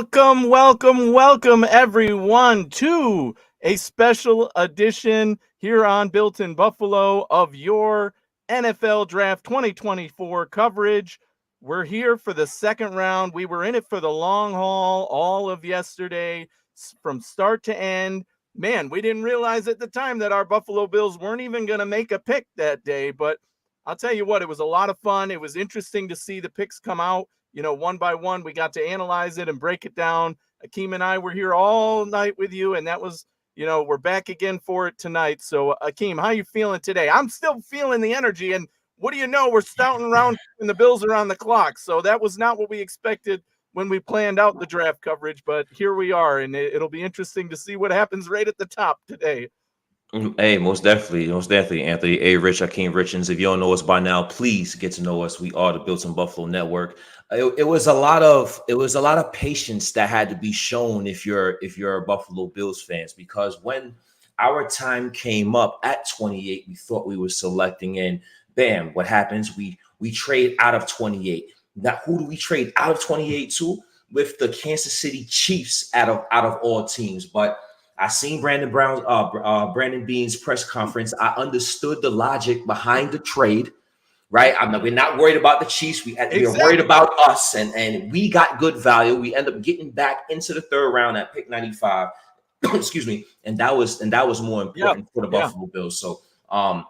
Welcome, everyone, to a special edition here on Built in Buffalo of your NFL Draft 2024 coverage. We're here for the second round. We were in it for the long haul all of yesterday from start to end. Man, we didn't realize at the time that our Buffalo Bills weren't even going to make a pick that day, but I'll tell you what, it was a lot of fun. It was interesting to see the picks come out. One by one, we got to analyze it and break it down. Akeem and I were here all night with you, and that was, we're back again for it tonight. So, Akeem, how you feeling today? I'm still feeling the energy, and what do you know? We're starting around and the Bills are on the clock. So that was not what we expected when we planned out the draft coverage, but here we are, and it'll be interesting to see what happens right at the top today. Hey, most definitely, Anthony. Hey, Rich, Akeem Richens. If you don't know us by now, please get to know us. We are the Built in Buffalo Network. It was a lot of patience that had to be shown if you're a Buffalo Bills fans, because when our time came up at 28, we thought we were selecting, and bam, what happens? We trade out of 28. Now, who do we trade out of 28 to? With the Kansas City Chiefs out of all teams, but I seen Brandon Beane's press conference. I understood the logic behind the trade, right? We're not worried about the Chiefs. We're worried about us, and we got good value. We end up getting back into the third round at pick 95. Excuse me, and that was more important for the Buffalo Bills. So, I'm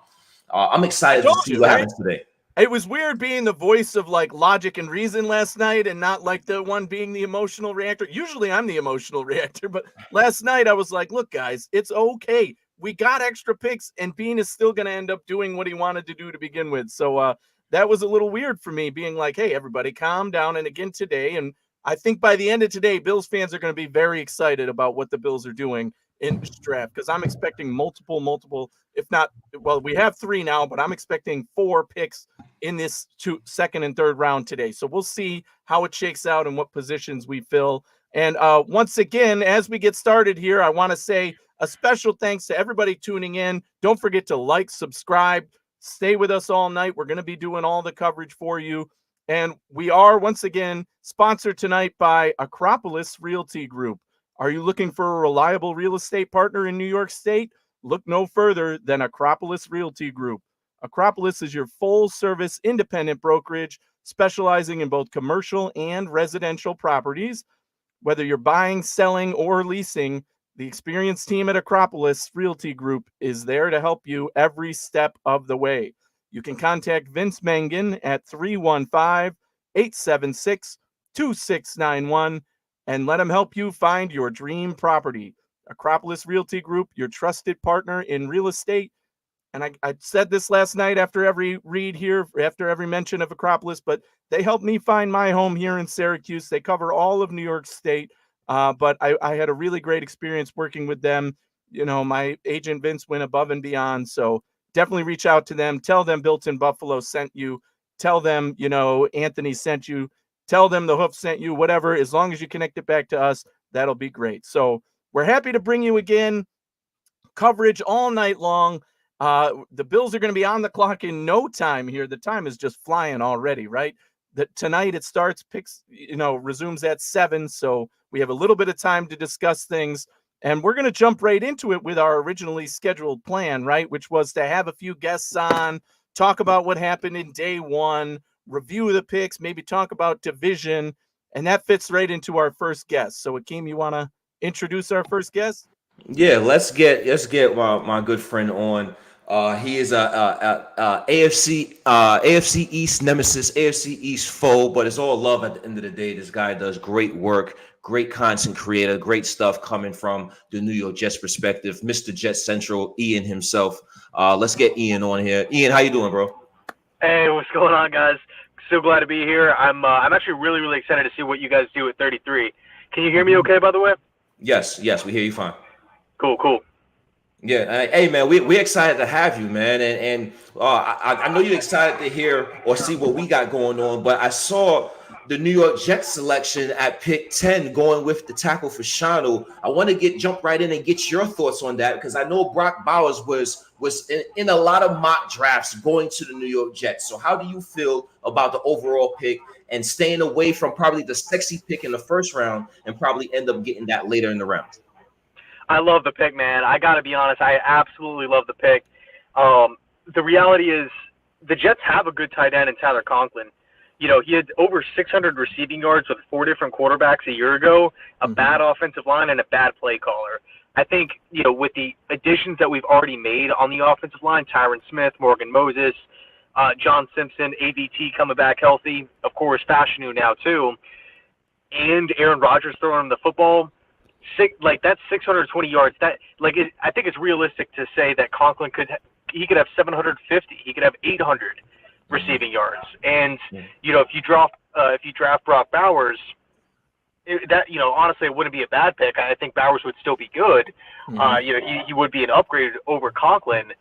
excited to see what happens today. It was weird being the voice of like logic and reason last night and not like the one being the emotional reactor. Usually I'm the emotional reactor, but last night I was like, look, guys, it's okay. We got extra picks and Beane is still going to end up doing what he wanted to do to begin with. So that was a little weird for me, being like, hey, everybody calm down. And again today, and I think by the end of today, Bills fans are going to be very excited about what the Bills are doing in this draft, because I'm expecting multiple, if not, well, we have 3 now, but I'm expecting 4 picks in this second and third round today. So we'll see how it shakes out and what positions we fill. And once again, as we get started here, I want to say a special thanks to everybody tuning in. Don't forget to like, subscribe, stay with us all night. We're going to be doing all the coverage for you. And we are, once again, sponsored tonight by Acropolis Realty Group. Are you looking for a reliable real estate partner in New York State? Look no further than Acropolis Realty Group. Acropolis is your full-service independent brokerage specializing in both commercial and residential properties. Whether you're buying, selling, or leasing, the experienced team at Acropolis Realty Group is there to help you every step of the way. You can contact Vince Mangan at 315-876-2691 and let him help you find your dream property. Acropolis Realty Group, your trusted partner in real estate. And I said this last night after every read here, after every mention of Acropolis, but they helped me find my home here in Syracuse. They cover all of New York State, but I had a really great experience working with them. My agent Vince went above and beyond, so definitely reach out to them. Tell them Built in Buffalo sent you. Tell them, Anthony sent you. Tell them the Hoof sent you, whatever. As long as you connect it back to us, that'll be great. So we're happy to bring you again coverage all night long. The Bills are going to be on the clock in no time here. The time is just flying already, right? Tonight it starts, picks, resumes at 7. So we have a little bit of time to discuss things. And we're going to jump right into it with our originally scheduled plan, right? Which was to have a few guests on, talk about what happened in day 1, review the picks, maybe talk about division. And that fits right into our first guest. So Akeem, you want to introduce our first guest? Yeah, let's get my good friend on. He is a AFC East nemesis, AFC East foe, but it's all love at the end of the day. This guy does great work, great content creator, great stuff coming from the New York Jets perspective. Mr. Jet Central, Ian himself. Let's get Ian on here. Ian, how you doing, bro? Hey, what's going on, guys? So glad to be here. I'm actually really excited to see what you guys do at 33. Can you hear me okay, by the way? Yes, we hear you fine. Cool. Yeah, hey man, we're excited to have you, man, and I know you're excited to hear or see what we got going on. But I saw the New York Jets selection at pick 10 going with the tackle Fashanu. I want to jump right in and get your thoughts on that, because I know Brock Bowers was was in a lot of mock drafts going to the New York Jets. So how do you feel about the overall pick and staying away from probably the sexy pick in the first round and probably end up getting that later in the round? I love the pick, man. I got to be honest. I absolutely love the pick. The reality is the Jets have a good tight end in Tyler Conklin. You know, he had over 600 receiving yards with 4 different quarterbacks a year ago, a bad offensive line, and a bad play caller. I think, you know, with the additions that we've already made on the offensive line, Tyron Smith, Morgan Moses, John Simpson, AVT coming back healthy, of course, Fashanu now too, and Aaron Rodgers throwing him the football, that's 620 yards. I think it's realistic to say that Conklin could have 750, he could have 800 receiving yards. And you know, if you draft Brock Bowers, honestly, it wouldn't be a bad pick. I think Bowers would still be good. You know, he would be an upgrade over Conklin.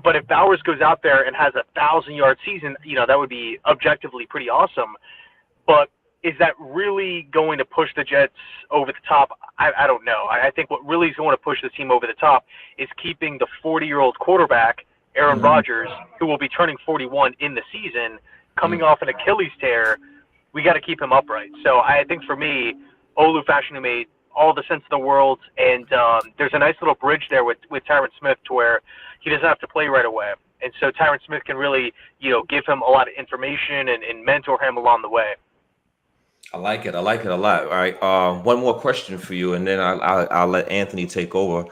But if Bowers goes out there and has 1,000-yard season, you know, that would be objectively pretty awesome. But is that really going to push the Jets over the top? I don't know. I think what really is going to push the team over the top is keeping the 40-year-old quarterback, Aaron Rodgers, who will be turning 41 in the season, coming off an Achilles tear. We got to keep him upright. So I think for me, Olu Fashanu made all the sense in the world, and there's a nice little bridge there with Tyron Smith to where he doesn't have to play right away. And so Tyron Smith can really, you know, give him a lot of information and mentor him along the way. I like it. I like it a lot. All right. One more question for you, and then I'll let Anthony take over.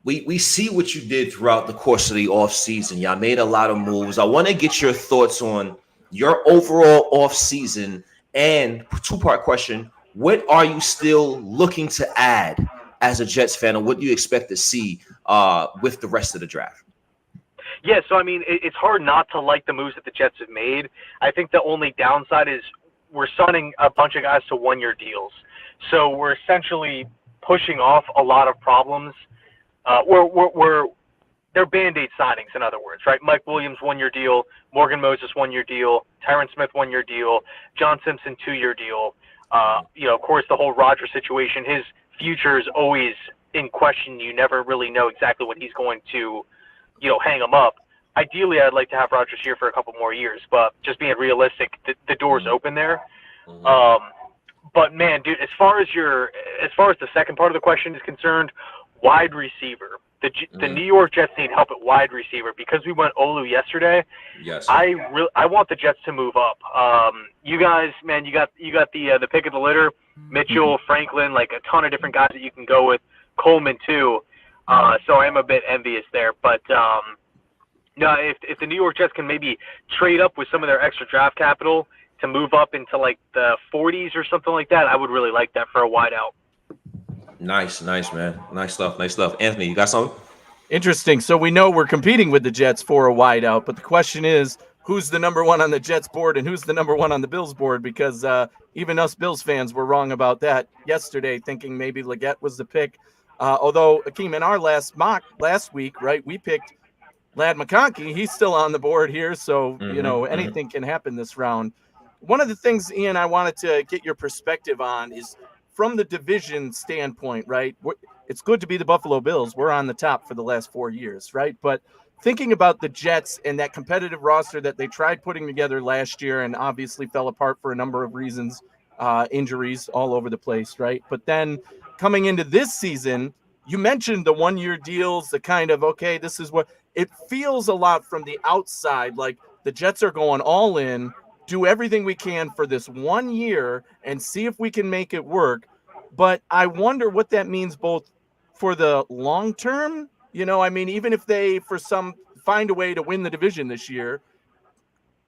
We see what you did throughout the course of the offseason. Y'all made a lot of moves. I want to get your thoughts on your overall offseason, and two-part question. What are you still looking to add as a Jets fan, and what do you expect to see with the rest of the draft? Yeah, so I mean, it's hard not to like the moves that the Jets have made. I think the only downside is we're signing a bunch of guys to one-year deals. So we're essentially pushing off a lot of problems. They're Band-Aid signings, in other words, right? Mike Williams, 1-year deal. Morgan Moses, 1-year deal. Tyron Smith, 1-year deal. John Simpson, 2-year deal. You know, of course, the whole Rodgers situation, his future is always in question. You never really know exactly what he's going to, you know, hang him up. Ideally, I'd like to have Rodgers here for a couple more years, but just being realistic, the door's open there. But man, dude, as far as the second part of the question is concerned, wide receiver. The New York Jets need help at wide receiver because we went Olu yesterday. Yes. I want the Jets to move up. You guys, man, you got the pick of the litter. Mitchell, Franklin, like a ton of different guys that you can go with. Coleman too. So I am a bit envious there, but no, if the New York Jets can maybe trade up with some of their extra draft capital to move up into like the 40s or something like that, I would really like that for a wideout. Nice, man. Nice stuff. Anthony, you got something? Interesting. So we know we're competing with the Jets for a wideout, but the question is, who's the number one on the Jets board and who's the number one on the Bills board? Because even us Bills fans were wrong about that yesterday, thinking maybe Leggett was the pick. Although, Akeem, in our last mock last week, right, we picked Ladd McConkey. He's still on the board here, so, you know, anything can happen this round. One of the things, Ian, I wanted to get your perspective on is from the division standpoint, right? It's good to be the Buffalo Bills. We're on the top for the last 4 years, right? But thinking about the Jets and that competitive roster that they tried putting together last year and obviously fell apart for a number of reasons, injuries all over the place, right? But then coming into this season, you mentioned the one-year deals, the kind of, okay, this is what it feels a lot from the outside, like the Jets are going all in, do everything we can for this 1 year and see if we can make it work. But I wonder what that means both for the long term. You know, I mean, even if they, for some, find a way to win the division this year,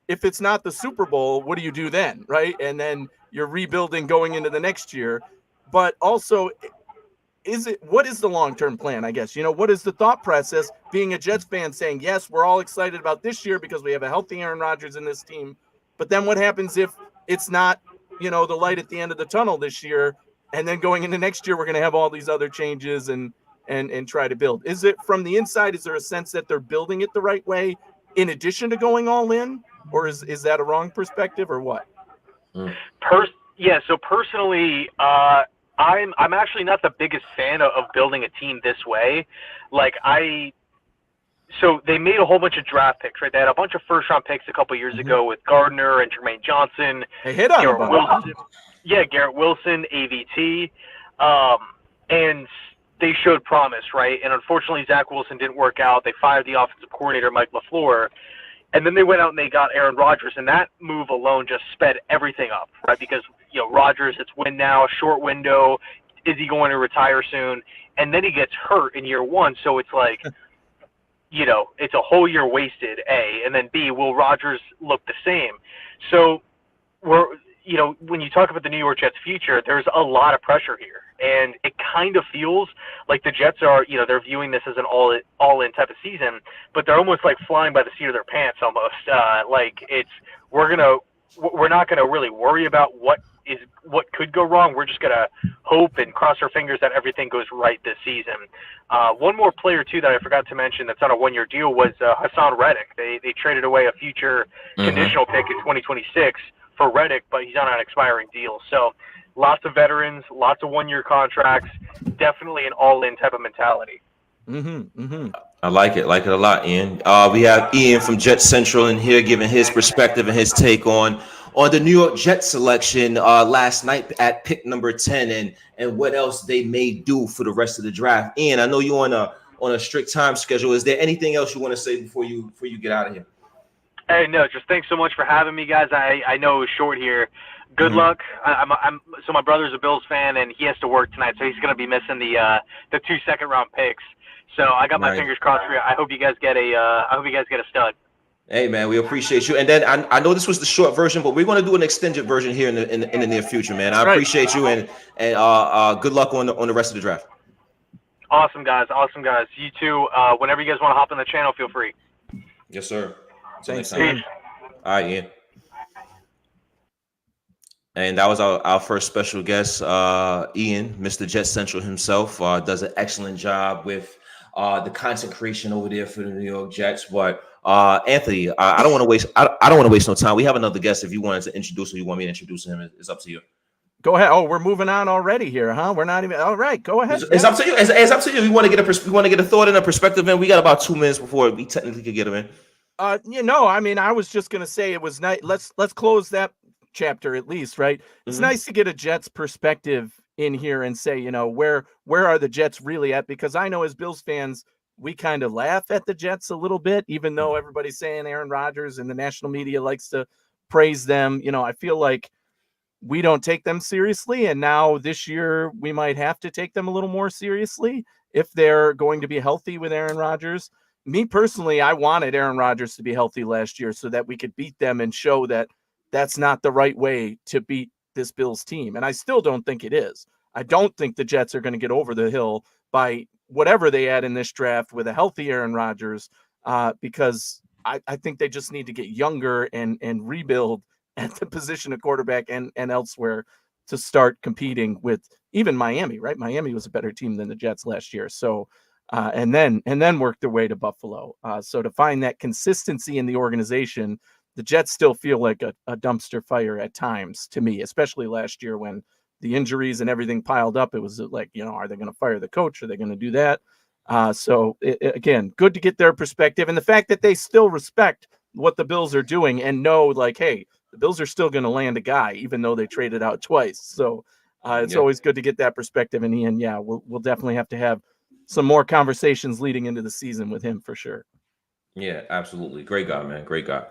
if it's not the Super Bowl, what do you do then, right? And then you're rebuilding going into the next year. But also, what is the long-term plan, I guess? You know, what is the thought process being a Jets fan saying, yes, we're all excited about this year because we have a healthy Aaron Rodgers in this team. But then what happens if it's not, you know, the light at the end of the tunnel this year, and then going into next year, we're going to have all these other changes and try to build? Is it from the inside? Is there a sense that they're building it the right way in addition to going all in? Or is that a wrong perspective or what? Yeah, so personally, I'm actually not the biggest fan of building a team this way. Like, I so they made a whole bunch of draft picks, right? They had a bunch of first-round picks a couple years ago with Gardner and Jermaine Johnson. They hit on Garrett him. Wilson. Yeah, Garrett Wilson, AVT. And they showed promise, right? And unfortunately, Zach Wilson didn't work out. They fired the offensive coordinator, Mike LaFleur. And then they went out and they got Aaron Rodgers, and that move alone just sped everything up, right? Because, Rodgers, it's win now, short window. Is he going to retire soon? And then he gets hurt in year one, so it's like, it's a whole year wasted, A. And then B, will Rodgers look the same? So when you talk about the New York Jets' future, there's a lot of pressure here. And it kind of feels like the Jets are, they're viewing this as an all-in type of season, but they're almost like flying by the seat of their pants almost. We're not going to really worry about what could go wrong. We're just going to hope and cross our fingers that everything goes right this season. One more player, too, that I forgot to mention that's on a one-year deal was Hassan Reddick. They traded away a future conditional pick in 2026 for Reddick, but he's on an expiring deal. So lots of veterans, lots of one-year contracts, definitely an all-in type of mentality. I like it a lot, Ian. We have Ian from Jet Central in here giving his perspective and his take on the New York Jets selection last night at pick number 10 and what else they may do for the rest of the draft. Ian, I know you're on a strict time schedule. Is there anything else you want to say before you get out of here? Hey, no, just thanks so much for having me, guys. I know it was short here. Good luck. So my brother's a Bills fan, and he has to work tonight, so he's going to be missing the 2 second-round picks. So I got my fingers crossed for you. I hope you guys get a stud. Hey, man, we appreciate you. And then I know this was the short version, but we're going to do an extended version here in the near future, man. I appreciate you, and good luck on the rest of the draft. Awesome, guys. You too. Whenever you guys want to hop on the channel, feel free. Yes, sir. Thanks, All right, Ian. And that was our first special guest, Ian, Mr. Jet Central himself. Does an excellent job with the content creation over there for the New York Jets. But Anthony, I don't want to waste. I don't want to waste no time. We have another guest. If you wanted to introduce him, you want me to introduce him, it's up to you. Go ahead. Oh, we're moving on already here, huh? We're not even. All right, go ahead. It's up to you. It's up to you. We want to get a thought and a perspective in. We got about 2 minutes before we technically could get him in. I was just gonna say it was nice. Let's close that chapter at least, right? It's nice to get a Jets perspective in here and say, where are the Jets really at? Because I know as Bills fans, we kind of laugh at the Jets a little bit, even though everybody's saying Aaron Rodgers and the national media likes to praise them. I feel like we don't take them seriously. And now this year we might have to take them a little more seriously if they're going to be healthy with Aaron Rodgers. Me personally, I wanted Aaron Rodgers to be healthy last year so that we could beat them and show that that's not the right way to beat this Bills team. And I still don't think it is. I don't think the Jets are going to get over the hill by whatever they add in this draft with a healthy Aaron Rodgers, because I think they just need to get younger and rebuild at the position of quarterback and elsewhere to start competing with even Miami, right? Miami was a better team than the Jets last year. So, and then work their way to Buffalo. So to find that consistency in the organization, the Jets still feel like a dumpster fire at times to me, especially last year when the injuries and everything piled up. It was like, are they going to fire the coach? Are they going to do that? So again, good to get their perspective. And the fact that they still respect what the Bills are doing and know like, hey, the Bills are still going to land a guy, even though they traded out twice. So it's always good to get that perspective. And Ian, we'll definitely have to have some more conversations leading into the season with him for sure. Yeah, absolutely. Great guy, man. Great guy.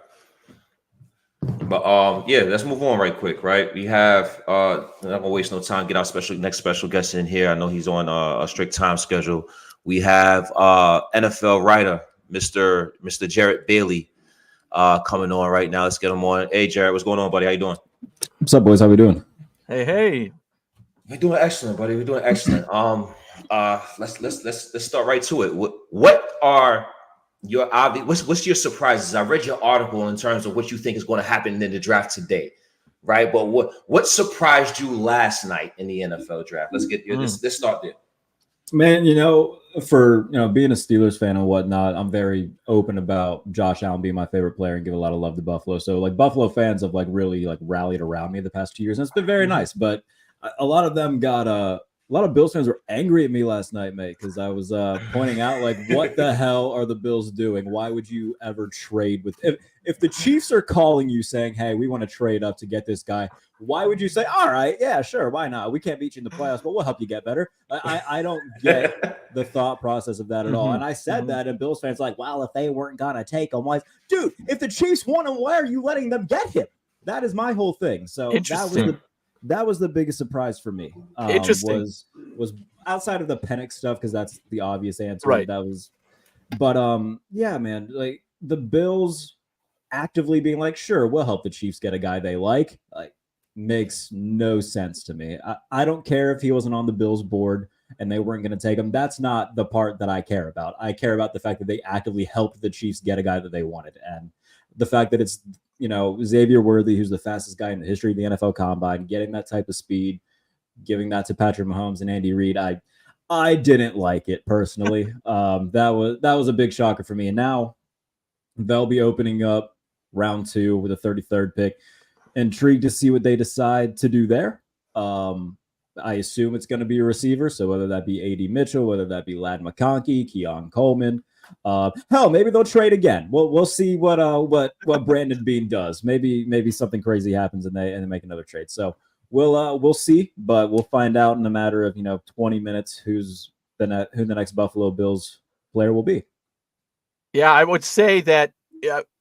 But let's move on right quick, right? We have I'm not gonna waste no time, get our next special guest in here. I know he's on a strict time schedule. We have NFL writer, Mr. Jarrett Bailey, coming on right now. Let's get him on. Hey Jarrett, what's going on, buddy? How you doing? What's up, boys? How we doing? Hey. We're doing excellent, buddy. We're doing excellent. Let's start right to it. What are your obvious? What's your surprises? I read your article in terms of what you think is going to happen in the draft today, right? But what surprised you last night in the NFL draft? Let's get let's start there. Man, for being a Steelers fan and whatnot, I'm very open about Josh Allen being my favorite player and give a lot of love to Buffalo. So like Buffalo fans have like really like rallied around me the past 2 years, and it's been very nice. But a lot of them got lot of Bills fans were angry at me last night, mate, because I was pointing out like, what the hell are the Bills doing? Why would you ever trade with if the Chiefs are calling you saying, "Hey, we want to trade up to get this guy"? Why would you say, "All right, yeah, sure, why not? We can't beat you in the playoffs, but we'll help you get better"? I don't get the thought process of that at all. And I said that, and Bills fans like, "Well, if they weren't gonna take him, why?" Dude, if the Chiefs want him, why are you letting them get him? That is my whole thing. So that was the biggest surprise for me. Interesting. Was outside of the Penix stuff, because that's the obvious answer. Right. But yeah, man, like the Bills actively being like, sure, we'll help the Chiefs get a guy they like makes no sense to me. I don't care if he wasn't on the Bills board and they weren't going to take him. That's not the part that I care about. I care about the fact that they actively helped the Chiefs get a guy that they wanted. And the fact that it's, Xavier Worthy, who's the fastest guy in the history of the NFL Combine, getting that type of speed, giving that to Patrick Mahomes and Andy Reid, I didn't like it personally. That was a big shocker for me. And now they'll be opening up round 2 with a 33rd pick. Intrigued to see what they decide to do there. I assume it's going to be a receiver. So whether that be A.D. Mitchell, whether that be Ladd McConkey, Keon Coleman, hell, maybe they'll trade again. We'll see what Brandon Beane does. Maybe something crazy happens and they make another trade. So we'll see, but we'll find out in a matter of 20 minutes who the next Buffalo Bills player will be. Yeah, I would say that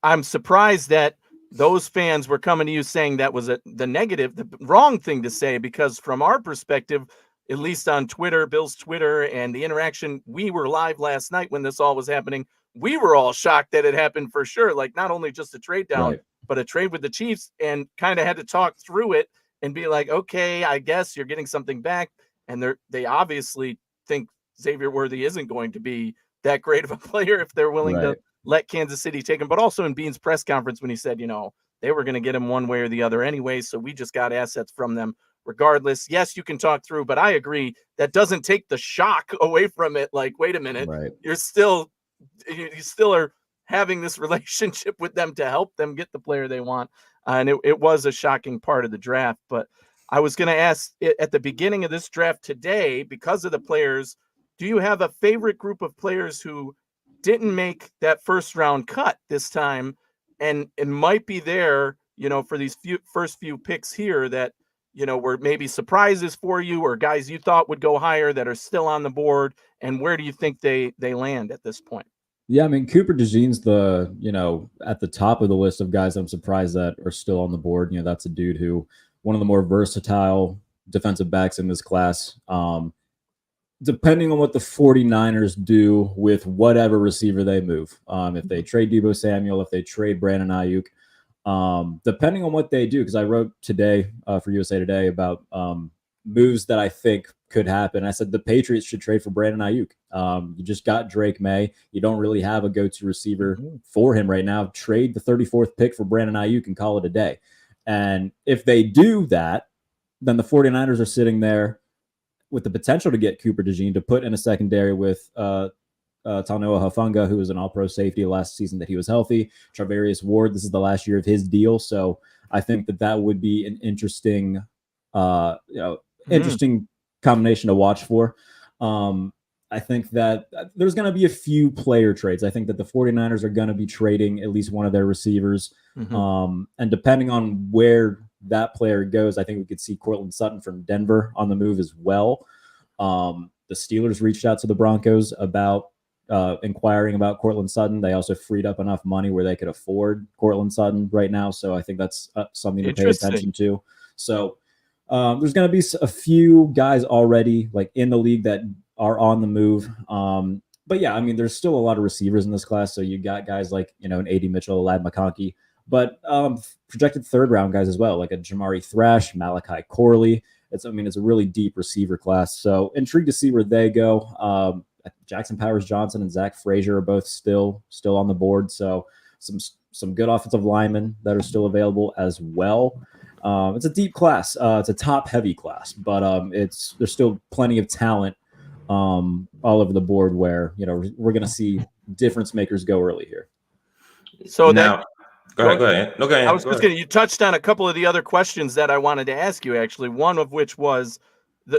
I'm surprised that those fans were coming to you saying that was the wrong thing to say, because from our perspective, at least on Twitter, Bill's Twitter, and the interaction, we were live last night when this all was happening. We were all shocked that it happened for sure. Like, not only just a trade down, right, but a trade with the Chiefs, and kind of had to talk through it and be like, okay, I guess you're getting something back. And they obviously think Xavier Worthy isn't going to be that great of a player if they're willing right, to let Kansas City take him. But also in Beane's press conference when he said, they were going to get him one way or the other anyway, so we just got assets from them regardless. Yes, you can talk through, but I agree that doesn't take the shock away from it. Like, wait a minute, right. you still are having this relationship with them to help them get the player they want. And it was a shocking part of the draft. But I was going to ask at the beginning of this draft today, because of the players, do you have a favorite group of players who didn't make that first round cut this time and might be there, for these first few picks here that, were maybe surprises for you, or guys you thought would go higher that are still on the board? And where do you think they land at this point? Yeah, I mean, Cooper DeJean's at the top of the list of guys I'm surprised that are still on the board. That's a dude who, one of the more versatile defensive backs in this class. Depending on what the 49ers do with whatever receiver they move, if they trade Deebo Samuel, if they trade Brandon Ayuk, depending on what they do, because I wrote today for USA Today about moves that I think could happen. I said the Patriots should trade for Brandon Ayuk. You just got Drake May. You don't really have a go-to receiver for him right now. Trade the 34th pick for Brandon Ayuk and call it a day. And if they do that, then the 49ers are sitting there with the potential to get Cooper DeJean to put in a secondary with Tanoa Hufanga, who was an all-pro safety last season that he was healthy. Charvarius Ward, this is the last year of his deal. So I think that would be an interesting interesting combination to watch for. I think that there's going to be a few player trades. I think that the 49ers are going to be trading at least one of their receivers. And depending on where that player goes, I think we could see Courtland Sutton from Denver on the move as well. The Steelers reached out to the Broncos about inquiring about Courtland Sutton. They also freed up enough money where they could afford Courtland Sutton right now. So I think that's something to pay attention to. So there's going to be a few guys already like in the league that are on the move. But yeah, I mean, there's still a lot of receivers in this class. So you got guys like, an A.D. Mitchell, Ladd McConkey, but projected third round guys as well, like a Jamari Thrash, Malachi Corley. It's a really deep receiver class. So intrigued to see where they go. Jackson Powers Johnson and Zach Frazier are both still on the board. So some good offensive linemen that are still available as well. It's a deep class. It's a top heavy class, but there's still plenty of talent all over the board where, we're going to see difference makers go early here. So now, go ahead. No, go ahead. I was just going to, you touched on a couple of the other questions that I wanted to ask you, actually, one of which was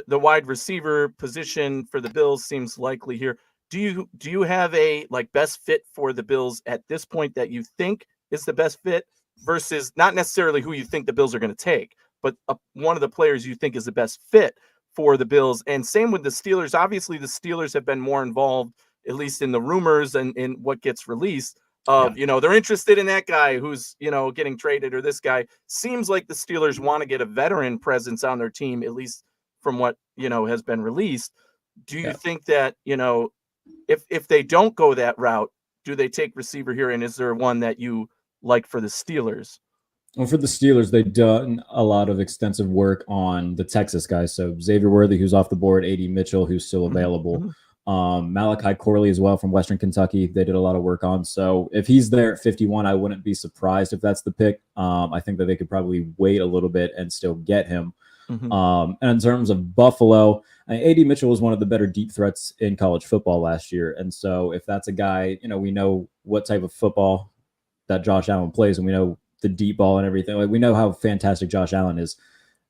the wide receiver position for the Bills seems likely here. Do you have a like best fit for the Bills at this point that you think is the best fit versus not necessarily who you think the Bills are going to take, but one of the players you think is the best fit for the Bills? And same with the Steelers. Obviously, the Steelers have been more involved, at least in the rumors and in what gets released of, they're interested in that guy who's, getting traded, or this guy. Seems like the Steelers want to get a veteran presence on their team, at least from what, has been released. Do you think that, if they don't go that route, do they take receiver here? And is there one that you like for the Steelers? Well, for the Steelers, they've done a lot of extensive work on the Texas guys. So Xavier Worthy, who's off the board, A.D. Mitchell, who's still available. Malachi Corley as well from Western Kentucky. They did a lot of work on. So if he's there at 51, I wouldn't be surprised if that's the pick. I think that they could probably wait a little bit and still get him. And in terms of Buffalo, A.D. Mitchell was one of the better deep threats in college football last year. And so if that's a guy, we know what type of football that Josh Allen plays, and we know the deep ball and everything. Like, we know how fantastic Josh Allen is.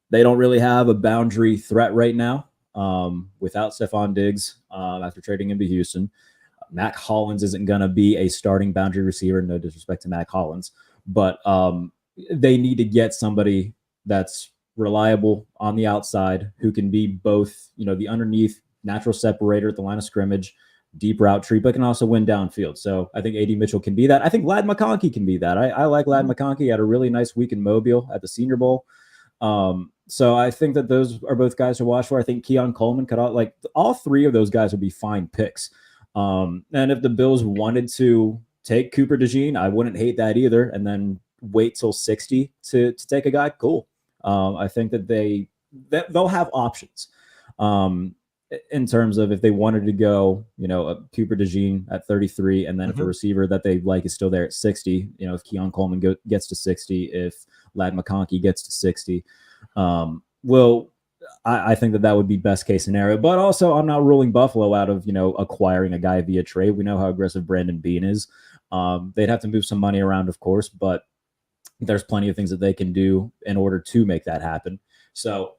They don't really have a boundary threat right now without Stephon Diggs after trading him to Houston. Mac Hollins isn't going to be a starting boundary receiver, no disrespect to Mac Hollins, but they need to get somebody that's reliable on the outside who can be both, the underneath natural separator at the line of scrimmage, deep route tree, but can also win downfield. So I think A.D. Mitchell can be that. I think Ladd McConkey can be that. I like Ladd McConkey. He had a really nice week in Mobile at the Senior Bowl. So I think that those are both guys to watch for. I think Keon Coleman could all three of those guys would be fine picks. And if the Bills wanted to take Cooper DeJean, I wouldn't hate that either. And then wait till 60 to take a guy. Cool. I think that they'll have options. In terms of if they wanted to go, a Cooper DeJean at 33, and then if a receiver that they like is still there at 60, if Keon Coleman gets to 60, if Ladd McConkey gets to 60, I think that would be best case scenario. But also, I'm not ruling Buffalo out of, acquiring a guy via trade. We know how aggressive Brandon Beane is. They'd have to move some money around, of course, but there's plenty of things that they can do in order to make that happen. So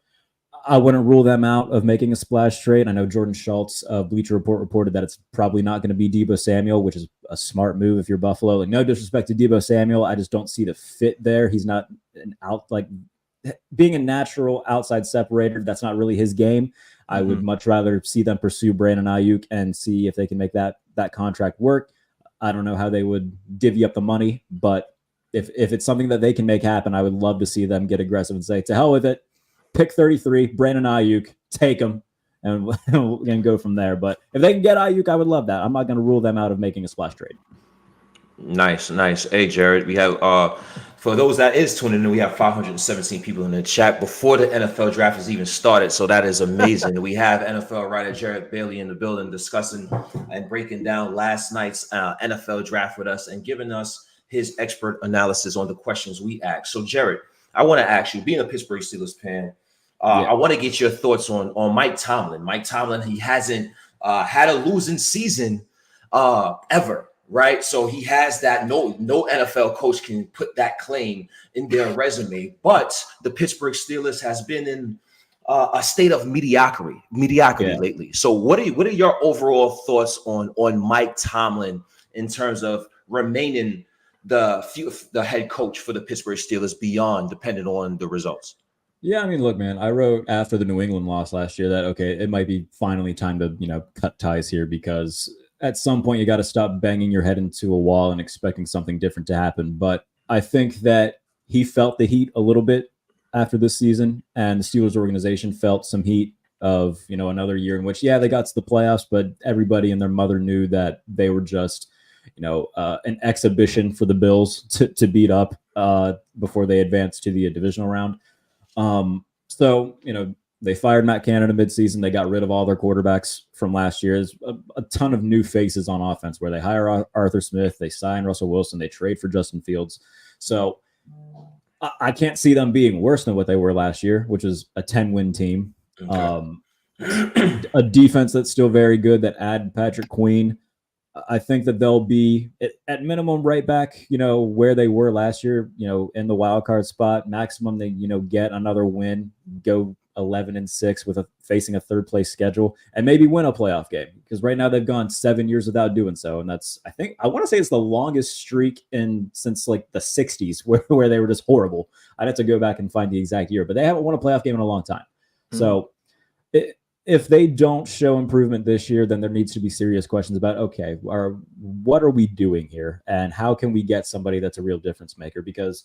I wouldn't rule them out of making a splash trade. I know Jordan Schultz of Bleacher Report reported that it's probably not going to be Deebo Samuel, which is a smart move if you're Buffalo. Like, no disrespect to Deebo Samuel, I just don't see the fit there. He's not being a natural outside separator. That's not really his game. I would much rather see them pursue Brandon Ayuk and see if they can make that contract work. I don't know how they would divvy up the money, but if it's something that they can make happen, I would love to see them get aggressive and say, to hell with it. Pick 33, Brandon Ayuk, take him, and go from there. But if they can get Ayuk, I would love that. I'm not going to rule them out of making a splash trade. Nice. Hey, Jared, we have, for those that is tuning in, we have 517 people in the chat before the NFL draft has even started. So that is amazing. We have NFL writer Jared Bailey in the building discussing and breaking down last night's NFL draft with us and giving us his expert analysis on the questions we asked. So, Jared, I want to ask you, being a Pittsburgh Steelers fan, I want to get your thoughts on Mike Tomlin. Mike Tomlin, he hasn't had a losing season ever, right? So he has that. No NFL coach can put that claim in their resume. But the Pittsburgh Steelers has been in a state of mediocrity lately. So what are your overall thoughts on Mike Tomlin in terms of remaining the head coach for the Pittsburgh Steelers beyond depending on the results? Yeah, I mean, look, man, I wrote after the New England loss last year that, okay, it might be finally time to, cut ties here, because at some point you got to stop banging your head into a wall and expecting something different to happen. But I think that he felt the heat a little bit after this season, and the Steelers organization felt some heat of, another year in which, they got to the playoffs, but everybody and their mother knew that they were just, an exhibition for the Bills to beat up before they advanced to the divisional round. So, they fired Matt Canada midseason. They got rid of all their quarterbacks from last year. There's a ton of new faces on offense where they hire Arthur Smith, they sign Russell Wilson, they trade for Justin Fields. So I can't see them being worse than what they were last year, which is a 10-win team. Okay. A defense that's still very good that add Patrick Queen. I think that they'll be at minimum right back, where they were last year, in the wild card spot. Maximum, they, get another win, go 11-6 with facing a third place schedule and maybe win a playoff game, because right now they've gone 7 years without doing so, and that's, I want to say it's the longest streak since like the 60s where they were just horrible. I'd have to go back and find the exact year, but they haven't won a playoff game in a long time. Mm-hmm. So if they don't show improvement this year, then there needs to be serious questions about, okay, what are we doing here, and how can we get somebody that's a real difference maker? Because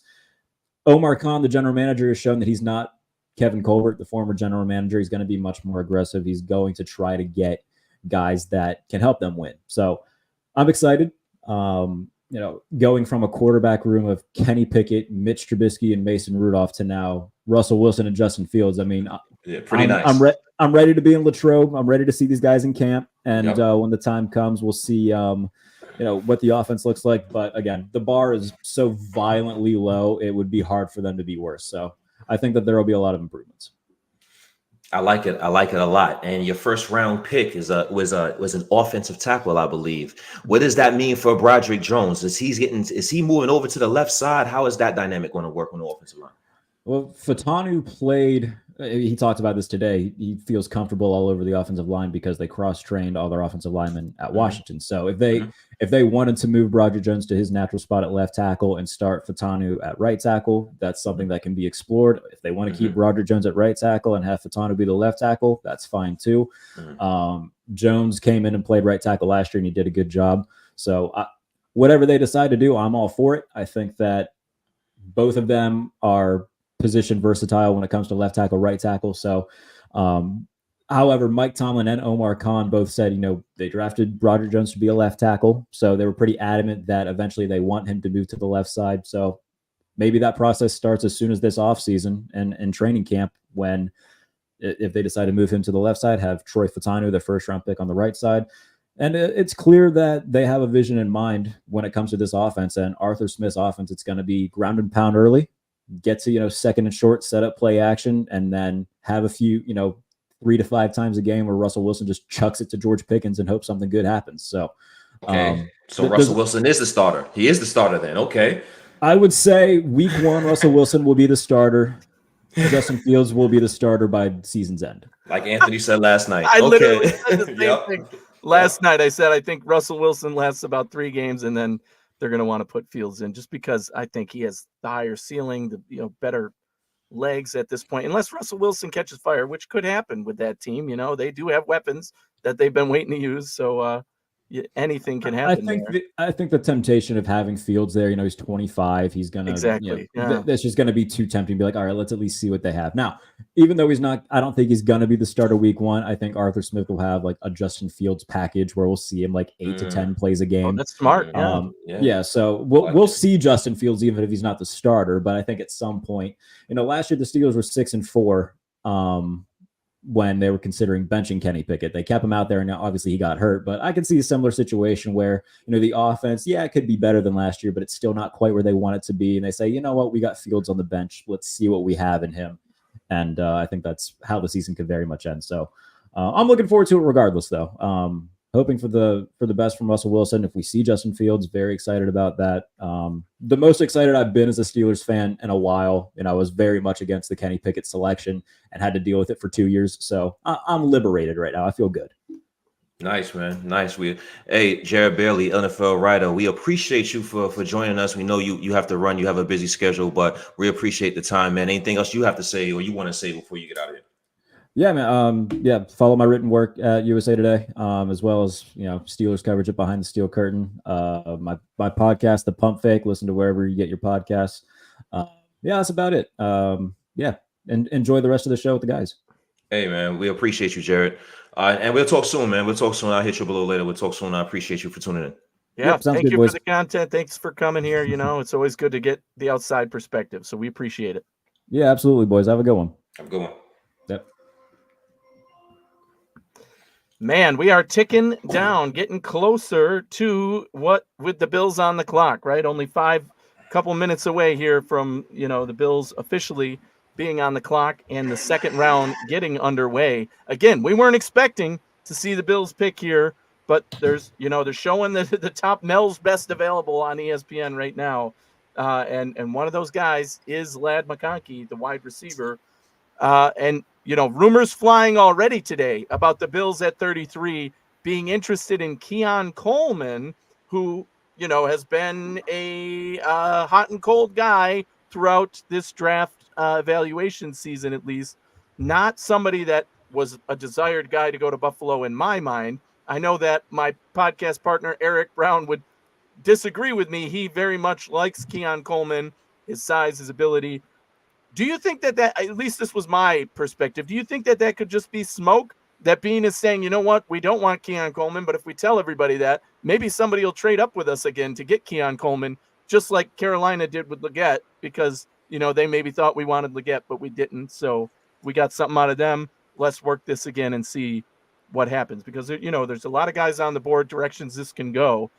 Omar Khan, the general manager, has shown that he's not Kevin Colbert, the former general manager. He's going to be much more aggressive. He's going to try to get guys that can help them win. So I'm excited. Going from a quarterback room of Kenny Pickett, Mitch Trubisky, and Mason Rudolph to now Russell Wilson and Justin Fields. I mean, yeah, pretty nice. I'm ready to be in Latrobe. I'm ready to see these guys in camp. And when the time comes, we'll see, what the offense looks like. But again, the bar is so violently low, it would be hard for them to be worse. So I think that there will be a lot of improvements. I like it. I like it a lot. And your first round pick was an offensive tackle, I believe. What does that mean for Broderick Jones? Is he moving over to the left side? How is that dynamic going to work on the offensive line? Well, Fatanu played. He talked about this today. He feels comfortable all over the offensive line because they cross-trained all their offensive linemen at Washington. So if they wanted to move Broderick Jones to his natural spot at left tackle and start Fatanu at right tackle, that's something that can be explored. If they want to keep Broderick Jones at right tackle and have Fatanu be the left tackle, that's fine too. Jones came in and played right tackle last year, and he did a good job. So whatever they decide to do, I'm all for it. I think that both of them are position versatile when it comes to left tackle, right tackle. So, however, Mike Tomlin and Omar Khan both said, they drafted Broderick Jones to be a left tackle. So they were pretty adamant that eventually they want him to move to the left side. So maybe that process starts as soon as this offseason and training camp, when if they decide to move him to the left side, have Troy Fatanu, the first round pick, on the right side. And it's clear that they have a vision in mind when it comes to this offense. And Arthur Smith's offense, it's going to be ground and pound early, get to, second and short, set up play action, and then have a few, 3 to 5 times a game where Russell Wilson just chucks it to George Pickens and hopes something good happens. So, Russell Wilson is the starter. He is the starter then. Okay. I would say week 1, Russell Wilson will be the starter. Justin Fields will be the starter by season's end. Like Anthony said last night. I literally said the same thing. Last night I said I think Russell Wilson lasts about 3 games, and then they're going to want to put Fields in, just because I think he has the higher ceiling, the better legs at this point, unless Russell Wilson catches fire, which could happen with that team. They do have weapons that they've been waiting to use. So anything can happen. I think the temptation of having Fields there, he's 25. He's going to exactly. That's just going to be too tempting to be like, all right, let's at least see what they have. Now, even though he's not, I don't think he's going to be the starter week 1. I think Arthur Smith will have like a Justin Fields package where we'll see him like 8 to 10 plays a game. Oh, that's smart. So we'll see Justin Fields even if he's not the starter. But I think at some point, last year the Steelers were 6-4. When they were considering benching Kenny Pickett, they kept him out there, and now obviously he got hurt. But I can see a similar situation where, the offense, it could be better than last year, but it's still not quite where they want it to be. And they say, you know what, we got Fields on the bench. Let's see what we have in him. And I think that's how the season could very much end. So I'm looking forward to it regardless, though. Hoping for the best from Russell Wilson. If we see Justin Fields, very excited about that. The most excited I've been as a Steelers fan in a while, and I was very much against the Kenny Pickett selection and had to deal with it for 2 years. So I'm liberated right now. I feel good. Nice, man. Nice. Hey, Jared Bailey, NFL writer, we appreciate you for joining us. We know you have to run. You have a busy schedule, but we appreciate the time, man. Anything else you have to say or you want to say before you get out of here? Yeah, man. Follow my written work at USA Today, as well as Steelers coverage at Behind the Steel Curtain. My podcast, The Pump Fake. Listen to wherever you get your podcasts. That's about it. And enjoy the rest of the show with the guys. Hey, man, we appreciate you, Jared. And we'll talk soon, man. We'll talk soon. I'll hit you below later. We'll talk soon. I appreciate you for tuning in. Yeah, thank you for the content. Thanks for coming here. It's always good to get the outside perspective, so we appreciate it. Yeah, absolutely, boys. Have a good one. Have a good one. Yep. Man, we are ticking down, getting closer to what with the Bills on the clock, right? Only couple minutes away here from, the Bills officially being on the clock and the second round getting underway. Again, we weren't expecting to see the Bills pick here, but they're showing the top Mel's best available on ESPN right now. And one of those guys is Ladd McConkey, the wide receiver. And rumors flying already today about the Bills at 33 being interested in Keon Coleman, who, has been a hot and cold guy throughout this draft evaluation season, at least. Not somebody that was a desired guy to go to Buffalo in my mind. I know that my podcast partner, Eric Brown, would disagree with me. He very much likes Keon Coleman, his size, his ability. Do you think that, at least this was my perspective, do you think that could just be smoke? That Beane is saying, you know what, we don't want Keon Coleman, but if we tell everybody that, maybe somebody will trade up with us again to get Keon Coleman, just like Carolina did with Legette, because, they maybe thought we wanted Legette, but we didn't. So we got something out of them. Let's work this again and see what happens, because, there's a lot of guys on the board, directions this can go.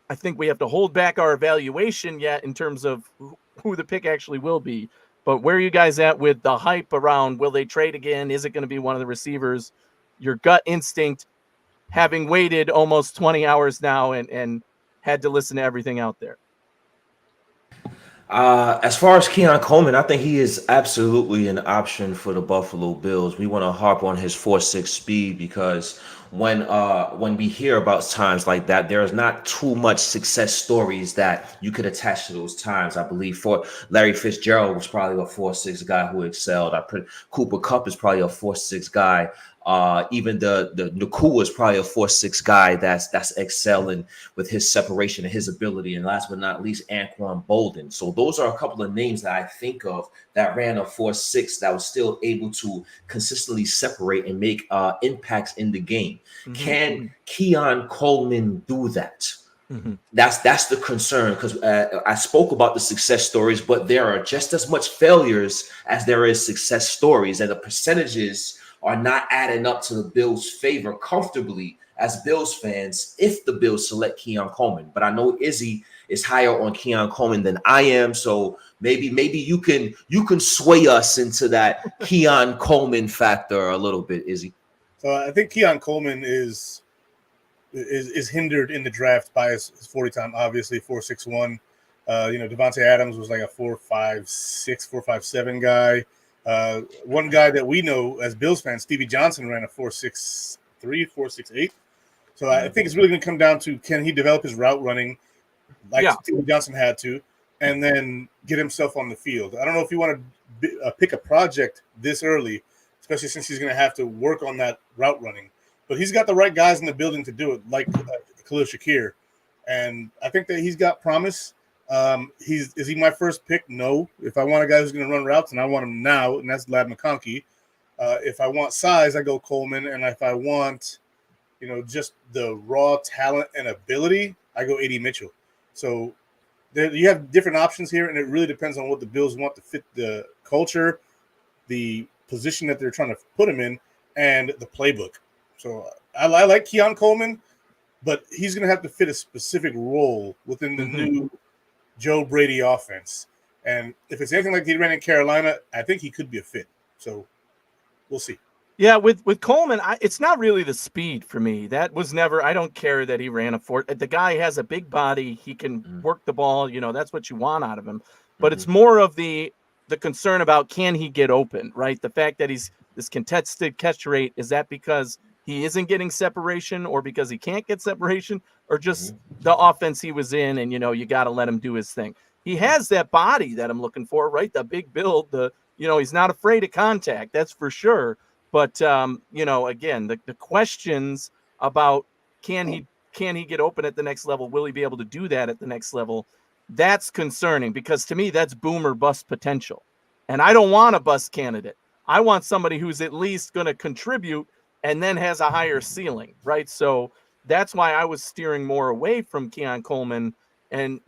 I think we have to hold back our evaluation yet in terms of who the pick actually will be. But where are you guys at with the hype around, will they trade again? Is it going to be one of the receivers? Your gut instinct, having waited almost 20 hours now and had to listen to everything out there. As far as Keon Coleman, I think he is absolutely an option for the Buffalo Bills. We want to harp on his 4.6 speed, because when we hear about times like that, there is not too much success stories that you could attach to those times. I believe for Larry Fitzgerald was probably a 4.6 guy who excelled. Cooper Kupp is probably a 4.6 guy. Even the Nakua is probably a 4.6 guy that's excelling with his separation and his ability. And last but not least, Anquan Bolden. So those are a couple of names that I think of that ran a 4.6 that was still able to consistently separate and make impacts in the game. Mm-hmm. Can Keon Coleman do that? Mm-hmm. That's the concern, because I spoke about the success stories, but there are just as much failures as there is success stories, and the percentages are not adding up to the Bills' favor comfortably as Bills fans if the Bills select Keon Coleman. But I know Izzy is higher on Keon Coleman than I am, so maybe you can sway us into that Keon Coleman factor a little bit, Izzy. So I think Keon Coleman is hindered in the draft by his 40 time, obviously 4.61. Devontae Adams was like a 4.56, 4.57 guy. One guy that we know as Bills fans, Stevie Johnson, ran a 4.63, 4.68. So I think it's really going to come down to, can he develop his route running like Stevie Johnson had to, and then get himself on the field. I don't know if you want to pick a project this early, especially since he's going to have to work on that route running. But he's got the right guys in the building to do it, like Khalil Shakir. And I think that he's got promise. Is he my first pick? No. If I want a guy who's going to run routes, and I want him now, and that's Ladd McConkey. If I want size, I go Coleman. And if I want, just the raw talent and ability, I go A.D. Mitchell. So you have different options here, and it really depends on what the Bills want to fit the culture, the position that they're trying to put him in, and the playbook. So I like Keon Coleman, but he's going to have to fit a specific role within the new Joe Brady offense. And if it's anything like he ran in Carolina, I think he could be a fit. So we'll see. Yeah, with Coleman, it's not really the speed for me. That was never – I don't care that he ran a 4. The guy has a big body. He can work the ball. That's what you want out of him. But it's more of the concern about, can he get open, right? The fact that he's this contested catch rate, is that because he isn't getting separation, or because he can't get separation, or just the offense he was in and, you got to let him do his thing. He has that body that I'm looking for, right? The big build, he's not afraid of contact, that's for sure. But, again, the questions about can he get open at the next level? Will he be able to do that at the next level? That's concerning, because to me, that's boom or bust potential. And I don't want a bust candidate. I want somebody who's at least going to contribute and then has a higher ceiling, right? So that's why I was steering more away from Keon Coleman and,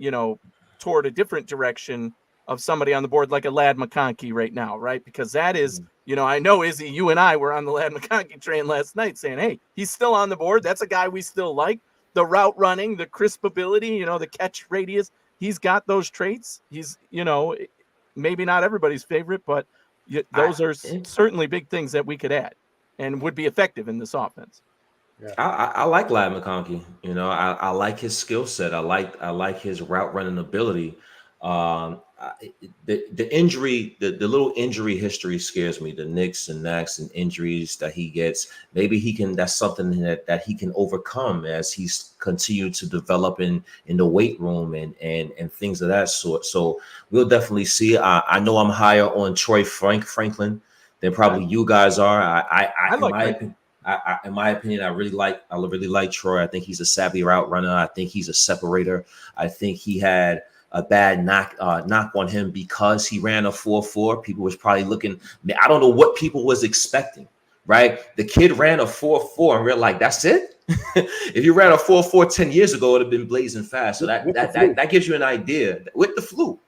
toward a different direction of somebody on the board like a Ladd McConkey right now, right? Because that is, I know, Izzy, you and I were on the Ladd McConkey train last night saying, hey, he's still on the board. That's a guy we still like. The route running, the crisp ability, the catch radius, he's got those traits. He's, maybe not everybody's favorite, but those are certainly big things that we could add and would be effective in this offense. Yeah. I like Ladd I like his skill set. I like his route running ability. the injury, the little injury history scares me. The nicks and knacks and injuries that he gets. Maybe he can. That's something that he can overcome as he's continued to develop in the weight room and things of that sort. So we'll definitely see. I know I'm higher on Troy Franklin than probably you guys are. In my opinion, I really like Troy. I think he's a savvy route runner. I think he's a separator. I think he had a bad knock on him because he ran a 4.4. People was probably looking. I don't know what people was expecting, right? The kid ran a 4.4 and we're like, that's it? If you ran a 4.4 10 years ago, it would have been blazing fast. So that gives you an idea with the flu.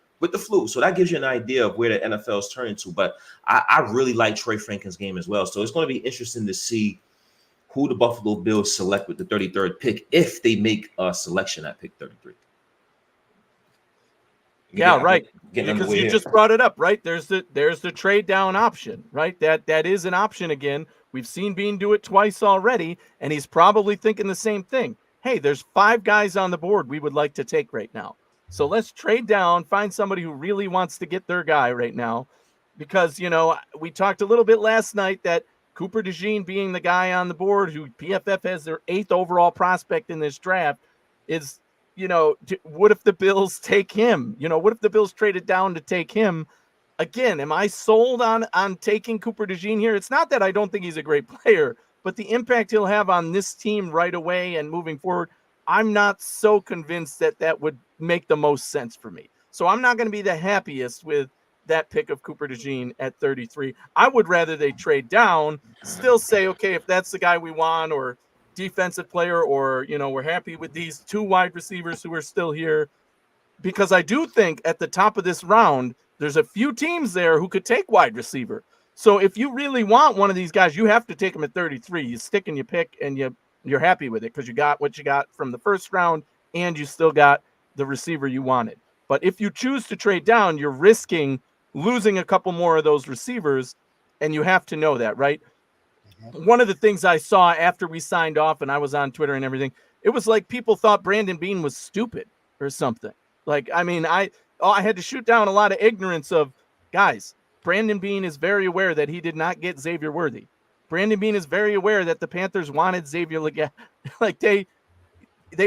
So that gives you an idea of where the NFL is turning to. But I really like Troy Franklin's game as well. So it's going to be interesting to see who the Buffalo Bills select with the 33rd pick if they make a selection at pick 33. Yeah, right. Because you just brought it up, right? There's the trade down option, right? That is an option again. We've seen Beane do it twice already, and he's probably thinking the same thing. Hey, there's 5 guys on the board we would like to take right now. So let's trade down, find somebody who really wants to get their guy right now. Because, we talked a little bit last night that Cooper DeJean being the guy on the board who PFF has their 8th overall prospect in this draft is, what if the Bills take him? What if the Bills traded down to take him? Again, am I sold on taking Cooper DeJean here? It's not that I don't think he's a great player, but the impact he'll have on this team right away and moving forward, I'm not so convinced that would make the most sense for me. So I'm not going to be the happiest with that pick of Cooper DeJean at 33. I would rather they trade down, still say, okay, if that's the guy we want, or defensive player, or, we're happy with these 2 wide receivers who are still here. Because I do think at the top of this round, there's a few teams there who could take wide receiver. So if you really want one of these guys, you have to take them at 33. You stick and you pick, and you're happy with it because you got what you got from the first round, and you still got the receiver you wanted. But if you choose to trade down, you're risking losing a couple more of those receivers, and you have to know that, right? Mm-hmm. One of the things I saw after we signed off, and I was on Twitter and everything, it was like people thought Brandon Beane was stupid or something. Like, I mean, I had to shoot down a lot of ignorance of, guys, Brandon Beane is very aware that he did not get Xavier Worthy. Brandon Beane is very aware that the Panthers wanted Xavier Legette. Like, they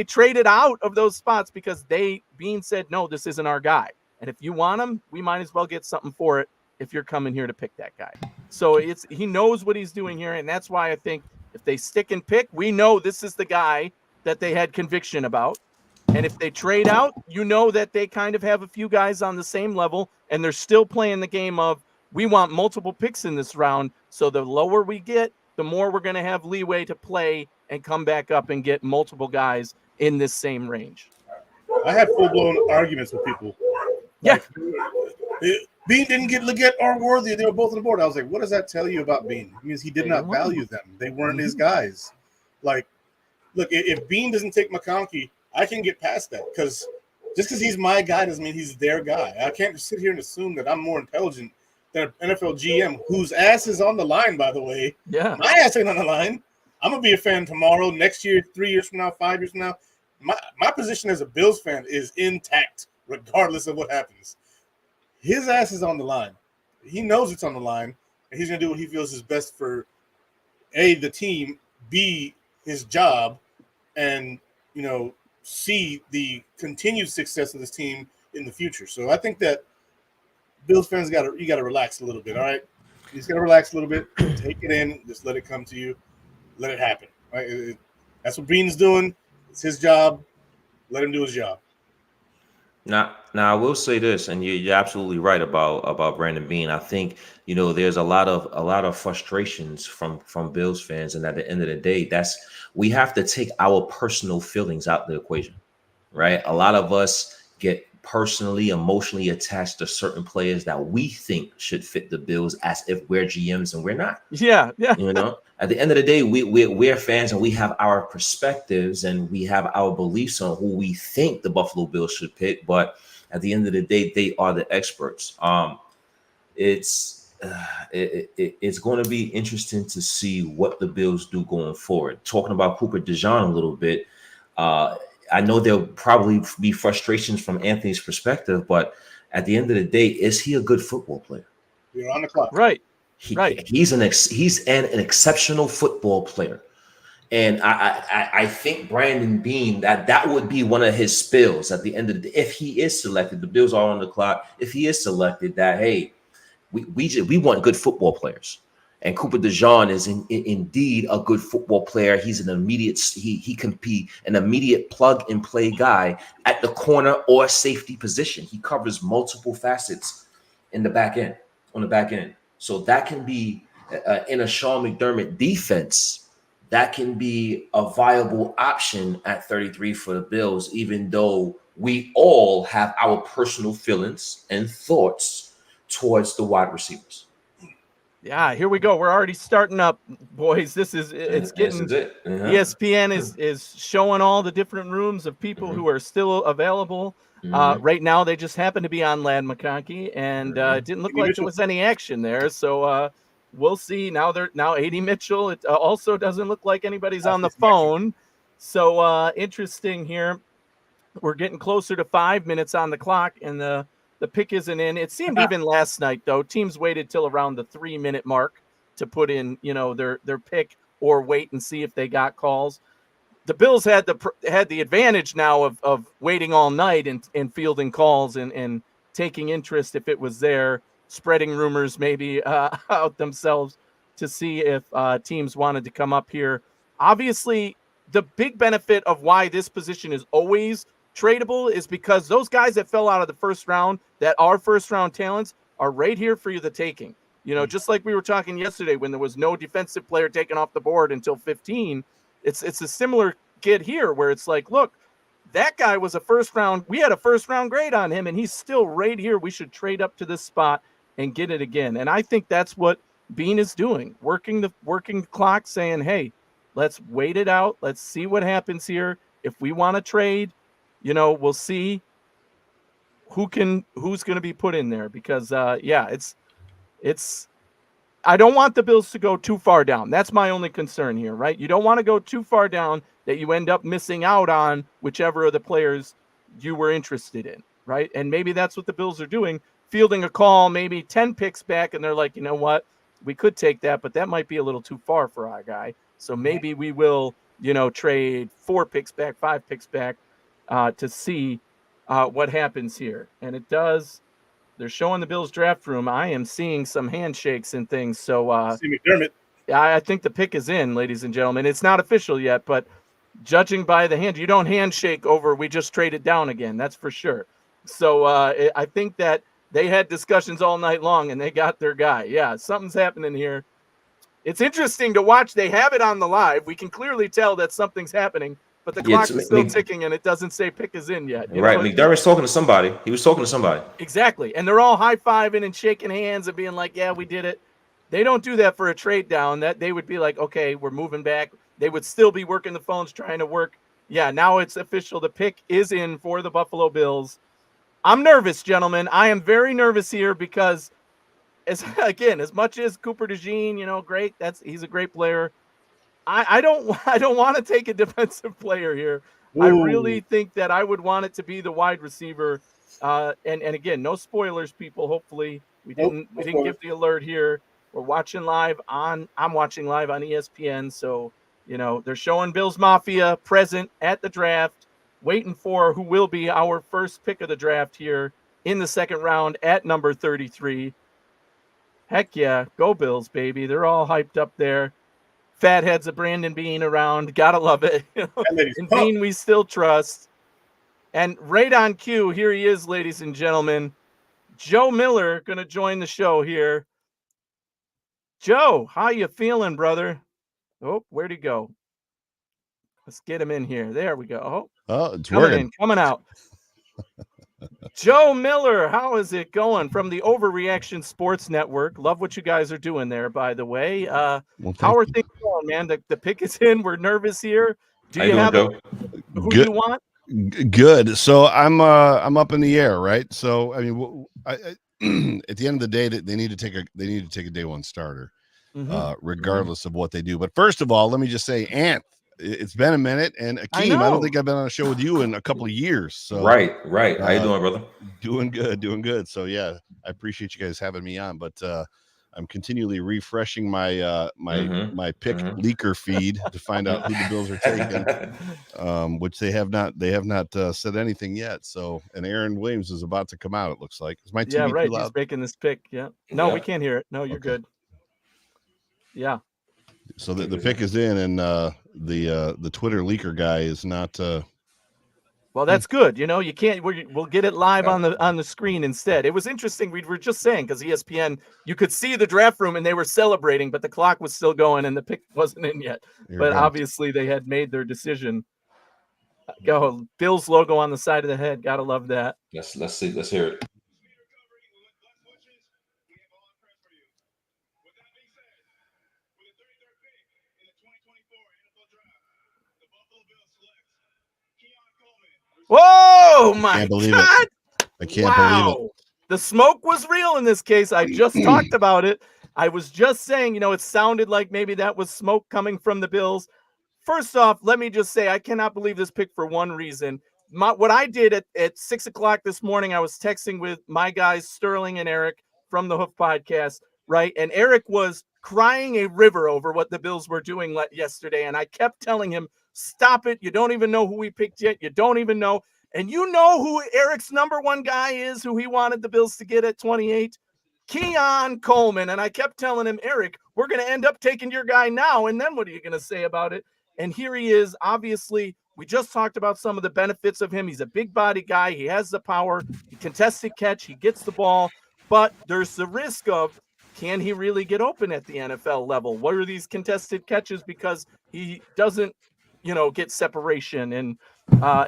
traded out of those spots because Beane said, no, this isn't our guy. And if you want him, we might as well get something for it if you're coming here to pick that guy. So he knows what he's doing here, and that's why I think if they stick and pick, we know this is the guy that they had conviction about. And if they trade out, that they kind of have a few guys on the same level, and they're still playing the game of, we want multiple picks in this round, so the lower we get, the more we're going to have leeway to play and come back up and get multiple guys in this same range. I had full-blown arguments with people. Yeah. Beane didn't get Legette or Worthy. They were both on the board. I was like, what does that tell you about Beane? It means he did not value them. They weren't his guys. Like, look, if Beane doesn't take McConkey, I can get past that, because just because he's my guy doesn't mean he's their guy. I can't just sit here and assume that I'm more intelligent than an NFL GM whose ass is on the line, by the way. Yeah. My ass ain't on the line. I'm going to be a fan tomorrow, next year, 3 years from now, 5 years from now. My position as a Bills fan is intact, regardless of what happens. His ass is on the line. He knows it's on the line, and he's going to do what he feels is best for, A, the team, B, his job, and, see the continued success of this team in the future. So I think that Bills fans got to relax a little bit, all right? You just got to relax a little bit, take it in, just let it come to you, let it happen. Right? That's what Beane's doing. It's his job. Let him do his job. Now I will say this, and you're absolutely right about Brandon Beane. I think there's a lot of frustrations from Bills fans, and at the end of the day, we have to take our personal feelings out of the equation, right? A lot of us get personally, emotionally attached to certain players that we think should fit the Bills as if we're GMs and we're not. Yeah. At the end of the day, we're fans, and we have our perspectives and we have our beliefs on who we think the Buffalo Bills should pick. But at the end of the day, they are the experts. It's going to be interesting to see what the Bills do going forward. Talking about Cooper DeJean a little bit, I know there'll probably be frustrations from Anthony's perspective, but at the end of the day, is he a good football player? You're on the clock. Right. He's an exceptional football player. And I think Brandon Beane, that would be one of his spills at the end of the day. If he is selected, the Bills are on the clock. If he is selected, that, hey, we want good football players. And Cooper DeJean is indeed a good football player. He's an immediate, he can be an immediate plug and play guy at the corner or safety position. He covers multiple facets in the back end, on the back end. So that can be in a Sean McDermott defense. That can be a viable option at 33 for the Bills, even though we all have our personal feelings and thoughts towards the wide receivers. Yeah, here we go. We're already starting up, boys. It's getting ESPN is showing all the different rooms of people who are still available. Right now, they just happen to be on Ladd McConkey, and it didn't look like there was any action there. So we'll see. Now A.D. Mitchell. It also doesn't look like anybody's on the phone. So interesting here. We're getting closer to 5 minutes on the clock, and the pick isn't in. It seemed even last night, though, teams waited till around the 3-minute mark to put in, their pick or wait and see if they got calls. The Bills had the advantage now of waiting all night and fielding calls and taking interest if it was there, spreading rumors maybe out themselves to see if teams wanted to come up here. Obviously, the big benefit of why this position is always tradable is because those guys that fell out of the first round that are first round talents are right here for you the taking. Just like we were talking yesterday when there was no defensive player taken off the board until 15. It's a similar get here where it's like, look, that guy was a first round. We had a first round grade on him and he's still right here. We should trade up to this spot and get it again. And I think that's what Beane is doing, working the clock, saying, hey, let's wait it out. Let's see what happens here. If we want to trade, we'll see who's going to be put in there because, it's. I don't want the Bills to go too far down. That's my only concern here, right? You don't want to go too far down that you end up missing out on whichever of the players you were interested in, right? And maybe that's what the Bills are doing, fielding a call, maybe 10 picks back, and they're like, you know what? We could take that, but that might be a little too far for our guy. So maybe we will, trade 4 picks back, 5 picks back, to see what happens here. And it does. They're showing the Bills draft room. I am seeing some handshakes and things. So McDermott. I think the pick is in, ladies and gentlemen. It's not official yet, but judging by the hand, you don't handshake over we just traded down again. That's for sure. So I think that they had discussions all night long and they got their guy. Yeah, something's happening here. It's interesting to watch. They have it on the live. We can clearly tell that something's happening. But the clock is still ticking, and it doesn't say pick is in yet. Right. McDermott's talking to somebody. He was talking to somebody. Exactly. And they're all high-fiving and shaking hands and being like, yeah, we did it. They don't do that for a trade down. That they would be like, okay, we're moving back. They would still be working the phones, trying to work. Yeah, now it's official. The pick is in for the Buffalo Bills. I'm nervous, gentlemen. I am very nervous here because, as much as Cooper DeJean, great. He's a great player. I don't want to take a defensive player here. Ooh. I really think that I would want it to be the wide receiver. And again, no spoilers, people. Hopefully we didn't give the alert here. We're watching live I'm watching live on ESPN. So, they're showing Bills Mafia present at the draft, waiting for who will be our first pick of the draft here in the second round at number 33. Heck yeah, go Bills, baby. They're all hyped up there. Fatheads of Brandon Beane around. Gotta love it. And Beane we still trust. And right on cue, here he is, ladies and gentlemen. Joe Miller going to join the show here. Joe, how you feeling, brother? Oh, where'd he go? Let's get him in here. There we go. Oh, it's working. Coming out. Joe Miller, how is it going from the Overreaction Sports Network? Love what you guys are doing there, by the way. How are things going, man? The pick is in. We're nervous here. Do you have who you want? Good. So I'm up in the air, right? So I mean, at the end of the day, they need to take a day one starter, regardless of what they do. But first of all, let me just say, it's been a minute, and Akeem, I know. don't think I've been on a show with you in a couple of years. So Right. How you doing, brother? Doing good. So yeah, I appreciate you guys having me on, but I'm continually refreshing my my pick leaker feed to find out who the Bills are taking, which they have not said anything yet. So, and Aaron Williams is about to come out. It looks like. Is my TV right. too loud? He's making this pick. Yeah. No, we Yeah. can't hear it. No, you're Okay. good. Yeah. So the pick is in, and the Twitter leaker guy is not. Well, that's good. You know, you can't. We'll get it live on the screen instead. It was interesting. We were just saying because ESPN, you could see the draft room and they were celebrating, but the clock was still going and the pick wasn't in yet. But obviously, they had made their decision. Go Bills logo on the side of the head. Gotta love that. Let's see. Let's hear it. Whoa, my Can't believe God. it. I can't believe it. The smoke was real in this case. I just talked about it. I was just saying, you know, it sounded like maybe that was smoke coming from the Bills. First off, let me just say I cannot believe this pick for one reason. What I did at 6 o'clock this morning, I was texting with my guys, Sterling and Eric from the Hoof Podcast, right? And Eric was crying a river over what the Bills were doing yesterday. And I kept telling him, stop it. You don't even know who we picked yet. You don't even know. And you know who Eric's number one guy is, who he wanted the Bills to get at 28? Keon Coleman. And I kept telling him, Eric, we're going to end up taking your guy now. And then what are you going to say about it? And here he is. Obviously, we just talked about some of the benefits of him. He's a big body guy. He has the power. He contested catch. He gets the ball. But there's the risk of, can he really get open at the NFL level? What are these contested catches because he doesn't, get separation? And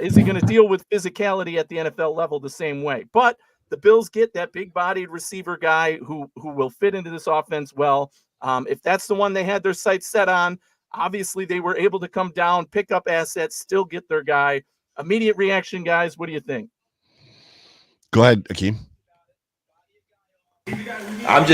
is he going to deal with physicality at the NFL level the same way? But the Bills get that big-bodied receiver guy who will fit into this offense well. If that's the one they had their sights set on, obviously they were able to come down, pick up assets, still get their guy. Immediate reaction, guys. What do you think? Go ahead, Akeem. I'm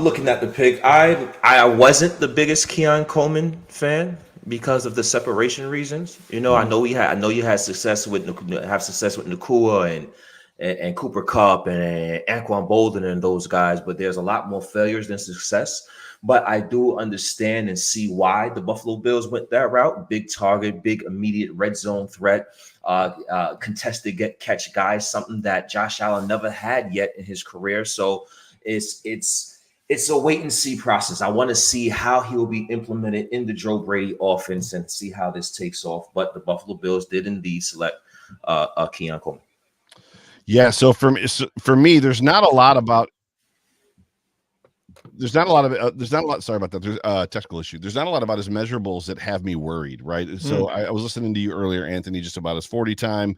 looking at the pick. I wasn't the biggest Keon Coleman fan because of the separation reasons. I know you had success with Nacua and Cooper Kupp and Anquan Bolden and those guys, but there's a lot more failures than success. But I do understand and see why the Buffalo Bills went that route. Big target, big immediate red zone threat, contested catch guys, something that Josh Allen never had yet in his career. So it's a wait and see process. I want to see how he will be implemented in the Joe Brady offense and see how this takes off. But the Buffalo Bills did indeed select Keon Coleman. Yeah. So for me, there's not a lot about. Sorry about that. There's a technical issue. There's not a lot about his measurables that have me worried, right? So I was listening to you earlier, Anthony, just about his 40 time.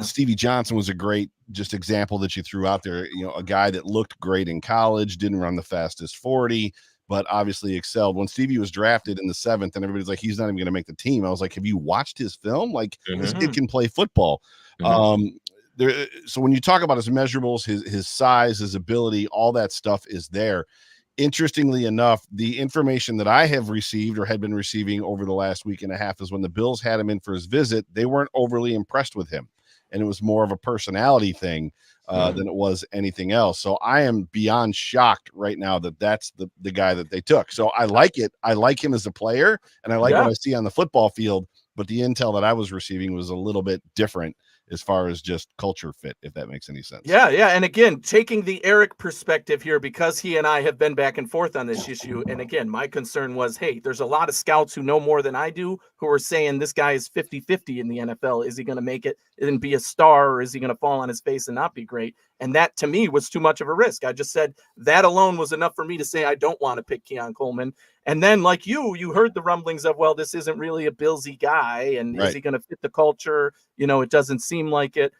Stevie Johnson was a great just example that you threw out there. A guy that looked great in college, didn't run the fastest 40, but obviously excelled. When Stevie was drafted in the 7th, and everybody's like, he's not even going to make the team. I was like, have you watched his film? Like, this kid can play football. So when you talk about his measurables, his size, his ability, all that stuff is there. Interestingly enough, the information that I have received or had been receiving over the last week and a half is when the Bills had him in for his visit, they weren't overly impressed with him. And it was more of a personality thing than it was anything else. So I am beyond shocked right now that that's the guy that they took. So I like it. I like him as a player, and I like what I see on the football field. But the intel that I was receiving was a little bit different as far as just culture fit, if that makes any sense. Yeah. And again, taking the Eric perspective here, because he and I have been back and forth on this issue. And again, my concern was, hey, there's a lot of scouts who know more than I do who are saying this guy is 50-50 in the NFL. Is he going to make it and be a star, or is he going to fall on his face and not be great? And that to me was too much of a risk. I just said that alone was enough for me to say I don't want to pick Keon Coleman. And then like you heard the rumblings of, well, this isn't really a Billsy guy. And is he going to fit the culture? It doesn't seem like it.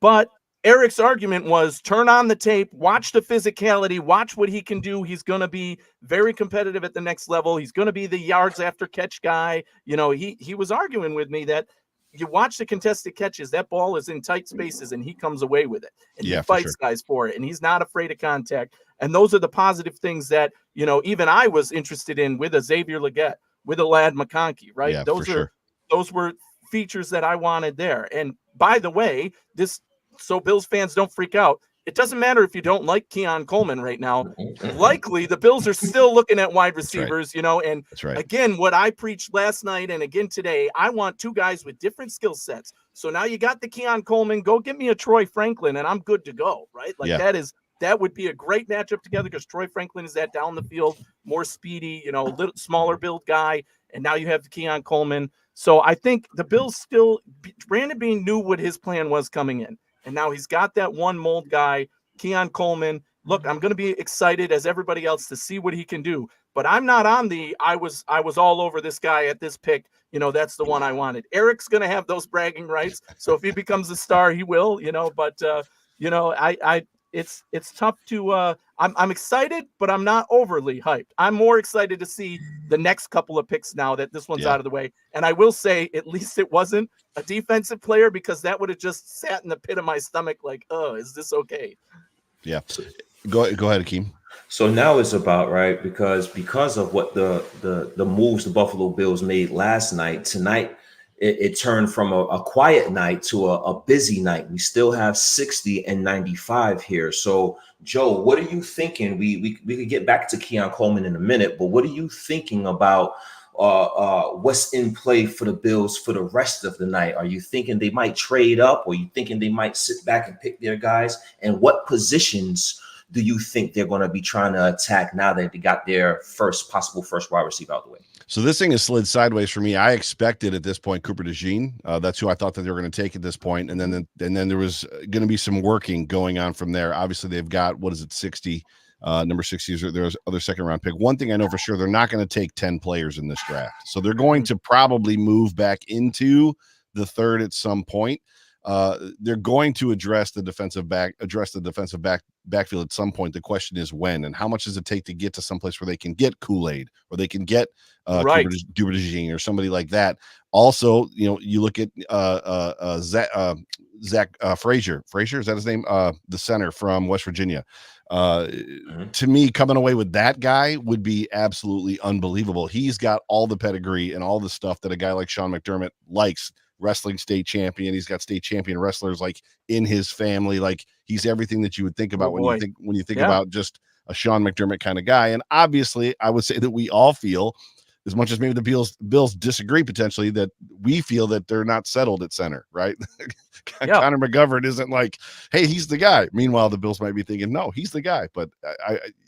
But Eric's argument was turn on the tape, watch the physicality, watch what he can do. He's going to be very competitive at the next level. He's going to be the yards after catch guy. He was arguing with me that you watch the contested catches, that ball is in tight spaces and he comes away with it. And he fights guys for it. And he's not afraid of contact. And those are the positive things that, even I was interested in with a Xavier Legette, with a Lad McConkey, right? Yeah, for sure. Those were features that I wanted there. And by the way, so Bills fans don't freak out. It doesn't matter if you don't like Keon Coleman right now. Likely the Bills are still looking at wide receivers, you know, and That's right. Again, what I preached last night and again today, I want two guys with different skill sets. So now you got the Keon Coleman, go get me a Troy Franklin and I'm good to go, right? Like that would be a great matchup together because Troy Franklin is that down the field, more speedy, you know, a little smaller build guy. And now you have the Keon Coleman. So I think the Bills Brandon Beane knew what his plan was coming in. And now he's got that one mold guy, Keon Coleman. Look, I'm going to be excited as everybody else to see what he can do. But I'm not on I was all over this guy at this pick. You know, that's the one I wanted. Eric's going to have those bragging rights. So if he becomes a star, he will, you know. But, you know, it's tough to I'm excited, but I'm not overly hyped. I'm more excited to see the next couple of picks now that this one's out of the way. And I will say, at least it wasn't a defensive player because that would have just sat in the pit of my stomach like, oh, is this okay? Yeah. Go ahead, Akeem. So now it's about right because of what the moves the Buffalo Bills made last night. Tonight it turned from a quiet night to a busy night. We still have 60 and 95 here. So Joe, what are you thinking? We could get back to Keon Coleman in a minute, but what are you thinking about what's in play for the Bills for the rest of the night? Are you thinking they might trade up, or are you thinking they might sit back and pick their guys? And what positions do you think they're going to be trying to attack now that they got their possible first wide receiver out the way? So this thing has slid sideways for me. I expected at this point Cooper DeJean. That's who I thought that they were going to take at this point. And then there was going to be some working going on from there. Obviously, they've got, 60? Number 60 there's other second round pick. One thing I know for sure, they're not going to take 10 players in this draft. So they're going to probably move back into the third at some point. They're going to address the defensive backfield at some point. The question is when, and how much does it take to get to someplace where they can get Kool-Aid or they can get Cooper DeJean or somebody like that. Also, you know, you look at Zach Frazier. Frazier, is that his name? The center from West Virginia. To me, coming away with that guy would be absolutely unbelievable. He's got all the pedigree and all the stuff that a guy like Sean McDermott likes. Wrestling state champion. He's got state champion wrestlers like in his family. Like he's everything that you would think about when you think about just a Sean McDermott kind of guy. And obviously, I would say that we all feel, as much as maybe the Bills disagree potentially, that we feel that they're not settled at center, right? Connor McGovern isn't like, hey, he's the guy. Meanwhile, the Bills might be thinking, no, he's the guy. But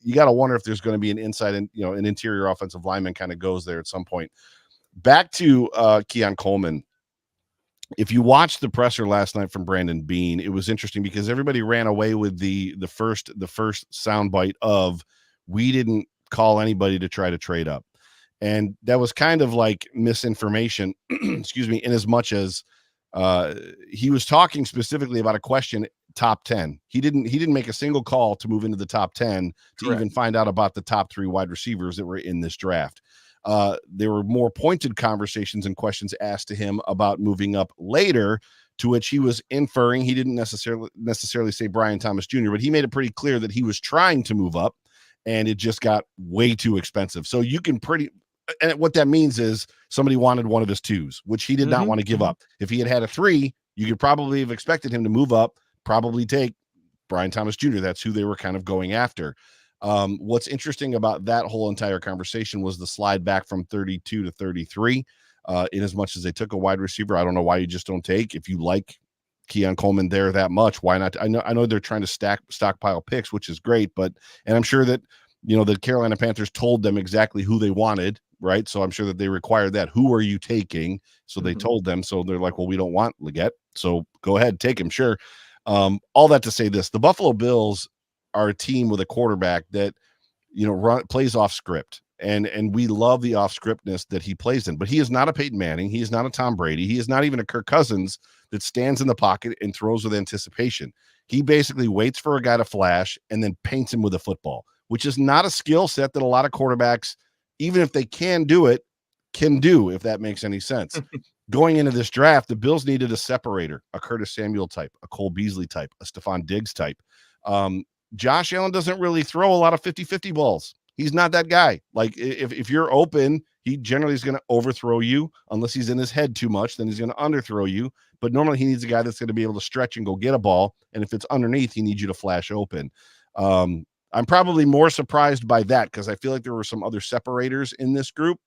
you got to wonder if there's going to be an inside and, you know, an interior offensive lineman kind of goes there at some point. Back to Keon Coleman. If you watched the presser last night from Brandon Beane, it was interesting because everybody ran away with the first soundbite of, we didn't call anybody to try to trade up. And that was kind of like misinformation, excuse me, in as much as he was talking specifically about a question, top 10. He didn't make a single call to move into the top 10 to even find out about the top 3 wide receivers that were in this draft. There were more pointed conversations and questions asked to him about moving up later, to which he was inferring. He didn't necessarily say Brian Thomas Jr., but he made it pretty clear that he was trying to move up and it just got way too expensive. So you can and what that means is somebody wanted one of his 2s, which he did not want to give up. If he had a 3, you could probably have expected him to move up, probably take Brian Thomas Jr. That's who they were kind of going after. What's interesting about that whole entire conversation was the slide back from 32 to 33. In as much as they took a wide receiver, I don't know why you just don't take, if you like Keon Coleman there that much, why not? I know they're trying to stockpile picks, which is great, and I'm sure that, you know, the Carolina Panthers told them exactly who they wanted, right? So I'm sure that they required that. Who are you taking? So they told them. So they're like, well, we don't want Leggett, so go ahead, take him. Sure. All that to say this, the Buffalo Bills are a team with a quarterback that, you know, plays off script, and we love the off scriptness that he plays in, but he is not a Peyton Manning. He is not a Tom Brady. He is not even a Kirk Cousins that stands in the pocket and throws with anticipation. He basically waits for a guy to flash and then paints him with a football, which is not a skill set that a lot of quarterbacks, even if they can do it, can do, if that makes any sense. Going into this draft, the Bills needed a separator, a Curtis Samuel type, a Cole Beasley type, a Stephon Diggs type. Josh Allen doesn't really throw a lot of 50-50 balls. He's not that guy. Like if you're open He generally is going to overthrow you unless he's in his head too much. Then he's going to underthrow you. But normally he needs a guy that's going to be able to stretch and go get a ball. And if it's underneath, he needs you to flash open. I'm probably more surprised by that because I feel like there were some other separators in this group.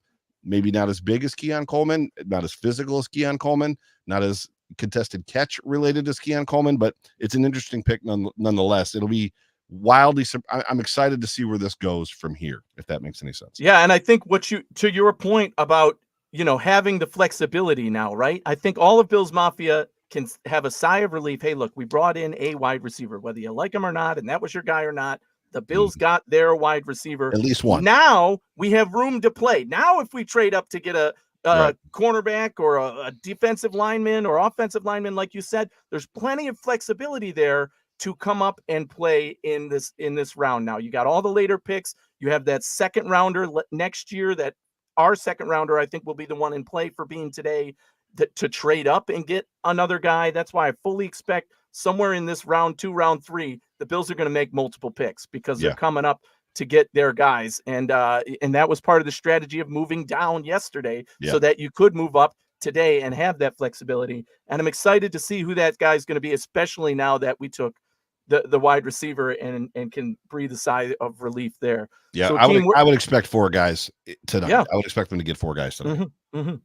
Maybe not as big as Keon Coleman, not as physical as Keon Coleman, not as contested catch related as Keon Coleman, but it's an interesting pick nonetheless. It'll be wildly. I'm excited to see where this goes from here, if that makes any sense. Yeah, and I think to your point about having the flexibility now, right? I think all of Bills Mafia can have a sigh of relief. Hey, look, we brought in a wide receiver, whether you like him or not, and that was your guy or not. The Bills got their wide receiver. At least one. Now we have room to play. Now, if we trade up to get a cornerback or a defensive lineman or offensive lineman, like you said, there's plenty of flexibility there to come up and play in this round. Now you got all the later picks. You have that second rounder next year. That our second rounder, I think, will be the one in play for Bean today to trade up and get another guy. That's why I fully expect somewhere in this round 2, round 3, the Bills are going to make multiple picks because they're coming up to get their guys. And that was part of the strategy of moving down yesterday so that you could move up today and have that flexibility. And I'm excited to see who that guy's going to be, especially now that we took the wide receiver and can breathe a sigh of relief there. Yeah, so I would expect 4 guys tonight. Yeah. I would expect them to get 4 guys tonight. Mm-hmm, mm-hmm.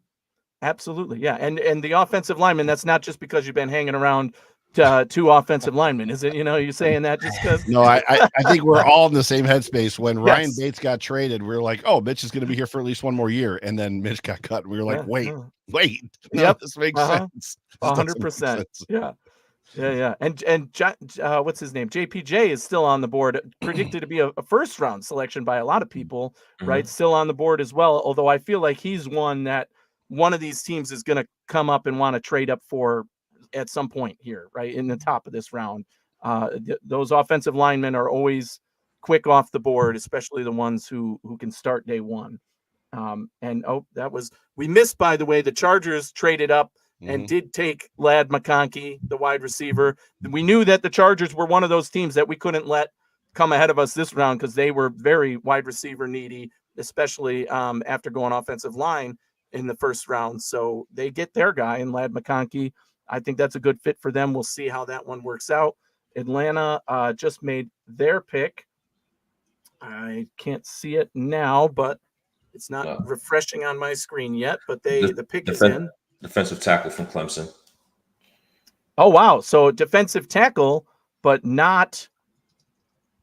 Absolutely, yeah. And the offensive lineman, that's not just because you've been hanging around 2 offensive linemen, is it? You're saying that just because? No, I think we're all in the same headspace. When Ryan Bates got traded, we were like, oh, Mitch is going to be here for at least 1 more year. And then Mitch got cut. And we were like, wait. No, this makes sense. 100%. Yeah. And what's his name? JPJ is still on the board, predicted to be a first round selection by a lot of people, right? Still on the board as well. Although I feel like he's one that one of these teams is going to come up and want to trade up for at some point here, right? In the top of this round. Those offensive linemen are always quick off the board, especially the ones who can start day one. We missed, by the way, the Chargers traded up and did take Ladd McConkey, the wide receiver. We knew that the Chargers were one of those teams that we couldn't let come ahead of us this round because they were very wide receiver needy, especially after going offensive line in the first round. So they get their guy in Ladd McConkey. I think that's a good fit for them. We'll see how that one works out. Atlanta just made their pick. I can't see it now, but it's not refreshing on my screen yet. But the pick is in. Defensive tackle from Clemson. Oh, wow. So defensive tackle, but not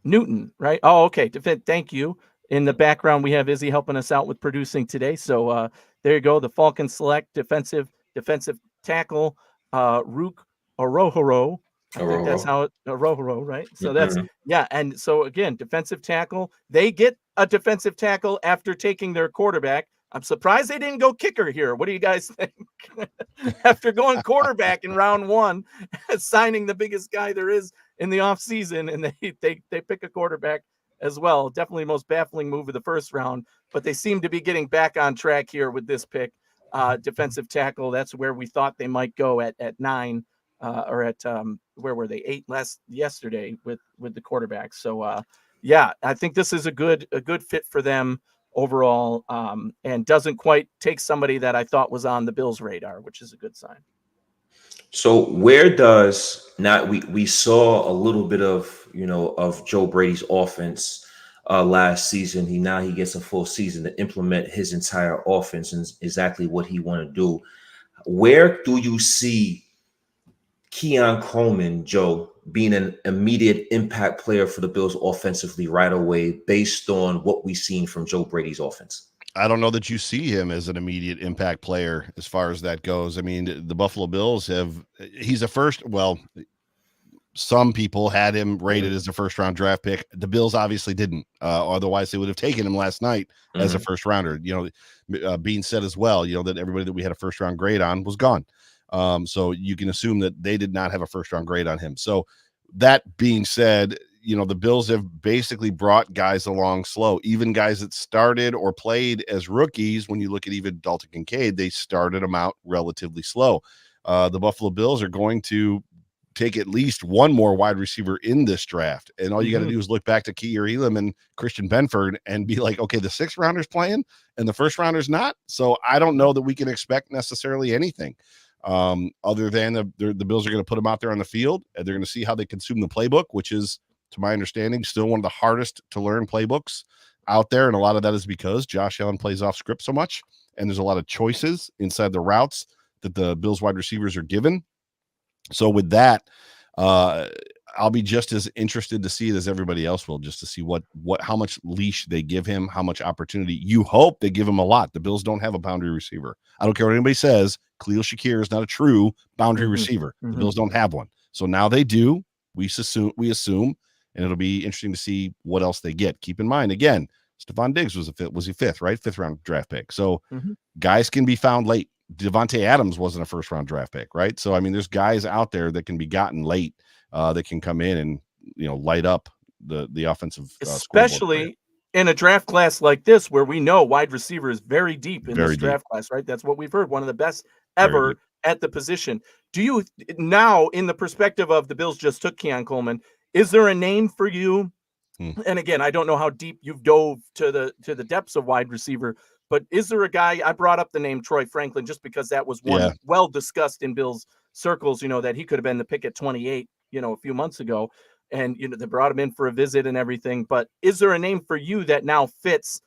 Newton, right? Oh, okay. Thank you. In the background, we have Izzy helping us out with producing today. So there you go. The Falcons select defensive tackle, Rook Orohoro. I think that's how it Orohoro, right? So that's and so again, defensive tackle. They get a defensive tackle after taking their quarterback. I'm surprised they didn't go kicker here. What do you guys think? After going quarterback in round 1, signing the biggest guy there is in the offseason, and they pick a quarterback as well. Definitely the most baffling move of the first round, but they seem to be getting back on track here with this pick. Defensive tackle, that's where we thought they might go at 9 or at where were they 8 yesterday with the quarterback. So I think this is a good fit for them overall, and doesn't quite take somebody that I thought was on the Bills' radar, which is a good sign. So where does we saw a little bit of of Joe Brady's offense last season. He gets a full season to implement his entire offense and exactly what he want to do. Where do you see Keon Coleman, Joe, being an immediate impact player for the Bills offensively right away based on what we've seen from Joe Brady's offense? I don't know that you see him as an immediate impact player as far as that goes. I mean, the Buffalo Bills he's a first, well, some people had him rated as a first round draft pick. The Bills obviously didn't. Otherwise they would have taken him last night as a first rounder. Bean said as well, that everybody that we had a first round grade on was gone. So you can assume that they did not have a first round grade on him. So that being said, the Bills have basically brought guys along slow, even guys that started or played as rookies. When you look at even Dalton Kincaid, they started them out relatively slow. The Buffalo Bills are going to take at least one more wide receiver in this draft. And all you got to Mhm. do is look back to Keir Elam and Christian Benford and be like, okay, the 6th rounder's playing and the 1st rounder's not. So I don't know that we can expect necessarily anything other than the Bills are going to put them out there on the field and they're going to see how they consume the playbook, which is, to my understanding, still one of the hardest to learn playbooks out there. And a lot of that is because Josh Allen plays off script so much and there's a lot of choices inside the routes that the Bills wide receivers are given. So with that, I'll be just as interested to see it as everybody else will, just to see how much leash they give him, how much opportunity. You hope they give him a lot. The Bills don't have a boundary receiver. I don't care what anybody says. Khalil Shakir is not a true boundary receiver. The Bills don't have one. So now they do. We assume, and it'll be interesting to see what else they get. Keep in mind, again, Stephon Diggs was he 5th, right? 5th round draft pick. So guys can be found late. Devontae Adams wasn't a 1st round draft pick, right? So I mean, there's guys out there that can be gotten late that can come in and light up the offensive, especially in a draft class like this where we know wide receiver is very deep in this draft class, right? That's what we've heard, one of the best ever at the position. Do you now, in the perspective of the Bills just took Keon Coleman, is there a name for you? And again, I don't know how deep you've dove to the depths of wide receiver. But is there a guy, I brought up the name Troy Franklin just because that was one well discussed in Bill's circles, that he could have been the pick at 28, a few months ago. And, they brought him in for a visit and everything. But is there a name for you that now fits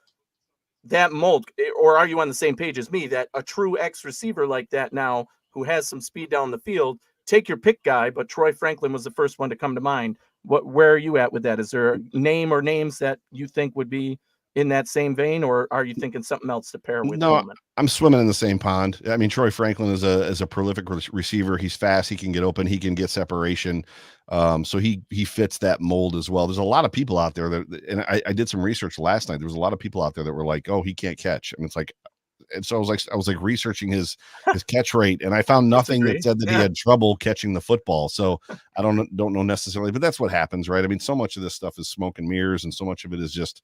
that mold? Or are you on the same page as me that a true X receiver like that now who has some speed down the field, take your pick guy, but Troy Franklin was the first one to come to mind. Where are you at with that? Is there a name or names that you think would be in that same vein, or are you thinking something else to pair with? No, I'm swimming in the same pond. I mean, Troy Franklin is a prolific receiver. He's fast. He can get open. He can get separation. So he fits that mold as well. There's a lot of people out there and I did some research last night. There was a lot of people out there that were like, oh, he can't catch. And it's like, and so I was like researching his catch rate, and I found nothing that said that he had trouble catching the football. So I don't know necessarily, but that's what happens, right? I mean, so much of this stuff is smoke and mirrors, and so much of it is just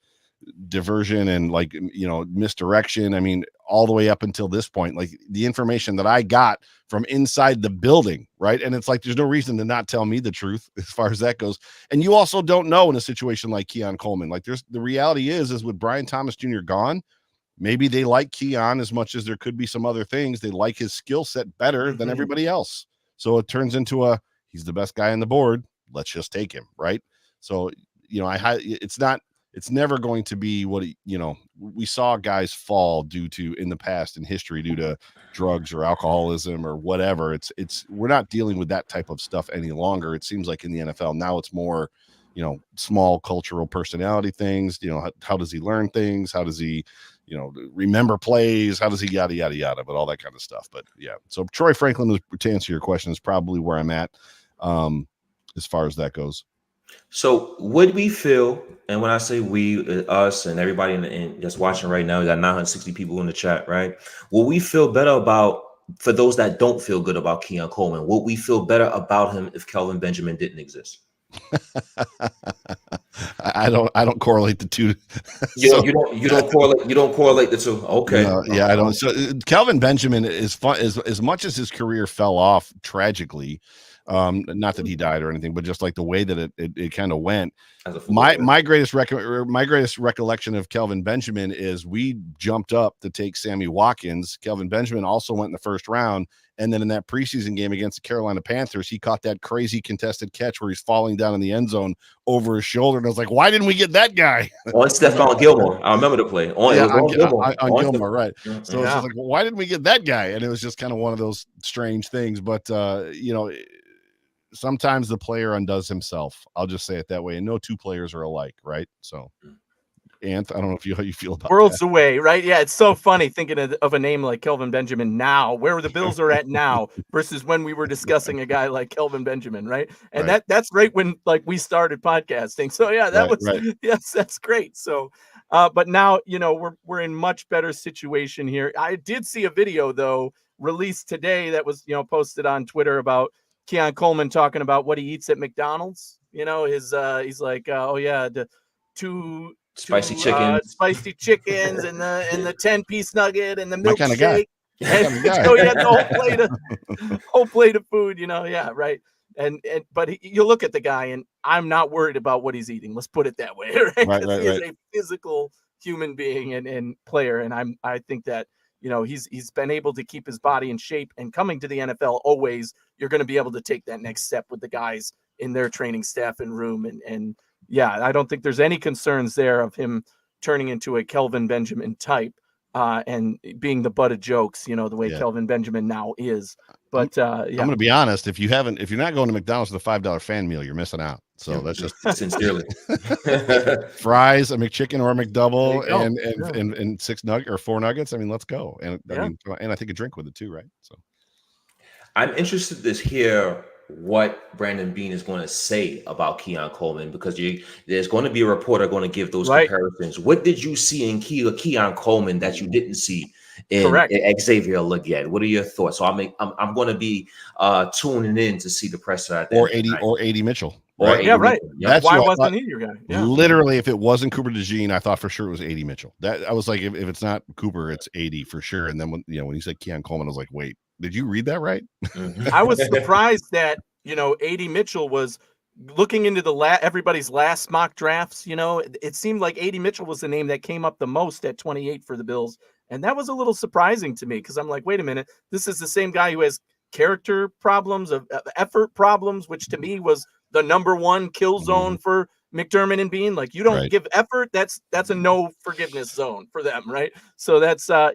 diversion and misdirection. I mean, all the way up until this point, like the information that I got from inside the building, right? And it's like there's no reason to not tell me the truth as far as that goes. And you also don't know in a situation like Keon Coleman. Like the reality is with Brian Thomas Jr. gone, maybe they like Keon as much as there could be some other things. They like his skill set better than everybody else. So it turns into he's the best guy on the board. Let's just take him, right? So, it's never going to be what, we saw guys fall in the past in history due to drugs or alcoholism or whatever. We're not dealing with that type of stuff any longer. It seems like in the NFL now it's more, small cultural personality things, how does he learn things? How does he, remember plays? How does he yada, yada, yada, but all that kind of stuff. But yeah, so Troy Franklin, to answer your question, is probably where I'm at as far as that goes. So would we feel, and when I say we, us and everybody in that's watching right now, we got 960 people in the chat, right? Will we feel better about, for those that don't feel good about Keon Coleman, would we feel better about him if Kelvin Benjamin didn't exist? I don't correlate the two. You don't correlate the two. Okay. Yeah, I don't. So Kelvin Benjamin is fun as much as his career fell off tragically. Not that he died or anything, but just like the way that it kind of went. My greatest recollection of Kelvin Benjamin is we jumped up to take Sammy Watkins. Kelvin Benjamin also went in the first round. And then in that preseason game against the Carolina Panthers, he caught that crazy contested catch where he's falling down in the end zone over his shoulder. And I was like, why didn't we get that guy? On Stephon Gilmore. I remember the play. On Gilmore, right. So it's just like, well, why didn't we get that guy? And it was just kind of one of those strange things. But, sometimes the player undoes himself. I'll just say it that way. And no two players are alike, right? So, Anth, I don't know how you feel about worlds that. Away, right? Yeah, it's so funny thinking of a name like Kelvin Benjamin now, where the Bills are at now versus when we were discussing a guy like Kelvin Benjamin, right? And that's right when we started podcasting. So yeah, yes, that's great. So, but now we're in much better situation here. I did see a video though released today that was posted on Twitter about Keon Coleman talking about what he eats at McDonald's. He's like, the two spicy chickens and the 10-piece nugget and the milkshake. Kind of guy. So he had the whole plate of food, yeah, right. but you look at the guy, and I'm not worried about what he's eating. Let's put it that way, right? Right, 'Cause right, he is right. a physical human being and player, and I think that he's been able to keep his body in shape. And coming to the NFL, always you're going to be able to take that next step with the guys in their training staff and room, and yeah, I don't think there's any concerns there of him turning into a Kelvin Benjamin type. And being the butt of jokes, the way Yeah. Kelvin Benjamin now is. But yeah, I'm going to be honest. If you're not going to McDonald's with a $5 fan meal, you're missing out. So that's just sincerely. fries, a McChicken or a McDouble, There you go. and 6 nuggets or 4 nuggets. I mean, let's go. And Yeah. and I think a drink with it too, right? So I'm interested to hear what Brandon Beane is going to say about Keon Coleman, because there's going to be a reporter going to give those Right. comparisons. What did you see in Keon Coleman that you didn't see in Correct. Xavier Legette? What are your thoughts? So I'm going to be tuning in to see the presser at that or time. 80 Mitchell. Or Right? 80 Yeah, right. Mitchell. Yep. That's Why who I wasn't thought- he your guy? Yeah. Literally, if it wasn't Cooper DeJean, I thought for sure it was 80 Mitchell. That I was like, if it's not Cooper, it's 80 for sure. And then when he said Keon Coleman, I was like, wait, did you read that right? Mhm. I was surprised that, A.D. Mitchell was looking into everybody's last mock drafts. It seemed like A.D. Mitchell was the name that came up the most at 28 for the Bills. And that was a little surprising to me, because I'm like, wait a minute, this is the same guy who has character problems, of effort problems, which to me was the number one kill zone for McDermott and Bean. Like, you don't Right. give effort, that's a no forgiveness zone for them, right? So that's I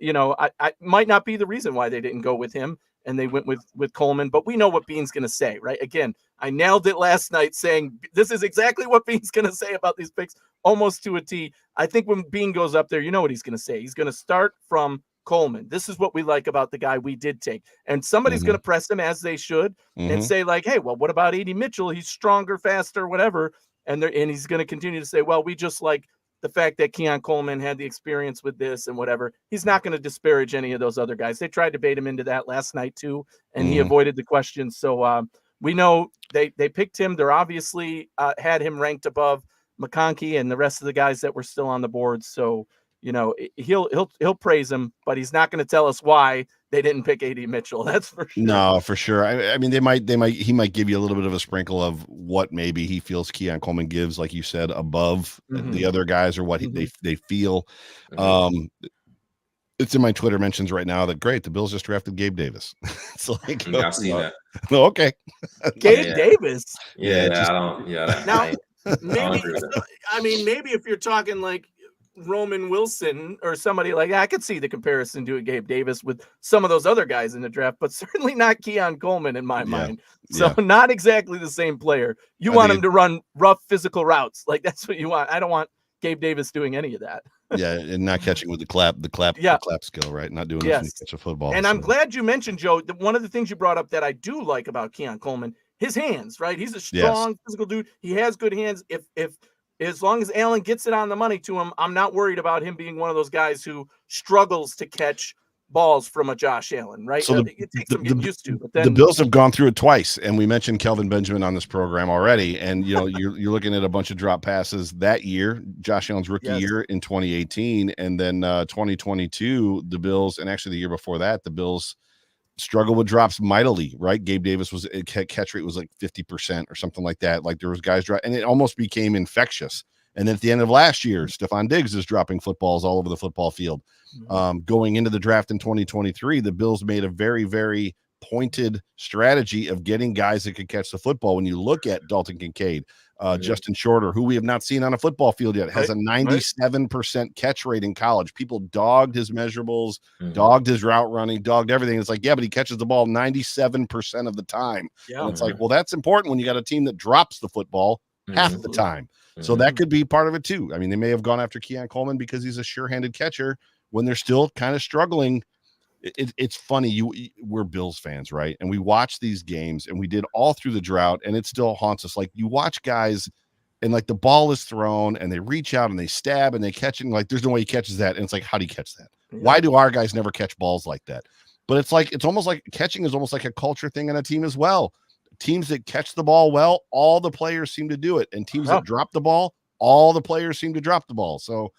might not be the reason why they didn't go with him and they went with Coleman, but we know what Bean's going to say, right? Again, I nailed it last night saying this is exactly what Bean's going to say about these picks, almost to a T. I think when Bean goes up there, you know what he's going to say. He's going to start from Coleman. This is what we like about the guy we did take. And somebody's going to press him, as they should, and say like, hey, well, what about A.D. Mitchell? He's stronger, faster, whatever. And he's going to continue to say, well, we just like the fact that Keon Coleman had the experience with this and whatever. He's not going to disparage any of those other guys. They tried to bait him into that last night too, and he avoided the questions. So we know they picked him. They're obviously had him ranked above McConkey and the rest of the guys that were still on the board. So he'll praise him, but he's not going to tell us why they didn't pick A.D. Mitchell. That's for sure. No, for sure. I mean, he might give you a little bit of a sprinkle of what maybe he feels Keon Coleman gives, like you said, above the other guys, or what they feel. It's in my Twitter mentions right now that great, the Bills just drafted Gabe Davis. It's like, I've seen that. Oh, okay. Gabe Davis. Yeah, just- I don't. Yeah, Now, I maybe maybe if you're talking like Roman Wilson or somebody like that, I could see the comparison to a Gabe Davis with some of those other guys in the draft, but certainly not Keon Coleman in my mind. So not exactly the same player. You want him to run rough physical routes. Like, that's what you want. I don't want Gabe Davis doing any of that. Yeah, and not catching with the clap skill, right? Not doing it when you catch a football. And I'm glad you mentioned, Joe, that one of the things you brought up that I do like about Keon Coleman, his hands, right? He's a strong physical dude. He has good hands. If as long as Allen gets it on the money to him, I'm not worried about him being one of those guys who struggles to catch balls from a Josh Allen, right? So it takes some getting used to. But then the Bills have gone through it twice, and we mentioned Kelvin Benjamin on this program already. And you're looking at a bunch of drop passes that year, Josh Allen's rookie year in 2018, and then 2022, the Bills, and actually the year before that, the Bills struggled with drops mightily, right? Gabe Davis catch rate was like 50% or something like that. Like, there was guys drop, and it almost became infectious. And then at the end of last year, Stephon Diggs is dropping footballs all over the football field. Going into the draft in 2023, the Bills made a very, very pointed strategy of getting guys that could catch the football. When you look at Dalton Kincaid, Justin Shorter, who we have not seen on a football field yet, has a 97% catch rate in college. People dogged his measurables, dogged his route running, dogged everything. It's like, yeah, but he catches the ball 97% of the time. And it's like, well, that's important when you got a team that drops the football half the time. So that could be part of it too. I mean, they may have gone after Keon Coleman because he's a sure-handed catcher when they're still kind of struggling. It's funny. We're Bills fans, right? And we watch these games, and we did all through the drought, and it still haunts us. Like, you watch guys, and like the ball is thrown, and they reach out and they stab and they catch it. And like, there's no way he catches that. And it's like, how do you catch that? Why do our guys never catch balls like that? But it's almost like catching is almost like a culture thing on a team as well. Teams that catch the ball well, all the players seem to do it. And teams that drop the ball, all the players seem to drop the ball. So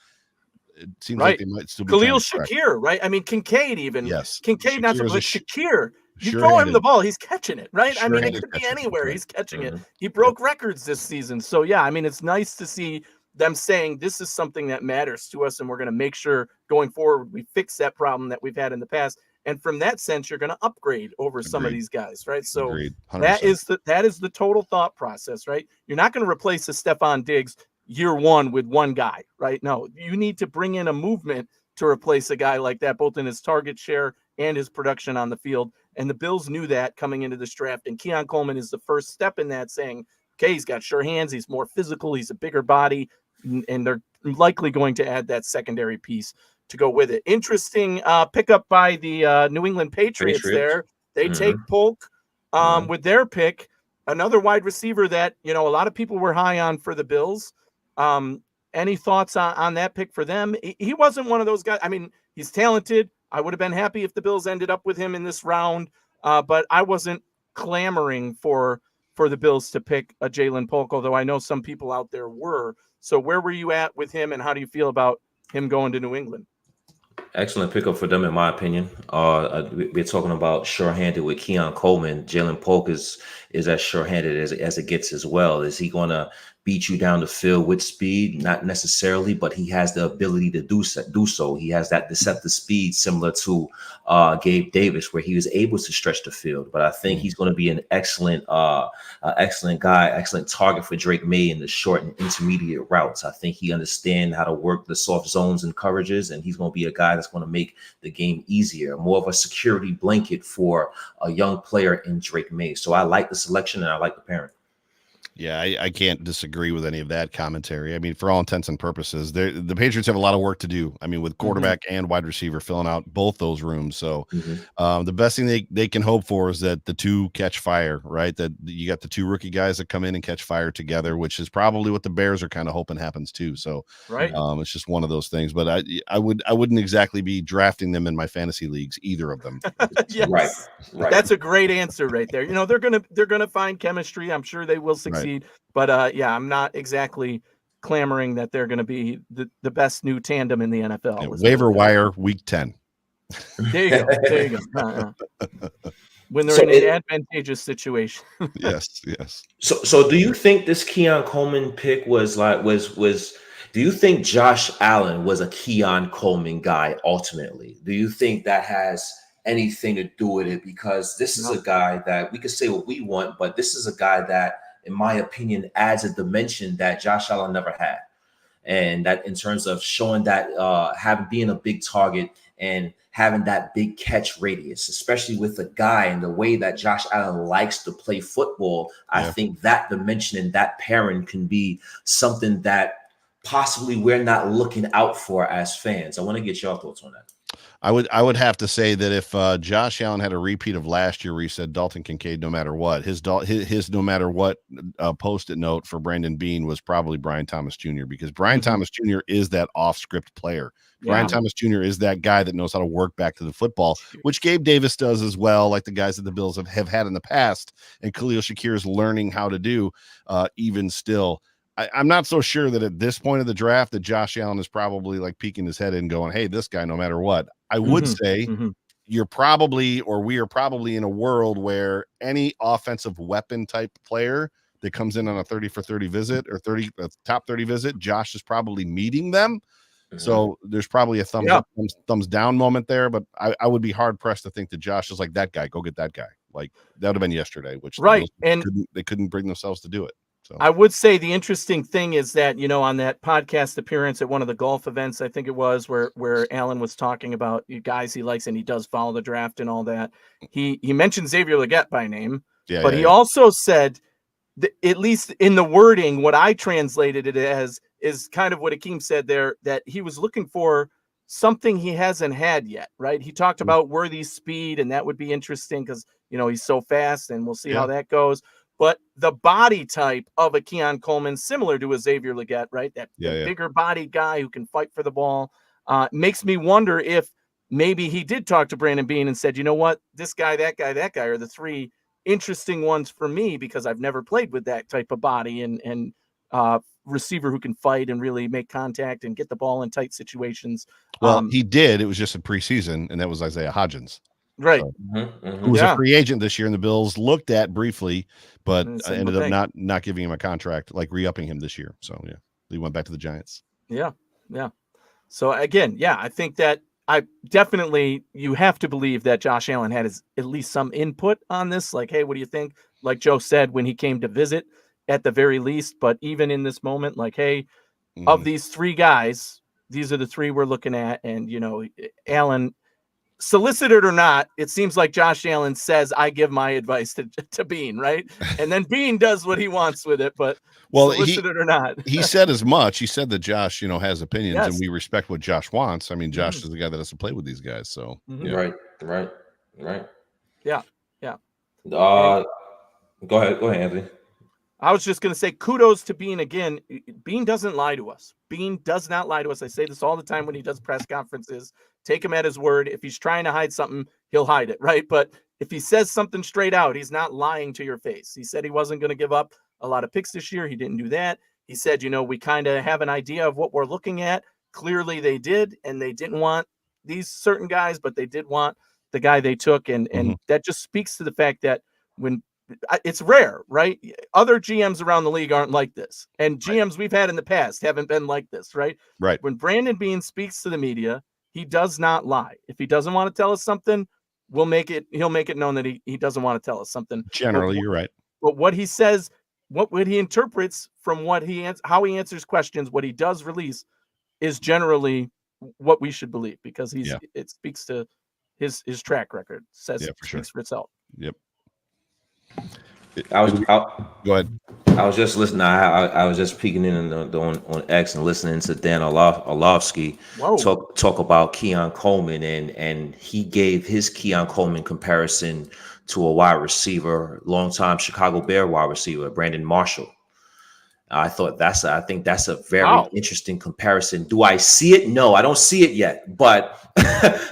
it seems like they might still be Khalil Shakir, right? I mean, Kincaid even. Yes. Kincaid, not so, but Shakir You throw him the ball, he's catching it, right? I mean, it Sure-handed could be catcher, anywhere. right. He's catching it. Mhm. He broke records this season. So, yeah, I mean, it's nice to see them saying this is something that matters to us, and we're going to make sure going forward we fix that problem that we've had in the past. And from that sense, you're going to upgrade over some of Agreed. these guys, right? So Agreed. 100%. that is the total thought process, right? You're not going to replace a Stephon Diggs year one with one guy, right? No, you need to bring in a movement to replace a guy like that, both in his target share and his production on the field. And the Bills knew that coming into this draft. And Keon Coleman is the first step in that, saying, okay, he's got sure hands, he's more physical, he's a bigger body, and they're likely going to add that secondary piece to go with it. Interesting pickup by the New England Patriots there. They take Polk with their pick, another wide receiver that, a lot of people were high on for the Bills. Any thoughts on that pick for them? He wasn't one of those guys. I mean, he's talented. I would have been happy if the Bills ended up with him in this round, but I wasn't clamoring for the Bills to pick a Jalen Polk, although I know some people out there were. So where were you at with him, and how do you feel about him going to New England? Excellent pickup for them, in my opinion. We're talking about sure-handed with Keon Coleman. Jalen Polk is as sure-handed as it gets as well. Is he going to beat you down the field with speed? Not necessarily, but he has the ability to do so. He has that deceptive speed similar to Gabe Davis, where he was able to stretch the field. But I think he's going to be an excellent guy, excellent target for Drake May in the short and intermediate routes. I think he understands how to work the soft zones and coverages, and he's going to be a guy that's going to make the game easier, more of a security blanket for a young player in Drake May. So I like the selection and I like the pairing. Yeah, I can't disagree with any of that commentary. I mean, for all intents and purposes, the Patriots have a lot of work to do. I mean, with quarterback and wide receiver filling out both those rooms. So the best thing they can hope for is that the two catch fire, right? That you got the two rookie guys that come in and catch fire together, which is probably what the Bears are kind of hoping happens too. So it's just one of those things. But I wouldn't exactly be drafting them in my fantasy leagues, either of them. Yes. Right. That's a great answer right there. They're gonna find chemistry. I'm sure they will succeed. But I'm not exactly clamoring that they're going to be the best new tandem in the NFL. Yeah, waiver wire week 10. There you go. When they're in an advantageous situation. Yes. So do you think this Keon Coleman pick was do you think Josh Allen was a Keon Coleman guy ultimately? Do you think that has anything to do with it? Because this is a guy that we could say what we want, but this is a guy that, in my opinion, adds a dimension that Josh Allen never had. And that in terms of showing that being a big target and having that big catch radius, especially with a guy and the way that Josh Allen likes to play football, I think that dimension and that pairing can be something that possibly we're not looking out for as fans. I want to get your thoughts on that. I would have to say that if Josh Allen had a repeat of last year where he said Dalton Kincaid no matter what, his no matter what post-it note for Brandon Beane was probably Brian Thomas Jr. because Brian Thomas Jr. is that off-script player. Brian Thomas Jr. is that guy that knows how to work back to the football, which Gabe Davis does as well, like the guys that the Bills have had in the past, and Khalil Shakir is learning how to do even still. I'm not so sure that at this point of the draft that Josh Allen is probably like peeking his head in going, hey, this guy, no matter what. I would say we are probably in a world where any offensive weapon type player that comes in on a 30 for 30 visit or top 30 visit, Josh is probably meeting them. So there's probably a thumbs up, thumbs down moment there, but I would be hard pressed to think that Josh is like that guy. Go get that guy. Like that would have been yesterday, which they couldn't bring themselves to do it. So I would say the interesting thing is that, on that podcast appearance at one of the golf events, I think it was where Alan was talking about you guys he likes and he does follow the draft and all that. He mentioned Xavier Legette by name, but he also said, at least in the wording, what I translated it as is kind of what Akeem said there, that he was looking for something he hasn't had yet, right? He talked about Worthy's speed, and that would be interesting because, he's so fast, and we'll see how that goes. But the body type of a Keon Coleman, similar to a Xavier Legette, right? That bigger body guy who can fight for the ball, makes me wonder if maybe he did talk to Brandon Beane and said, you know what, this guy, that guy are the three interesting ones for me because I've never played with that type of body and receiver who can fight and really make contact and get the ball in tight situations. Well, he did. It was just a preseason, and that was Isaiah Hodgins. Right. So, Mm-hmm, who mm-hmm. was Yeah. a free agent this year, and the Bills looked at briefly, but And said, ended "No up thanks." not giving him a contract, like re-upping him this year. So yeah, he went back to the Giants. Yeah. Yeah. So again, yeah, I think that I definitely you have to believe that Josh Allen had at least some input on this. Like, hey, what do you think? Like Joe said when he came to visit, at the very least. But even in this moment, like, hey, of Mhm. these three guys, these are the three we're looking at. And Allen, solicited or not, it seems like Josh Allen says, I give my advice to Bean, right? And then Bean does what he wants with it, but Well, solicited or not. he said as much. He said that Josh, has opinions, and Yes. we respect what Josh wants. I mean, Josh Mhm. is the guy that has to play with these guys. So Mhm. yeah. Right. Yeah. Yeah. Go ahead, Anthony. I was just going to say kudos to Bean again. Bean doesn't lie to us. Bean does not lie to us. I say this all the time when he does press conferences. Take him at his word. If he's trying to hide something, he'll hide it, right? But if he says something straight out, he's not lying to your face. He said he wasn't going to give up a lot of picks this year. He didn't do that. He said, we kind of have an idea of what we're looking at. Clearly they did, and they didn't want these certain guys, but they did want the guy they took. And that just speaks to the fact that when it's rare, right? Other GMs around the league aren't like this. And GMs we've had in the past haven't been like this, right? Right. When Brandon Beane speaks to the media, he does not lie. If he doesn't want to tell us something, he'll make it known that he doesn't want to tell us something. Generally, you're right. But what he says, what he interprets from how he answers questions, what he does release is generally what we should believe, because it speaks to his track record, speaks for itself. Yep. Go ahead. I was just listening. I was just peeking in on X and listening to Dan Orlovsky talk about Keon Coleman, and he gave his Keon Coleman comparison to a wide receiver, longtime Chicago Bear wide receiver, Brandon Marshall. I think that's a very interesting comparison. Do I see it? No, I don't see it yet, but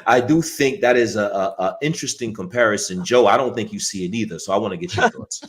I do think that is a interesting comparison. Joe, I don't think you see it either, so I want to get your thoughts.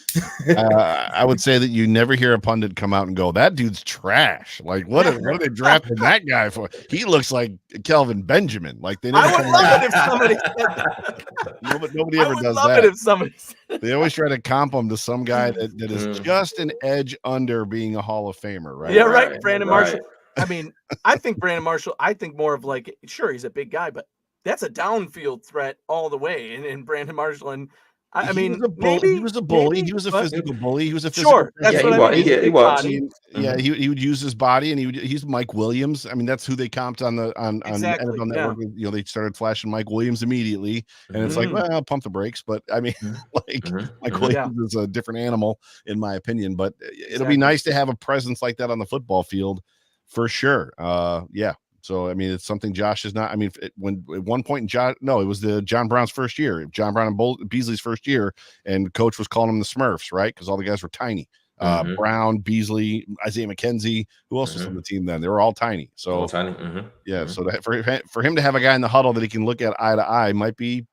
I would say that you never hear a pundit come out and go, that dude's trash. Like, what are they drafting that guy for? He looks like Kelvin Benjamin. Like, they never. I would love it if somebody said that. Nobody ever does that. I would love it if somebody said that. They always try to comp him to some guy that is just an edge under being a Hall of Famer, right? Yeah, right. Brandon Marshall. I mean, I think Brandon Marshall, more of like, sure, he's a big guy, but that's a downfield threat all the way. And Brandon Marshall, and I mean, he was a bully. He was a physical bully. He was a physical. Sure, that's what I mean. He was. Yeah, he would use his body, and he's Mike Williams. I mean, that's who they comped on Exactly, NFL Network. Yeah. They started flashing Mike Williams immediately, and it's like, well, I'll pump the brakes. But I mean, Mike Williams is a different animal, in my opinion. But it'll be nice to have a presence like that on the football field, for sure. Yeah. So, I mean, it's something Josh is not. I mean, when at one point it was the John Brown's first year, John Brown and Beasley's first year, and coach was calling them the Smurfs, right? Because all the guys were tiny. Brown, Beasley, Isaiah McKenzie, who else was on the team then? They were all tiny. So, yeah. So for him to have a guy in the huddle that he can look at eye to eye might be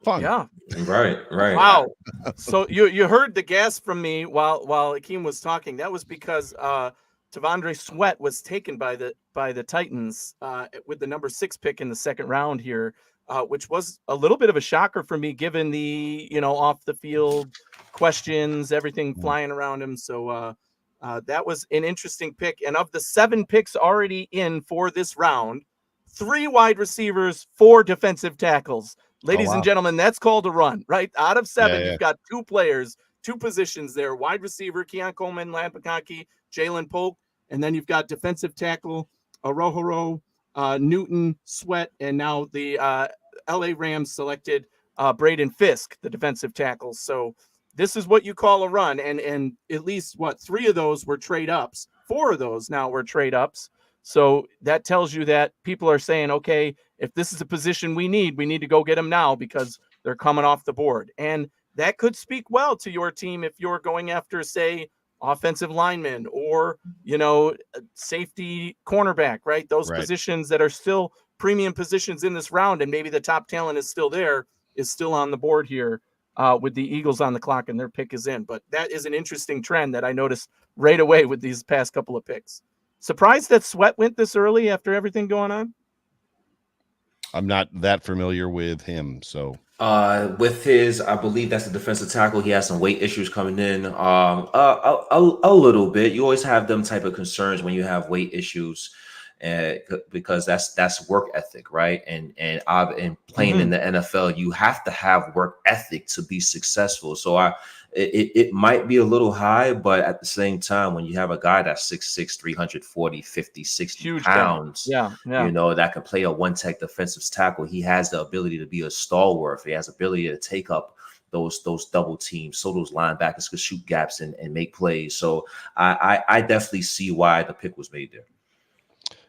fun. Yeah. Right. Wow. So you heard the gasp from me while Akeem was talking. That was because T'Vondre Sweat was taken by the Titans with the number 6 pick in the second round here, which was a little bit of a shocker for me, given the off the field questions, everything flying around him. So that was an interesting pick. And of the 7 picks already in for this round, 3 wide receivers, 4 defensive tackles. Ladies and gentlemen, that's called a run, right? Out of 7, you've got 2 players, 2 positions there: wide receiver Keon Coleman, Lampakaki, Jalen Polk. And then you've got defensive tackle Arohoro, Newton, Sweat, and now the LA Rams selected Braden Fisk, the defensive tackle. So this is what you call a run. And at least 3 of those were trade ups. 4 of those now were trade ups. So that tells you that people are saying, okay, if this is a position we need to go get them now because they're coming off the board. And that could speak well to your team if you're going after, say, offensive lineman or, safety cornerback, right? Those positions that are still premium positions in this round. And maybe the top talent is still on the board here with the Eagles on the clock and their pick is in. But that is an interesting trend that I noticed right away with these past couple of picks. Surprised that Sweat went this early after everything going on? I'm not that familiar with him. So With his, I believe that's the defensive tackle. He has some weight issues coming in. A little bit. You always have them type of concerns when you have weight issues, because that's work ethic, right? And playing in the NFL, you have to have work ethic to be successful. So it might be a little high, but at the same time, when you have a guy that's 6'6", 340, 50, 60 Huge pounds, guy. Yeah. you know, that can play a one-tech defensive tackle. He has the ability to be a stalwart. He has the ability to take up those double teams, so those linebackers could shoot gaps and make plays. So I definitely see why the pick was made there.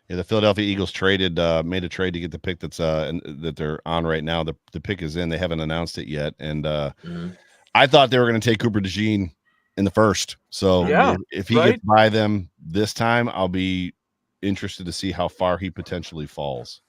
Yeah, the Philadelphia Eagles made a trade to get the pick that they're on right now. The pick is in. They haven't announced it yet, and I thought they were going to take Cooper DeJean in the first. So if he gets by them this time, I'll be interested to see how far he potentially falls.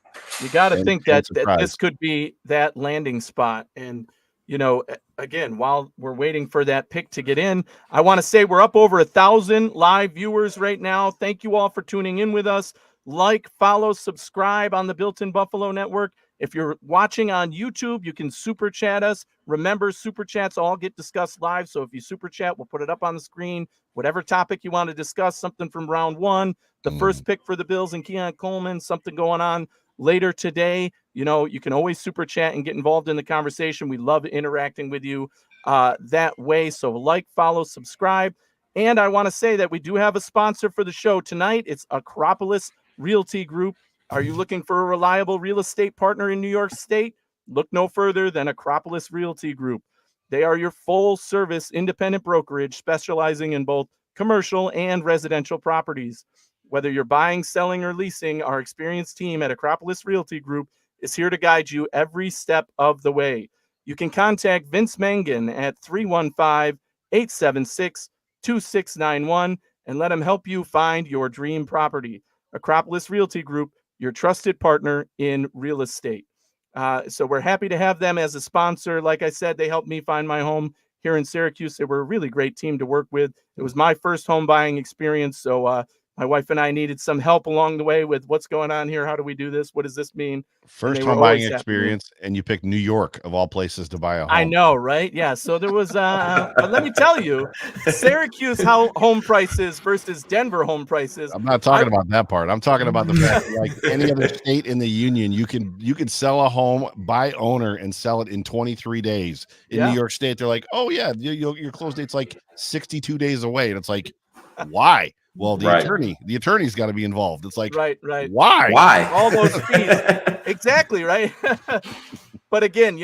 You got to think that this could be that landing spot. And, you know, again, while we're waiting for that pick to get in, I want to say we're up over 1,000 live viewers right now. Thank you all for tuning in with us. Like, follow, subscribe on the Built-in Buffalo Network. If you're watching on YouTube, you can super chat us. Remember, super chats all get discussed live. So if you super chat, we'll put it up on the screen. Whatever topic you want to discuss, something from round one, the first pick for the Bills and Keon Coleman, something going on later today. You know, you can always super chat and get involved in the conversation. We love interacting with you that way. So like, follow, subscribe. And I want to say that we do have a sponsor for the show tonight. It's Acropolis Realty Group. Are you looking for a reliable real estate partner in New York State? Look no further than Acropolis Realty Group. They are your full-service independent brokerage specializing in both commercial and residential properties. Whether you're buying, selling, or leasing, our experienced team at Acropolis Realty Group is here to guide you every step of the way. You can contact Vince Mangan at 315-876-2691 and let him help you find your dream property. Acropolis Realty Group, your trusted partner in real estate. So we're happy to have them as a sponsor. Like I said, they helped me find my home here in Syracuse. They were a really great team to work with. It was my first home buying experience. So my wife and I needed some help along the way with what's going on here. How do we do this? What does this mean? First home buying experience, and you picked New York of all places to buy a home. I know, right? Yeah. So there was, but let me tell you, Syracuse home prices versus Denver home prices. I'm not talking about that part. I'm talking about the fact that, like any other state in the union, you can sell a home by owner and sell it in 23 days. In New York State, they're like, oh yeah, your close date's like 62 days away, and it's like, why? Well, the attorney's got to be involved. It's like, right. Why? All those fees. Exactly. Right. But again,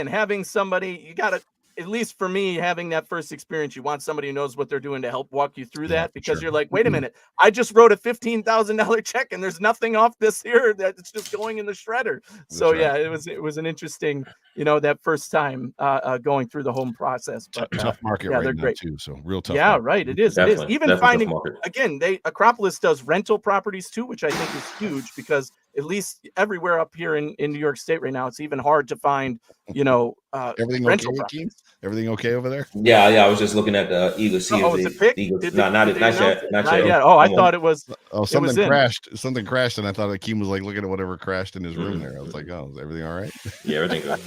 having somebody, you got to, at least for me, having that first experience, you want somebody who knows what they're doing to help walk you through that, because you're like, wait a minute, I just wrote a $15,000 check and there's nothing off this here, that it's just going in the shredder. So it was an interesting, that first time going through the home process. But tough market right now too. So real tough. Yeah, market. right. It is. Even finding, again, Acropolis does rental properties too, which I think is huge, because at least everywhere up here in New York State right now, it's even hard to find, everything rental okay, everything okay over there? Yeah. I was just looking at the Eagles. Was it pick? Not yet. Oh, I thought it was. Oh, something crashed. Something crashed, and I thought Akeem was like looking at whatever crashed in his room there. I was like, oh, is everything all right? Yeah, everything good.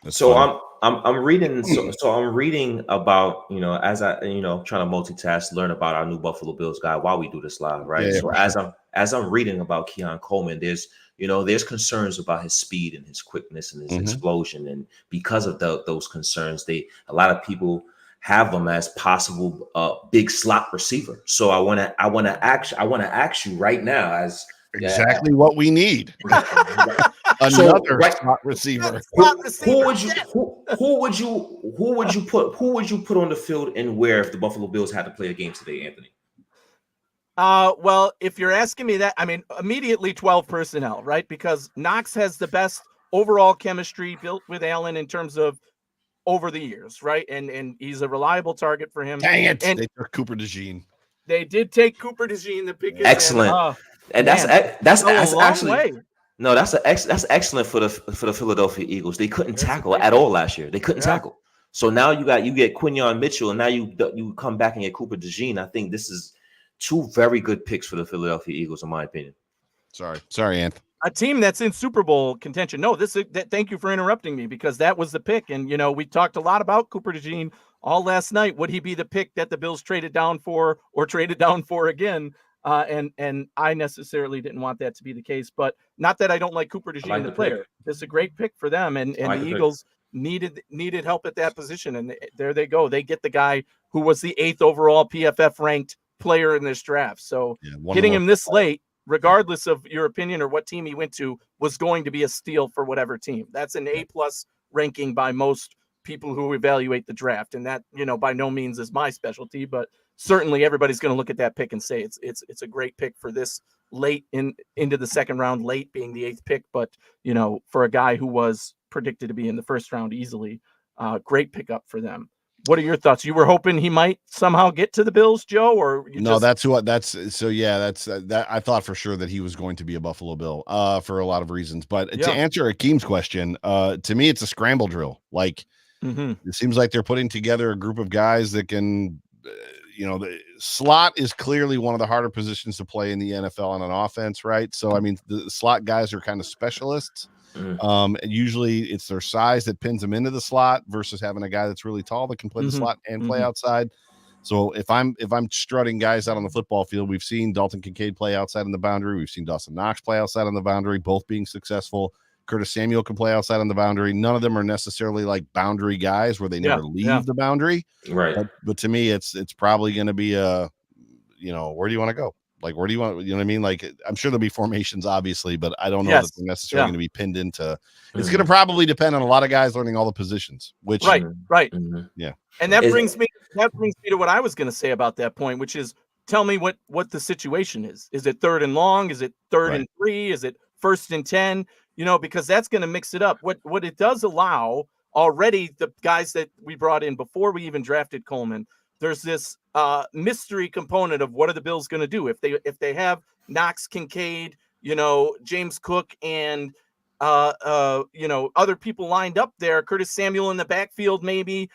So funny. I'm reading. So I'm reading about, as I trying to multitask, learn about our new Buffalo Bills guy while we do this live, right? Yeah, so as I'm reading about Keon Coleman, there's concerns about his speed and his quickness and his explosion, and because of those concerns, a lot of people have him as possible big slot receiver. So I want to ask you right now, as exactly what we need. Another slot receiver. Who would you put on the field and where if the Buffalo Bills had to play a game today, Anthony? Well, if you're asking me that, I mean, immediately 12 personnel, right? Because Knox has the best overall chemistry built with Allen in terms of over the years, right? And he's a reliable target for him. Dang it! And they took Cooper DeJean. They did take Cooper DeJean. The pick is excellent, and that's actually way. No, that's excellent for the Philadelphia Eagles. They couldn't tackle at all last year. They couldn't tackle. So now you get Quinyon Mitchell, and now you come back and get Cooper DeJean. I think this is two very good picks for the Philadelphia Eagles, in my opinion. Sorry, Anth. a team that's in Super Bowl contention. No, thank you for interrupting me, because that was the pick. And, we talked a lot about Cooper DeJean all last night. Would he be the pick that the Bills traded down for or traded down for again? And I necessarily didn't want that to be the case, but not that I don't like Cooper DeJean, the player. It's a great pick for them. And the Eagles needed help at that position. And there they go. They get the guy who was the 8th overall PFF ranked player in this draft. So getting him this late, regardless of your opinion or what team he went to, was going to be a steal for whatever team. That's an A+ ranking by most people who evaluate the draft. And that, by no means is my specialty, but certainly everybody's going to look at that pick and say it's a great pick for this late into the second round, late being the 8th pick. But, for a guy who was predicted to be in the first round easily, great pickup for them. What are your thoughts? You were hoping he might somehow get to the Bills, Joe, or no? That's that. I thought for sure that he was going to be a Buffalo Bill for a lot of reasons. But to answer Akeem's question, to me, it's a scramble drill. Like, it seems like they're putting together a group of guys that can, the slot is clearly one of the harder positions to play in the NFL on an offense, right? So, I mean, the slot guys are kind of specialists. And usually it's their size that pins them into the slot versus having a guy that's really tall that can play the slot and play outside. So if I'm strutting guys out on the football field, we've seen Dalton Kincaid play outside on the boundary. We've seen Dawson Knox play outside on the boundary, both being successful. Curtis Samuel can play outside on the boundary. None of them are necessarily like boundary guys where they never leave the boundary. Right. But to me, it's probably going to be where do you want to go? Like, where do you want, what I mean? Like, I'm sure there'll be formations, obviously, but I don't know that they're necessarily going to be pinned into. It's going to probably depend on a lot of guys learning all the positions, which right. Yeah. And that brings me to what I was going to say about that point, which is, tell me what the situation is. Is it 3rd and long? Is it 3rd and 3? Is it 1st and 10? Because that's going to mix it up. What it does allow already, the guys that we brought in before we even drafted Coleman, there's this mystery component of what are the Bills going to do if they have Knox, Kincaid, James Cook, and other people lined up there, Curtis Samuel in the backfield, maybe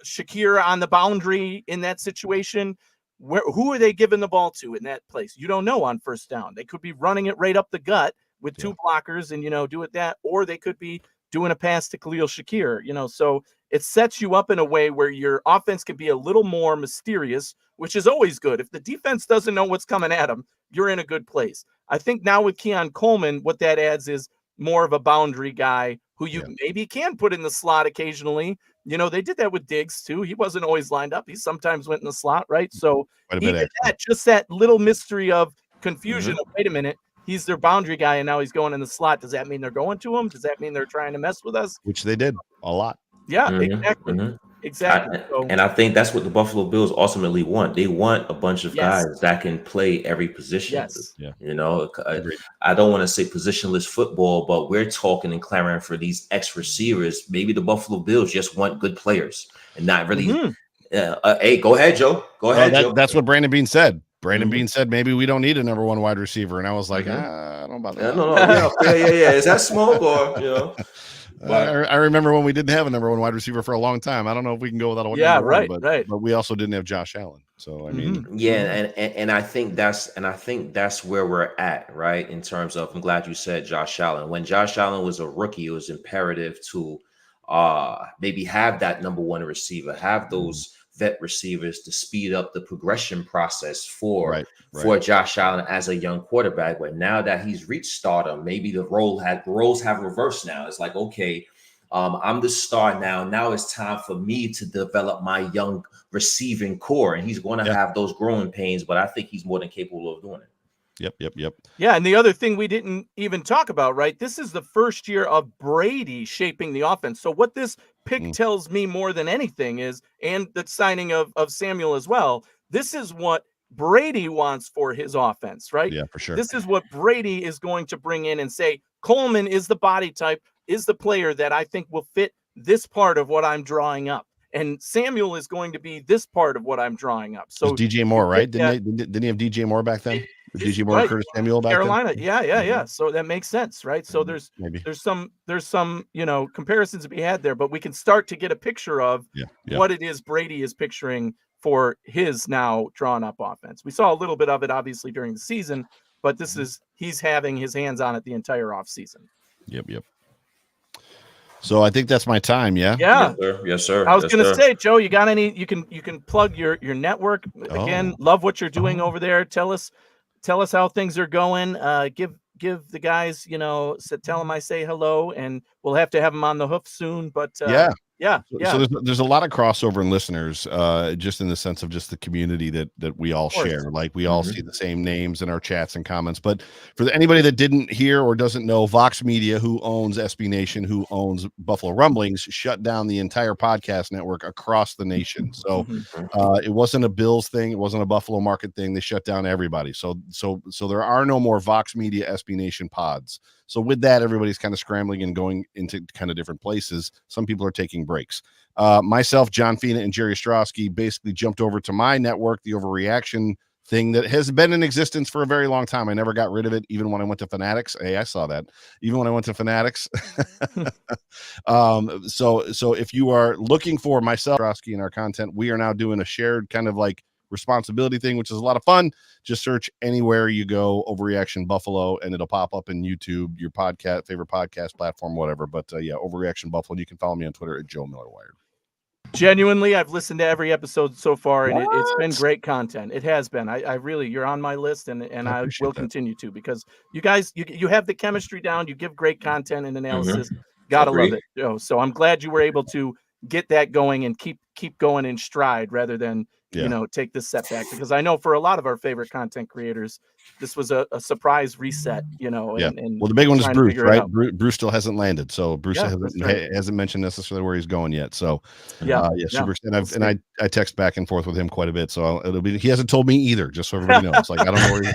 Shakir on the boundary in that situation. Who are they giving the ball to in that place? You don't know on first down. They could be running it right up the gut with 2 blockers and do it that, or they could be doing a pass to Khalil Shakir. So it sets you up in a way where your offense can be a little more mysterious, which is always good. If the defense doesn't know what's coming at them, you're in a good place. I think now with Keon Coleman, what that adds is more of a boundary guy who you maybe can put in the slot occasionally. They did that with Diggs too. He wasn't always lined up. He sometimes went in the slot, right? So even that, just that little mystery of confusion of, wait a minute, he's their boundary guy and now he's going in the slot. Does that mean they're going to him? Does that mean they're trying to mess with us? Which they did a lot. Yeah, exactly. And I think that's what the Buffalo Bills ultimately want. They want a bunch of guys that can play every position. Yes. Yeah. I don't want to say positionless football, but we're talking and clamoring for these X receivers. Maybe the Buffalo Bills just want good players and not really. Hey, go ahead, Joe. Go ahead, Joe. That's what Brandon Beane said. Brandon Beane said maybe we don't need a number 1 wide receiver, and I was like, I don't know about that. No. Yeah. Is that smoke or I remember when we didn't have a number 1 wide receiver for a long time. I don't know if we can go without a right. But we also didn't have Josh Allen. So I mean, and I think that's where we're at, right? In terms of, I'm glad you said Josh Allen. When Josh Allen was a rookie, it was imperative to maybe have that number 1 receiver, have those vet receivers to speed up the progression process for Josh Allen as a young quarterback. But now that he's reached stardom, maybe the roles have reversed now. It's like, okay, I'm the star now. Now it's time for me to develop my young receiving core. And he's going to have those growing pains, but I think he's more than capable of doing it. Yep. Yeah, and the other thing we didn't even talk about, right? This is the first year of Brady shaping the offense. So what this pick tells me more than anything is, and the signing of Samuel as well, this is what Brady wants for his offense, right? Yeah, for sure. This is what Brady is going to bring in and say, Coleman is the body type, is the player that I think will fit this part of what I'm drawing up. And Samuel is going to be this part of what I'm drawing up. So DJ Moore, right? Didn't he have DJ Moore back then? DJ Moore, Curtis Samuel back Carolina. then? Yeah. So that makes sense, right? So there's some comparisons to be had there, but we can start to get a picture of what it is Brady is picturing for his now drawn up offense. We saw a little bit of it obviously during the season, but this is he's having his hands on it the entire offseason. Yep. So I think that's my time. Yeah. Yeah. Yes, sir. I was Yes, gonna sir. say, Joe, you got any? You can plug your network again. Oh. Love what you're doing over there. Tell us how things are going. Give the guys, tell them I say hello, and we'll have to have them on the hoof soon. But Yeah. yeah. So there's a lot of crossover in listeners, just in the sense of just the community that we all share. Like we all see the same names in our chats and comments. But for anybody that didn't hear or doesn't know, Vox Media, who owns SB Nation, who owns Buffalo Rumblings, shut down the entire podcast network across the nation. So it wasn't a Bills thing, it wasn't a Buffalo market thing. They shut down everybody. So there are no more Vox Media SB Nation pods. So with that, everybody's kind of scrambling and going into kind of different places. Some people are taking breaks. Myself, John Fina, and Jerry Ostrowski basically jumped over to my network, the Overreaction thing that has been in existence for a very long time. I never got rid of it, even when I went to Fanatics. Hey, I saw that. Even when I went to Fanatics. So if you are looking for myself, Ostrowski, and our content, we are now doing a shared kind of like responsibility thing, which is a lot of fun. Just search anywhere you go, Overreaction Buffalo, and it'll pop up in YouTube, your favorite podcast platform, whatever. But Overreaction Buffalo. And you can follow me on Twitter at Joe Miller Wired. Genuinely, I've listened to every episode so far, and it's been great content. It has been. I really, you're on my list, and I will continue to, because you guys, you have the chemistry down. You give great content and analysis. Gotta love it, Joe. So I'm glad you were able to get that going and keep going in stride rather than take this setback, because I know for a lot of our favorite content creators, this was a surprise reset. And well, the big one is Bruce, right? Bruce still hasn't landed, so Bruce hasn't mentioned necessarily where he's going yet. So super. And I text back and forth with him quite a bit, so he hasn't told me either. Just so everybody knows, like I don't know where he's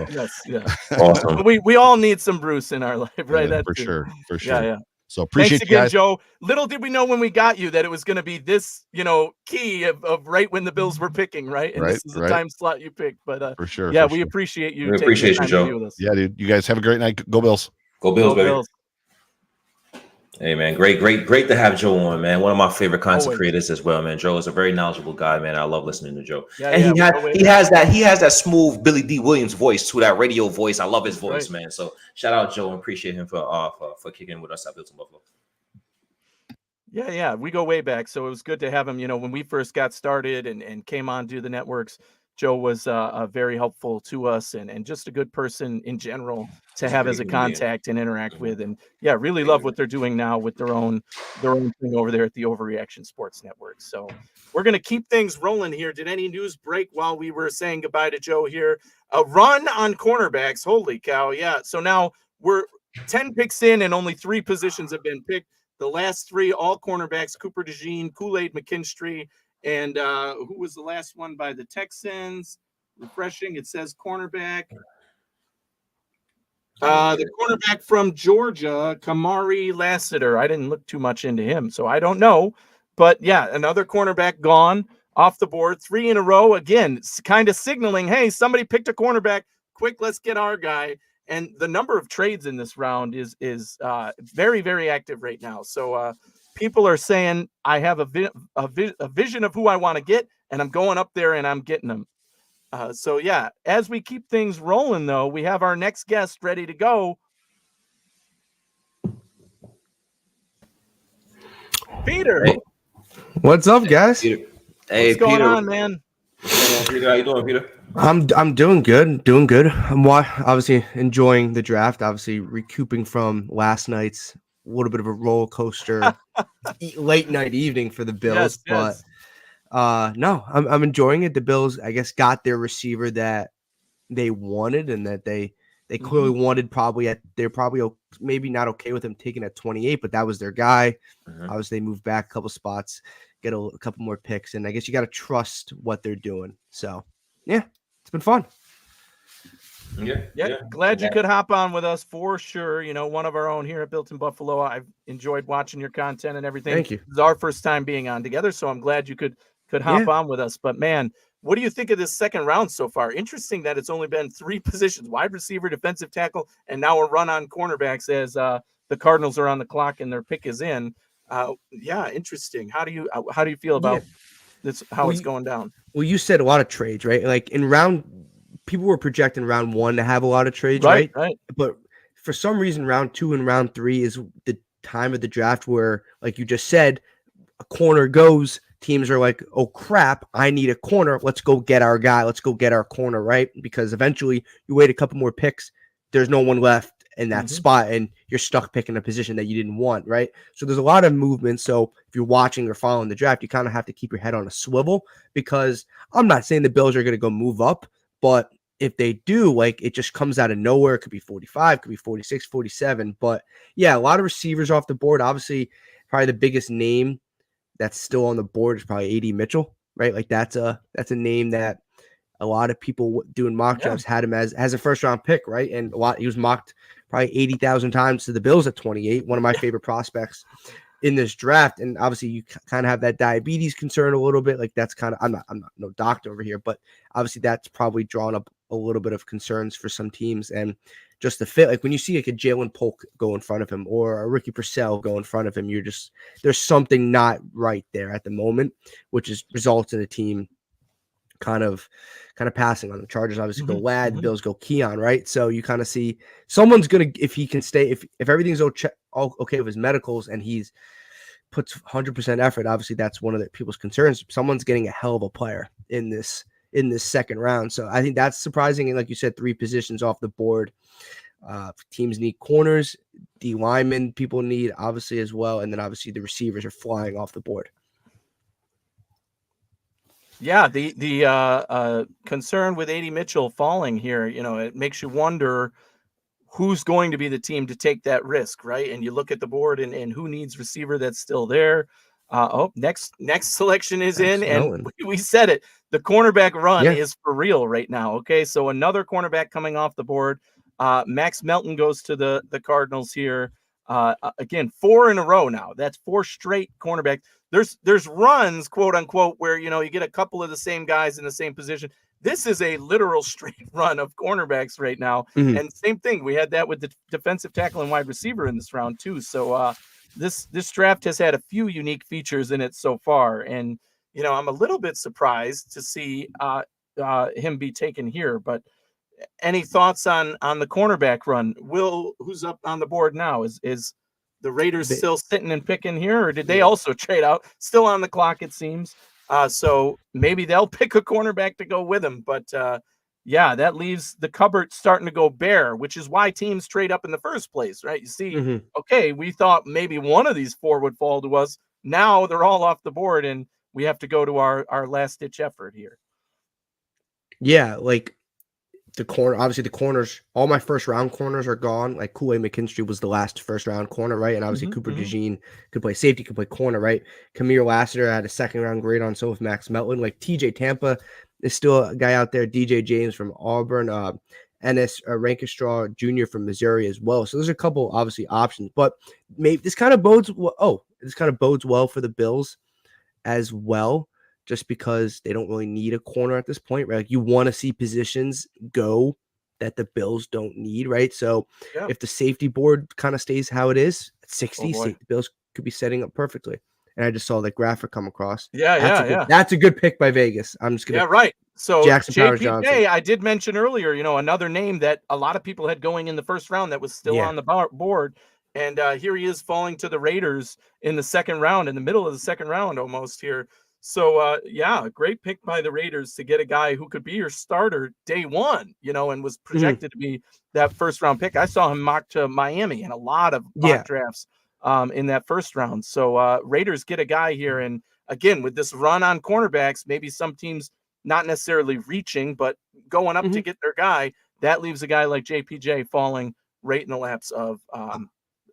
going. So. Awesome. But we all need some Bruce in our life, right? Yeah, for sure. Yeah. So appreciate Thanks again, guys. Joe. Little did we know when we got you that it was going to be this, key of right when the Bills were picking, right? And this is the time slot you picked. But for sure. Yeah, we appreciate you. We appreciate you, Joe. With us. Yeah, dude. You guys have a great night. Go Bills. Go Bills, baby. Bills. Hey man, great to have Joe on, man. One of my favorite content creators as well, man. Joe is a very knowledgeable guy, man. I love listening to Joe. And he has that smooth Billy D. Williams voice too, that radio voice. I love his voice, man. So shout out Joe and appreciate him for kicking with us at Bills in Buffalo. Yeah, we go way back. So it was good to have him. When we first got started and came on to the networks, Joe was very helpful to us and just a good person in general to have as a contact and interact with. And really love what they're doing now with their own thing over there at the Overreaction Sports Network. So we're going to keep things rolling here. Did any news break while we were saying goodbye to Joe here? A run on cornerbacks. Holy cow. Yeah. So now we're 10 picks in and only 3 positions have been picked. The last 3, all cornerbacks: Cooper DeJean, Kool-Aid McKinstry, and who was the last one by the Texans? Refreshing. It says cornerback. The cornerback from Georgia, Kamari Lassiter. I didn't look too much into him, so I don't know. But another cornerback gone off the board. 3 in a row. Again, kind of signaling, hey, somebody picked a cornerback. Quick, let's get our guy. And the number of trades in this round is very, very active right now. So people are saying, I have a vision of who I want to get, and I'm going up there and I'm getting them. As we keep things rolling, though, we have our next guest ready to go. Peter. Hey. What's up, guys? Peter. Hey, what's going on, man? Peter, how you doing, Peter? I'm doing good. I'm obviously enjoying the draft. Obviously recouping from last night's little bit of a roller coaster late night evening for the Bills. Yes. No, I'm enjoying it. The Bills, I guess, got their receiver that they wanted and that they clearly wanted. They're probably maybe not okay with him taking at 28, but that was their guy. Obviously, they moved back a couple spots, get a couple more picks, and I guess you got to trust what they're doing. So, yeah. It's been fun. Yeah. Glad you could hop on with us for sure. One of our own here at Built in Buffalo. I've enjoyed watching your content and everything. Thank you. This is our first time being on together, so I'm glad you could hop on with us. But man, what do you think of this second round so far? Interesting that it's only been 3 positions: wide receiver, defensive tackle, and now a run on cornerbacks as the Cardinals are on the clock and their pick is in. Interesting. How do you feel about this? How it's going down? Well, you said a lot of trades, right? Like in round people were projecting round 1 to have a lot of trades, right? Right. But for some reason, round 2 and round 3 is the time of the draft where, like you just said, a corner goes. Teams are like, oh crap, I need a corner. Let's go get our guy. Let's go get our corner, right? Because eventually you wait a couple more picks, there's no one left in that spot, and you're stuck picking a position that you didn't want, right? So there's a lot of movement. So if you're watching or following the draft, you kind of have to keep your head on a swivel, because I'm not saying the Bills are going to go move up, but if they do, like, it just comes out of nowhere. It could be 45, could be 46, 47. But yeah, a lot of receivers off the board. Obviously, probably the biggest name that's still on the board is probably AD Mitchell, right? Like that's a name that a lot of people doing mock drafts had him as a first round pick, right? And he was mocked probably 80,000 times to the Bills at 28. One of my favorite prospects in this draft. And obviously you kind of have that diabetes concern a little bit. Like that's kind of, I'm not no doctor over here, but obviously that's probably drawn up a little bit of concerns for some teams. And just the fit, like when you see like a Jalen Polk go in front of him or a Ricky Purcell go in front of him, you're just, there's something not right there at the moment, which is results in a team kind of passing on. The Chargers obviously go Ladd, the Bills go Keon, right? So you kind of see someone's gonna, if he can stay, if everything's all okay with his medicals and he's puts 100% effort, obviously that's one of the people's concerns. Someone's getting a hell of a player in this second round. So I think that's surprising. And like you said, 3 positions off the board. Teams need corners, D linemen people need obviously as well, and then obviously the receivers are flying off the board. Yeah, the concern with AD Mitchell falling here, it makes you wonder who's going to be the team to take that risk, right? And you look at the board and who needs receiver that's still there. Next selection is in, and we said it. The cornerback run is for real right now. Okay, so another cornerback coming off the board. Max Melton goes to the Cardinals here. Again, 4 in a row now. That's 4 straight cornerbacks. There's runs, quote unquote, where you get a couple of the same guys in the same position. This is a literal straight run of cornerbacks right now. And same thing, we had that with the defensive tackle and wide receiver in this round too. So this draft has had a few unique features in it so far, and I'm a little bit surprised to see him be taken here. But any thoughts on the cornerback run? Will, who's up on the board now? Is the Raiders still sitting and picking here, or did they also trade out? Still on the clock, it seems. So maybe they'll pick a cornerback to go with him. But yeah, that leaves the cupboard starting to go bare, which is why teams trade up in the first place, right? You see, okay, we thought maybe one of these 4 would fall to us. Now they're all off the board, and we have to go to our last ditch effort here. Yeah, like the corners, all my first round corners are gone. Like Kool-Aid McKinstry was the last first round corner, right? And obviously Cooper DeJean could play safety, could play corner, right? Kamir Lassiter had a second round grade on, so with Max Melton. Like TJ Tampa is still a guy out there. DJ James from Auburn, Ennis Rankestraw Jr. from Missouri as well. So there's a couple obviously options, but maybe this kind of bodes well for the Bills as well, just because they don't really need a corner at this point, right? Like you want to see positions go that the Bills don't need, right? So if the safety board kind of stays how it is at 60, the Bills could be setting up perfectly. And I just saw that graphic come across. That's a good pick by Vegas. I'm just gonna right. So Jackson Powers Johnson. I did mention earlier, another name that a lot of people had going in the first round that was still on the board. And here he is falling to the Raiders in the second round, in the middle of the second round almost here. So, great pick by the Raiders to get a guy who could be your starter day one, and was projected to be that first round pick. I saw him mocked to Miami in a lot of mock drafts in that first round. So Raiders get a guy here. And again, with this run on cornerbacks, maybe some teams not necessarily reaching, but going up to get their guy, that leaves a guy like JPJ falling right in the laps of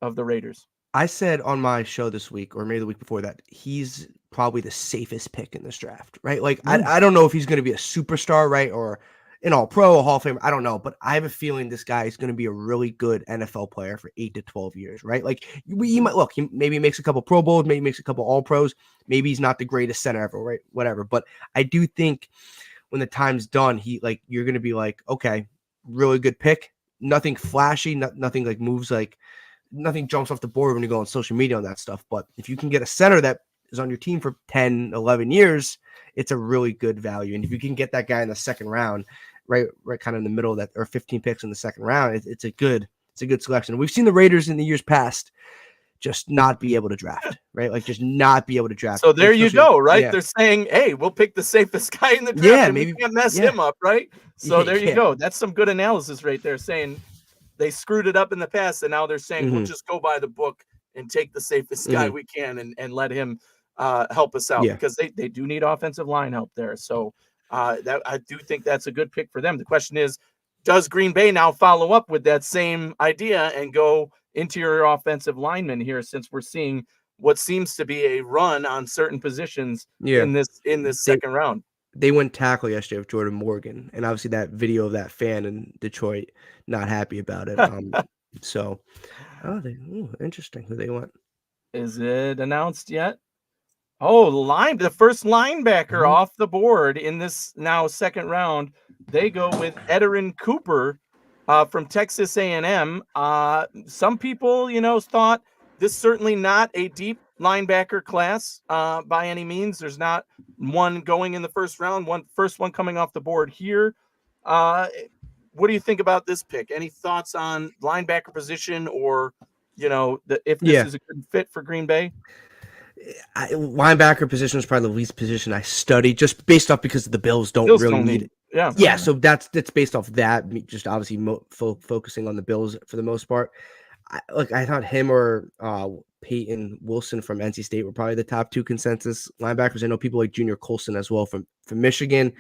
the Raiders. I said on my show this week, or maybe the week before that, he's probably the safest pick in this draft, right? Like, I don't know if he's going to be a superstar, right? Or an all-pro, a Hall of Fame. I don't know. But I have a feeling this guy is going to be a really good NFL player for 8 to 12 years, right? Like, he might look, he maybe makes a couple Pro Bowls, maybe makes a couple all-pros. Maybe he's not the greatest center ever, right? Whatever. But I do think when the time's done, you're going to be like, okay, really good pick. Nothing flashy, nothing like moves like, nothing jumps off the board when you go on social media on that stuff. But if you can get a center that is on your team for 10, 11 years, it's a really good value. And if you can get that guy in the second round, right kind of in the middle of that, or 15 picks in the second round. It's a good selection. We've seen the Raiders in the years past just not be able to draft, right? Like just not be able to draft. So there you go, right? Yeah. They're saying, hey, we'll pick the safest guy in the draft, Yeah, and maybe- we can't mess yeah. him up, right? So there you Yeah. go. That's some good analysis right there, saying they screwed it up in the past, and now they're saying we'll just go by the book and take the safest guy we can and let him help us out, because they do need offensive line help there. So that I do think that's a good pick for them. The question is, does Green Bay now follow up with that same idea and go interior offensive lineman here, since we're seeing what seems to be a run on certain positions in this second round? They went tackle yesterday with Jordan Morgan, and obviously that video of that fan in Detroit not happy about it. So, interesting who they went. Is it announced yet? Oh, the first linebacker off the board in this now second round. They go with Edgerrin Cooper from Texas A&M. Some people, thought this certainly not a deep linebacker class by any means. There's not one going in the first round, first one coming off the board here. What do you think about this pick? Any thoughts on linebacker position, or if this is a good fit for Green Bay? Linebacker position is probably the least position I study, just based off because the Bills don't really need it. Yeah. So that's based off that. Just obviously focusing on the Bills for the most part. I thought him or Peyton Wilson from NC State were probably the top two consensus linebackers. I know people like Junior Colson as well from Michigan.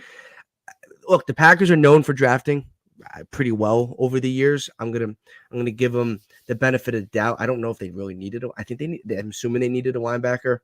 Look, the Packers are known for drafting pretty well over the years. I'm gonna give them the benefit of the doubt. I don't know if they really needed it. I think I'm assuming they needed a linebacker,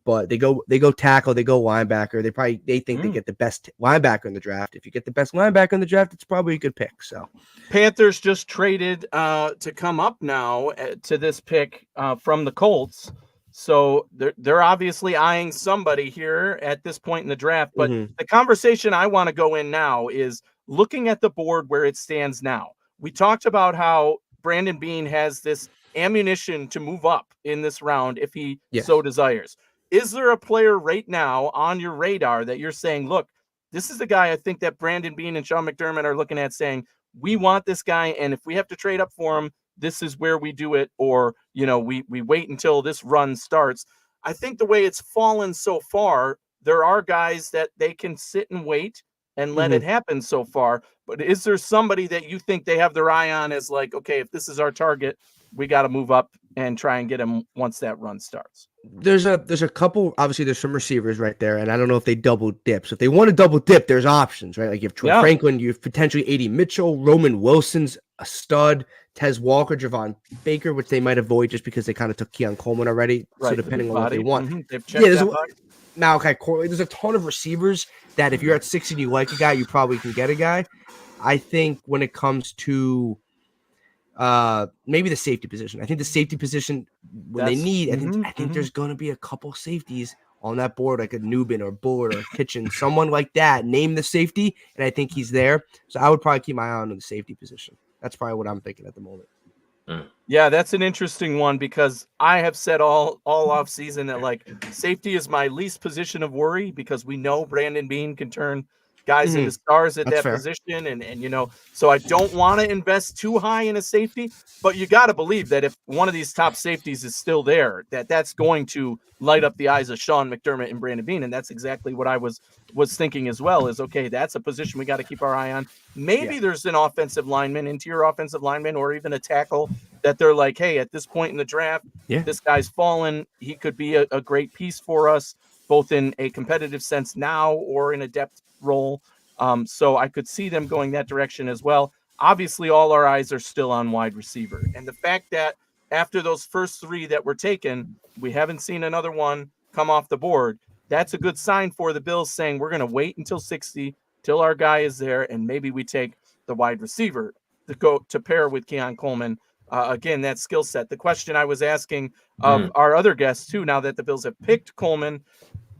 but they go tackle, they go linebacker. They think they get the best linebacker in the draft. If you get the best linebacker in the draft, it's probably a good pick. So Panthers just traded to come up now to this pick from the Colts. So they're obviously eyeing somebody here at this point in the draft. But the conversation I want to go in now is looking at the board where it stands now. We talked about how Brandon Beane has this ammunition to move up in this round if he so desires. Is there a player right now on your radar that you're saying, look, this is the guy I think that Brandon Beane and Sean McDermott are looking at, saying, we want this guy, and if we have to trade up for him, this is where we do it, or, we wait until this run starts? I think the way it's fallen so far, there are guys that they can sit and wait and let it happen so far. But is there somebody that you think they have their eye on as like, okay, if this is our target, we got to move up and try and get him once that run starts? There's a couple, obviously there's some receivers right there, and I don't know if they double dip. So if they want to double dip, there's options, right? Like you have Troy Franklin, you have potentially A.D. Mitchell, Roman Wilson's a stud, Tez Walker, Javon Baker, which they might avoid just because they kind of took Keon Coleman already. Right, so depending on what they want. There's Malachi Corley. There's a ton of receivers that if you're at 6 and you like a guy, you probably can get a guy. I think when it comes to maybe the safety position, I think the safety position when they need, I think there's going to be a couple safeties on that board, like a Nubin or Bullard or Kitchen, someone like that. Name the safety, and I think he's there. So I would probably keep my eye on the safety position. That's probably what I'm thinking at the moment. Yeah, that's an interesting one, because I have said all off season that like safety is my least position of worry, because we know Brandon Beane can turn guys into stars at that position, and so I don't want to invest too high in a safety, but you got to believe that if one of these top safeties is still there, that's going to light up the eyes of Sean McDermott and Brandon Beane, and that's exactly what I was thinking as well. Is okay, that's a position we got to keep our eye on. Maybe there's an offensive lineman, interior offensive lineman, or even a tackle that they're like, hey, at this point in the draft, this guy's fallen. He could be a great piece for us, both in a competitive sense now or in a depth role. So I could see them going that direction as well. Obviously, all our eyes are still on wide receiver. And the fact that after those first three that were taken, we haven't seen another one come off the board, that's a good sign for the Bills, saying we're going to wait until 60, till our guy is there, and maybe we take the wide receiver to pair with Keon Coleman. Again, that skill set. The question I was asking of our other guests too, now that the Bills have picked Coleman,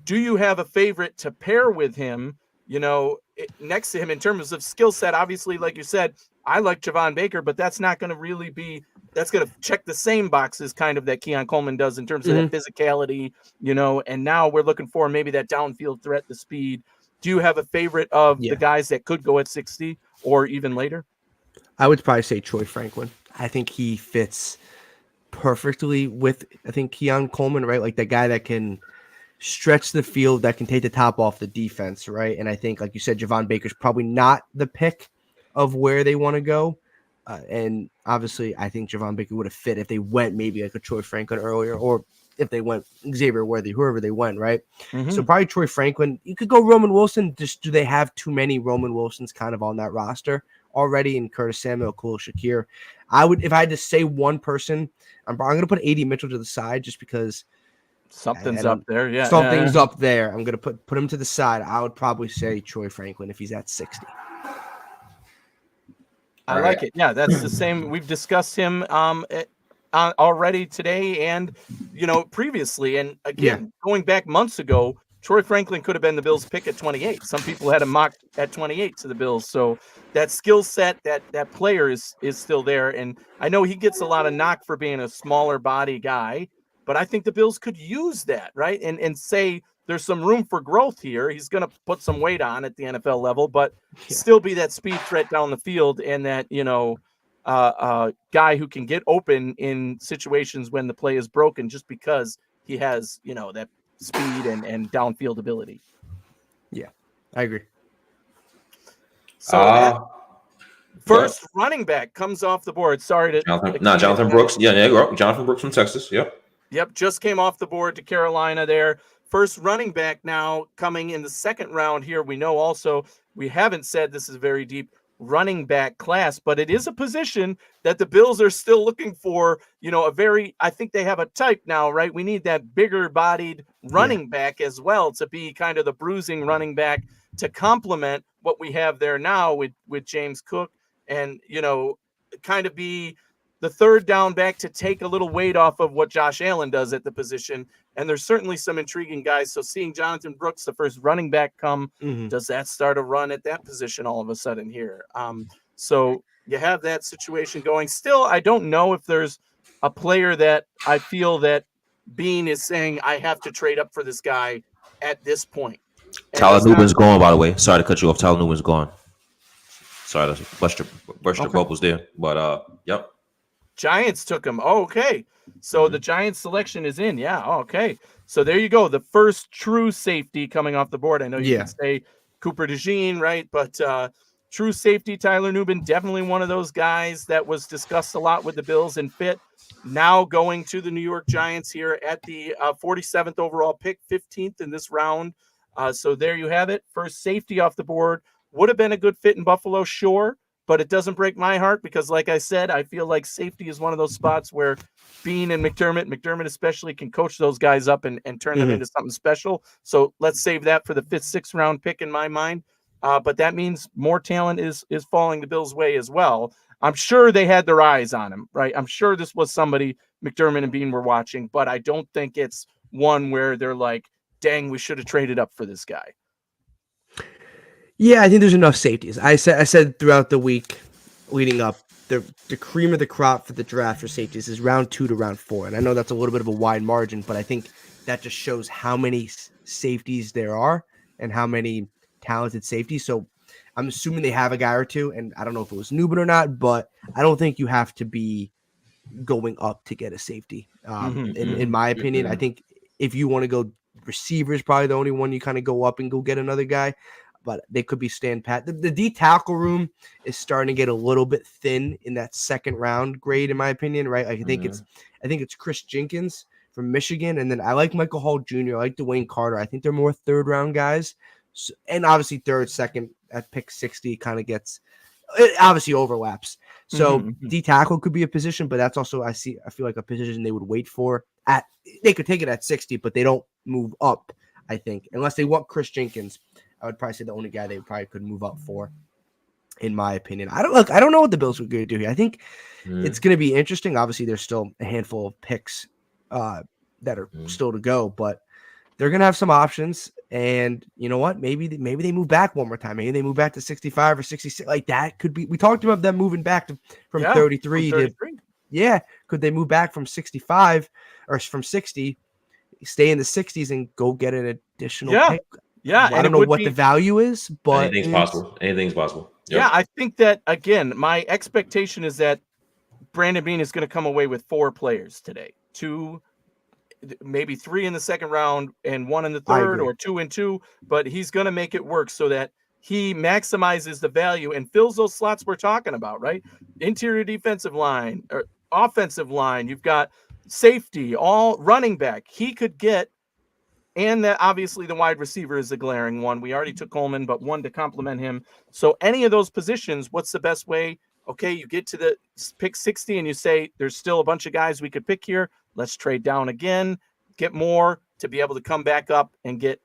do you have a favorite to pair with him, next to him in terms of skill set? Obviously, like you said, I like Javon Baker, but that's not going to really be, that's going to check the same boxes kind of that Keon Coleman does in terms of that physicality, and now we're looking for maybe that downfield threat, the speed. Do you have a favorite of the guys that could go at 60, or even later? I would probably say Troy Franklin. I think he fits perfectly with, I think, Keon Coleman, right? Like the guy that can stretch the field, that can take the top off the defense, right? And I think, like you said, Javon Baker's probably not the pick of where they want to go. And obviously, I think Javon Baker would have fit if they went maybe like a Troy Franklin earlier, or if they went Xavier Worthy, whoever they went, right? So probably Troy Franklin. You could go Roman Wilson. Just do they have too many Roman Wilsons kind of on that roster already? And Curtis Samuel, Khalil Shakir. I would, if I had to say one person, I'm going to put AD Mitchell to the side just because Something's up there. Yeah. something's up there. I'm going to put him to the side. I would probably say Troy Franklin if he's at 60. I like it. Yeah, that's the same. We've discussed him already today and, previously. And again, going back months ago, Troy Franklin could have been the Bills' pick at 28. Some people had him mocked at 28 to the Bills. So that skill set, that player is still there. And I know he gets a lot of knock for being a smaller body guy, but I think the Bills could use that, right? And say there's some room for growth here. He's going to put some weight on at the NFL level, but still be that speed threat down the field and that, guy who can get open in situations when the play is broken just because he has, that speed and downfield ability. Yeah, I agree. So first running back comes off the board. Sorry to Jonathan Brooks. Jonathan Brooks from Texas. Yep, just came off the board to Carolina there. First running back now coming in the second round here. We know also, we haven't said this is a very deep running back class, but it is a position that the Bills are still looking for, I think they have a type now, right? We need that bigger bodied running back as well to be kind of the bruising running back to complement what we have there now with James Cook and, kind of be the third down back to take a little weight off of what Josh Allen does at the position. And there's certainly some intriguing guys. So seeing Jonathan Brooks, the first running back come, does that start a run at that position all of a sudden here? So you have that situation going. Still, I don't know if there's a player that I feel that Bean is saying, I have to trade up for this guy at this point. Tyler Newman's gone, by the way. Sorry to cut you off. Tyler Newman's gone. Sorry to burst your bubbles there. But, yep. Giants took him. Oh, okay. So the Giants selection is in. Yeah. Okay. So there you go. The first true safety coming off the board. I know you can say Cooper DeJean, right? But true safety, Tyler Newman, definitely one of those guys that was discussed a lot with the Bills and fit. Now going to the New York Giants here at the 47th overall pick, 15th in this round. So there you have it. First safety off the board. Would have been a good fit in Buffalo, sure. But it doesn't break my heart because, like I said, I feel like safety is one of those spots where Bean and McDermott especially, can coach those guys up and turn them into something special. So let's save that for the 5th, 6th round pick in my mind. But that means more talent is falling the Bills' way as well. I'm sure they had their eyes on him, right? I'm sure this was somebody McDermott and Bean were watching, but I don't think it's one where they're like, dang, we should have traded up for this guy. Yeah, I think there's enough safeties. I said throughout the week leading up, the cream of the crop for the draft for safeties is round 2 to round 4. And I know that's a little bit of a wide margin, but I think that just shows how many safeties there are and how many talented safeties. So I'm assuming they have a guy or two, and I don't know if it was Newman or not, but I don't think you have to be going up to get a safety. In my opinion, I think if you want to go receiver is probably the only one you kind of go up and go get another guy. But they could be stand pat. The D tackle room is starting to get a little bit thin in that second round grade, in my opinion. Right? I think it's Chris Jenkins from Michigan, and then I like Michael Hall Jr. I like Dwayne Carter. I think they're more third round guys, and obviously third, second at pick 60 kind of gets it obviously overlaps. So D tackle could be a position, but that's also I feel like a position they would wait for at. They could take it at 60, but they don't move up. I think unless they want Chris Jenkins. I would probably say the only guy they probably could move up for, in my opinion. I don't know what the Bills are going to do here. I think it's going to be interesting. Obviously, there's still a handful of picks that are still to go, but they're going to have some options. And you know what? Maybe they move back one more time. Maybe they move back to 65 or 66. Like that could be. We talked about them moving back from 33 to. Yeah, could they move back from 65 or from 60, stay in the 60s, and go get an additional pick? Yeah, I and don't it know would what be, the value is, but Anything's it's- possible. Anything's possible. Yep. yeah, I think that again, my expectation is that Brandon Beane is going to come away with 4 players today. 2, maybe 3 in the second round and 1 in the I third, agree. or 2 and 2, but he's going to make it work so that he maximizes the value and fills those slots we're talking about, right? Interior defensive line or offensive line, you've got safety, all running back. He could get, and that obviously the wide receiver is a glaring one. We already took Coleman, but one to complement him. So any of those positions, what's the best way? Okay, you get to the pick 60 and you say, there's still a bunch of guys we could pick here. Let's trade down again, get more to be able to come back up and get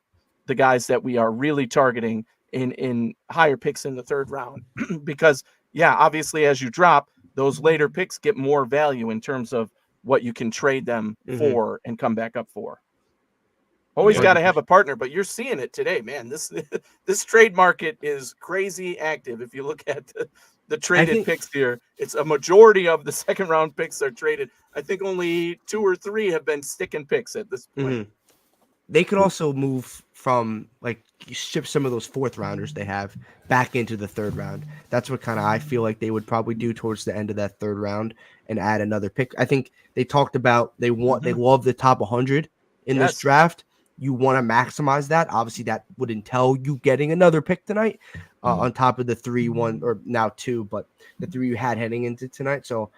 the guys that we are really targeting in higher picks in the third round. Because, yeah, obviously as you drop, those later picks get more value in terms of what you can trade them for and come back up for. Always Yeah. got to have a partner, but you're seeing it today, man. This trade market is crazy active. If you look at the traded picks here, it's a majority of the second round picks are traded. I think only 2 or 3 have been sticking picks at this point. They could also move from, like, you ship some of those fourth rounders they have back into the third round. That's what kind of I feel like they would probably do towards the end of that third round and add another pick. I think they talked about they love the top 100 in this draft. You want to maximize that. Obviously, that would entail you getting another pick tonight on top of the 3-1 or now 2, but the 3 you had heading into tonight. So,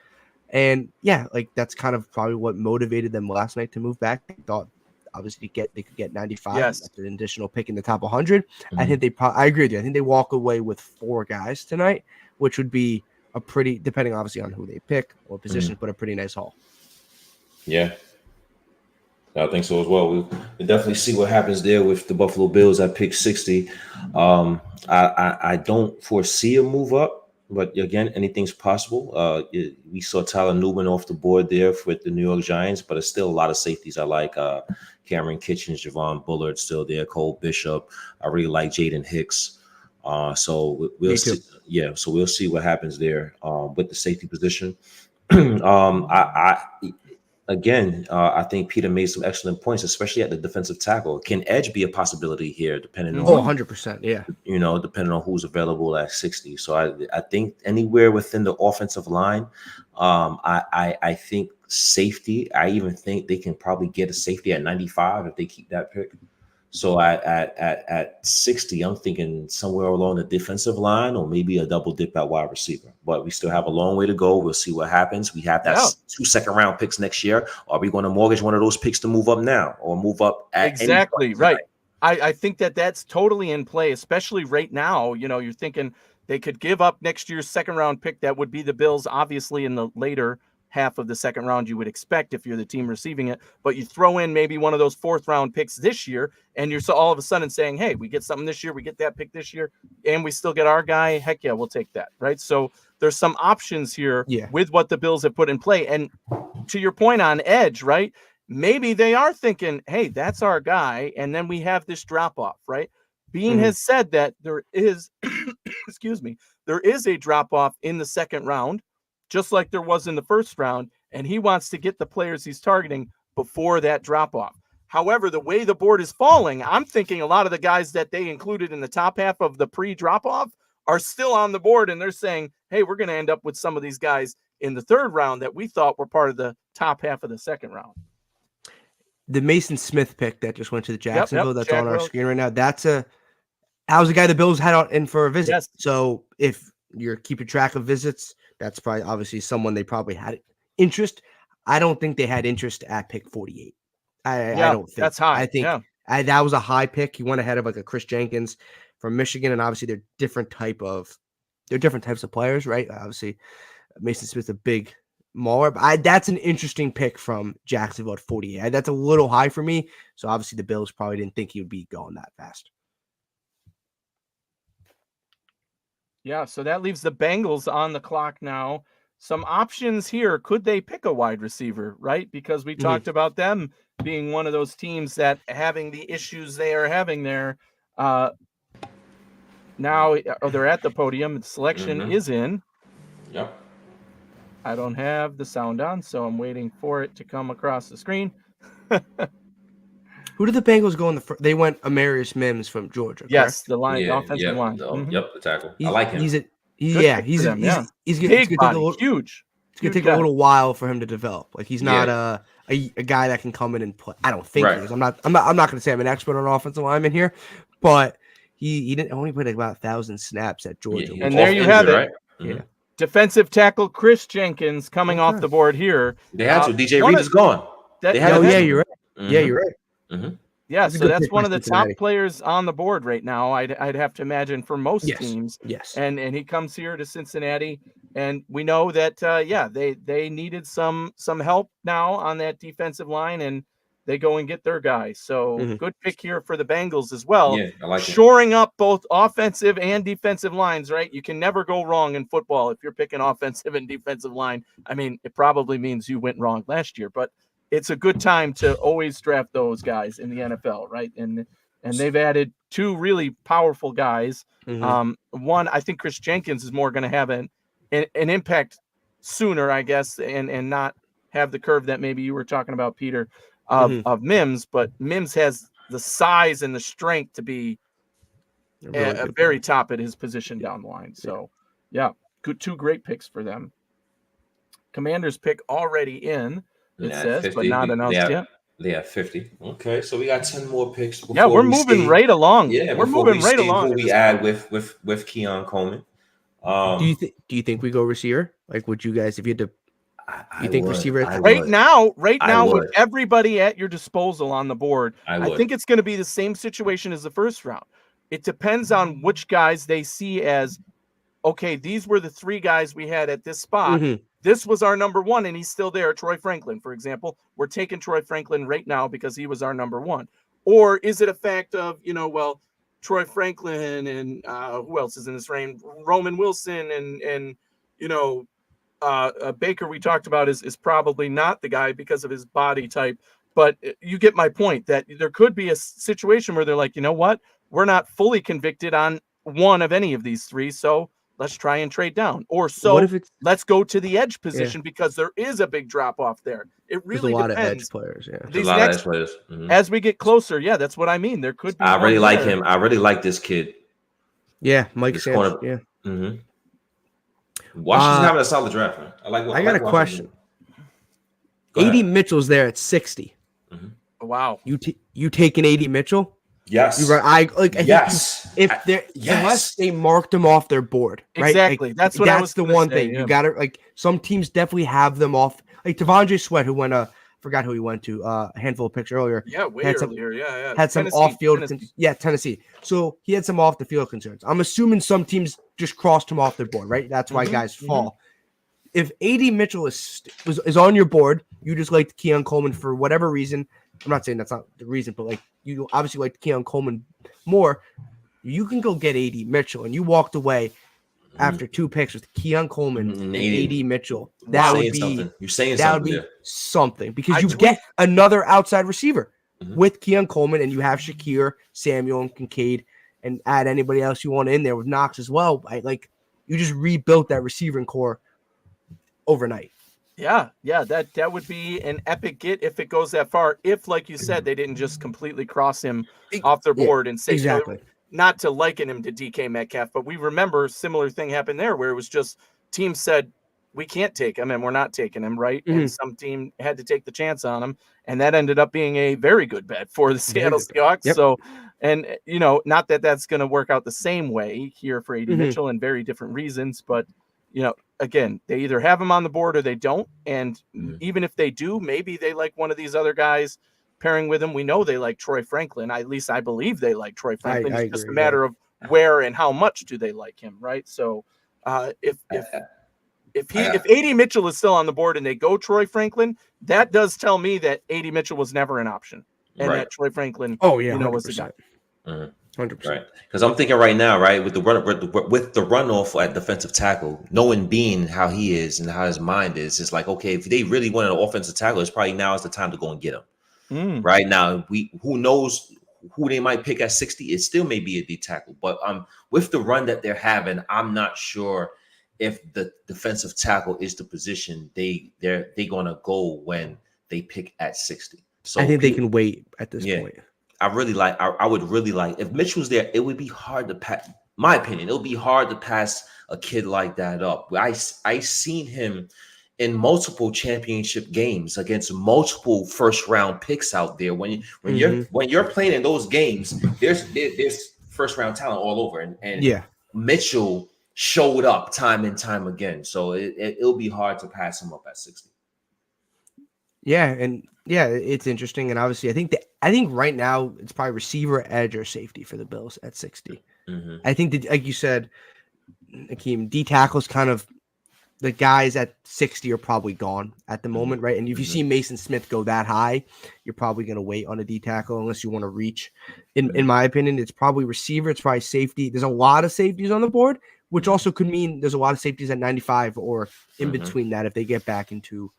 and yeah, like that's kind of probably what motivated them last night to move back. They thought obviously they could get 95. Yes. That's an additional pick in the top 100. I think I agree with you. I think they walk away with 4 guys tonight, which would be a pretty, depending obviously on who they pick or positions, but a pretty nice haul. Yeah. I think so as well. We'll definitely see what happens there with the Buffalo Bills at pick 60. I don't foresee a move up, but again, anything's possible. We saw Tyler Newman off the board there with the New York Giants, but it's still a lot of safeties. I like Cameron Kitchens, Javon Bullard still there, Cole Bishop. I really like Jaden Hicks. So we'll see. Yeah, so we'll see what happens there with the safety position. I think Peter made some excellent points, especially at the defensive tackle. Can edge be a possibility here, depending on 100%, yeah. Depending on who's available at 60. So I think anywhere within the offensive line, I think safety. I even think they can probably get a safety at 95 if they keep that pick. So at 60, I'm thinking somewhere along the defensive line or maybe a double dip at wide receiver. But we still have a long way to go. We'll see what happens. We have that 2 second round picks next year. Are we going to mortgage one of those picks to move up now or move up at exactly right? I think that's totally in play, especially right now. You know, you're thinking they could give up next year's second round pick. That would be the Bills, obviously, in the later half of the second round you would expect if you're the team receiving it, but you throw in maybe one of those 4th round picks this year and you're so all of a sudden saying, hey, we get something this year, we get that pick this year and we still get our guy. Heck yeah, we'll take that. Right. So there's some options here with what the Bills have put in play. And to your point on edge, right? Maybe they are thinking, hey, that's our guy. And then we have this drop off, right? Beane has said that there is, excuse me, there is a drop off in the second round, just like there was in the first round, and he wants to get the players he's targeting before that drop-off. However, the way the board is falling, I'm thinking a lot of the guys that they included in the top half of the pre-drop-off are still on the board, and they're saying, hey, we're going to end up with some of these guys in the third round that we thought were part of the top half of the second round. The Mason Smith pick that just went to the Jacksonville, that's Jack on our Roach. screen right now, that was the guy the Bills had out in for a visit. Yes. So if you're keeping track of visits, that's probably obviously someone they probably had interest. I don't think they had interest at pick 48. I don't think that's high. I think that was a high pick. He went ahead of like a Chris Jenkins from Michigan, and obviously they're different types of players, right? Obviously, Mason Smith's a big mauler. But that's an interesting pick from Jacksonville at 48. That's a little high for me. So obviously the Bills probably didn't think he would be going that fast. Yeah, so that leaves the Bengals on the clock now. Some options here. Could they pick a wide receiver, right? Because we talked about them being one of those teams that having the issues they are having there. Now they're at the podium. The selection is in. Yep. I don't have the sound on, so I'm waiting for it to come across the screen. Who did the Bengals go in the first? They went Amarius Mims from Georgia. Yes, Correct? the line, the Yeah, offensive line. Mhm. yep, the tackle. I He's, like him. He's a he, Good yeah. pick He's for a, them, he's yeah. he's gonna, Big it's gonna take a body, little. huge. It's gonna huge take a guy. little while for him to develop. Like he's not Yeah. a guy that can come in and play. I don't think Right. he is. I'm not gonna say I'm an expert on offensive lineman here, but he didn't only played like about 1,000 snaps at Georgia. he And was there off you have injured, it. right? Yeah. Defensive tackle Chris Jenkins coming off Okay. the board here. They had to. DJ one Reed of- is gone. That, They had Oh to yeah, do you're right. Mhm. Yeah, you're right. yeah. That's a So good that's pick one by of the top Cincinnati. players on the board right now. I'd have to imagine for most Yes. teams. Yes. And he comes here to Cincinnati, and we know that they needed some help now on that defensive line, and they go and get their guy. So Mhm. good pick here for the Bengals as well. Yeah, I like it. Shoring up both offensive and defensive lines, right? You can never go wrong in football if you're picking offensive and defensive line. I mean, it probably means you went wrong last year, but it's a good time to always draft those guys in the NFL, right? And they've added two really powerful guys. Mhm. One, I think Chris Jenkins is more going to have an impact sooner, I guess, and not have the curve that maybe you were talking about, Peter, of Mims. But Mims has the size and the strength to be Really a good very pick. top at his position down the line. So, yeah, two great picks for them. Commanders pick already in, it Yeah, says, but 50. not announced yet. They have 50. Okay, so we got 10 more picks. Yeah, we're moving right along. Yeah, we're before moving we right see along. Who at we this add point. with Keon Coleman? Do you think we go receiver? Like, would you guys, if you had to, I you think would, receiver? I Right would. now, I with would. everybody at your disposal on the board, I I would. think it's going to be the same situation as the first round. It depends on which guys they see as, okay, these were the three guys we had at this spot. Mhm. This was our number one, and he's still there. Troy Franklin, for example. We're taking Troy Franklin right now because he was our number one. Or is it a fact of, Troy Franklin and who else is in this range? Roman Wilson and Baker we talked about is probably not the guy because of his body type. But you get my point that there could be a situation where they're like, you know what? We're not fully convicted on one of any of these three, so let's try and trade down. Or so What if it's let's go to the edge position because there is a big drop off there. It there's really a lot depends. of edge players? Yeah. There's These a lot next, of players. Mhm. as we get closer, yeah, that's what I mean. There could be. I really one like there. him. I really like this kid. Yeah, Mike This Sanchez. corner- Yeah. Mm-hmm. Washington's having a solid draft, man. I like. I got a question. Go ahead. AD Mitchell's there at 60. Wow. You taking AD Mitchell? Yes. You're right. I think Yes. if I- they're yes. unless they marked them off their board, right? Exactly. Like, That's what I was the gonna one say, thing yeah. you got to like. Some teams definitely have them off. Like Devondre Sweat, who went forgot who he went to a handful of picks earlier. Yeah, way Had some- earlier. Yeah. Had some Tennessee, off-field, Tennessee. Tennessee. So he had some off-the-field concerns. I'm assuming some teams just crossed him off their board, right? That's why Mhm, guys fall. If AD Mitchell is on your board, you just liked Keon Coleman for whatever reason. I'm not saying that's not the reason, but like you obviously liked Keon Coleman more. You can go get AD Mitchell, and you walked away after two picks with Keon Coleman Mhm, and AD. AD Mitchell. You're That would saying be something. You're saying that would something be there. something because I you tweet- get another outside receiver Mhm. with Keon Coleman, and you have Shakir, Samuel, and Kincaid, and add anybody else you want in there with Knox as well. You just rebuilt that receiving core overnight. Yeah, that would be an epic get if it goes that far. If, like you said, they didn't just completely cross him off their Yeah, board and say, exactly. not to liken him to DK Metcalf, but we remember similar thing happened there where it was just teams said, we can't take him and we're not taking him, right? Mhm. And some team had to take the chance on him. And that ended up being a very good bet for the Seattle good bet. Seahawks. Yep. So, and not that that's going to work out the same way here for AD Mhm. Mitchell and very different reasons, but again, they either have him on the board or they don't. And Mhm. even if they do, maybe they like one of these other guys pairing with him. We know they like Troy Franklin. At least I believe they like Troy Franklin. I It's just a agree, matter of where and how much do they like him, right? So if AD Mitchell is still on the board and they go Troy Franklin, that does tell me that AD Mitchell was never an option, and Right. that Troy Franklin, Oh yeah, was the guy. 100%. 100%. Right, because I'm thinking right now, right, with the runoff at defensive tackle, knowing Bean how he is and how his mind is, it's like, okay, if they really want an offensive tackle, it's probably now is the time to go and get him. Right now, who knows who they might pick at 60? It still may be a D tackle, but with the run that they're having, I'm not sure if the defensive tackle is the position they're gonna go when they pick at 60. So I think they Pete- can wait at this Yeah. point. I would really like if Mitch was there, it would be hard to pass. My opinion, it would be hard to pass a kid like that up. I seen him in multiple championship games against multiple first round picks out there. When you're playing in those games, there's first round talent all over, and Yeah. Mitchell showed up time and time again. So it'll be hard to pass him up at 60. Yeah, and yeah, it's interesting. And obviously, I think right now it's probably receiver, edge, or safety for the Bills at 60. Mm-hmm. I think that, like you said, Akeem, D tackle's kind of the guys at 60 are probably gone at the moment, right? And if you see Mason Smith go that high, you're probably going to wait on a D tackle unless you want to reach. In my opinion, it's probably receiver, it's probably safety. There's a lot of safeties on the board, which also could mean there's a lot of safeties at 95 or in between that if they get back into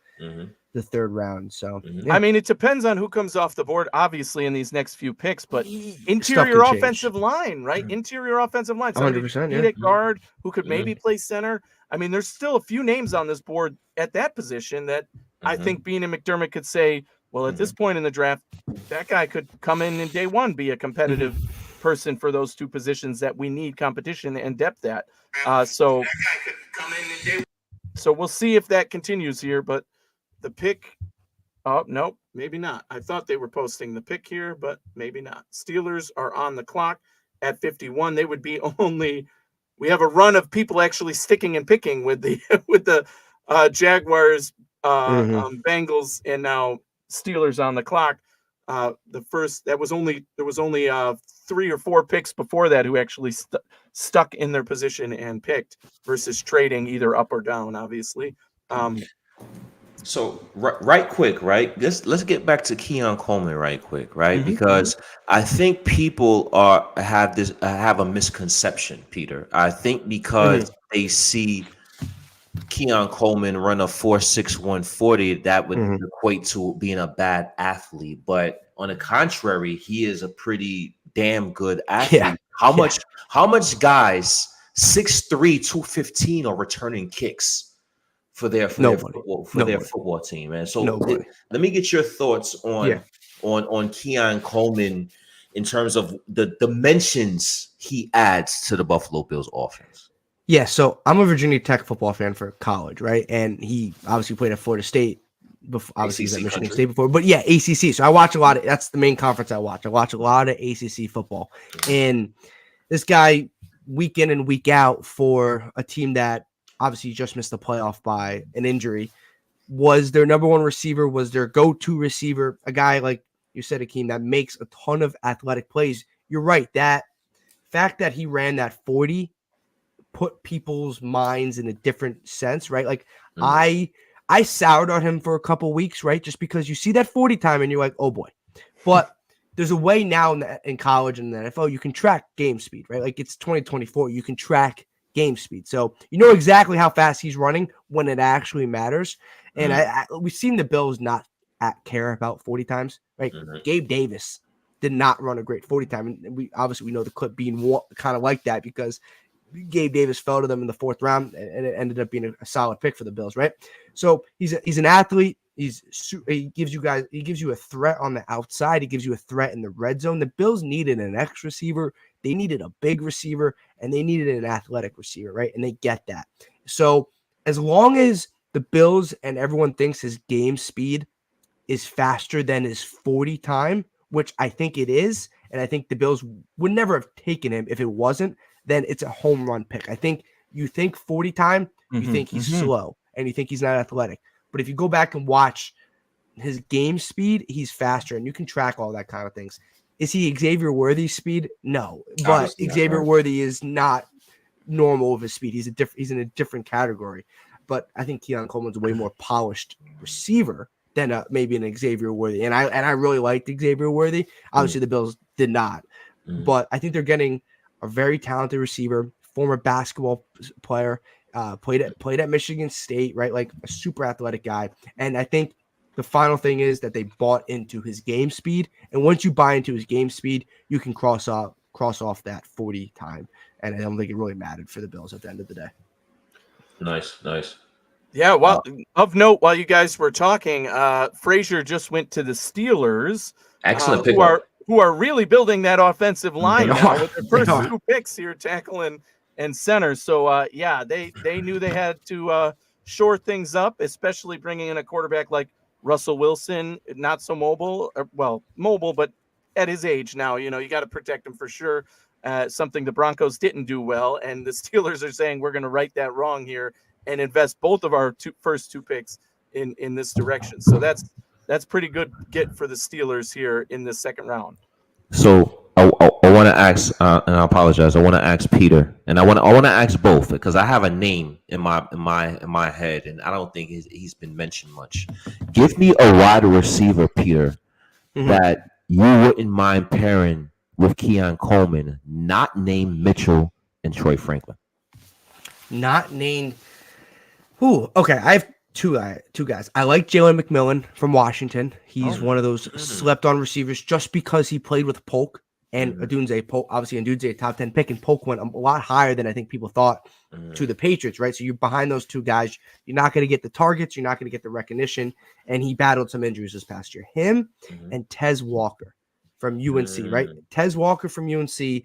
the third round. So I mean, it depends on who comes off the board, obviously, in these next few picks, but Stuff interior can offensive line, right? Interior offensive line. 100%, Somebody guard who could maybe play center. I mean, there's still a few names on this board at that position that I think Bean and McDermott could say, well, at this point in the draft, that guy could come in day one, be a competitive person for those two positions that we need competition and depth at. So we'll see if that continues here, but the pick, oh, nope, maybe not. I thought they were posting the pick here, but maybe not. Steelers are on the clock at 51. They would be we have a run of people actually sticking and picking with the Jaguars, Bengals, and now Steelers on the clock. There was only 3 or 4 picks before that who actually stuck in their position and picked versus trading either up or down, obviously. So right quick, right? Let's get back to Keon Coleman right quick, right? Because I think people have a misconception, Peter. I think because they see Keon Coleman run a 4.61 40, that would equate to being a bad athlete. But on the contrary, he is a pretty damn good athlete. Yeah. How much guys 6'3", 215 are returning kicks for their football team, man? So let me get your thoughts on Keon Coleman in terms of the dimensions he adds to the Buffalo Bills offense. Yeah, so I'm a Virginia Tech football fan for college, right? And he obviously played at Florida State before, obviously he's at Michigan State before, but yeah, ACC. So I watch a lot of, that's the main conference I watch. I watch a lot of ACC football. And this guy, week in and week out for a team that obviously just missed the playoff by an injury, was their number one receiver, was their go-to receiver, a guy like you said, Akeem, that makes a ton of athletic plays. You're right, that fact that he ran that 40 put people's minds in a different sense, right? Like I soured on him for a couple weeks, right? Just because you see that 40 time and you're like, oh boy. But there's a way now in college and the NFL, you can track game speed, right? Like it's 2024, you can track game speed. So you know exactly how fast he's running when it actually matters. And we've seen the Bills not care about 40 times, right? Gabe Davis did not run a great 40 time. And we know the clip being kind of like that because Gabe Davis fell to them in the 4th round, and it ended up being a solid pick for the Bills, right? So he's an athlete. He gives you a threat on the outside. He gives you a threat in the red zone. The Bills needed an X receiver. They needed a big receiver, and they needed an athletic receiver, right? And they get that. So as long as the Bills and everyone thinks his game speed is faster than his 40 time, which I think it is, and I think the Bills would never have taken him if it wasn't, then it's a home run pick. I think you think 40 time, you think he's slow, and you think he's not athletic. But if you go back and watch his game speed, he's faster, and you can track all that kind of things. Is he Xavier Worthy's speed? No, but Obviously Xavier Worthy is not normal with his speed. He's in a different category. But I think Keon Coleman's a way more polished receiver than maybe an Xavier Worthy. And I really liked Xavier Worthy. Obviously, the Bills did not. But I think they're getting a very talented receiver, former basketball player, played at Michigan State, right? Like a super athletic guy. And I think the final thing is that they bought into his game speed. And once you buy into his game speed, you can cross off that 40 time. And I don't think it really mattered for the Bills at the end of the day. Nice. Yeah, well, of note, while you guys were talking, Frazier just went to the Steelers, Excellent who pickup. are really building that offensive line They now are. with their They first are. 2 picks here, tackle and center. So yeah, they knew they had to shore things up, especially bringing in a quarterback like Russell Wilson, not so mobile, well, mobile, but at his age now, you got to protect him for sure. Something the Broncos didn't do well, and the Steelers are saying we're going to right that wrong here and invest both of our first 2 picks in this direction. So that's pretty good get for the Steelers here in the second round. So I want to ask, and I apologize. I want to ask Peter, and I want to ask both because I have a name in my head, and I don't think he's been mentioned much. Give me a wide receiver, Peter, that you wouldn't mind pairing with Keon Coleman, not named Mitchell and Troy Franklin. Not named. Ooh, okay. I have two guys. I like Jalen McMillan from Washington. He's one of those slept-on receivers just because he played with Polk and Odunze. Polk, obviously, Odunze a top 10 pick, and Polk went a lot higher than I think people thought to the Patriots, right? So you're behind those 2 guys. You're not going to get the targets. You're not going to get the recognition. And he battled some injuries this past year. Him and Tez Walker from UNC, right? Tez Walker from UNC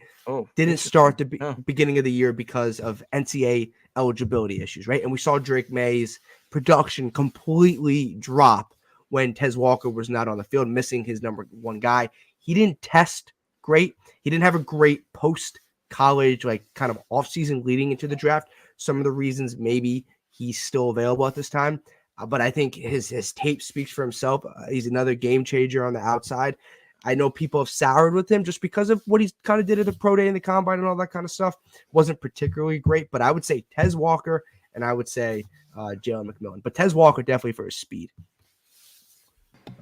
didn't start the beginning of the year because of NCAA eligibility issues, right? And we saw Drake May's production completely drop when Tez Walker was not on the field, missing his number 1 guy. He didn't test great. He didn't have a great post-college, like kind of offseason leading into the draft. Some of the reasons maybe he's still available at this time. But I think his tape speaks for himself. He's another game changer on the outside. I know people have soured with him just because of what he's kind of did at the pro day and the combine and all that kind of stuff. Wasn't particularly great, but I would say Tez Walker and I would say Jalen McMillan. But Tez Walker definitely for his speed.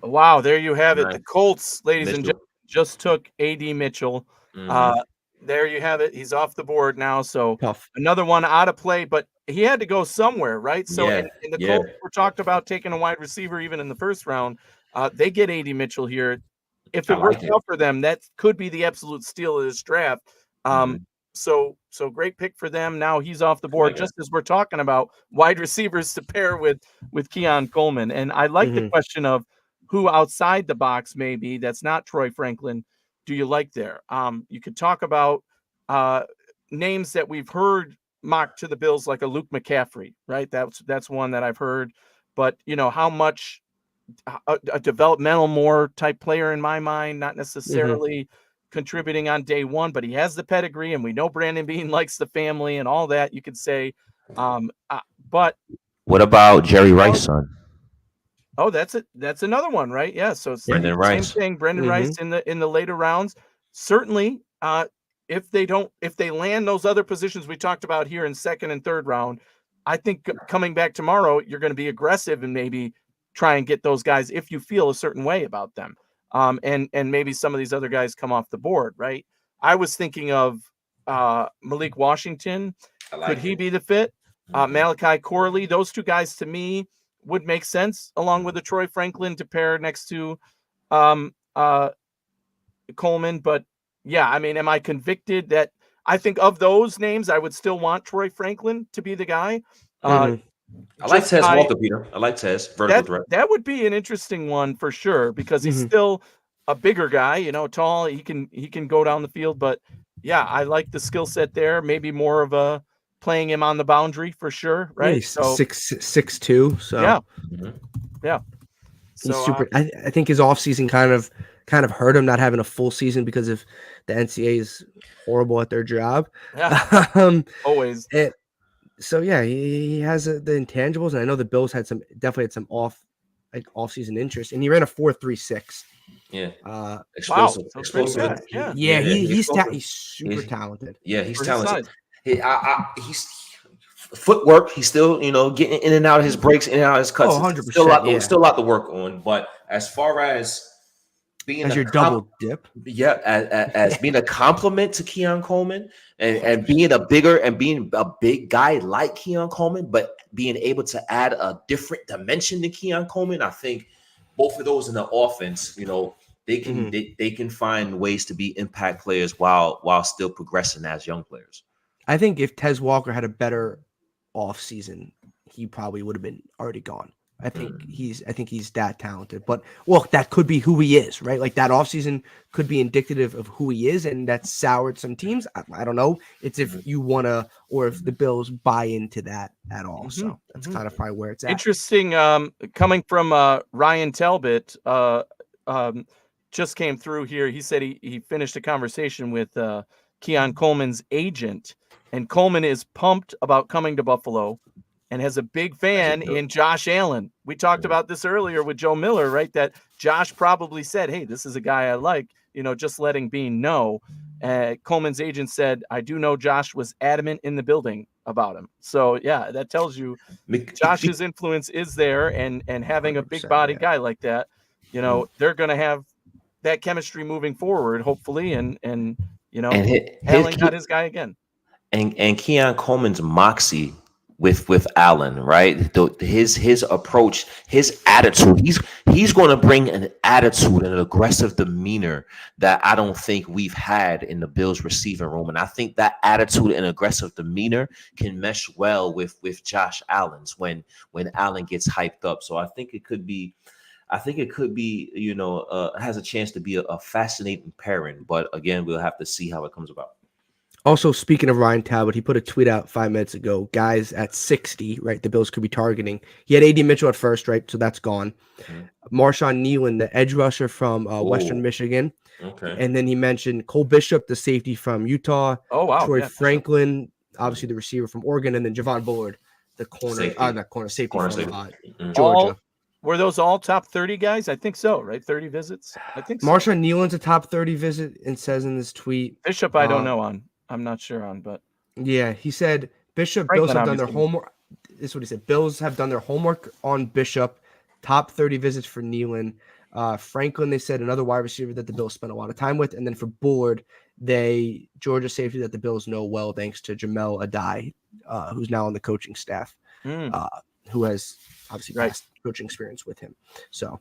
Wow, there you have it. Nice. The Colts, ladies and Mitchell. gentlemen, just took A.D. Mitchell. There you have it. He's off the board now. So Tough. another one out of play, but he had to go somewhere, right? So in the Colts were talked about taking a wide receiver even in the first round. They get A.D. Mitchell here. If it works out for them, that could be the absolute steal of this draft. So great pick for them. Now he's off the board, just as we're talking about wide receivers to pair with Keon Coleman. And I like the question of who outside the box maybe that's not Troy Franklin do you like there? You could talk about names that we've heard mocked to the Bills, like a Luke McCaffrey, right? That's one that I've heard. But how much a developmental more type player in my mind, not necessarily contributing on day one, but he has the pedigree, and we know Brandon Beane likes the family and all that. You could say, but what about Jerry Rice, son? Oh, that's it. That's another one, right? Yeah. So it's Brendan Rice. Same thing. Brendan Rice in the later rounds. Certainly, if they land those other positions we talked about here in second and third round, I think coming back tomorrow, you're going to be aggressive and maybe try and get those guys if you feel a certain way about them. And maybe some of these other guys come off the board, right? I was thinking of Malik Washington. Could he be the fit? Malachi Corley. Those two guys to me would make sense along with a Troy Franklin to pair next to Coleman. But yeah, I mean, am I convicted that I think of those names, I would still want Troy Franklin to be the guy. I like Tez Walker, Peter. I like Tez. Vertical threat. That would be an interesting one for sure, because he's still a bigger guy, tall. He can go down the field, but yeah, I like the skill set there. Maybe more of a playing him on the boundary for sure, right? Yeah, he's 6'2", so yeah. He's super. I think his offseason kind of hurt him not having a full season because of the NCAA is horrible at their job. Yeah. Always. So yeah, he has the intangibles, and I know the Bills definitely had some off-season interest, and he ran a 4.36. Yeah. Explosive. Wow. Explosive. Yeah. He's super talented. Yeah, he's talented. He's footwork. He's still, getting in and out of his breaks, in and out of his cuts. 100%. Still a lot to work on. But as far as being your double dip, as being a compliment to Keon Coleman, and being a big guy like Keon Coleman, but being able to add a different dimension to Keon Coleman, I think both of those in the offense, they can they can find ways to be impact players while still progressing as young players. I think if Tez Walker had a better offseason, he probably would have been already gone. I think he's that talented. But look, that could be who he is, right? Like that offseason could be indicative of who he is, and that soured some teams. I don't know. It's if you wanna, or if the Bills buy into that at all. So that's kind of probably where it's at. Interesting. Coming from Ryan Talbot, just came through here. He said he finished a conversation with Keon Coleman's agent, and Coleman is pumped about coming to Buffalo and has a big fan in Josh Allen. We talked about this earlier with Joe Miller, right? That Josh probably said, hey, this is a guy I like, just letting Bean know. Coleman's agent said, I do know Josh was adamant in the building about him. So, yeah, that tells you Josh's influence is there, and having a big body guy like that, they're going to have that chemistry moving forward, hopefully. And Allen got his guy again. And Keon Coleman's moxie with Allen, right? His approach, his attitude, he's going to bring an attitude and an aggressive demeanor that I don't think we've had in the Bills receiving room. And I think that attitude and aggressive demeanor can mesh well with Josh Allen's when Allen gets hyped up. So I think it could be, has a chance to be a fascinating pairing. But again, we'll have to see how it comes about. Also, speaking of Ryan Talbot, he put a tweet out 5 minutes ago. Guys at 60, right? The Bills could be targeting. He had A.D. Mitchell at first, right? So that's gone. Marshawn Nealon, the edge rusher from Western Michigan. Okay. And then he mentioned Cole Bishop, the safety from Utah. Oh, wow. Troy Franklin, obviously the receiver from Oregon. And then Javon Bullard, the safety from Georgia. Were those all top 30 guys? I think so, right? 30 visits? I think so. Marshawn Nealon's a top 30 visit and says in this tweet. Bishop, I don't know on. I'm not sure on, but yeah, he said Bishop. Franklin, Bills have done their homework. This is what he said. Bills have done their homework on Bishop. Top 30 visits for Nealon. Franklin, they said another wide receiver that the Bills spent a lot of time with, and then for Bullard, Georgia safety that the Bills know well thanks to Jamel Adai, who's now on the coaching staff, who has obviously vast coaching experience with him. So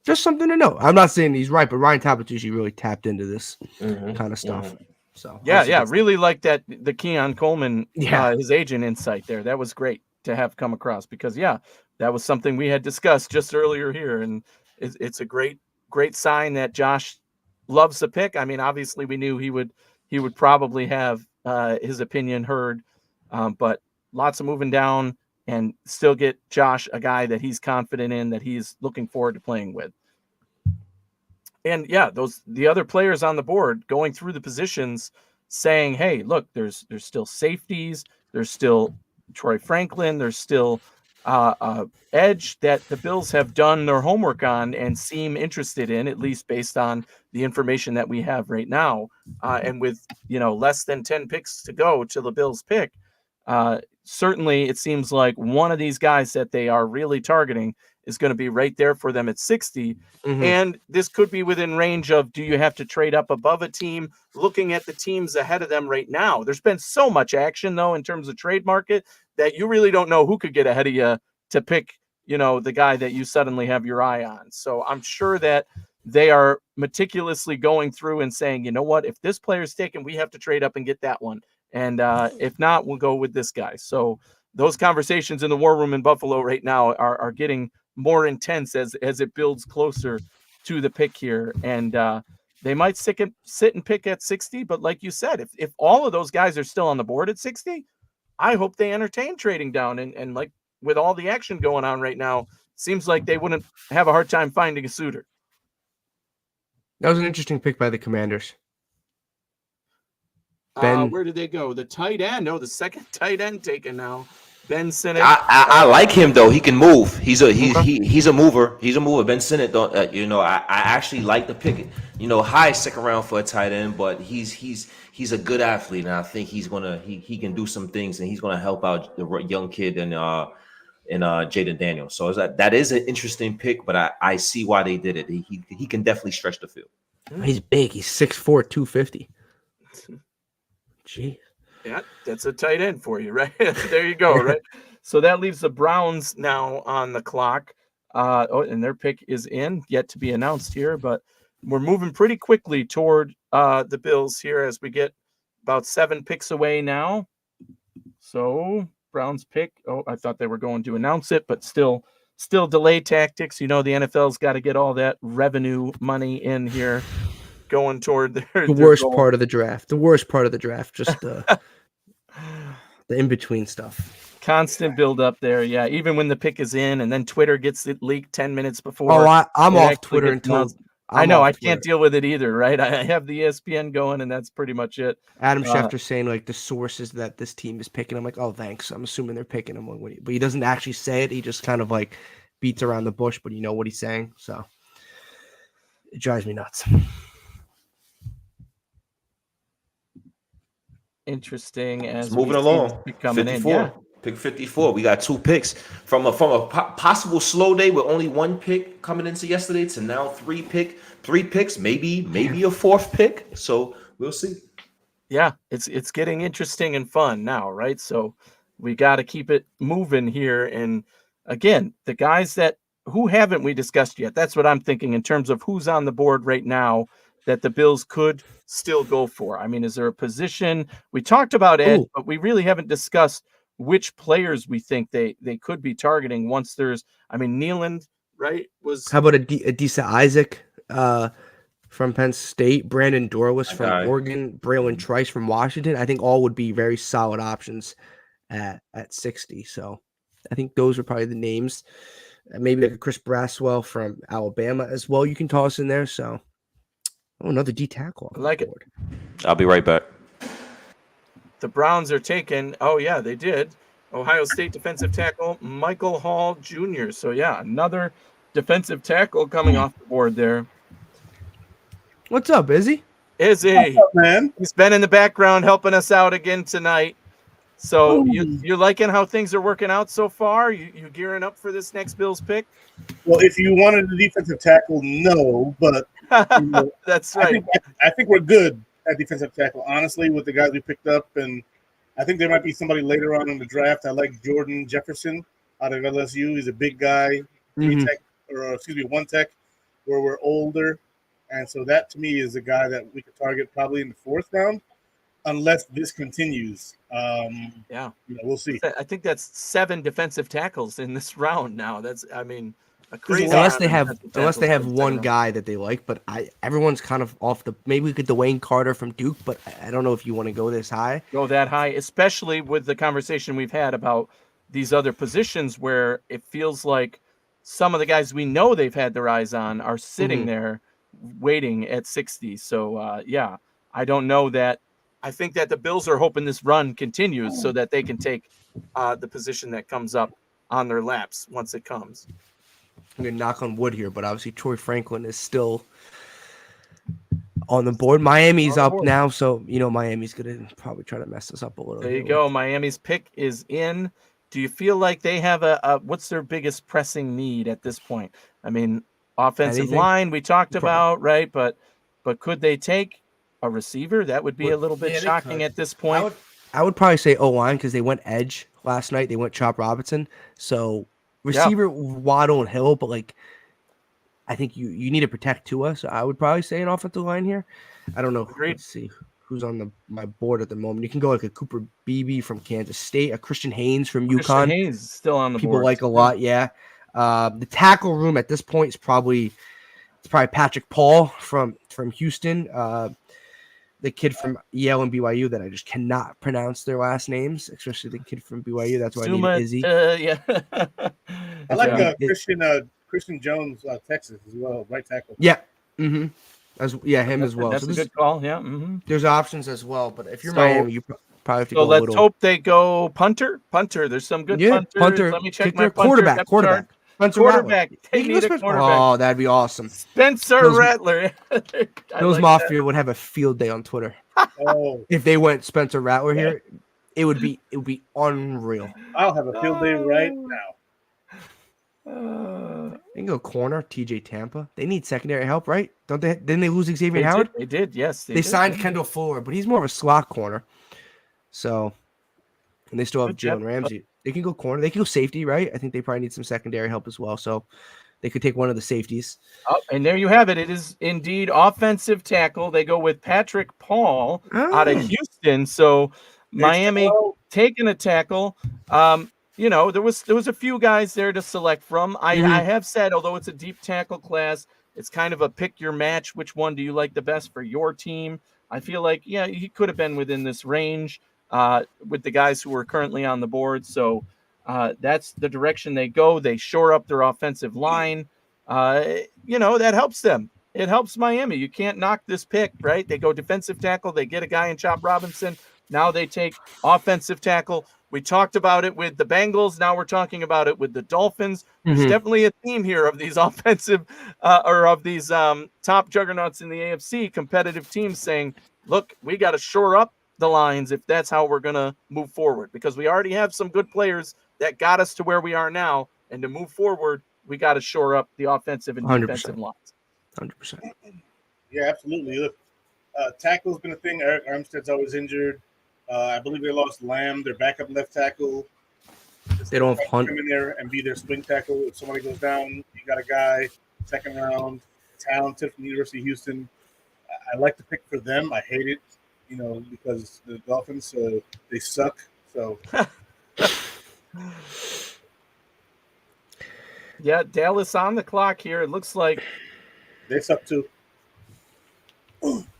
just something to know. I'm not saying he's right, but Ryan Talbot's usually really tapped into this kind of stuff. So really like that the Keon Coleman, his agent insight there. That was great to have come across because that was something we had discussed just earlier here, and it's a great sign that Josh loves the pick. I mean, obviously we knew he would probably have his opinion heard, but lots of moving down and still get Josh a guy that he's confident in, that he's looking forward to playing with. And the other players on the board going through the positions saying, hey, look, there's still safeties. There's still Troy Franklin. There's still edge that the Bills have done their homework on and seem interested in, at least based on the information that we have right now. And with, less than 10 picks to go to the Bills pick, certainly it seems like one of these guys that they are really targeting is going to be right there for them at 60. And this could be within range of, do you have to trade up above a team? Looking at the teams ahead of them right now, there's been so much action though, in terms of trade market, that you really don't know who could get ahead of you to pick, the guy that you suddenly have your eye on. So I'm sure that they are meticulously going through and saying, you know what, if this player is taken, we have to trade up and get that one. And if not, we'll go with this guy. So those conversations in the war room in Buffalo right now are getting more intense as it builds closer to the pick here. And they might sit and pick at 60. But like you said, if all of those guys are still on the board at 60, I hope they entertain trading down. And like with all the action going on right now, seems like they wouldn't have a hard time finding a suitor. That was an interesting pick by the Commanders. Ben, where did they go? The tight end. No, the second tight end taken now. Ben Sinnott. I like him though. He can move. He's a mover. He's a mover. Ben Sinnott. I actually like the pick. High second round for a tight end, but he's a good athlete, and I think he can do some things, and he's gonna help out the young kid and Jaden Daniels. So that is an interesting pick, but I see why they did it. He can definitely stretch the field. He's big. He's 6'4", 250. Gee. Yeah, that's a tight end for you, right? There you go, right? So that leaves the Browns now on the clock. And their pick is yet to be announced here, but we're moving pretty quickly toward the Bills here as we get about 7 picks away now. So Browns pick. Oh, I thought they were going to announce it, but still delay tactics. You know, the NFL's got to get all that revenue money in here going toward their worst goal. part of the draft. The worst part of the draft, just the in-between stuff. Constant build up there. Yeah, even when the pick is in and then Twitter gets it leaked 10 minutes before. Oh, I'm it off actually Twitter gets until announced. I know I can't deal with it either, right? I have the ESPN going, and that's pretty much it. Adam Schefter saying like the sources that this team is picking. I'm like, oh, thanks. I'm assuming they're picking him, but he doesn't actually say it. He just kind of like beats around the bush, but you know what he's saying. So it drives me nuts. Interesting. As It's moving along. Coming 54. in, yeah. Pick 54. We got 2 picks from a possible slow day with only 1 pick coming into yesterday to now 3 picks, maybe a 4th pick. So we'll see. Yeah, it's getting interesting and fun now, right? So we got to keep it moving here. And again, the guys who haven't we discussed yet? That's what I'm thinking in terms of who's on the board right now that the Bills could still go for. I mean, is there a position? We talked about Ed, but we really haven't discussed which players we think they could be targeting once there's, I mean, Nealand, right? How about Adisa Isaac from Penn State, Brandon Dorlus from Oregon, Braylon Trice from Washington? I think all would be very solid options at 60. So I think those are probably the names. Maybe like a Chris Braswell from Alabama as well. You can toss in there. So another D tackle. I like it. I'll be right back. The Browns are taking, oh yeah, they did. Ohio State defensive tackle Michael Hall Jr. So yeah, another defensive tackle coming off the board there. What's up, Izzy? Izzy, what's up, man? He's been in the background helping us out again tonight. So you liking how things are working out so far? You gearing up for this next Bills pick? Well, if you wanted a defensive tackle, no, but you know, that's right. I think we're good at defensive tackle, honestly, with the guys we picked up, and I think there might be somebody later on in the draft. I like Jordan Jefferson out of LSU. He's a big guy, 1 tech, where we're older, and so that to me is a guy that we could target probably in the 4th round, unless this continues. We'll see. I think that's 7 defensive tackles in this round now. That's, I mean, a crazy. Unless they have one guy that they like, but everyone's kind of off the. Maybe we could Dwayne Carter from Duke, but I don't know if you want to go this high. Go that high, especially with the conversation we've had about these other positions where it feels like some of the guys we know they've had their eyes on are sitting there waiting at 60. So I don't know that. I think that the Bills are hoping this run continues so that they can take the position that comes up on their laps once it comes. I'm going to knock on wood here, but obviously Troy Franklin is still on the board. Miami's up now, so Miami's going to probably try to mess us up a little. There you go. Miami's pick is in. Do you feel like they have what's their biggest pressing need at this point? I mean, offensive line we talked about, right? But could they take a receiver? That would be a little bit shocking at this point. I would probably say O-line because they went edge last night. They went Chop Robinson. So receiver Waddle and Hill, but I think you need to protect Tua. So I would probably say an offensive line here. I don't know. Agreed. Let's see who's on my board at the moment. You can go like a Cooper Beebe from Kansas State, a Christian Haynes from UConn. Christian Haynes is still on the board. People like a lot, yeah. The tackle room at this point is probably Patrick Paul from Houston. The kid from Yale and BYU that I just cannot pronounce their last names, especially the kid from BYU. That's why I need Izzy. I like Christian Jones, Texas as well, right tackle. Yeah. Mm-hmm. Him as well. That's a good call. Yeah. Mm-hmm. There's options as well, but if you're Miami, you probably have to go. Let's hope they go punter. There's some good punters. Punter. Let me check my quarterback. Quarterback. They need a quarterback. Oh, that'd be awesome. Spencer Rattler. Bills Mafia would have a field day on Twitter. If they went Spencer Rattler here, it would be unreal. I'll have a field day right now. They can go corner, TJ Tampa. They need secondary help, right? Don't they? Didn't they lose Xavier Howard? They did, yes. They signed Kendall Fuller, but he's more of a slot corner. So, and they still have Jalen Ramsey. They can go corner. They can go safety, right? I think they probably need some secondary help as well. So they could take one of the safeties. Oh, and there you have it. It is indeed offensive tackle. They go with Patrick Paul out of Houston. So Miami taken a tackle. You know, there was a few guys there to select from. I have said, although it's a deep tackle class, it's kind of a pick your match. Which one do you like the best for your team? I feel like, yeah, he could have been within this range with the guys who are currently on the board. So that's the direction they go. They shore up their offensive line. You know, that helps them. It helps Miami. You can't knock this pick, right? They go defensive tackle. They get a guy in Chop Robinson. Now they take offensive tackle. We talked about it with the Bengals. Now we're talking about it with the Dolphins. There's definitely a theme here of these offensive or of these top juggernauts in the AFC, competitive teams saying, look, we got to shore up the lines if that's how we're going to move forward, because we already have some good players that got us to where we are now. And to move forward, we got to shore up the offensive and 100%. defensive lines. 100%. Yeah, absolutely. Look, tackle's been a thing. Eric Armstead's always injured. I believe they lost Lamb, their backup left tackle. They don't have Hunt. Come in there and be their swing tackle. If somebody goes down, you got a guy, second round, talented from the University of Houston. I like to pick for them. I hate it, you know, because the Dolphins, they suck. So. Yeah, Dallas on the clock here. It looks like they suck too.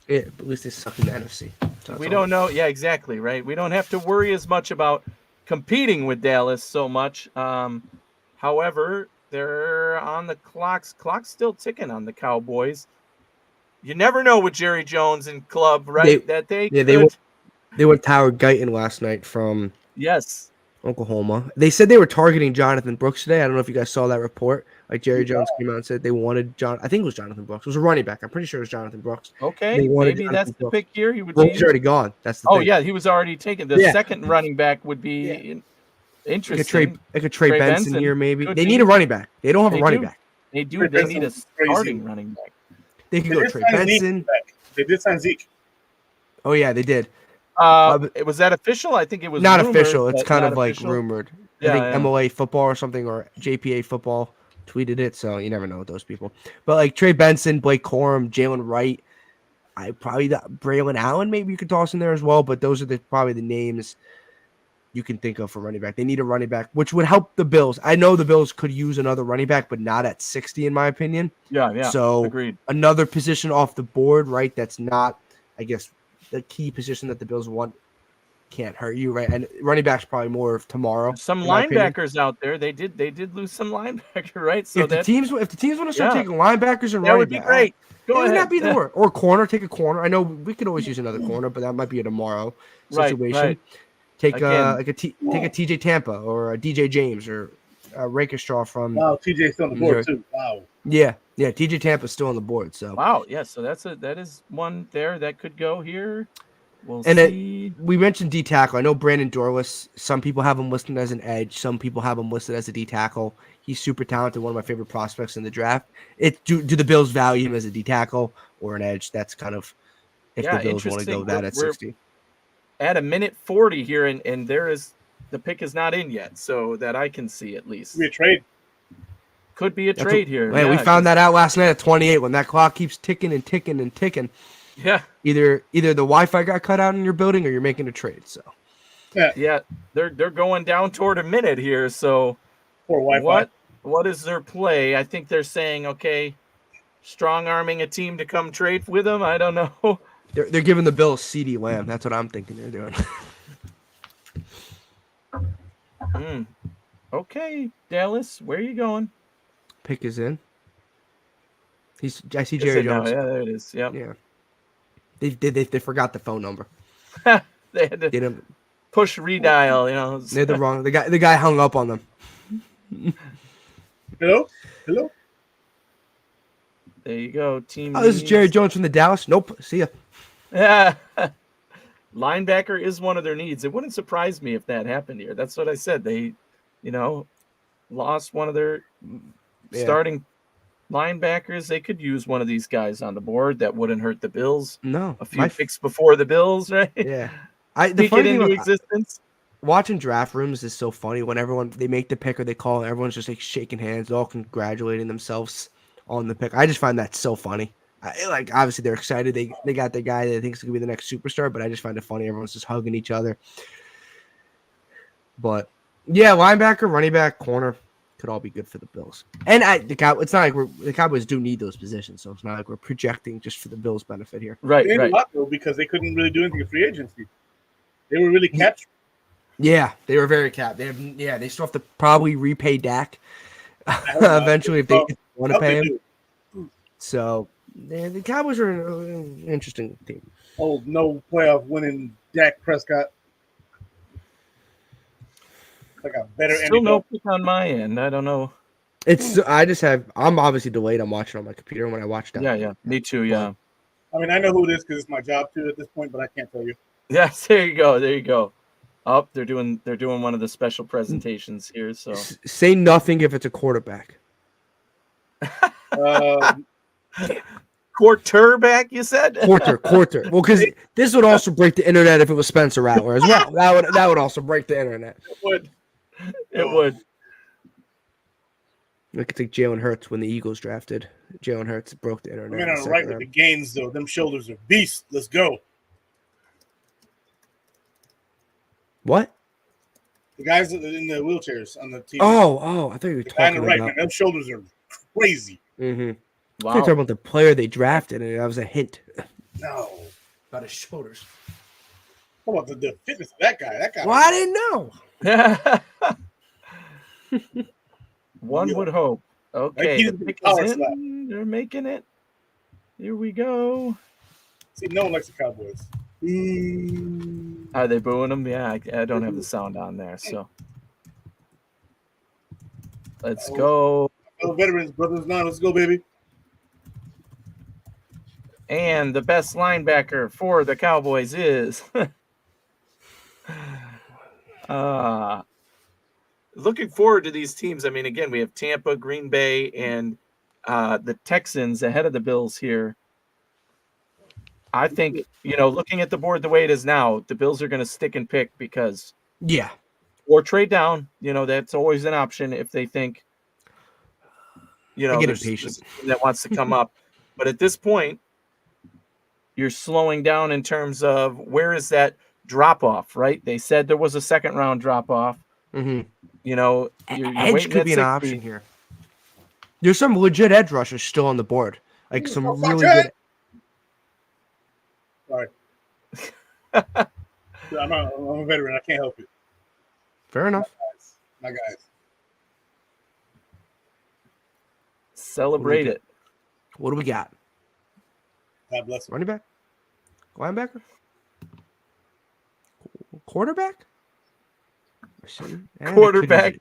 Yeah, but at least they suck in the NFC. So we don't know. Yeah, exactly. Right. We don't have to worry as much about competing with Dallas so much. However, they're on the clock's still ticking on the Cowboys. You never know with Jerry Jones and club, right? They went Tyler Guyton last night from Oklahoma. They said they were targeting Jonathan Brooks today. I don't know if you guys saw that report. Like Jerry Jones came out and said they wanted I think it was Jonathan Brooks. It was a running back. I'm pretty sure it was Jonathan Brooks. Okay, maybe that's the pick here. He would. He's already gone. That's the thing. Yeah, he was already taken. The second running back would be interesting. Like a Trey Benson here, maybe. They need a running back. They don't have a running back. They do. They need a starting running back. They could go Trey Benson. They did sign Zeke. Oh yeah, they did. Was that official? I think it was not rumored, official. It's kind of like official. rumored. I think MLA football or something, or JPA football tweeted it. So you never know with those people. But like Trey Benson, Blake Corum, Jalen Wright, Braylon Allen, maybe you could toss in there as well. But those are probably the names you can think of for running back. They need a running back, which would help the Bills. I know the Bills could use another running back, but not at 60, in my opinion. Yeah. So agreed. Another position off the board, right? That's not, I guess, the key position that the Bills want. Can't hurt you, right? And running back's probably more of tomorrow. Some linebackers out there. They did lose some linebacker, right? So if the teams want to start taking linebackers and that would be great. Go ahead. Would not be the word. Or corner, take a corner. I know we could always use another corner, but that might be a tomorrow situation. Right. Take take a TJ Tampa or a DJ James or a Rakestraw from. Wow, TJ's still on the board too. Wow. Yeah, TJ Tampa's still on the board. So. Wow. Yeah. So that is one there that could go here. We'll see. We mentioned D tackle. I know Brandon Dorlus. Some people have him listed as an edge. Some people have him listed as a D tackle. He's super talented. One of my favorite prospects in the draft. Do the Bills value him as a D tackle or an edge? That's kind of if the Bills want to go that at 60. At a minute 40 here, and the pick is not in yet, so that I can see at least. Could be a trade. Trade here. Man, we found that out last night at 28 when that clock keeps ticking and ticking and ticking. Yeah. Either the Wi-Fi got cut out in your building or you're making a trade. So. Yeah, they're going down toward a minute here. So. Poor Wi-Fi. What is their play? I think they're saying, okay, strong arming a team to come trade with them. I don't know. They're giving the Bills CeeDee Lamb. That's what I'm thinking they're doing. Okay, Dallas, where are you going? Pick is in. I see Jerry Jones. Yeah, there it is. Yep. Yeah. They forgot the phone number. They had to push redial. You know, they're the wrong. The guy hung up on them. Hello. There you go. Team. Oh, this is Jerry Jones from the Dallas. Nope. See ya. Yeah. Linebacker is one of their needs. It wouldn't surprise me if that happened here. That's what I said. They, lost one of their starting linebackers. They could use one of these guys on the board. That wouldn't hurt the Bills. No. A few picks before the Bills, right? Yeah. The funny into existence. Watching draft rooms is so funny when they make the pick or they call, and everyone's just like shaking hands, all congratulating themselves on the pick. I just find that so funny. Obviously they're excited. They got the guy that thinks is gonna be the next superstar, but I just find it funny. Everyone's just hugging each other. But yeah, linebacker, running back, corner could all be good for the Bills. And it's not like the Cowboys do need those positions, so it's not like we're projecting just for the Bills' benefit here. Right, They right. a lot though because they couldn't really do anything in free agency. They were really captured. Yeah, they were very capped. They still have to probably repay Dak eventually if they want to pay him. So the Cowboys are an interesting team. Oh, no playoff winning Dak Prescott. Like a better Still ending. no pick on my end. I don't know. I'm obviously delayed. I'm watching on my computer when I watch that. Yeah. Me too. Yeah. I mean, I know who it is because it's my job too at this point, but I can't tell you. Yes. There you go. Oh, they're doing one of the special presentations here. So Say nothing if it's a quarterback. quarterback, you said? Quarter. Well, because this would also break the internet if it was Spencer Rattler as well. That would also break the internet. It would. Look at Jalen Hurts when the Eagles drafted. Jalen Hurts broke the internet. I'm in the on second right with round. the gains though. Them shoulders are beast. Let's go. What? The guys in the wheelchairs on the team. Oh, I thought you were the guy on talking the right, about. man. Them shoulders are crazy. Mm-hmm. I Wow. talking about the player they drafted, and that was a hint No. about his shoulders. How about the fitness of that guy? That guy. Well, I didn't know. One would hope. Okay, he's the the pick power is slap. in. They're making it. Here we go. See, no one likes the Cowboys. Are they booing them? Yeah, I don't have the sound on there, so let's go. Fellow veterans, brothers, now let's go, baby. And the best linebacker for the Cowboys is looking forward to these teams. I mean, again, we have Tampa, Green Bay, and the Texans ahead of the Bills here. I think, looking at the board the way it is now, the Bills are going to stick and pick because Yeah. or trade down. That's always an option if they think, get there's impatient. something that wants to come up. But at this point, you're slowing down in terms of where is that drop off, right? They said there was a second round drop off. Mm-hmm. You're Edge waiting could at be an 60. option here. There's some legit edge rushers still on the board, like some fuck really that. good. Sorry. I'm a veteran. I can't help it. Fair enough. My guys. Celebrate it. What do we got? God bless them. Running back, linebacker, quarterback, Quarterback.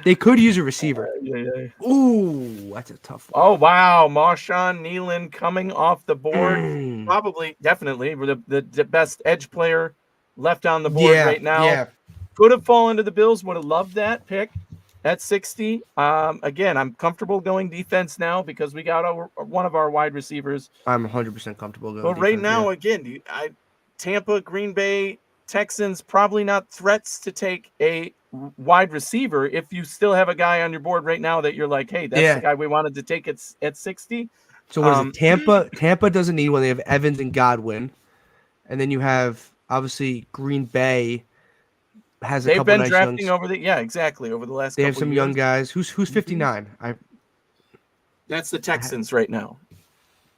They could use a receiver. Yeah. Ooh, that's a tough one. Oh, wow. Marshawn Nealon coming off the board. Mm. Probably, definitely, the best edge player left on the board right now. Yeah. Could have fallen to the Bills. Would have loved that pick at 60. Again, I'm comfortable going defense now because we got one of our wide receivers. I'm 100% comfortable going. But right defense, now, yeah. again, Tampa, Green Bay, Texans, probably not threats to take a wide receiver if you still have a guy on your board right now that you're like, hey, that's the guy we wanted to take at 60. So what is it? Tampa doesn't need one. They have Evans and Godwin, and then you have obviously Green Bay has a They've couple been nice drafting young, over the over the last. They have couple some years. young guys. Who's 59? That's the Texans right now.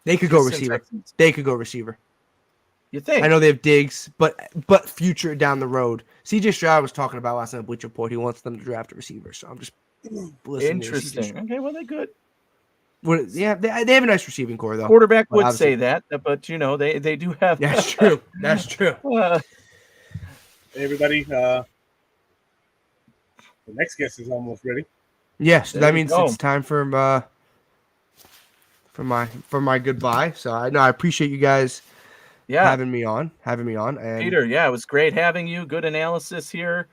They could go Houston receiver. Texans. They could go receiver. You think? I know they have Diggs, but future down the road. CJ Stroud was talking about last night at Bleacher Report. He wants them to draft a receiver. So I'm just listening to CJ Interesting. Stroud. Okay, well they're good. Yeah, they have a nice receiving core though. Quarterback But would obviously- say that, but they do have. That's true. That's true. Hey, everybody, the next guest is almost ready. Yes, There that you means go. it's time for my goodbye. So I appreciate you guys Yeah, having me on. And Peter. Yeah, it was great having you. Good analysis here.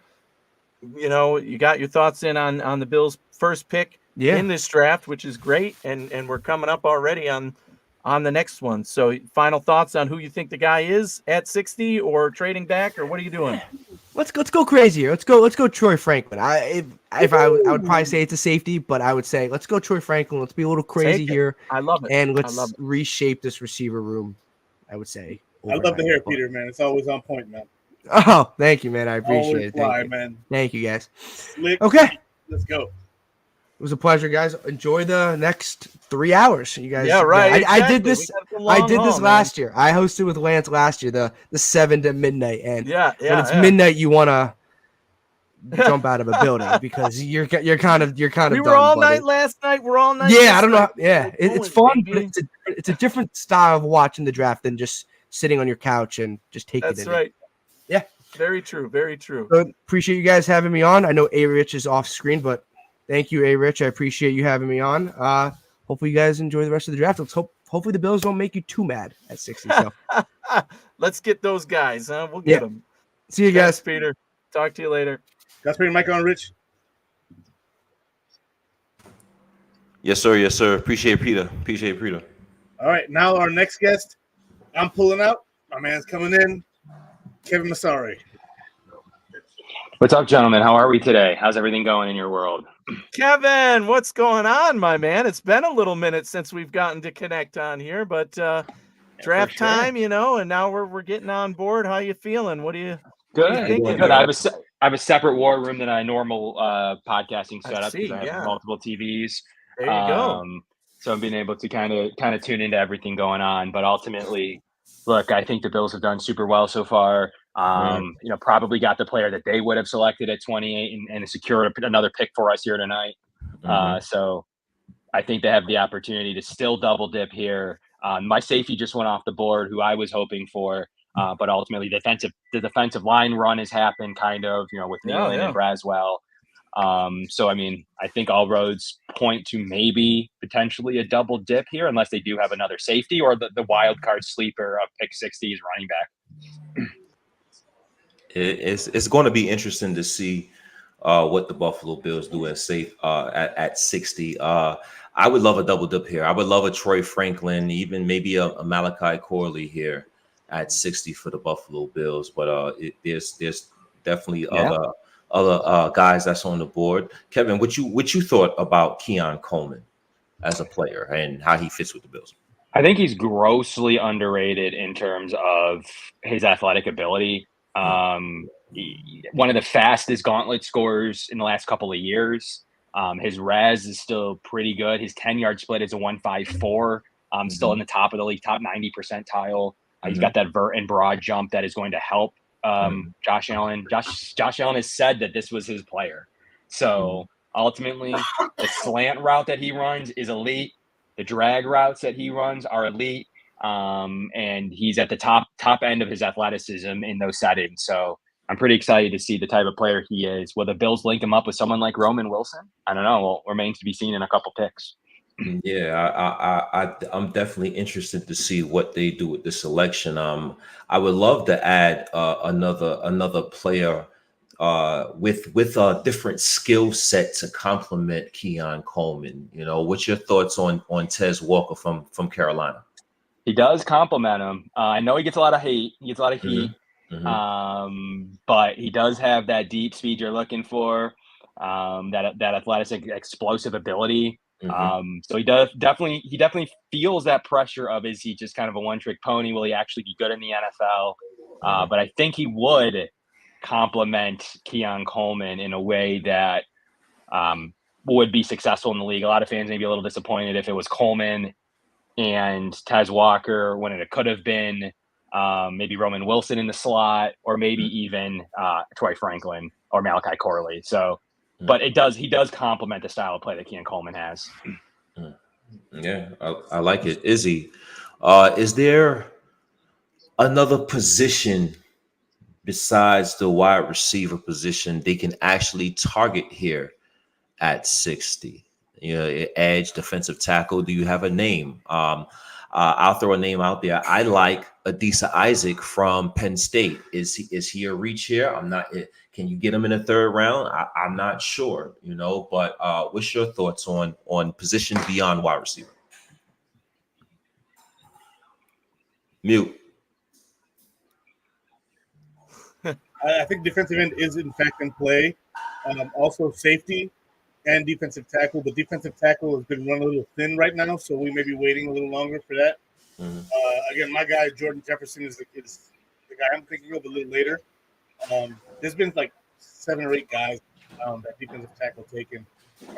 You got your thoughts in on the Bills' first pick in this draft, which is great, and we're coming up already on the next one. So, final thoughts on who you think the guy is at 60, or trading back, or what are you doing? let's go crazy here. Let's go Troy Franklin. I would probably say it's a safety, but I would say let's go Troy Franklin. Let's be a little crazy Take it. here, I love it. and I let's love it. reshape this receiver room. I would say. I love the hair, Peter, man. It's always on point, man. Oh, thank you, man. I appreciate Always it. fly, Thank you. man. Thank you, guys. Slick. Okay. Let's go. It was a pleasure, guys. Enjoy the next 3 hours. You guys. Yeah, right. I did exactly. this. We got the I long did this haul, man. last year. I hosted with Lance last year, the 7 to midnight. And Yeah, when it's midnight, you want to jump out of a building because you're kind of We done, were all buddy. night last night. We're all night. Yeah, this I don't know. night. Yeah, We're it's going, fun, but it's a different style of watching the draft than just sitting on your couch and just taking it. That's in. right. Yeah. Very true. Very true. So appreciate you guys having me on. I know A Rich is off screen, but thank you, A Rich. I appreciate you having me on. Hopefully you guys enjoy the rest of the draft. Hopefully the Bills don't make you too mad at 60. So Let's get those guys, huh? We'll get them. see you Thanks, guys. Peter. Talk to you later. That's pretty Mike on Rich. Yes, sir. Yes, sir. Appreciate Peter. Appreciate Peter. All right, now our next guest. I'm pulling out. My man's coming in. Kevin Massari. What's up, gentlemen? How are we today? How's everything going in your world? Kevin, what's going on, my man? It's been a little minute since we've gotten to connect on here, but draft sure. time, and now we're getting on board. How you feeling? What do you Good. thinking? Good. I have a separate war room than a normal podcasting I setup see, because I have yeah. multiple TVs. There you go. So I'm being able to kind of tune into everything going on. But ultimately, look, I think the Bills have done super well so far. Probably got the player that they would have selected at 28 and secured another pick for us here tonight. So I think they have the opportunity to still double dip here. My safety just went off the board, who I was hoping for. But ultimately, the defensive line run has happened, kind of, with Nealon and Braswell. So, I mean, I think all roads point to maybe potentially a double dip here, unless they do have another safety or the wild card sleeper of pick 60 is running back. It's going to be interesting to see what the Buffalo Bills do at 60. I would love a double dip here. I would love a Troy Franklin, even maybe a Malachi Corley here at 60 for the Buffalo Bills. But there's definitely other guys that's on the board. Kevin, what you thought about Keon Coleman as a player and how he fits with the Bills? I think he's grossly underrated in terms of his athletic ability. One of the fastest gauntlet scorers in the last couple of years. His res is still pretty good. His 10-yard split is a 1.54. Still in the top of the league, top 90 percentile. He's got that vert and broad jump that is going to help Josh Allen. Josh Allen has said that this was his player. So ultimately, the slant route that he runs is elite. The drag routes that he runs are elite. And he's at the top end of his athleticism in those settings. So I'm pretty excited to see the type of player he is. Will the Bills link him up with someone like Roman Wilson? I don't know. Well, remains to be seen in a couple picks. Yeah, I'm definitely interested to see what they do with the selection. I would love to add another player with a different skill set to complement Keon Coleman. What's your thoughts on Tez Walker from Carolina? He does compliment him. I know he gets a lot of hate. He gets a lot of heat. But he does have that deep speed you're looking for, that athletic, explosive ability. So he definitely feels that pressure of, is he just kind of a one-trick pony? Will he actually be good in the NFL? But I think he would complement Keon Coleman in a way that would be successful in the league. A lot of fans may be a little disappointed if it was Coleman and Tez Walker when it could have been maybe Roman Wilson in the slot, or maybe even Troy Franklin or Malachi Corley. So, but he does complement the style of play that Keon Coleman has. Yeah, I like it. Izzy, is there another position besides the wide receiver position they can actually target here at 60? Edge, defensive tackle. Do you have a name? I'll throw a name out there. I like Adisa Isaac from Penn State. Is he a reach here? I'm not. Can you get him in the third round? I'm not sure. But what's your thoughts on position beyond wide receiver? Mute. I think defensive end is in fact in play. Also safety and defensive tackle, but defensive tackle has been run a little thin right now, so we may be waiting a little longer for that. Again, my guy Jordan Jefferson is the guy I'm thinking of a little later. There's been like 7 or 8 guys that defensive tackle taken,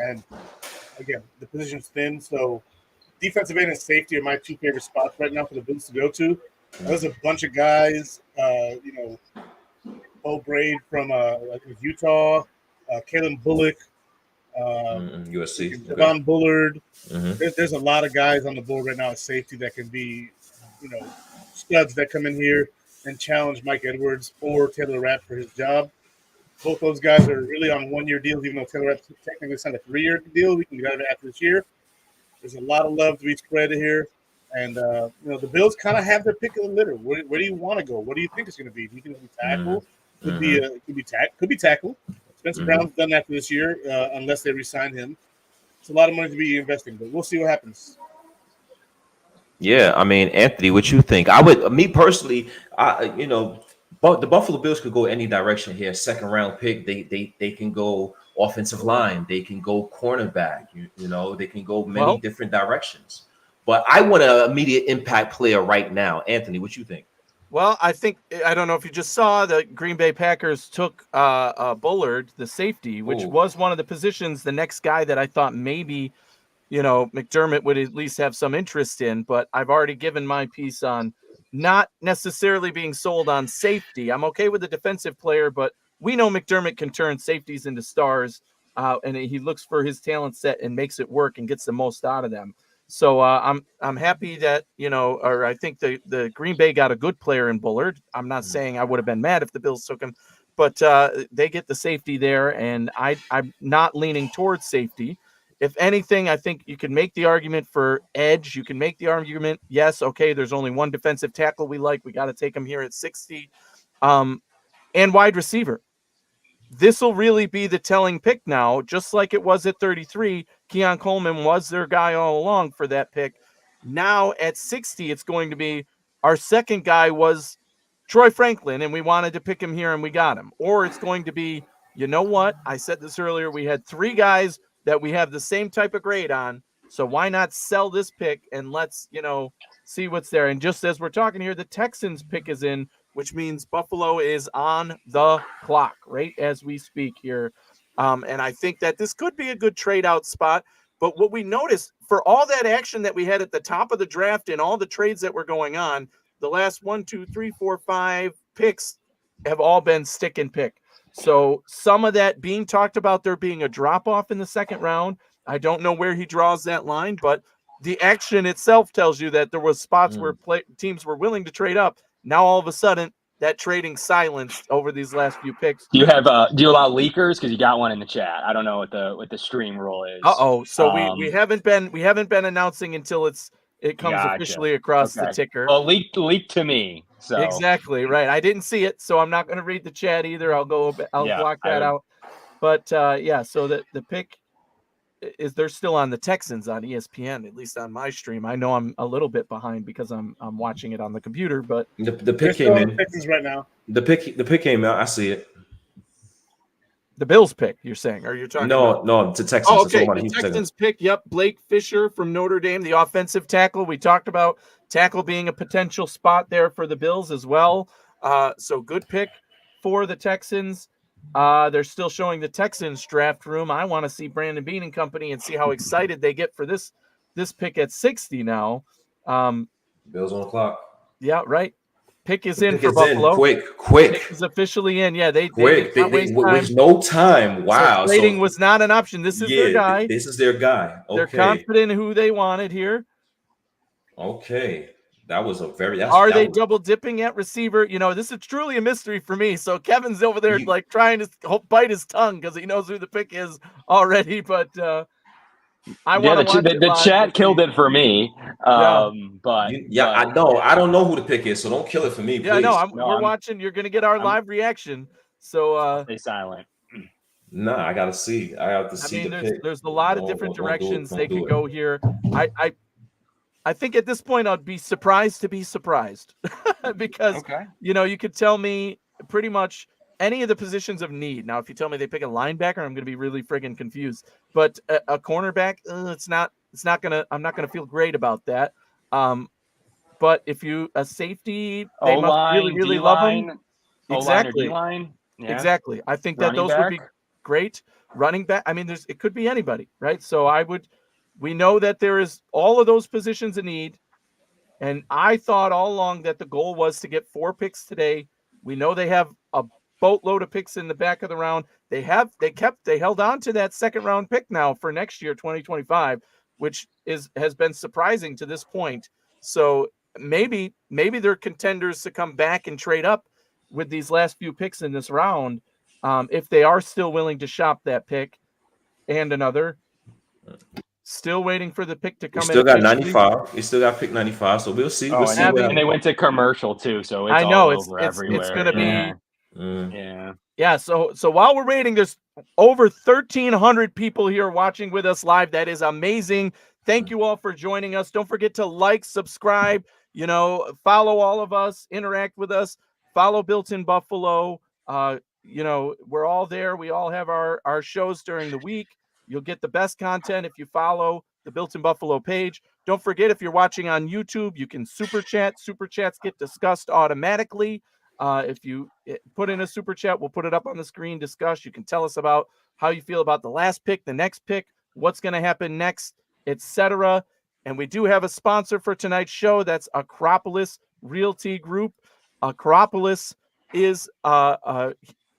and again, the position's thin, so defensive end and safety are my 2 favorite spots right now for the Bills to go to. There's a bunch of guys, Bo Braid from Utah, Kalen Bullock, USC, Devon Bullard. Mm-hmm. There's a lot of guys on the board right now at safety that can be, studs that come in here and challenge Mike Edwards or Taylor Rapp for his job. Both those guys are really on 1-year deals, even though Taylor Rapp technically signed a 3-year deal. We can get out of it after this year. There's a lot of love to be spread here. And, the Bills kind of have their pick of the litter. Where do you want to go? What do you think it's going to be? Do you think it's tackle? Could be tackle. Spencer Brown's done that for this year, unless they re-sign him. It's a lot of money to be investing, but we'll see what happens. Yeah, I mean, Anthony, what you think? Me personally, the Buffalo Bills could go any direction here. 2nd round pick, they can go offensive line, they can go cornerback, they can go many different directions. But I want an immediate impact player right now. Anthony, what you think? Well, I don't know if you just saw the Green Bay Packers took Bullard, the safety, which was one of the positions, the next guy that I thought maybe, McDermott would at least have some interest in. But I've already given my piece on not necessarily being sold on safety. I'm okay with the defensive player, but we know McDermott can turn safeties into stars, and he looks for his talent set and makes it work and gets the most out of them. So I'm happy that, or I think the Green Bay got a good player in Bullard. I'm not saying I would have been mad if the Bills took him, but they get the safety there, and I'm not leaning towards safety. If anything, I think you can make the argument for edge. You can make the argument, yes, okay, there's only one defensive tackle we like. We got to take him here at 60. And wide receiver. This will really be the telling pick now, just like it was at 33. Keon Coleman was their guy all along for that pick. Now at 60, it's going to be our second guy was Troy Franklin, and we wanted to pick him here, and we got him. Or it's going to be, you know what? I said this earlier. We had 3 guys that we have the same type of grade on, so why not sell this pick and let's, see what's there. And just as we're talking here, the Texans pick is in, which means Buffalo is on the clock right as we speak here. And I think that this could be a good trade out spot. But what we noticed for all that action that we had at the top of the draft and all the trades that were going on, the last 1, 2, 3, 4, 5 picks have all been stick and pick. So some of that being talked about there being a drop off in the 2nd round. I don't know where he draws that line, but the action itself tells you that there was spots where teams were willing to trade up. Now all of a sudden that trading silenced over these last few picks. Do you allow leakers? Because you got one in the chat. I don't know what the stream rule is. So we haven't been announcing until it comes officially across the ticker. Well, leaked to me. So exactly right. I didn't see it, so I'm not going to read the chat either. I'll block that out. But so the pick is they're still on the Texans on ESPN, at least on my stream. I know I'm a little bit behind because I'm watching it on the computer, but the pick came in Texans right now. The pick came out. I see it. The Bills pick, you're saying, or you're talking? No, it's the Texans. Oh, okay. The Texans pick. Yep, Blake Fisher from Notre Dame, the offensive tackle. We talked about tackle being a potential spot there for the Bills as well. So good pick for the Texans. They're still showing the Texans draft room. I want to see Brandon Beane and company and see how excited they get for this pick at 60 now. Bills on the clock. Yeah, right. Pick is in for Buffalo. Quick. Pick is officially in. Yeah, they with no time. Wow. So trading was not an option. This is their guy. This is their guy. Okay. They're confident in who they wanted here. Okay. That was a very. Are they double dipping at receiver? This is truly a mystery for me. So Kevin's over there trying to bite his tongue because he knows who the pick is already. But I want to. The chat killed it for me. I know. I don't know who the pick is, so don't kill it for me, please. Yeah, no, we're watching. You're going to get our live reaction. So stay silent. Nah, I got to see. I have to see. There's a lot of different directions they could go here. I think at this point I'd be surprised to be surprised because, you could tell me pretty much any of the positions of need. Now, if you tell me they pick a linebacker, I'm going to be really friggin' confused. But a cornerback, I'm not going to feel great about that. But if a safety, they must really, really love him. O-line or Exactly. D-line. Yeah. Exactly. I think that Running those would be back. great. Running back. I mean, it could be anybody, right? So we know that there is all of those positions in need. And I thought all along that the goal was to get 4 picks today. We know they have a boatload of picks in the back of the round. They held on to that second round pick now for next year, 2025, which has been surprising to this point. So maybe they're contenders to come back and trade up with these last few picks in this round, if they are still willing to shop that pick and another. Still waiting for the pick to come You still in. got officially. 95. You still got pick 95. So we'll see. Oh, We'll and, see they, what and they happens. went to commercial too, so it's I know, all it's over everywhere. everywhere. It's gonna yeah. be Yeah. Yeah, so while we're waiting, there's over 1,300 people here watching with us live. That is amazing. Thank you all for joining us. Don't forget to like, subscribe, follow all of us, interact with us, follow Built in Buffalo. We're all there. We all have our shows during the week. You'll get the best content if you follow the Built in Buffalo page. Don't forget, if you're watching on YouTube, you can super chat. Super chats get discussed automatically. If you put in a super chat, we'll put it up on the screen, discuss. You can tell us about how you feel about the last pick, the next pick, what's going to happen next, etc. And we do have a sponsor for tonight's show. That's Acropolis Realty Group. Acropolis is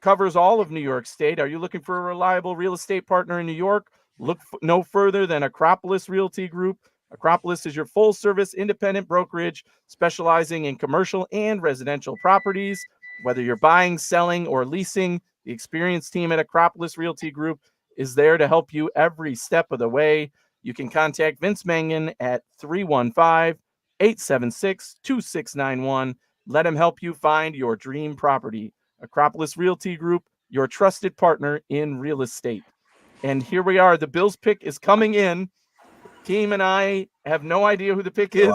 covers all of New York State. Are you looking for a reliable real estate partner in New York? Look no further than Acropolis Realty Group. Acropolis is your full-service independent brokerage specializing in commercial and residential properties. Whether you're buying, selling, or leasing, the experienced team at Acropolis Realty Group is there to help you every step of the way. You can contact Vince Mangan at 315-876-2691. Let him help you find your dream property. Acropolis Realty Group, your trusted partner in real estate. And here we are. The Bills pick is coming in. Team and I have no idea who the pick is.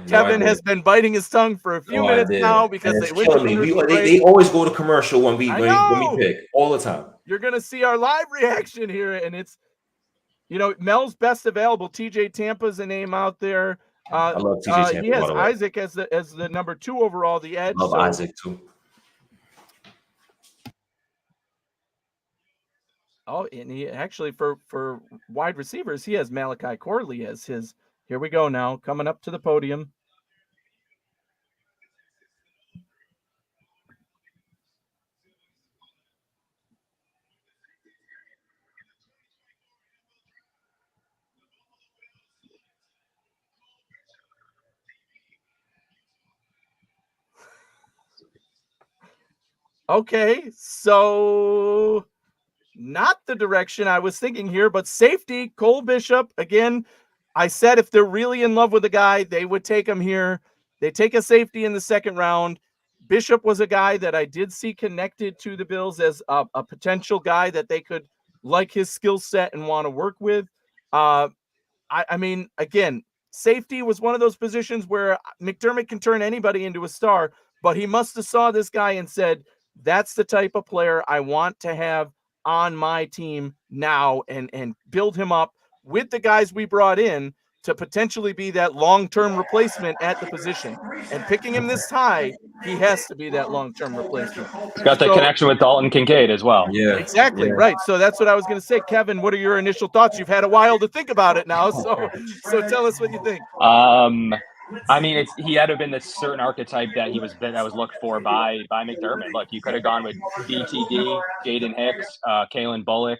Kevin has been biting his tongue for a few minutes now because and they it's went to killing me. commercial break. They always go to commercial when we know. pick all the time. You're gonna see our live reaction here, and it's Mel's best available. TJ Tampa's a name out there. I love TJ Tampa. He has Isaac as the number 2 overall, the edge. Love Isaac too. Oh, and he actually for wide receivers, he has Malachi Corley as his. Here we go now, coming up to the podium. Okay, so not the direction I was thinking here, but safety, Cole Bishop. Again, I said if they're really in love with a guy, they would take him here. They take a safety in the second round. Bishop was a guy that I did see connected to the Bills as a potential guy that they could like his skill set and want to work with. I mean, again, safety was one of those positions where McDermott can turn anybody into a star, but he must have saw this guy and said, that's the type of player I want to have on my team now, and build him up with the guys we brought in to potentially be that long-term replacement at the position. And picking him this high, he has to be that long-term replacement. He's got the connection with Dalton Kincaid as well. Yeah, exactly. Right. So that's what I was going to say. Kevin, what are your initial thoughts? You've had a while to think about it now. So tell us what you think. I mean, he had to have been this certain archetype that was looked for by McDermott. Look, you could have gone with BTD, Jaden Hicks, Kalen Bullock,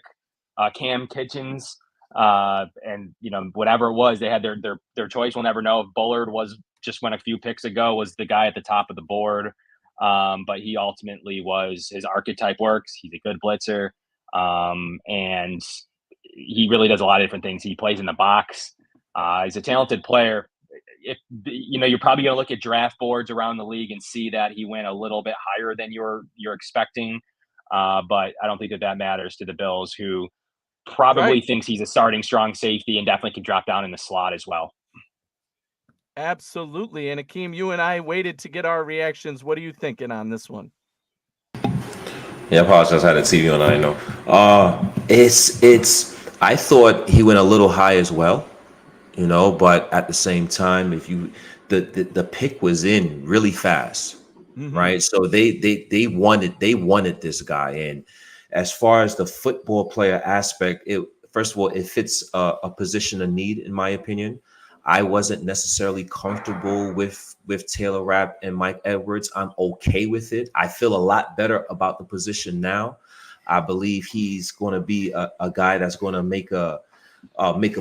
Cam Kitchens, and whatever it was, they had their choice. We'll never know if Bullard went a few picks ago was the guy at the top of the board, but he ultimately his archetype works. He's a good blitzer, and he really does a lot of different things. He plays in the box. He's a talented player. If you're probably going to look at draft boards around the league and see that he went a little bit higher than you're expecting, but I don't think that matters to the Bills, who probably thinks he's a starting strong safety and definitely can drop down in the slot as well. Absolutely. And Akeem, you and I waited to get our reactions. What are you thinking on this one? Yeah, I apologize. I had the TV on. I know. I thought he went a little high as well. But at the same time, if the pick was in really fast, right? So they wanted this guy. And as far as the football player aspect, first of all, it fits a position of need, in my opinion. I wasn't necessarily comfortable with Taylor Rapp and Mike Edwards. I'm okay with it. I feel a lot better about the position now. I believe he's going to be a guy that's going to make a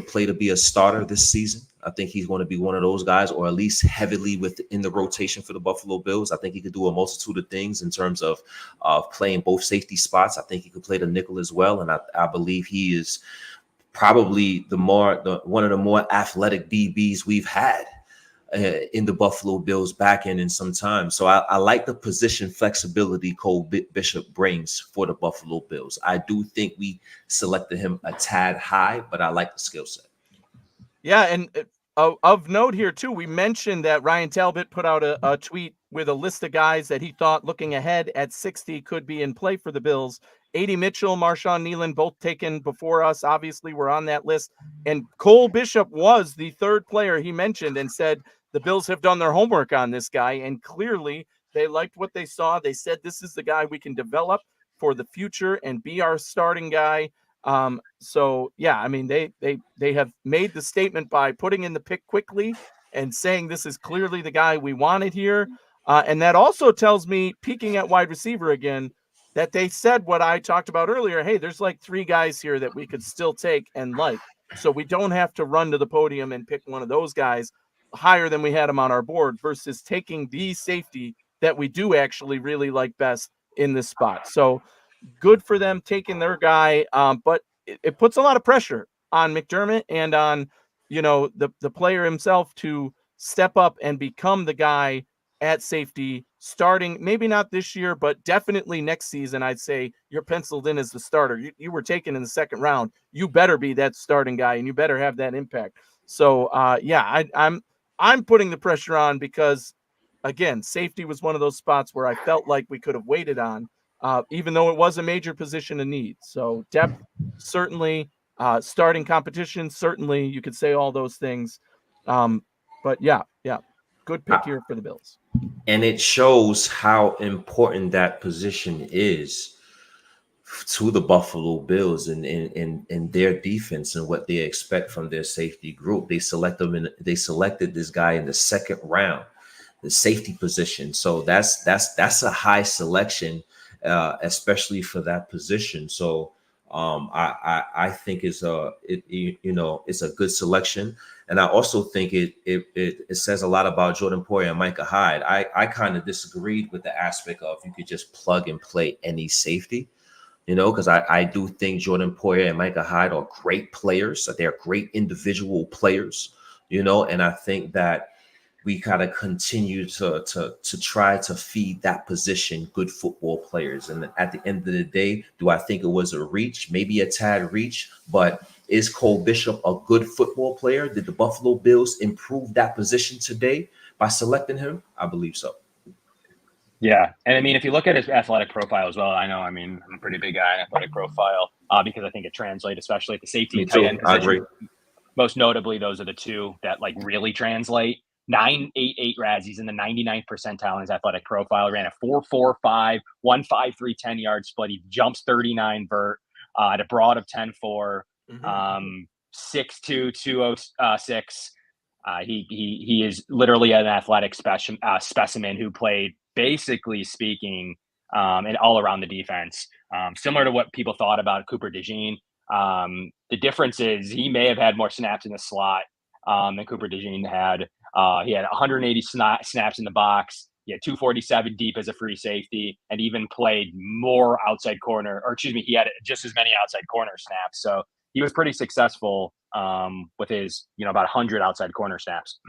play to be a starter this season. I think he's going to be one of those guys, or at least heavily in the rotation for the Buffalo Bills. I think he could do a multitude of things in terms of playing both safety spots. I think he could play the nickel as well, and I believe he is probably one of the more athletic DBs we've had in the Buffalo Bills back end in some time. So I like the position flexibility Cole Bishop brings for the Buffalo Bills. I do think we selected him a tad high, but I like the skill set. Yeah, and of note here too, we mentioned that Ryan Talbot put out a tweet with a list of guys that he thought looking ahead at 60 could be in play for the Bills. A.D. Mitchell, Marshawn Nealon, both taken before us. Obviously, we're on that list. And Cole Bishop was the third player he mentioned and said the Bills have done their homework on this guy. And clearly, they liked what they saw. They said this is the guy we can develop for the future and be our starting guy. So yeah, I mean, they have made the statement by putting in the pick quickly and saying this is clearly the guy we wanted here. And that also tells me, peeking at wide receiver again, that they said what I talked about earlier. Hey, there's like 3 guys here that we could still take and like, so we don't have to run to the podium and pick one of those guys higher than we had him on our board versus taking the safety that we do actually really like best in this spot. So good for them taking their guy. But it puts a lot of pressure on McDermott and on, the player himself to step up and become the guy at safety starting, maybe not this year, but definitely next season. I'd say you're penciled in as the starter. You were taken in the second round. You better be that starting guy and you better have that impact. So I'm putting the pressure on because, again, safety was one of those spots where I felt like we could have waited on, even though it was a major position of need. So depth, certainly, starting competition, certainly, you could say all those things. But yeah, good pick here for the Bills. And it shows how important that position is to the Buffalo Bills and their defense and what they expect from their safety group. They selected this guy in the second round, the safety position. So that's a high selection, especially for that position. So I think it's a good selection. And I also think it says a lot about Jordan Poyer and Micah Hyde. I kind of disagreed with the aspect of you could just plug and play any safety, because I do think Jordan Poyer and Micah Hyde are great players. They're great individual players, and I think that we gotta continue to try to feed that position good football players. And at the end of the day, do I think it was a reach? Maybe a tad reach, but is Cole Bishop a good football player? Did the Buffalo Bills improve that position today by selecting him? I believe so. Yeah. And I mean, if you look at his athletic profile as well, I'm a pretty big guy in athletic profile because I think it translates, especially at the safety and tight end position. I agree. Most notably, those are the two that really translate. 9.88 Razzies in the 99th percentile in his athletic profile. Ran a 4.45, 1.53 10-yard split. He jumps 39 vert at a broad of 10.4, 6'2", 206. He is literally an athletic specimen who played, basically speaking, and all around the defense. Similar to what people thought about Cooper DeJean. The difference is he may have had more snaps in the slot than Cooper DeJean had. He had 180 snaps in the box. He had 247 deep as a free safety and even played more outside corner, he had just as many outside corner snaps. So he was pretty successful with his, about 100 outside corner snaps.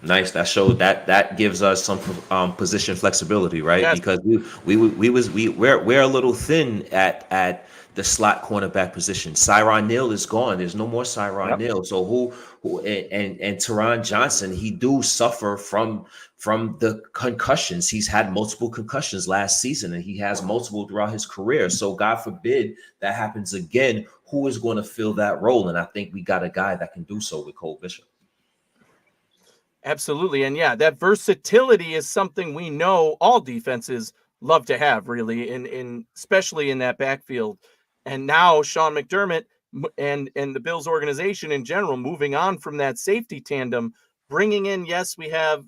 Nice. That showed that gives us some position flexibility, right? Yes. Because we're a little thin at the slot cornerback position. Cyron Neal is gone. There's no more Cyron Neal. So who and Teron Johnson, he do suffer from the concussions. He's had multiple concussions last season, and he has multiple throughout his career. So God forbid that happens again. Who is going to fill that role? And I think we got a guy that can do so with Cole Bishop. Absolutely. And yeah, that versatility is something we know all defenses love to have, really, in especially in that backfield. And now Sean McDermott and the Bills organization in general moving on from that safety tandem, bringing in, yes, we have,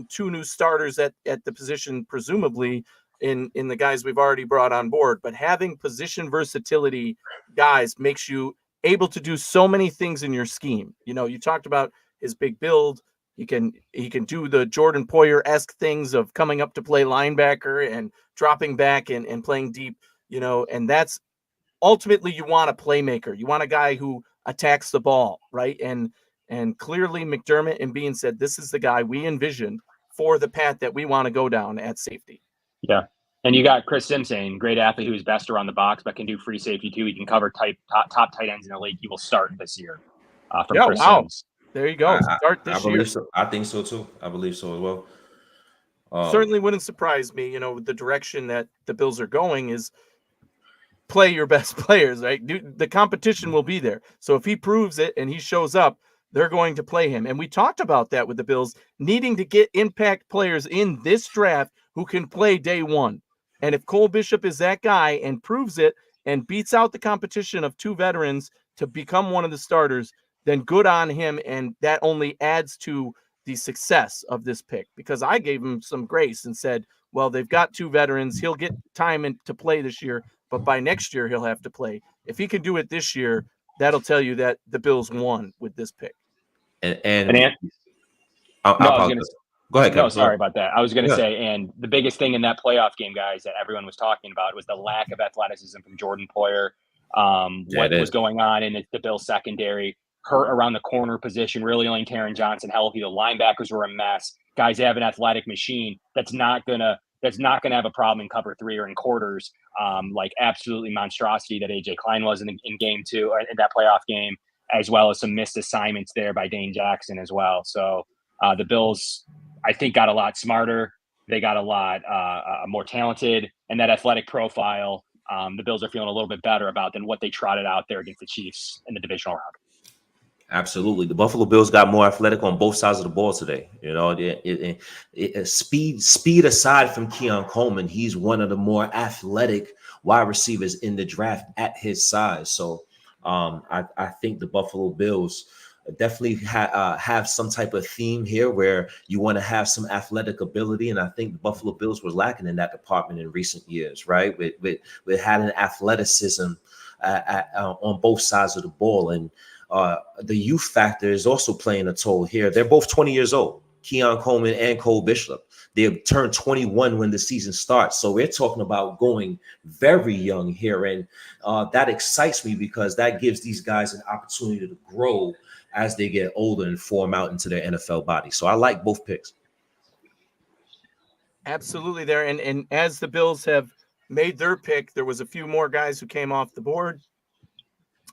two new starters at the position, presumably in the guys we've already brought on board, but having position versatility guys makes you able to do so many things in your scheme. You talked about his big build. He can do the Jordan Poyer-esque things of coming up to play linebacker and dropping back and playing deep, and that's ultimately you want a playmaker. You want a guy who attacks the ball, right? And clearly McDermott and Bean said, this is the guy we envisioned for the path that we want to go down at safety. Yeah. And you got Chris Simpson, great athlete who's best around the box, but can do free safety too. He can cover top tight ends in the league. He will start this year from Chris Sims. There you go. Start this year. So. I think so too. I believe so as well. Certainly wouldn't surprise me, the direction that the Bills are going is play your best players, right? The competition will be there. So if he proves it and he shows up, they're going to play him. And we talked about that with the Bills needing to get impact players in this draft who can play day one. And if Cole Bishop is that guy and proves it and beats out the competition of two veterans to become one of the starters, then good on him. And that only adds to the success of this pick, because I gave him some grace and said, well, they've got two veterans. He'll get time to play this year, but by next year he'll have to play. If he can do it this year, that'll tell you that the Bills won with this pick. Go ahead. No, sorry about that. I was going to say, and the biggest thing in that playoff game, guys, that everyone was talking about was the lack of athleticism from Jordan Poyer. What was going on in the Bills secondary, hurt around the corner position, really only Taron Johnson healthy. The linebackers were a mess. Guys have an athletic machine that's not gonna have a problem in cover three or in quarters. Like absolutely monstrosity that AJ Klein was in game two, or in that playoff game, as well as some missed assignments there by Dane Jackson as well. So the Bills, I think, got a lot smarter. They got a lot more talented, and that athletic profile, the Bills are feeling a little bit better about than what they trotted out there against the Chiefs in the divisional round. Absolutely. The Buffalo Bills got more athletic on both sides of the ball today. Speed aside from Keon Coleman, he's one of the more athletic wide receivers in the draft at his size. So I think the Buffalo Bills definitely have some type of theme here where you want to have some athletic ability. And I think the Buffalo Bills were lacking in that department in recent years, right? With having athleticism on both sides of the ball. And the youth factor is also playing a toll here. They're both 20 years old, Keon Coleman and Cole Bishop. They turned 21 when the season starts. So we're talking about going very young here. And that excites me because that gives these guys an opportunity to grow as they get older and form out into their NFL body. So I like both picks. Absolutely there. And as the Bills have made their pick, there was a few more guys who came off the board.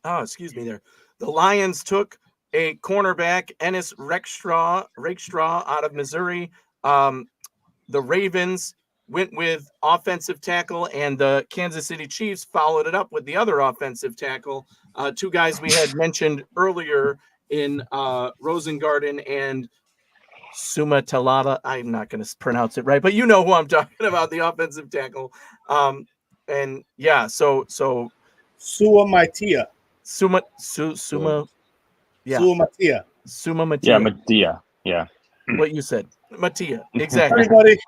Oh, excuse me there. The Lions took a cornerback, Ennis Rakestraw out of Missouri. The Ravens went with offensive tackle, and the Kansas City Chiefs followed it up with the other offensive tackle. Two guys we had mentioned earlier in Rosengarten and Suma Talata. I'm not going to pronounce it right, but you know who I'm talking about, the offensive tackle. And yeah, so Suamaitia. Suma. Yeah. Suamaitia. Suma Matia. Yeah, Matia. Yeah. What you said. Matia. Exactly. Everybody.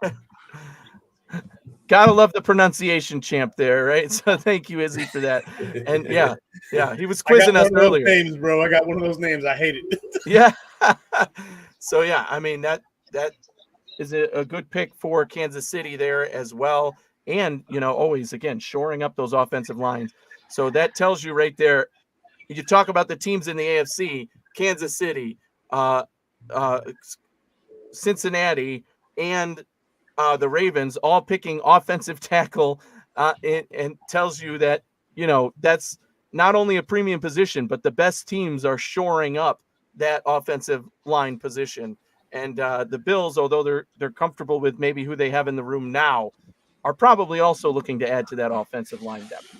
Gotta love the pronunciation champ there, right? So thank you, Izzy, for that. And yeah, he was quizzing us earlier. Names, bro. I got one of those names. I hate it. Yeah. So yeah, I mean that is a good pick for Kansas City there as well. And always again shoring up those offensive lines. So that tells you right there. You talk about the teams in the AFC, Kansas City, Cincinnati, and the Ravens all picking offensive tackle, and tells you that, that's not only a premium position, but the best teams are shoring up that offensive line position. And the Bills, although they're comfortable with maybe who they have in the room now, are probably also looking to add to that offensive line depth.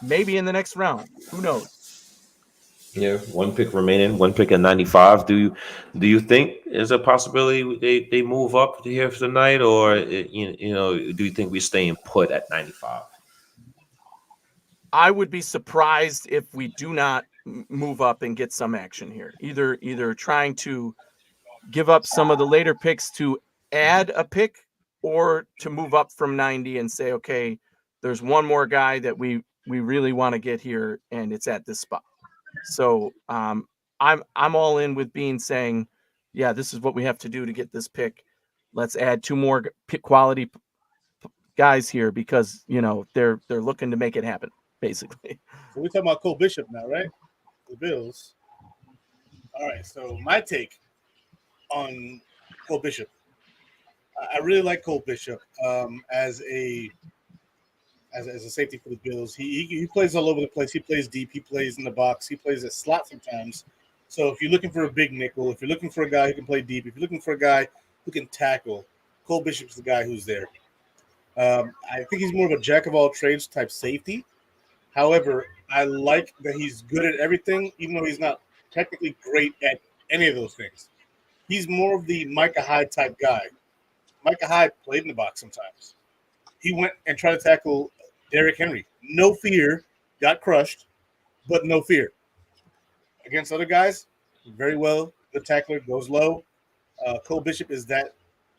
Maybe in the next round. Who knows? Yeah, one pick remaining, one pick at 95. Do you think is a possibility they move up here for tonight, or do you think we're staying put at 95? I would be surprised if we do not move up and get some action here. Either trying to give up some of the later picks to add a pick, or to move up from 90 and say, okay, there's one more guy that we really want to get here, and it's at this spot. So I'm all in with Bean saying, yeah, this is what we have to do to get this pick. Let's add two more pick quality guys here, because they're looking to make it happen, basically. So we're talking about Cole Bishop now, right? The Bills. All right. So my take on Cole Bishop. I really like Cole Bishop as a safety for the Bills. He plays all over the place. He plays deep. He plays in the box. He plays at slot sometimes. So if you're looking for a big nickel, if you're looking for a guy who can play deep, if you're looking for a guy who can tackle, Cole Bishop's the guy who's there. I think he's more of a jack of all trades type safety. However, I like that he's good at everything, even though he's not technically great at any of those things. He's more of the Micah Hyde type guy. Micah Hyde played in the box sometimes. He went and tried to tackle Derrick Henry. No fear, got crushed, but no fear. Against other guys, very well. Good tackler, goes low. Cole Bishop is that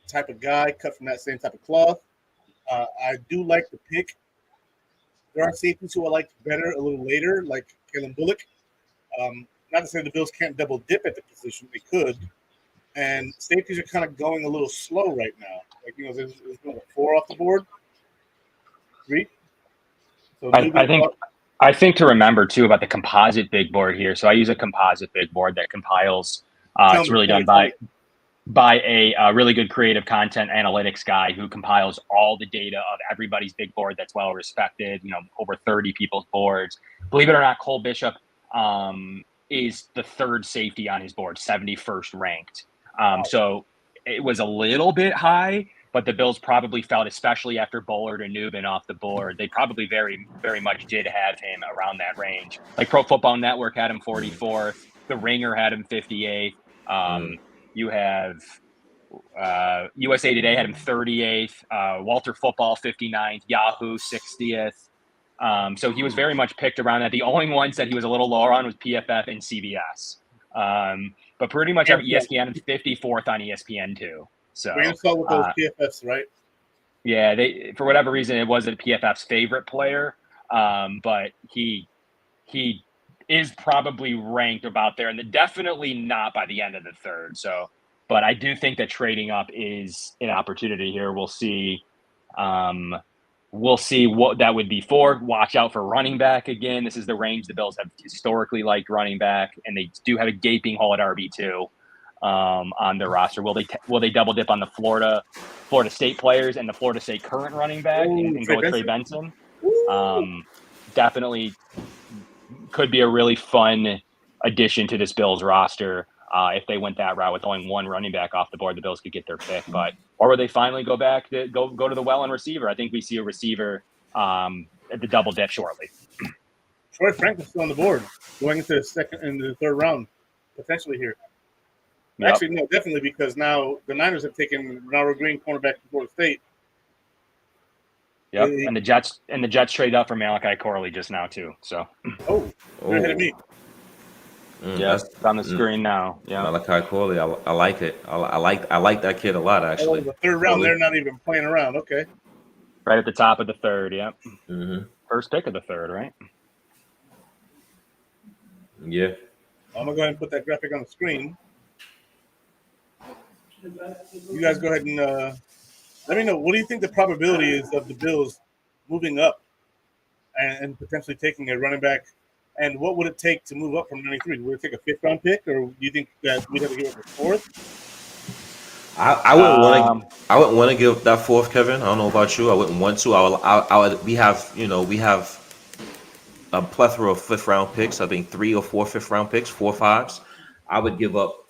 type of guy, cut from that same type of cloth. I do like the pick. There are safeties who I like better a little later, like Kalen Bullock. Not to say the Bills can't double dip at the position. They could. And safeties are kind of going a little slow right now. Like, there's a 4 off the board. 3. So I think to remember too about the composite big board here. So I use a composite big board that compiles. It's really done by a really good creative content analytics guy who compiles all the data of everybody's big board that's well respected. Over 30 people's boards. Believe it or not, Cole Bishop is the third safety on his board, 71st ranked. So it was a little bit high, but the Bills probably felt, especially after Bullard and Newman off the board, they probably very, very much did have him around that range. Like Pro Football Network had him 44th. The Ringer had him 58th. You have USA Today had him 38th. Walter Football 59th. Yahoo 60th. So he was very much picked around that. The only ones that he was a little lower on was PFF and CBS. But pretty much ESPN and 54th on ESPN too. So we saw with those PFFs, right? Yeah, they, for whatever reason, it wasn't PFF's favorite player, but he is probably ranked about there, and definitely not by the end of the third. So, but I do think that trading up is an opportunity here. We'll see. We'll see what that would be for. Watch out for running back again. This is the range the Bills have historically liked running back, and they do have a gaping hole at RB2 on their roster. Will they double dip on the Florida State players and the Florida State current running back and go with Trey Benson? Definitely could be a really fun addition to this Bills roster. If they went that route with only one running back off the board, the Bills could get their pick. Or would they finally go back to go to the well and receiver? I think we see a receiver at the double dip shortly. Troy Franklin's still on the board, going into the second and the third round, potentially here. Yep. Actually, no, definitely, because now the Niners have taken Ronaldo Green, cornerback from Florida State. Yep, and the Jets traded up for Malachi Corley just now too. So, you're ahead of me. Yeah, it's on the screen now. Yeah, Malachi Corley, I like it. I like that kid a lot, actually. The third round, they're not even playing around. Okay, right at the top of the third. Yep, first pick of the third, right? Yeah. I'm gonna go ahead and put that graphic on the screen. You guys go ahead and let me know. What do you think the probability is of the Bills moving up and potentially taking a running back? And what would it take to move up from 93? Would it take a 5th round pick, or do you think that we'd have to give up a 4th? I wouldn't want to give that 4th, Kevin. I don't know about you. I wouldn't want to. We have a plethora of 5th round picks. I think 3 or 4 5th round picks, 4 5s. I would give up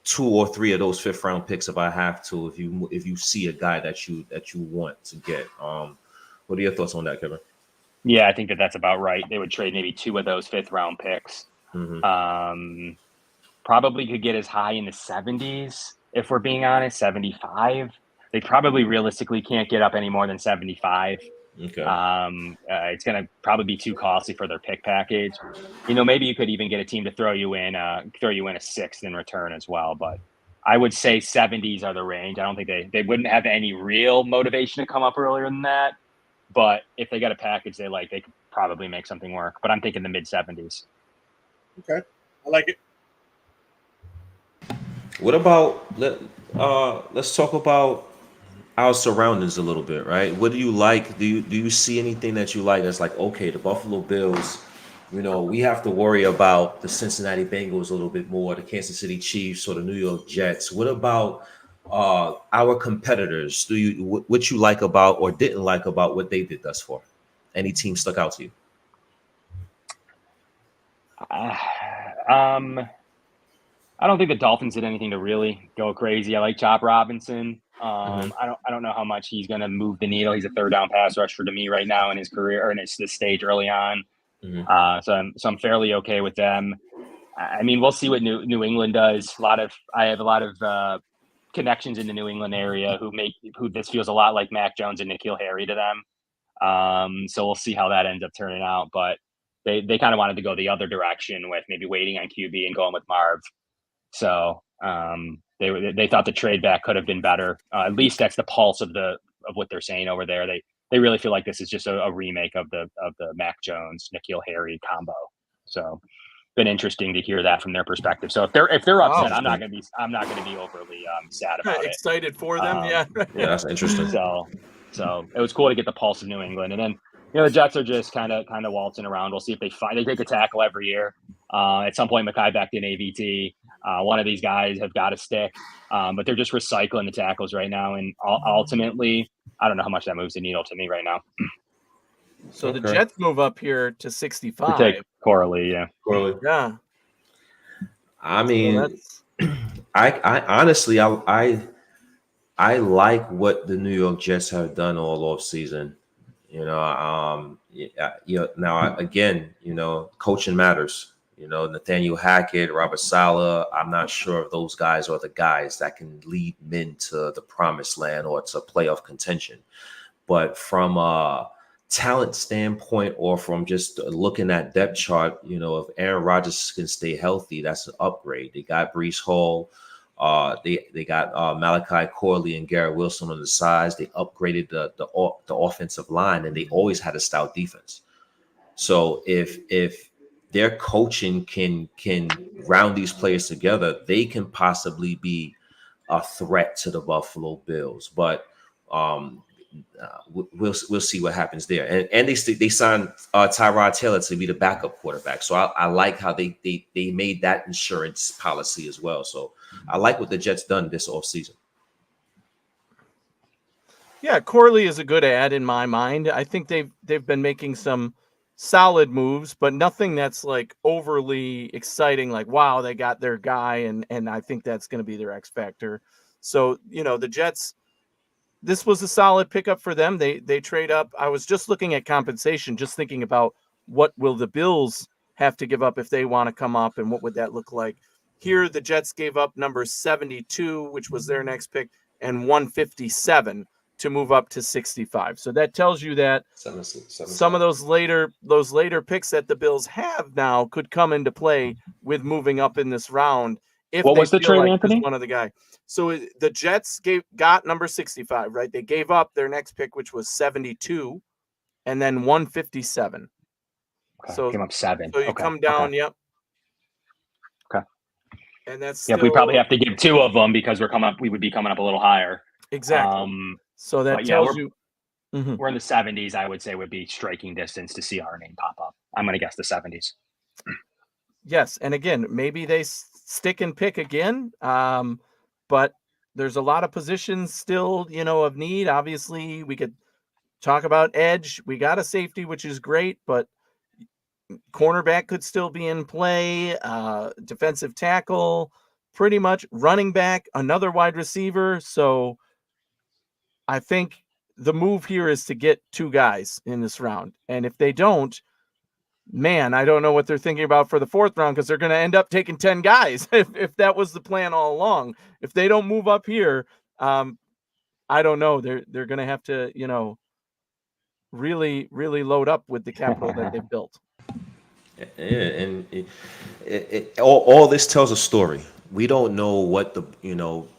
2 or 3 of those 5th round picks if I have to. If you see a guy that you want to get. What are your thoughts on that, Kevin? Yeah, I think that's about right. They would trade maybe 2 of those 5th round picks Mhm. Probably could get as high in the 70s if we're being honest, 75. They probably realistically can't get up any more than 75. Okay. It's going to probably be too costly for their pick package. Maybe you could even get a team to throw you in a sixth in return as well. But I would say 70s are the range. I don't think they wouldn't have any real motivation to come up earlier than that. But if they got a package they like, they could probably make something work. But I'm thinking the mid 70s. Okay, I like it. What about let's talk about our surroundings a little bit, right? What do you like? Do you see anything that you like that's like, okay, the Buffalo Bills, we have to worry about the Cincinnati Bengals a little bit more, the Kansas City Chiefs or the New York Jets. What about our competitors? What you like about or didn't like about what they did thus far? Any team stuck out to you? I don't think the Dolphins did anything to really go crazy. I like Chop Robinson. I don't know how much he's going to move the needle. He's a third down pass rusher to me right now in his career or in this stage early on. So I'm fairly okay with them. I mean, we'll see what New England does. I have a lot of connections in the New England area who this feels a lot like Mac Jones and N'Keal Harry to them. So we'll see how that ends up turning out. But they kind of wanted to go the other direction with maybe waiting on QB and going with Marv. So they thought the trade back could have been better. At least that's the pulse of what they're saying over there. They really feel like this is just a remake of the Mac Jones, N'Keal Harry combo. So been interesting to hear that from their perspective. So if they're upset, I'm not going to be overly sad about it. Excited for them, yeah, that's interesting. So it was cool to get the pulse of New England, and then the Jets are just kind of waltzing around. We'll see if they take a tackle every year. At some point, Mekhi Becton and AVT. One of these guys have got to stick, but they're just recycling the tackles right now. And ultimately, I don't know how much that moves the needle to me right now. So the Jets move up here to 65. We take Corley, yeah. Yeah. I mean, I honestly, I like what the New York Jets have done all off season. Now again, coaching matters. Nathaniel Hackett, Robert Saleh, I'm not sure if those guys are the guys that can lead men to the promised land or to playoff contention. But from a talent standpoint or from just looking at depth chart, if Aaron Rodgers can stay healthy, that's an upgrade. They got Breece Hall. They got Malachi Corley and Garrett Wilson on the sides. They upgraded the offensive line, and they always had a stout defense. So if their coaching can round these players together, they can possibly be a threat to the Buffalo Bills. But we'll see what happens there. And they signed Tyrod Taylor to be the backup quarterback. So I like how they made that insurance policy as well. So I like what the Jets done this offseason. Yeah, Corley is a good ad in my mind. I think they've been making some solid moves, but nothing that's like overly exciting, like, wow, they got their guy, and I think that's going to be their X factor. So, the Jets, this was a solid pickup for them. They trade up. I was just looking at compensation, just thinking about what will the Bills have to give up if they want to come up, and what would that look like. Here, the Jets gave up number 72, which was their next pick, and 157 to move up to 65. So that tells you that some of those later picks that the Bills have now could come into play with moving up in this round. If what they was the feel trade, like Anthony? One of the guy. So the Jets got number 65, right? They gave up their next pick, which was 72, and then 157. Okay, so came up 7. So you come down, okay. Yep. Okay. And that's we probably have to give 2 of them because we would be coming up a little higher. Exactly. So that tells you we're in the 70s. I would say would be striking distance to see our name pop up. I'm going to guess the 70s. Yes, and again, maybe they stick and pick again, but there's a lot of positions still, of need. Obviously, we could talk about edge. We got a safety, which is great, but cornerback could still be in play. Defensive tackle, pretty much running back, another wide receiver. So I think the move here is to get 2 guys in this round. And if they don't, man, I don't know what they're thinking about for the 4th round, because they're going to end up taking 10 guys if that was the plan all along. If they don't move up here, I don't know. They're going to have to, really, really load up with the capital that they've built. Yeah, and all this tells a story. We don't know what the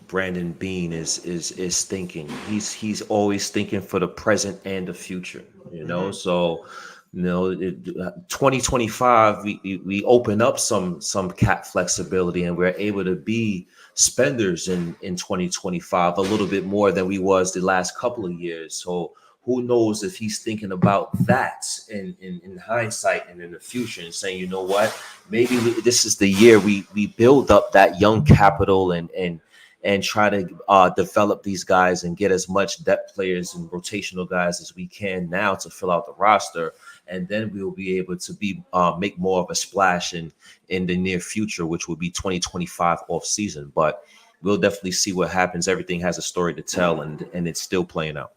Brandon Beane is thinking. He's always thinking for the present and the future. So 2025 we open up some cap flexibility, and we're able to be spenders in 2025 a little bit more than we was the last couple of years. So who knows if he's thinking about that in hindsight and in the future, and saying, you know what, maybe this is the year we build up that young capital and try to develop these guys and get as much depth players and rotational guys as we can now to fill out the roster. And then we'll be able to make more of a splash in the near future, which will be 2025 off season. But we'll definitely see what happens. Everything has a story to tell, and it's still playing out.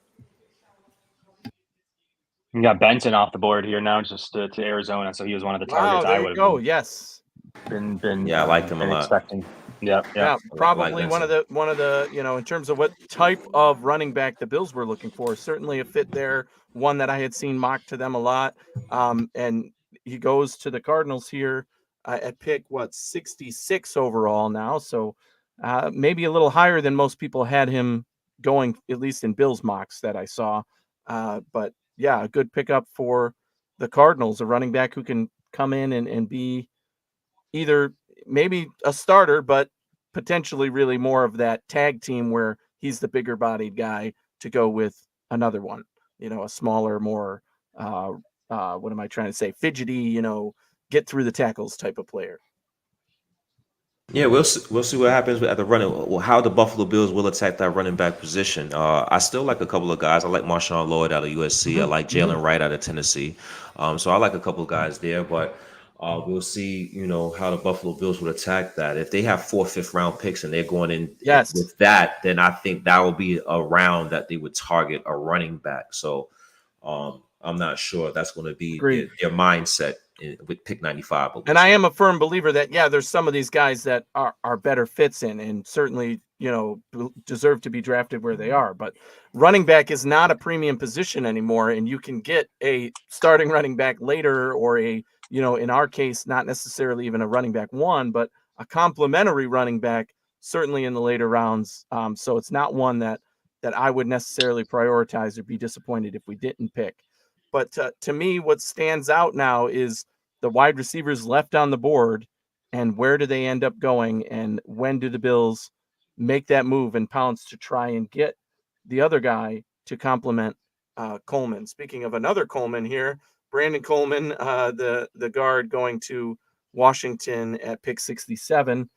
You got Benson off the board here now, just to Arizona. So he was one of the targets I would have Yes. Been I liked him a lot. Expecting. Yeah. Probably one of the in terms of what type of running back the Bills were looking for, certainly a fit there. One that I had seen mocked to them a lot. And he goes to the Cardinals here at pick 66 overall now. So maybe a little higher than most people had him going, at least in Bills mocks that I saw. But yeah, a good pickup for the Cardinals, a running back who can come in and be either maybe a starter, but potentially really more of that tag team where he's the bigger bodied guy to go with another one, a smaller, more, what am I trying to say? Fidgety, get through the tackles type of player. Yeah, we'll see what happens at the running. How the Buffalo Bills will attack that running back position. I still like a couple of guys. I like Marshawn Lloyd out of USC. I like Jalen Wright out of Tennessee. So I like a couple of guys there. But we'll see, how the Buffalo Bills would attack that. If they have 4 5th-round picks and they're going in with that, then I think that will be a round that they would target a running back. So I'm not sure that's going to be their mindset with pick 95. And I am a firm believer that, there's some of these guys that are better fits in and certainly, deserve to be drafted where they are. But running back is not a premium position anymore. And you can get a starting running back later, or in our case, not necessarily even a running back 1, but a complementary running back, certainly in the later rounds. So it's not one that I would necessarily prioritize or be disappointed if we didn't pick. But to me, what stands out now is the wide receivers left on the board, and where do they end up going, and when do the Bills make that move and pounce to try and get the other guy to complement Coleman. Speaking of another Coleman here, Brandon Coleman, the guard going to Washington at pick 67,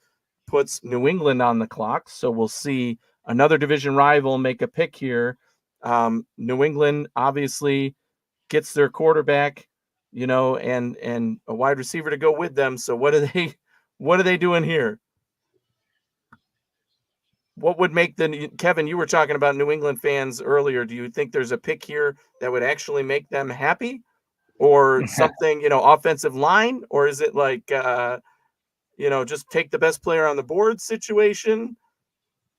puts New England on the clock. So we'll see another division rival make a pick here. New England obviously gets their quarterback, and a wide receiver to go with them. So what are they doing here? What would make Kevin, you were talking about New England fans earlier. Do you think there's a pick here that would actually make them happy, or something, offensive line? Or is it like, just take the best player on the board situation?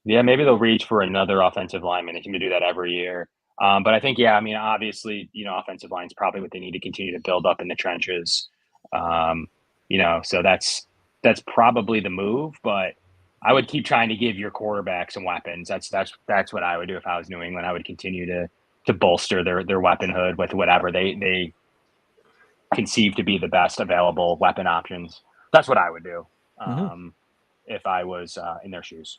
Yeah, maybe they'll reach for another offensive lineman. They seem to do that every year. But I think, obviously, offensive line is probably what they need to continue to build up in the trenches. So that's probably the move. But I would keep trying to give your quarterback some weapons. That's what I would do if I was New England. I would continue to bolster their weapon hood with whatever they conceive to be the best available weapon options. That's what I would do if I was in their shoes.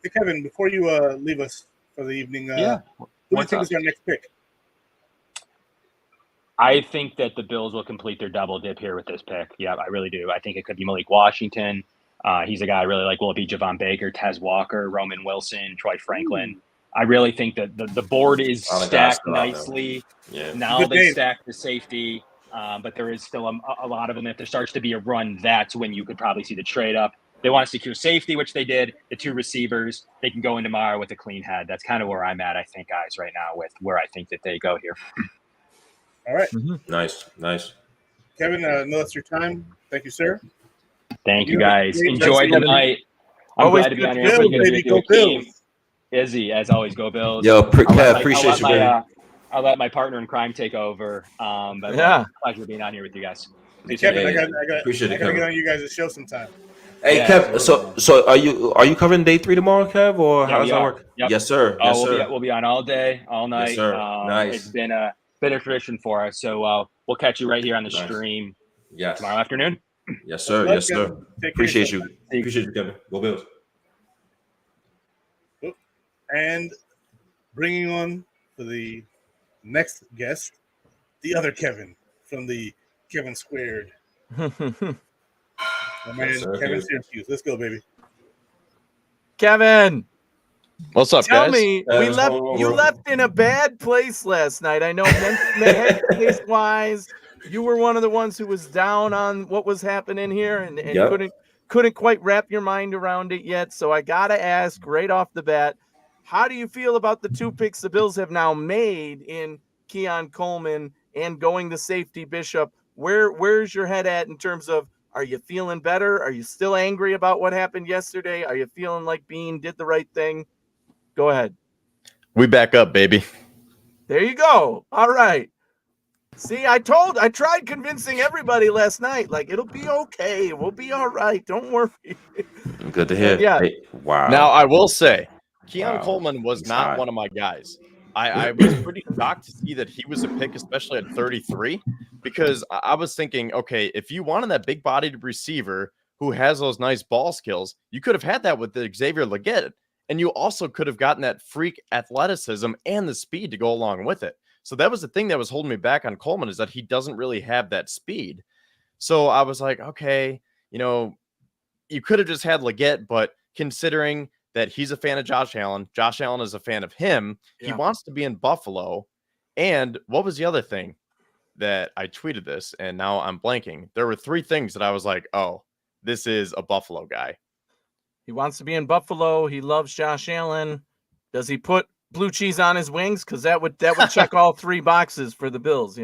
Hey, Kevin, before you leave us for the evening, who do you think is our next pick? I think that the Bills will complete their double dip here with this pick. Yeah, I really do. I think it could be Malik Washington. He's a guy I really like. Will it be Javon Baker, Tez Walker, Roman Wilson, Troy Franklin? I really think that the board is stacked nicely. Yeah. Now they stack the safety, but there is still a lot of them. If there starts to be a run, that's when you could probably see the trade up. They want to secure safety, which they did. The 2 receivers, they can go in tomorrow with a clean head. That's kind of where I'm at, I think, guys, right now with where I think that they go here. All right, Nice. Kevin. No, that's your time. Thank you, sir. Thank you You have a guys. great Enjoy rest the of the night. I'm Always glad to be good on to here. Bills, Pretty good to baby. be Go with you, team. Bills. Izzy, as always, go Bills. Yo, I'll let Kev, my, appreciate you, baby. I'll let my partner in crime take over. But Yeah. look, pleasure being on here with you guys. Hey, See you soon. Kevin, Hey, I appreciate it, gotta get Kevin. on you guys' show sometime. Hey, Yeah, Kev. absolutely, So are you covering day 3 tomorrow, Kev, or Yeah, how we does that are. work? Yep. Yes, sir. Yes, sir. We'll be on all day, all night. Yes, sir. Nice. It's been a tradition for us. So we'll catch you right here on the Nice. stream Yes. tomorrow afternoon. Yes, sir. Much love, Yes, sir. Kevin. Take care of Appreciate yourself. you. Appreciate you, Kevin. Go Bills. And bringing on for the next guest, the other Kevin from the Kevin Squared. My man, Yes, sir. Kevin Syracuse. Let's go, baby. Kevin, What's up, tell guys? me, you left in a bad place last night. I know headspace wise, you were one of the ones who was down on what was happening here and Yep. couldn't quite wrap your mind around it yet. So I gotta ask right off the bat, how do you feel about the 2 picks the Bills have now made in Keon Coleman and going to safety Bishop? Where's your head at in terms of, are you feeling better? Are you still angry about what happened yesterday? Are you feeling like Bean did the right thing? Go ahead. We back up, baby. There you go. All right. See, I tried convincing everybody last night, like, it'll be okay. We'll be all right. Don't worry. Good to hear. Yeah. Hey, wow. Now, I will say, Keon Wow. Coleman was He's not hot. one of my guys. I was pretty shocked to see that he was a pick, especially at 33, because I was thinking, okay, if you wanted that big-bodied receiver who has those nice ball skills, you could have had that with the Xavier Legette, and you also could have gotten that freak athleticism and the speed to go along with it. So that was the thing that was holding me back on Coleman, is that he doesn't really have that speed. So I was like, okay, you could have just had Legette, but considering that he's a fan of Josh Allen is a fan of him, he wants to be in Buffalo. And what was the other thing that I tweeted this, and now I'm blanking? There were 3 things that I was like, oh, this is a Buffalo guy. He wants to be in Buffalo. He loves Josh Allen. Does he put blue cheese on his wings? Because that would check all 3 boxes for the Bills,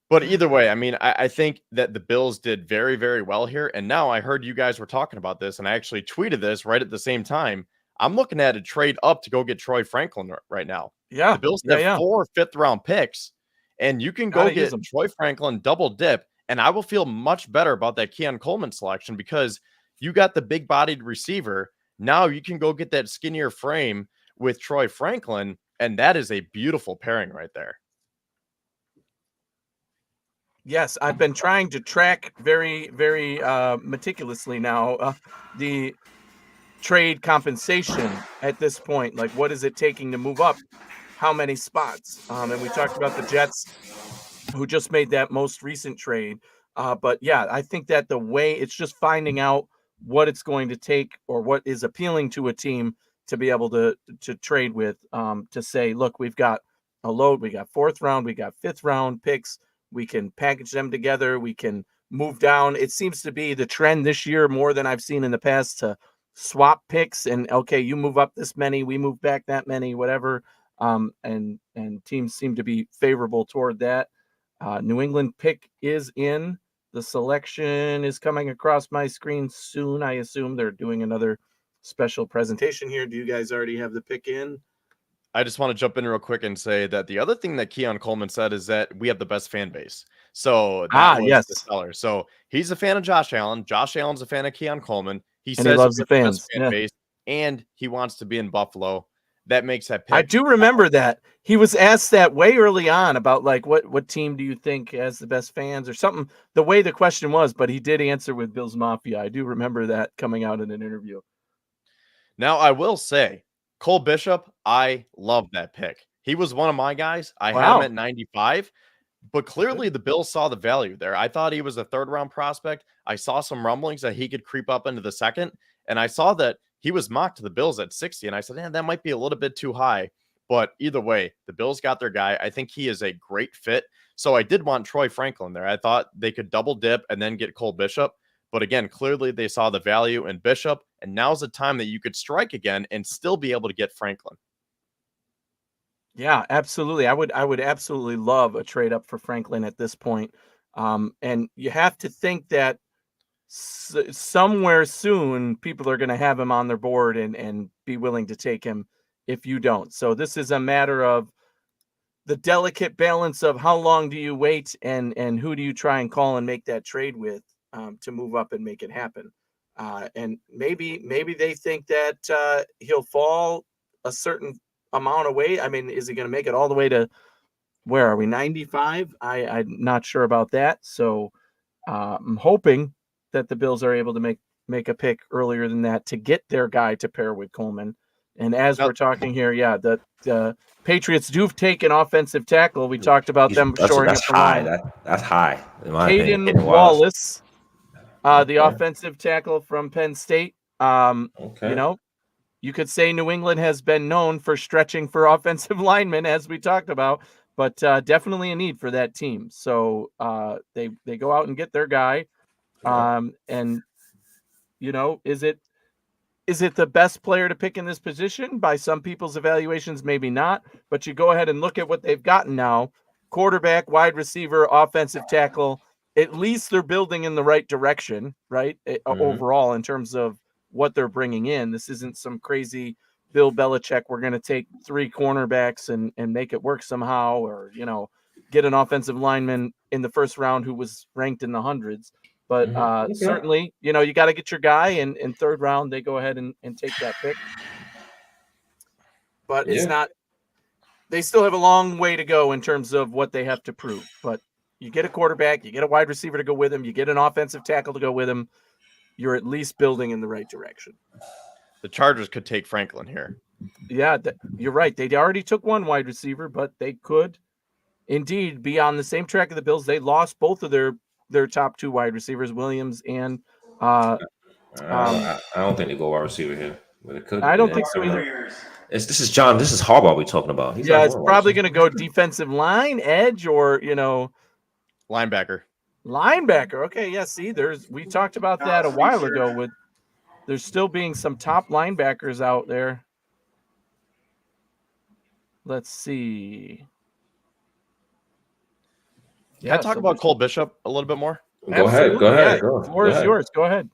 But either way, I mean, I think that the Bills did very, very well here. And now I heard you guys were talking about this, and I actually tweeted this right at the same time. I'm looking at a trade up to go get Troy Franklin right now. Yeah. The Bills have 4 fifth-round picks, and you can go get Troy Franklin double dip, and I will feel much better about that Keon Coleman selection, because you got the big-bodied receiver. Now you can go get that skinnier frame with Troy Franklin, and that is a beautiful pairing right there. Yes, I've been trying to track very, very meticulously now the trade compensation at this point. Like, what is it taking to move up? How many spots? And we talked about the Jets, who just made that most recent trade. But yeah, I think that the way it's just finding out what it's going to take or what is appealing to a team to be able to trade with, to say, look, we've got a load, we got 4th round, we got 5th round picks. We can package them together. We can move down. It seems to be the trend this year more than I've seen in the past to swap picks and, okay, you move up this many, we move back that many, whatever. And teams seem to be favorable toward that. New England pick is in. The selection is coming across my screen soon. I assume they're doing another special presentation here. Do you guys already have the pick in? I just want to jump in real quick and say that the other thing that Keon Coleman said is that we have the best fan base. So that was the seller. So he's a fan of Josh Allen. Josh Allen's a fan of Keon Coleman. He says he loves the fans. Fan base, and he wants to be in Buffalo. That makes that pick. I do remember that. He was asked that way early on about, like, what team do you think has the best fans or something, the way the question was, but he did answer with Bills Mafia. I do remember that coming out in an interview. Now, I will say, Cole Bishop, I love that pick. He was one of my guys. I had him at 95, but clearly the Bills saw the value there. I thought he was a 3rd-round prospect. I saw some rumblings that he could creep up into the 2nd, and I saw that he was mocked to the Bills at 60, and I said, that might be a little bit too high. But either way, the Bills got their guy. I think he is a great fit. So I did want Troy Franklin there. I thought they could double dip and then get Cole Bishop. But again, clearly they saw the value in Bishop, and now's the time that you could strike again and still be able to get Franklin. Yeah, absolutely. I would absolutely love a trade up for Franklin at this point. And you have to think that somewhere soon people are going to have him on their board and be willing to take him if you don't. So this is a matter of the delicate balance of how long do you wait and who do you try and call and make that trade with to move up and make it happen. And maybe they think that he'll fall a certain amount away. I mean, is he going to make it all the way to where are we 95? I'm not sure about that. So I'm hoping that the Bills are able to make a pick earlier than that to get their guy to pair with Coleman. And as we're talking here, yeah, the Patriots do take an offensive tackle. We talked about them shoring up the high. line. That's high in my Caden opinion. Wallace, the offensive tackle from Penn State. Okay. You know, you could say New England has been known for stretching for offensive linemen, as we talked about, but definitely a need for that team. So they go out and get their guy. And, you know, is it the best player to pick in this position? By some people's evaluations, maybe not. But you go ahead and look at what they've gotten now. Quarterback, wide receiver, offensive tackle. At least they're building in the right direction, right? Overall, in terms of what they're bringing in. This isn't some crazy Bill Belichick, we're going to take 3 cornerbacks and make it work somehow, or, you know, get an offensive lineman in the first round who was ranked in the hundreds. But certainly, you know, you got to get your guy, and in third round, they go ahead and take that pick. But it's not – they still have a long way to go in terms of what they have to prove. But you get a quarterback, you get a wide receiver to go with him, you get an offensive tackle to go with him, you're at least building in the right direction. The Chargers could take Franklin here. Yeah, you're right. They already took one wide receiver, but they could indeed be on the same track of the Bills. They lost both of their top 2 wide receivers, Williams and I don't think they go wide receiver here, but it could. I don't think so either. This is Harbaugh we're talking about. He's it's probably going to go defensive line, edge, or, you know, linebacker. Okay, yeah. See, we talked about that a while ago. With there's still being some top linebackers out there. Let's see. Can I talk about Cole Bishop a little bit more? Go ahead. Yeah, the floor is yours. Go ahead.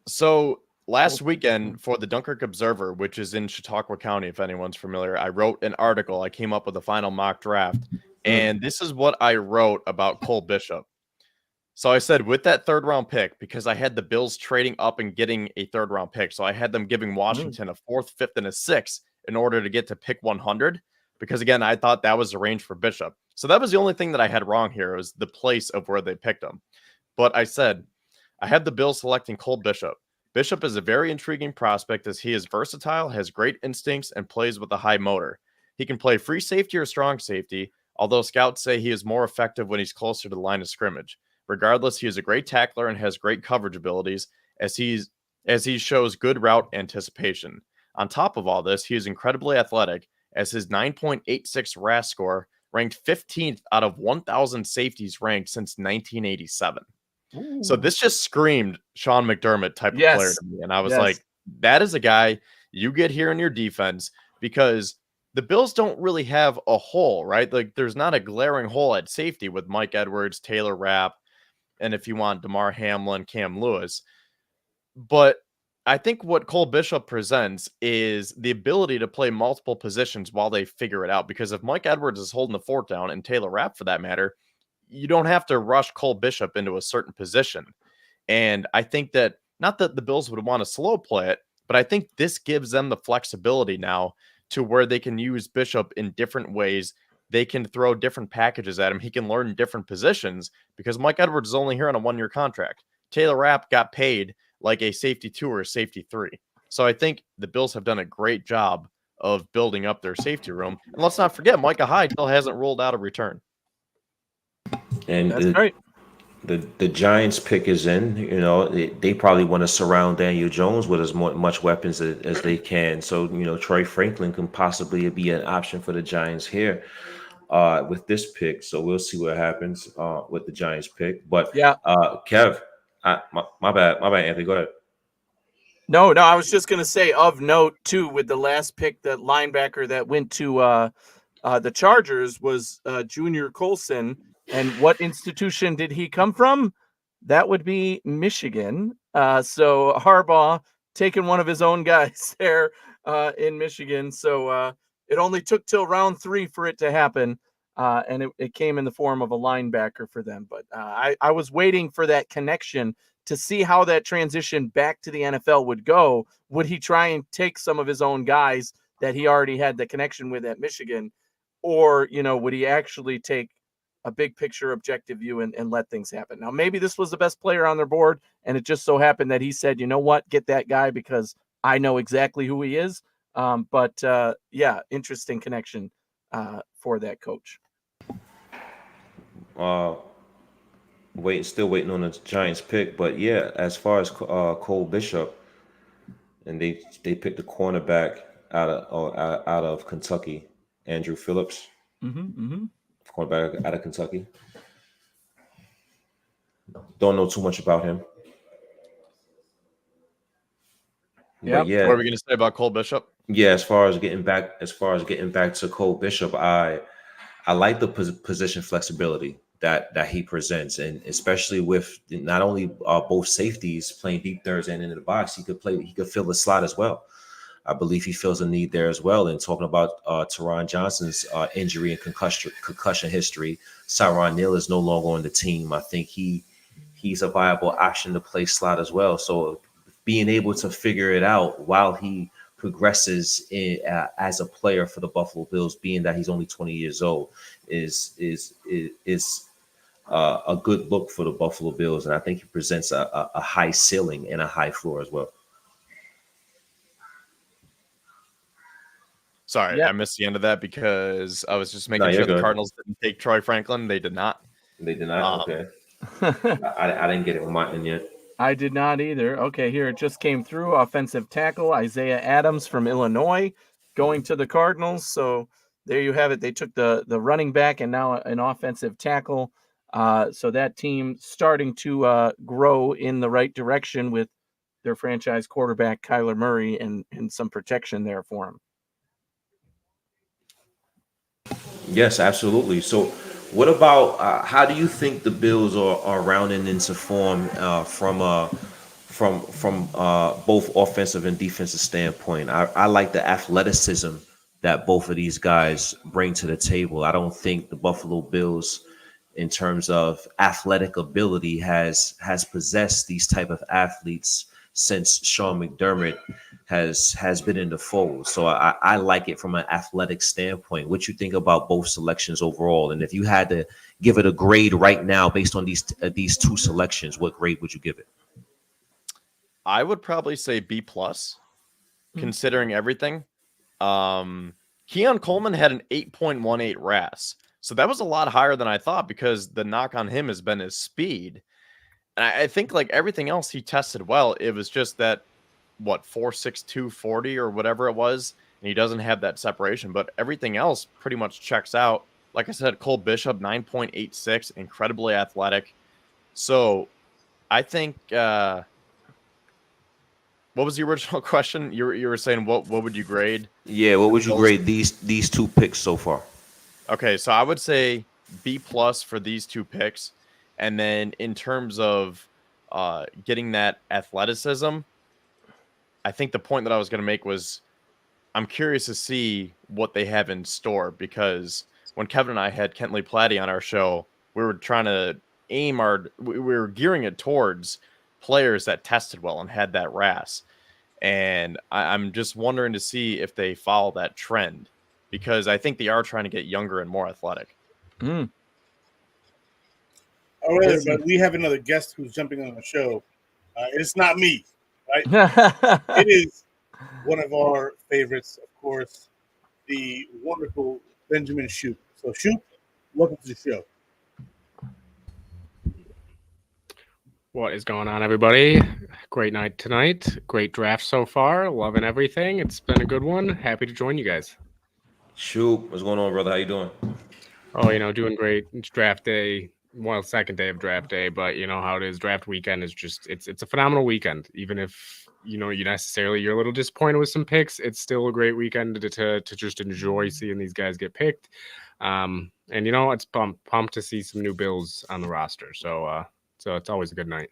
So last weekend for the Dunkirk Observer, which is in Chautauqua County, if anyone's familiar, I wrote an article. I came up with a final mock draft, and this is what I wrote about Cole Bishop. So I said, with that 3rd round pick, because I had the Bills trading up and getting a 3rd round pick, so I had them giving Washington a 4th, 5th, and a 6th in order to get to pick 100. Because again, I thought that was the range for Bishop. So that was the only thing that I had wrong here, was the place of where they picked him. But I said, I had the Bills selecting Cole Bishop. Bishop is a very intriguing prospect as he is versatile, has great instincts, and plays with a high motor. He can play free safety or strong safety, although scouts say he is more effective when he's closer to the line of scrimmage. Regardless, he is a great tackler and has great coverage abilities as he shows good route anticipation. On top of all this, he is incredibly athletic as his 9.86 RAS score ranked 15th out of 1,000 safeties ranked since 1987. Ooh. So this just screamed Sean McDermott type of player to me. And I was like, that is a guy you get here in your defense, because the Bills don't really have a hole, right? Like, there's not a glaring hole at safety with Mike Edwards, Taylor Rapp, and if you want DeMar Hamlin, Cam Lewis. But I think what Cole Bishop presents is the ability to play multiple positions while they figure it out. Because if Mike Edwards is holding the fort down, and Taylor Rapp for that matter, you don't have to rush Cole Bishop into a certain position. And I think that, not that the Bills would want to slow play it, but I think this gives them the flexibility now to where they can use Bishop in different ways. They can throw different packages at him. He can learn different positions, because Mike Edwards is only here on a 1-year contract. Taylor Rapp got paid like a safety 2 or a safety 3. So I think the Bills have done a great job of building up their safety room. And let's not forget, Micah Hyde still hasn't ruled out a return. And that's right. The Giants pick is in. You know, they probably want to surround Daniel Jones with as much weapons as they can. So, you know, Troy Franklin can possibly be an option for the Giants here with this pick. So we'll see what happens with the Giants pick. But Kev, my bad, Anthony, go ahead. No, I was just going to say, of note too, with the last pick, that linebacker that went to the Chargers was Junior Colson. And what institution did he come from? That would be Michigan. So Harbaugh taking one of his own guys there in Michigan. So it only took till round 3 for it to happen. And it came in the form of a linebacker for them. But I was waiting for that connection to see how that transition back to the NFL would go. Would he try and take some of his own guys that he already had the connection with at Michigan? Or, would he actually take a big picture objective view and let things happen? Now, maybe this was the best player on their board, and it just so happened that he said, you know what, get that guy because I know exactly who he is. But interesting connection for that coach. Still waiting on the Giants pick, but yeah, as far as Cole Bishop, and they picked the cornerback out of Kentucky, Andrew Phillips, cornerback out of Kentucky. Don't know too much about him. Yeah. Yeah. What are we going to say about Cole Bishop? Yeah, as far as getting back to Cole Bishop, I like the position flexibility that he presents, and especially with not only both safeties playing deep thirds and into the box, he could fill the slot as well. I believe he feels a need there as well. And talking about Teron Johnson's injury and concussion history, Tyron Neal is no longer on the team. I think he's a viable option to play slot as well. So being able to figure it out while he progresses as a player for the Buffalo Bills, being that he's only 20 years old, is a good look for the Buffalo Bills, and I think he presents a high ceiling and a high floor as well. Sorry, Yeah. I missed the end of that because I was just making you're sure the good. Cardinals didn't take Troy Franklin. They did not. They did not. Okay, I didn't get it on my end yet. I did not either. Okay, here it just came through. Offensive tackle Isaiah Adams from Illinois going to the Cardinals. So there you have it. They took the running back and now an offensive tackle. So that team starting to grow in the right direction with their franchise quarterback Kyler Murray and some protection there for him. Yes, absolutely. So what about how do you think the Bills are rounding into form from both offensive and defensive standpoint? I like the athleticism that both of these guys bring to the table. I don't think the Buffalo Bills, in terms of athletic ability, has possessed these type of athletes since Sean McDermott has been in the fold. So I like it from an athletic standpoint. What you think about both selections overall? And if you had to give it a grade right now based on these two selections, what grade would you give it? I would probably say B+, considering everything. Keon Coleman had an 8.18 RAS. So that was a lot higher than I thought because the knock on him has been his speed. And I think like everything else he tested well. It was just that 4.62 40 or whatever it was, and he doesn't have that separation, but everything else pretty much checks out. Like I said, Cole Bishop 9.86, incredibly athletic. So I think what was the original question? You were saying what would you grade? Yeah, what would you grade these two picks so far? Okay, so I would say B+ for these two picks. And then in terms of getting that athleticism, I think the point that I was going to make was I'm curious to see what they have in store, because when Kevin and I had Kentley Platty on our show, we were trying to we were gearing it towards players that tested well and had that RAS. And I'm just wondering to see if they follow that trend, because I think they are trying to get younger and more athletic. All right, everybody, we have another guest who's jumping on the show. It's not me, right? It is one of our favorites, of course, the wonderful Benjamin Shoop. So, Shoop, welcome to the show. What is going on, everybody? Great night tonight. Great draft so far. Loving everything. It's been a good one. Happy to join you guys. Shoop, what's going on, brother? How you doing? Oh, doing great. It's draft day. Well, second day of draft day, but you know how it is. Draft weekend is just it's a phenomenal weekend. Even if you're a little disappointed with some picks, it's still a great weekend to just enjoy seeing these guys get picked. And it's pumped to see some new Bills on the roster. So it's always a good night.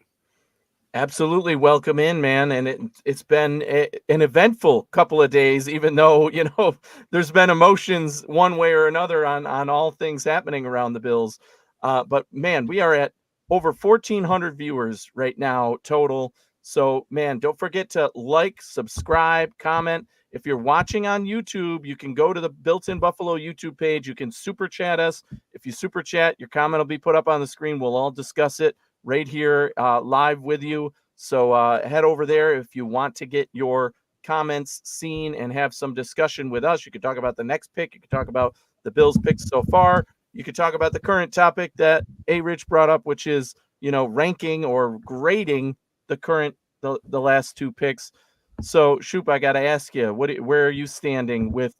Absolutely, welcome in, man. And it's been an eventful couple of days, even though there's been emotions one way or another on all things happening around the Bills. But man, we are at over 1,400 viewers right now total. So man, don't forget to like, subscribe, comment. If you're watching on YouTube, you can go to the Built in Buffalo YouTube page. You can super chat us. If you super chat, your comment will be put up on the screen. We'll all discuss it right here live with you. So head over there if you want to get your comments seen and have some discussion with us. You could talk about the next pick. You could talk about the Bills picks so far. You could talk about the current topic that A. Rich brought up, which is, ranking or grading the last two picks. So Shoop, I got to ask you, where are you standing with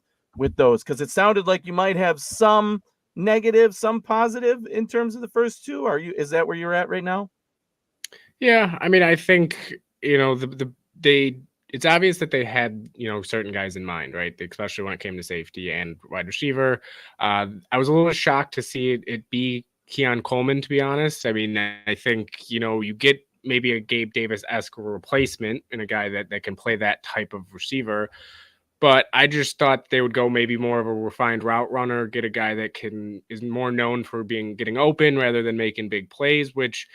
those? Because it sounded like you might have some negative, some positive in terms of the first two. Is that where you're at right now? Yeah, I mean, I think it's obvious that they had certain guys in mind, right? Especially when it came to safety and wide receiver. I was a little shocked to see it be Keon Coleman, to be honest. I mean, I think you get maybe a Gabe Davis-esque replacement in a guy that can play that type of receiver. But I just thought they would go maybe more of a refined route runner, get a guy that is more known for getting open rather than making big plays, which,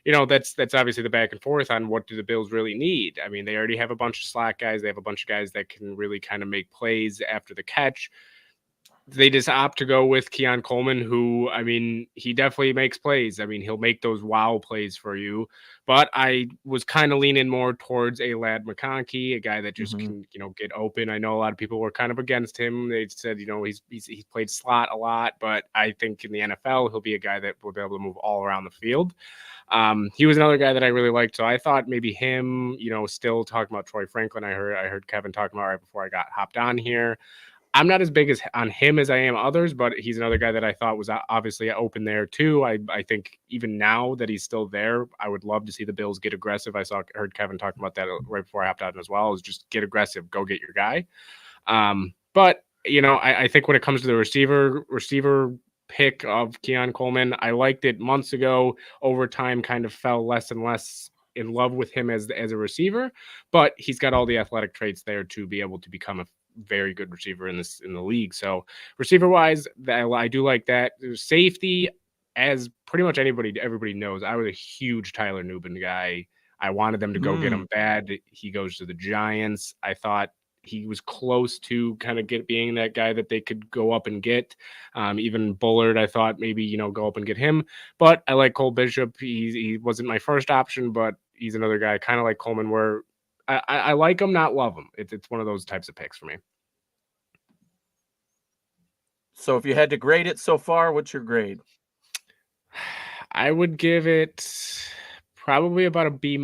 that's obviously the back and forth on what do the Bills really need. I mean, they already have a bunch of slot guys. They have a bunch of guys that can really kind of make plays after the catch. They just opt to go with Keon Coleman, who, I mean, he definitely makes plays. I mean, he'll make those wow plays for you. But I was kind of leaning more towards a Ladd McConkey, a guy that just can, get open. I know a lot of people were kind of against him. They said, he's played slot a lot, but I think in the NFL, he'll be a guy that will be able to move all around the field. He was another guy that I really liked. So I thought maybe him, still talking about Troy Franklin. I heard Kevin talking about right before I got hopped on here. I'm not as big on him as I am others, but he's another guy that I thought was obviously open there too. I think even now that he's still there, I would love to see the Bills get aggressive. Heard Kevin talking about that right before I hopped on as well, is just get aggressive, go get your guy. But I think when it comes to the receiver pick of Keon Coleman, I liked it months ago. Over time, kind of fell less and less in love with him as a receiver, but he's got all the athletic traits there to be able to become a very good receiver in the league. So receiver wise, I do like that. Safety, as pretty much everybody knows, I was a huge Tyler Nubin guy. I wanted them to go get him bad. He goes to the Giants. I thought he was close to kind of being that guy that they could go up and get. Even Bullard, I thought maybe, go up and get him. But I like Cole Bishop. He wasn't my first option, but he's another guy kind of like Coleman where I like him, not love him. It's one of those types of picks for me. So if you had to grade it so far, what's your grade? I would give it probably about a B-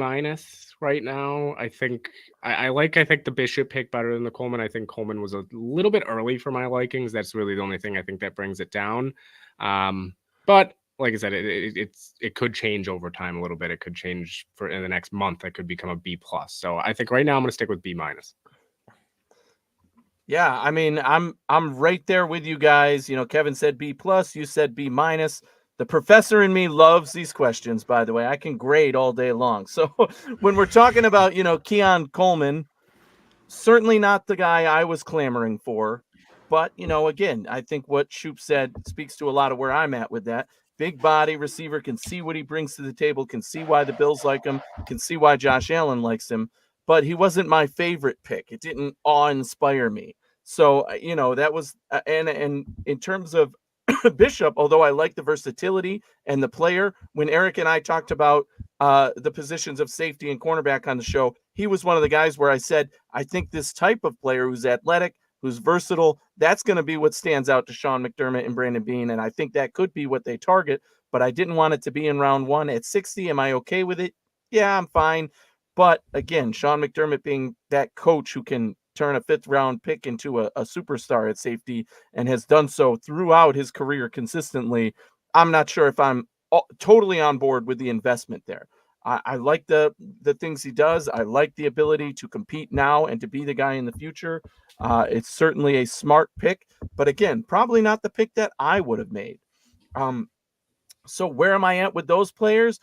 right now. I think I think the Bishop pick better than the Coleman. I think Coleman was a little bit early for my likings. That's really the only thing I think that brings it down. But like I said, it could change over time a little bit. It could change in the next month. It could become a B+. So I think right now I'm going to stick with B-. Yeah, I mean, I'm right there with you guys. Kevin said B+, you said B-. The professor in me loves these questions, by the way. I can grade all day long. So when we're talking about, Keon Coleman, certainly not the guy I was clamoring for. But, again, I think what Shoop said speaks to a lot of where I'm at with that. Big body receiver, can see what he brings to the table, can see why the Bills like him, can see why Josh Allen likes him. But he wasn't my favorite pick. It didn't awe-inspire me. So, that was and in terms of Bishop, although I like the versatility and the player, when Eric and I talked about the positions of safety and cornerback on the show, he was one of the guys where I said, I think this type of player who's athletic, who's versatile, that's going to be what stands out to Sean McDermott and Brandon Beane. And I think that could be what they target, but I didn't want it to be in round one at 60. Am I okay with it? Yeah, I'm fine. But again, Sean McDermott being that coach who can turn a fifth-round pick into a superstar at safety and has done so throughout his career consistently, I'm not sure if I'm totally on board with the investment there. I like the things he does. I like the ability to compete now and to be the guy in the future. It's certainly a smart pick, but again, probably not the pick that I would have made. So where am I at with those players?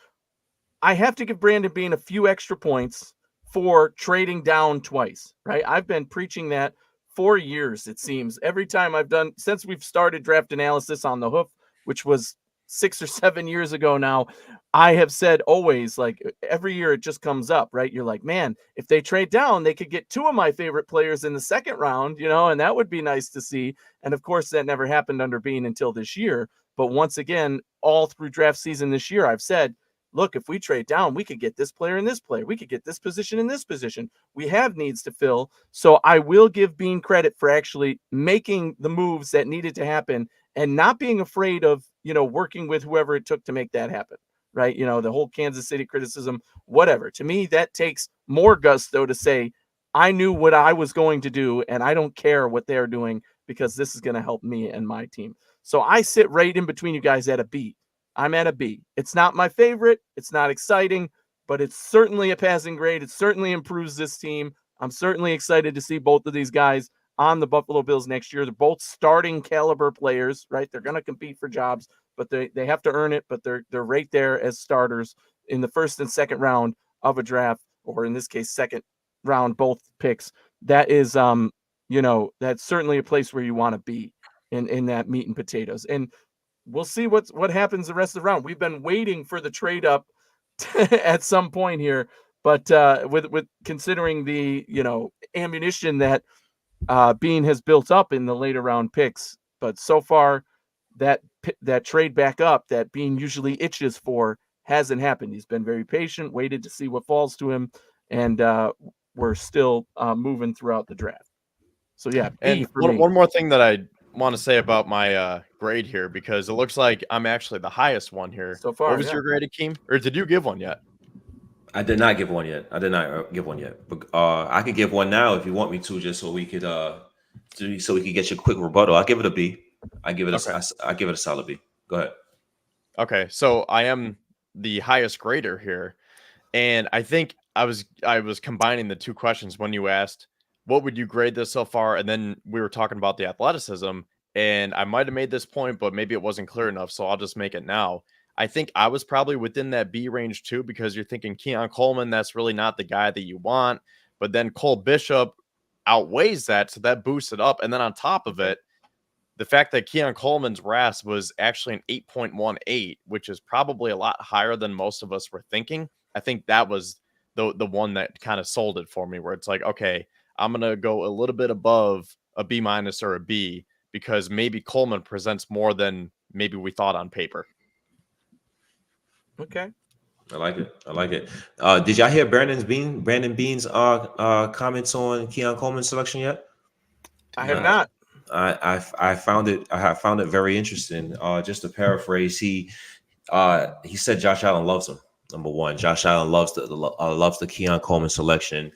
I have to give Brandon Beane a few extra points for trading down twice, right? I've been preaching that for years, it seems. Every time I've done, since we've started draft analysis on the hoof, which was 6 or 7 years ago now, I have said always, like every year it just comes up, right? You're like, man, if they trade down, they could get 2 of my favorite players in the second round, and that would be nice to see. And of course, that never happened under Beane until this year. But once again, all through draft season this year, I've said, look, if we trade down, we could get this player and this player. We could get this position and this position. We have needs to fill. So I will give Beane credit for actually making the moves that needed to happen and not being afraid of, working with whoever it took to make that happen, right? The whole Kansas City criticism, whatever. To me, that takes more gusto to say, I knew what I was going to do, and I don't care what they're doing because this is going to help me and my team. So I sit right in between you guys at a B. I'm at a B. It's not my favorite. It's not exciting, but it's certainly a passing grade. It certainly improves this team. I'm certainly excited to see both of these guys on the Buffalo Bills next year. They're both starting caliber players, right? They're going to compete for jobs, but they have to earn it, but they're right there as starters in the first and second round of a draft, or in this case, second round, both picks. That is, that's certainly a place where you want to be in that meat and potatoes. And we'll see what happens the rest of the round. We've been waiting for the trade up at some point here, but with considering the ammunition that Beane has built up in the later round picks, but so far that trade back up that Beane usually itches for hasn't happened. He's been very patient, waited to see what falls to him, and we're still moving throughout the draft. So yeah, and one more thing that I want to say about my grade here, because it looks like I'm actually the highest one here so far. What was your grade, Akeem? Or did you give one yet? I did not give one yet. But I could give one now if you want me to, just so we could get your quick rebuttal. I'll give it a B. I give it a solid B. Go ahead. Okay, so I am the highest grader here, and I think I was combining the two questions when you asked what would you grade this so far, and then we were talking about the athleticism, and I might have made this point, but maybe it wasn't clear enough, so I'll just make it now. I think I was probably within that B range too, because you're thinking Keon Coleman, that's really not the guy that you want, but then Cole Bishop outweighs that, so that boosts it up, and then on top of it, the fact that Keon Coleman's RAS was actually an 8.18, which is probably a lot higher than most of us were thinking. I think that was the one that kind of sold it for me, where it's like, okay, I'm going to go a little bit above a B- or a B, because maybe Coleman presents more than maybe we thought on paper. Okay. I like it. Did y'all hear Brandon Beane's comments on Keon Coleman's selection yet? I have not. I found it very interesting. Just to paraphrase, he said Josh Allen loves him. Number one, Josh Allen loves the Keon Coleman selection.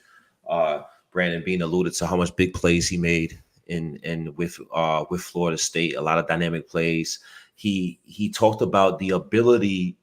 Brandon Beane alluded to how much big plays he made with Florida State, a lot of dynamic plays. He talked about the ability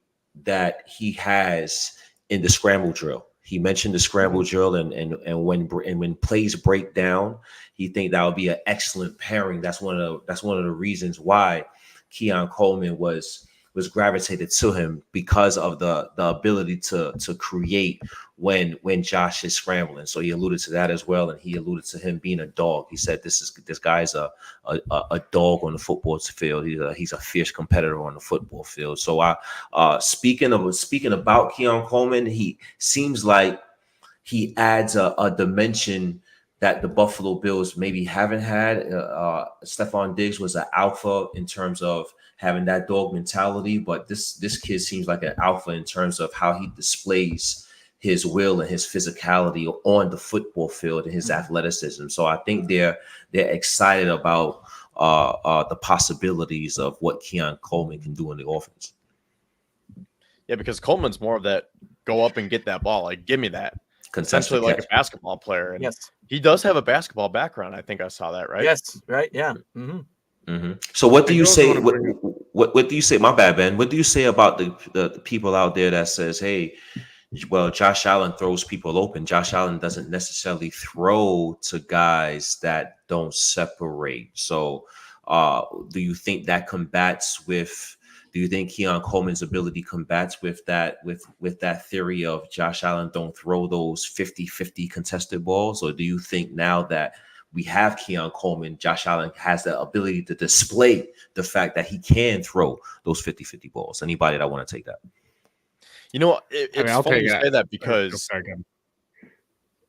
that he has in the scramble drill. He mentioned the scramble drill, and when plays break down, he think that would be an excellent pairing. That's one of the reasons why Keon Coleman was gravitated to him, because of the ability to create when Josh is scrambling. So he alluded to that as well, and he alluded to him being a dog. He said this guy's a dog on the football field. He's a fierce competitor on the football field. So speaking about Keon Coleman, he seems like he adds a dimension that the Buffalo Bills maybe haven't had. Stephon Diggs was an alpha in terms of having that dog mentality, but this kid seems like an alpha in terms of how he displays his will and his physicality on the football field and his athleticism. So I think they're excited about the possibilities of what Keon Coleman can do in the offense. Yeah, because Coleman's more of that go up and get that ball, like give me that. Essentially like a basketball player. And yes, he does have a basketball background. I think I saw that, right? Yes, right. Yeah. Mm-hmm. Mm-hmm. So what do you say? What do you say? My bad, Ben. What do you say about the people out there that says, hey, well, Josh Allen throws people open. Josh Allen doesn't necessarily throw to guys that don't separate. So, do you think that combats with? Do you think Keon Coleman's ability combats with that with that theory of Josh Allen don't throw those 50-50 contested balls? Or do you think now that we have Keon Coleman, Josh Allen has the ability to display the fact that he can throw those 50-50 balls? Anybody that want to take that? You know, it's I'll funny take you that. say that because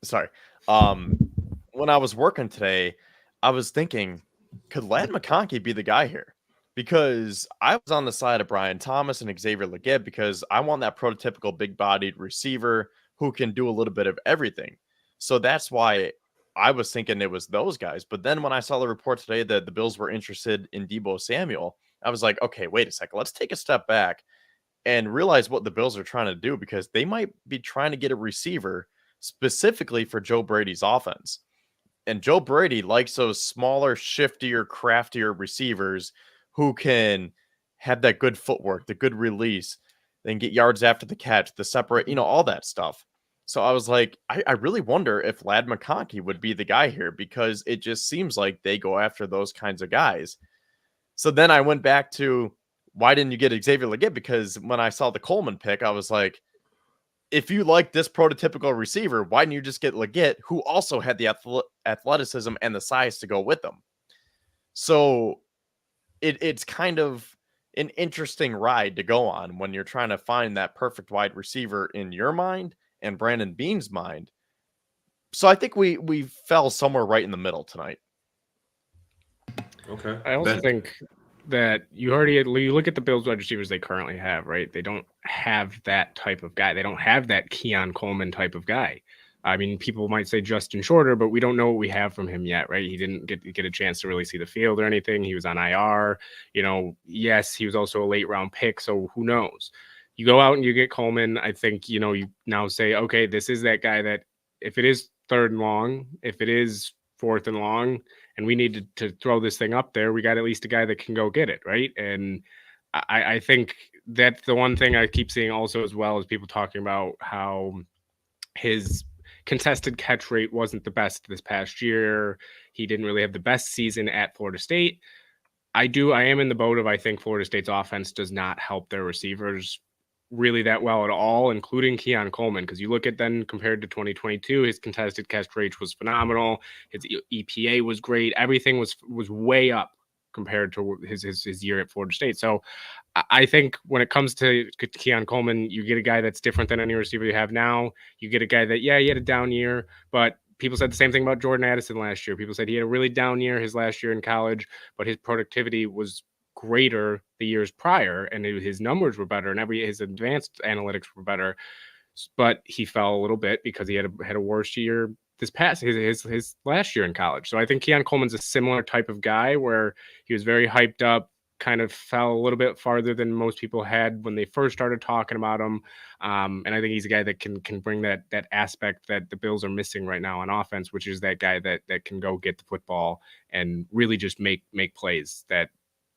sorry. When I was working today, I was thinking, could Ladd McConkey be the guy here? Because I was on the side of Brian Thomas and Xavier Legette because I want that prototypical big-bodied receiver who can do a little bit of everything. So that's why I was thinking it was those guys. But then when I saw the report today that the Bills were interested in Deebo Samuel, I was like, okay, wait a second. Let's take a step back and realize what the Bills are trying to do, because they might be trying to get a receiver specifically for Joe Brady's offense. And Joe Brady likes those smaller, shiftier, craftier receivers who can have that good footwork, the good release, then get yards after the catch, the separate, all that stuff. So I was like, I really wonder if Ladd McConkey would be the guy here, because it just seems like they go after those kinds of guys. So then I went back to, why didn't you get Xavier Legette? Because when I saw the Coleman pick, I was like, if you like this prototypical receiver, why didn't you just get Legette, who also had the athleticism and the size to go with them? So it's kind of an interesting ride to go on when you're trying to find that perfect wide receiver in your mind and Brandon Beane's mind. So I think we fell somewhere right in the middle tonight. Okay. I also think that you look at the Bills wide receivers they currently have, right? They don't have that type of guy. They don't have that Keon Coleman type of guy. I mean, people might say Justin Shorter, but we don't know what we have from him yet, right? He didn't get a chance to really see the field or anything. He was on IR. Yes, he was also a late round pick, so who knows? You go out and you get Coleman. I think, you now say, okay, this is that guy that if it is 3rd and long, if it is 4th and long, and we need to throw this thing up there, we got at least a guy that can go get it, right? And I think that's the one thing I keep seeing also, as well, as people talking about how his contested catch rate wasn't the best this past year. He didn't really have the best season at Florida State. I am in the boat of, I think Florida State's offense does not help their receivers really that well at all, including Keon Coleman, because you look at then compared to 2022, his contested catch rate was phenomenal. His EPA was great. Everything was way up compared to his year at Florida State. So I think when it comes to Keon Coleman, you get a guy that's different than any receiver you have now. You get a guy that, he had a down year, but people said the same thing about Jordan Addison last year. People said he had a really down year his last year in college, but his productivity was greater the years prior, and his numbers were better, and his advanced analytics were better. But he fell a little bit because he had a worse year this past his last year in college. So I think Keon Coleman's a similar type of guy where he was very hyped up, kind of fell a little bit farther than most people had when they first started talking about him. And I think he's a guy that can bring that aspect that the Bills are missing right now on offense, which is that guy that can go get the football and really just make plays that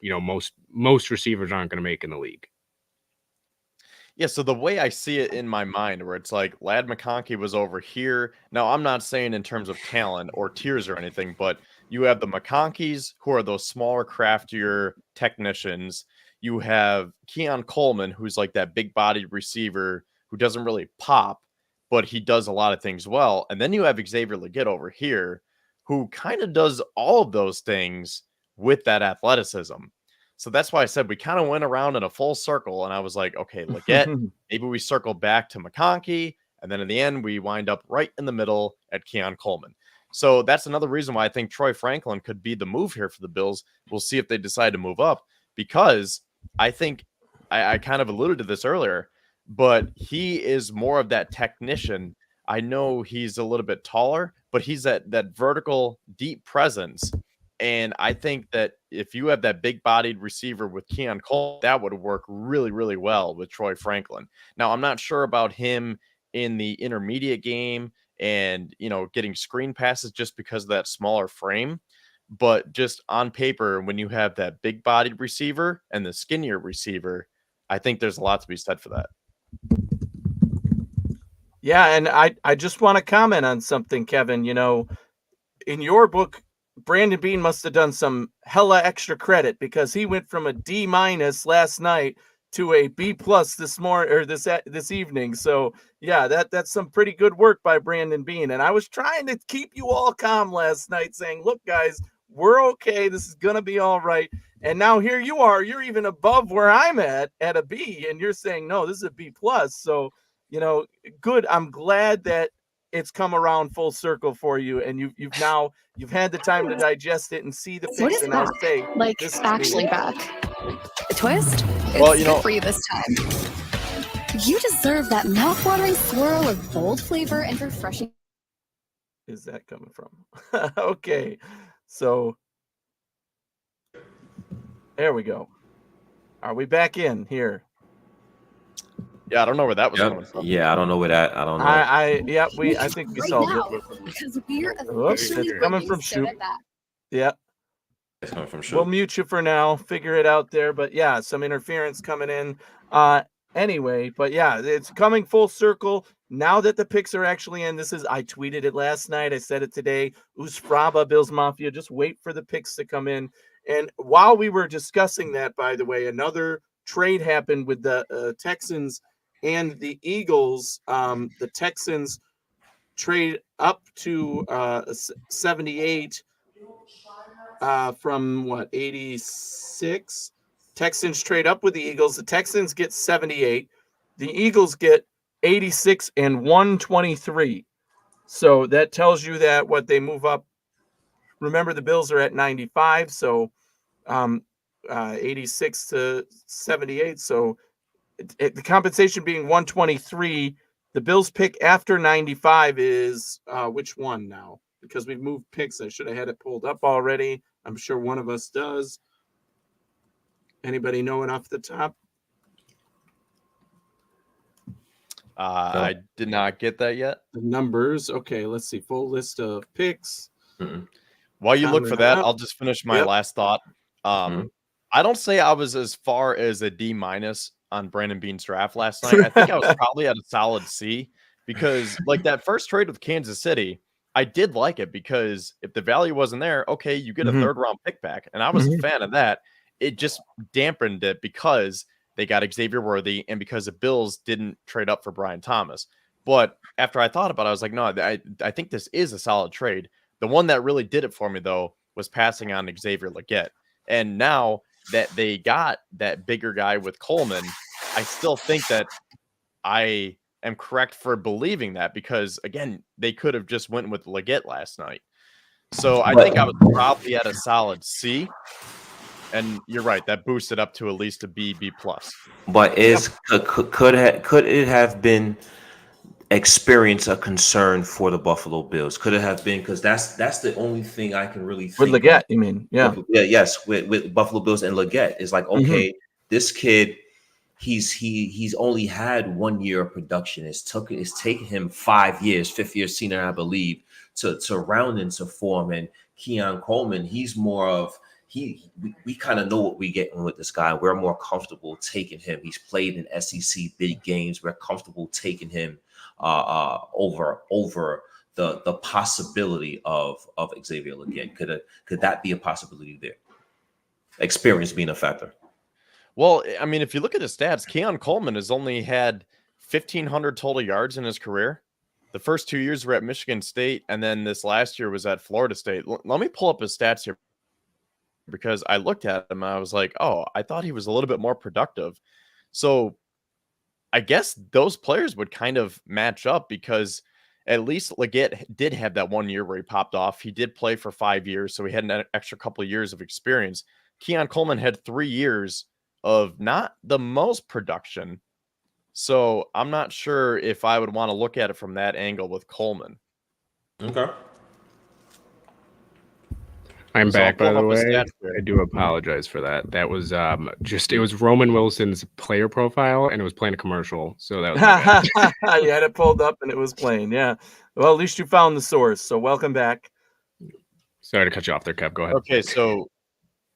most receivers aren't going to make in the league. Yeah, so the way I see it in my mind, where it's like Ladd McConkey was over here. Now, I'm not saying in terms of talent or tiers or anything, but you have the McConkeys, who are those smaller, craftier technicians. You have Keon Coleman, who's like that big-bodied receiver who doesn't really pop, but he does a lot of things well. And then you have Xavier Legette over here, who kind of does all of those things with that athleticism. So that's why I said we kind of went around in a full circle, and I was like, okay, Legette, maybe we circle back to McConkey, and then in the end, we wind up right in the middle at Keon Coleman. So that's another reason why I think Troy Franklin could be the move here for the Bills. We'll see if they decide to move up, because I think I kind of alluded to this earlier, but he is more of that technician. I know he's a little bit taller, but he's that vertical, deep presence. And I think that if you have that big-bodied receiver with Keon Cole, that would work really, really well with Troy Franklin. Now, I'm not sure about him in the intermediate game and, getting screen passes just because of that smaller frame. But just on paper, when you have that big-bodied receiver and the skinnier receiver, I think there's a lot to be said for that. Yeah, and I just want to comment on something, Kevin. You know, in your book, Brandon Beane must have done some hella extra credit because he went from a D- last night to a B+ this morning or this evening. So yeah, that's some pretty good work by Brandon Beane. And I was trying to keep you all calm last night, saying, "Look, guys, we're okay. This is gonna be all right." And now here you are. You're even above where I'm at a B, and you're saying, "No, this is a B+." So you know, good. I'm glad that it's come around full circle for you, and you've had the time to digest it and see the What picks, is and now back? say, Like, this is actually meaningful. back. A twist? Well, It's you good know- for you this time. You deserve that mouth-watering swirl of bold flavor and refreshing. Is that coming from? Okay, so there we go. Are we back in here? Yeah, I don't know where that was coming Yep. from. Yeah, I don't know where that. I don't know. I think we right solved now, it. because we're Oops, officially it's coming bringing from Soda Shoop. back. Yeah, It's coming from we'll Shoot. mute you for now. Figure it out there, but yeah, some interference coming in. Anyway, but yeah, it's coming full circle now that the picks are actually in. I tweeted it last night. I said it today. Uspraba, Bills Mafia. Just wait for the picks to come in. And while we were discussing that, by the way, another trade happened with the Texans and the Eagles. The Texans trade up to 78 from what, 86. Texans trade up with the Eagles. The Texans get 78. The Eagles get 86 and 123. So that tells you that what they move up. Remember, the Bills are at 95, so 86 to 78. So the compensation being 123. The Bills pick after 95 is which one now? Because we've moved picks. I should have had it pulled up already. I'm sure one of us does. Anybody know it off the top? I did not get that yet. The numbers. Okay, let's see. Full list of picks. While you look for that, Yep. I'll just finish my Yep. last thought. I don't say I was as far as a D- on Brandon Beane's draft last night. I think I was probably at a solid C because, like, that first trade with Kansas City, I did like it because if the value wasn't there, okay, you get a Mhm. 3rd round pick back, and I was a fan of that. It just dampened it because they got Xavier Worthy and because the Bills didn't trade up for Brian Thomas. But after I thought about it, I was like, no, I think this is a solid trade. The one that really did it for me, though, was passing on Xavier Legette. And now that they got that bigger guy with Coleman, I still think that I am correct for believing that because, again, they could have just went with Legette last night. So I think I was probably at a solid C. And you're right, that boosted up to at least a B+. But could it have been experience a concern for the Buffalo Bills? Could it have been, because that's the only thing I can really think With Legette, you mean? Yeah. Yes, with Buffalo Bills and Legette is like, okay, this kid, he's only had 1 year of production. It's taken him 5 years, 5th year senior, I believe, to round into form. And Keon Coleman, he's more of we kind of know what we get with this guy. We're more comfortable taking him. He's played in SEC big games. We're comfortable taking him over the possibility of Xavier Legette. Could that be a possibility there? Experience being a factor. Well, I mean, if you look at his stats, Keon Coleman has only had 1,500 total yards in his career. The first 2 years were at Michigan State, and then this last year was at Florida State. Let me pull up his stats here because I looked at him and I was like, oh, I thought he was a little bit more productive. So I guess those players would kind of match up because at least Legette did have that 1 year where he popped off. He did play for 5 years, so he had an extra couple of years of experience. Keon Coleman had 3 years of not the most production. So I'm not sure if I would want to look at it from that angle with Coleman. Okay. I'm So I'll back, by pull the up his way. stats here. I do apologize for that. That was it was Roman Wilson's player profile, and it was playing a commercial. So that was my bad. You had it pulled up and it was playing. Yeah. Well, at least you found the source. So welcome back. Sorry to cut you off there, Kev. Go ahead. Okay, so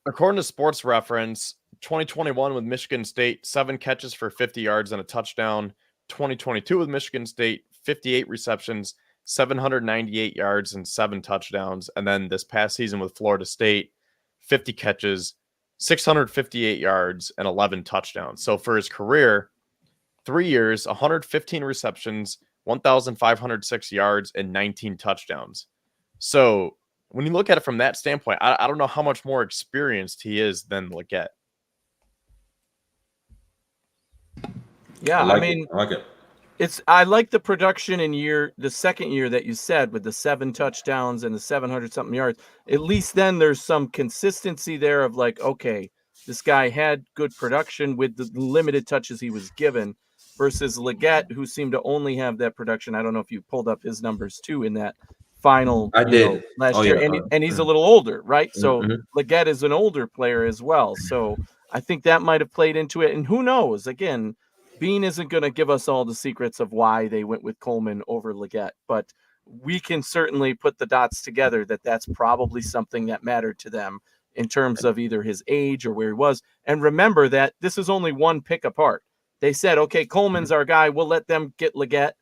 according to Sports Reference, 2021 with Michigan State, 7 catches for 50 yards and a touchdown. 2022 with Michigan State, 58 receptions, 798 yards, and 7 touchdowns. And then this past season with Florida State, 50 catches, 658 yards, and 11 touchdowns. So for his career, 3 years, 115 receptions, 1,506 yards, and 19 touchdowns. So when you look at it from that standpoint, I don't know how much more experienced he is than Legette. Yeah, I mean, I like it. I like the production in the second year that you said with the 7 touchdowns and the 700 something yards. At least then there's some consistency there of like, okay, this guy had good production with the limited touches he was given versus Legette, who seemed to only have that production. I don't know if you pulled up his numbers too in that final last year. Yeah. And he's a little older, right? So Legette is an older player as well. So I think that might have played into it. And who knows? Again, Bean isn't going to give us all the secrets of why they went with Coleman over Legette, but we can certainly put the dots together that that's probably something that mattered to them in terms of either his age or where he was. And remember that this is only one pick apart. They said, okay, Coleman's our guy. We'll let them get Legette.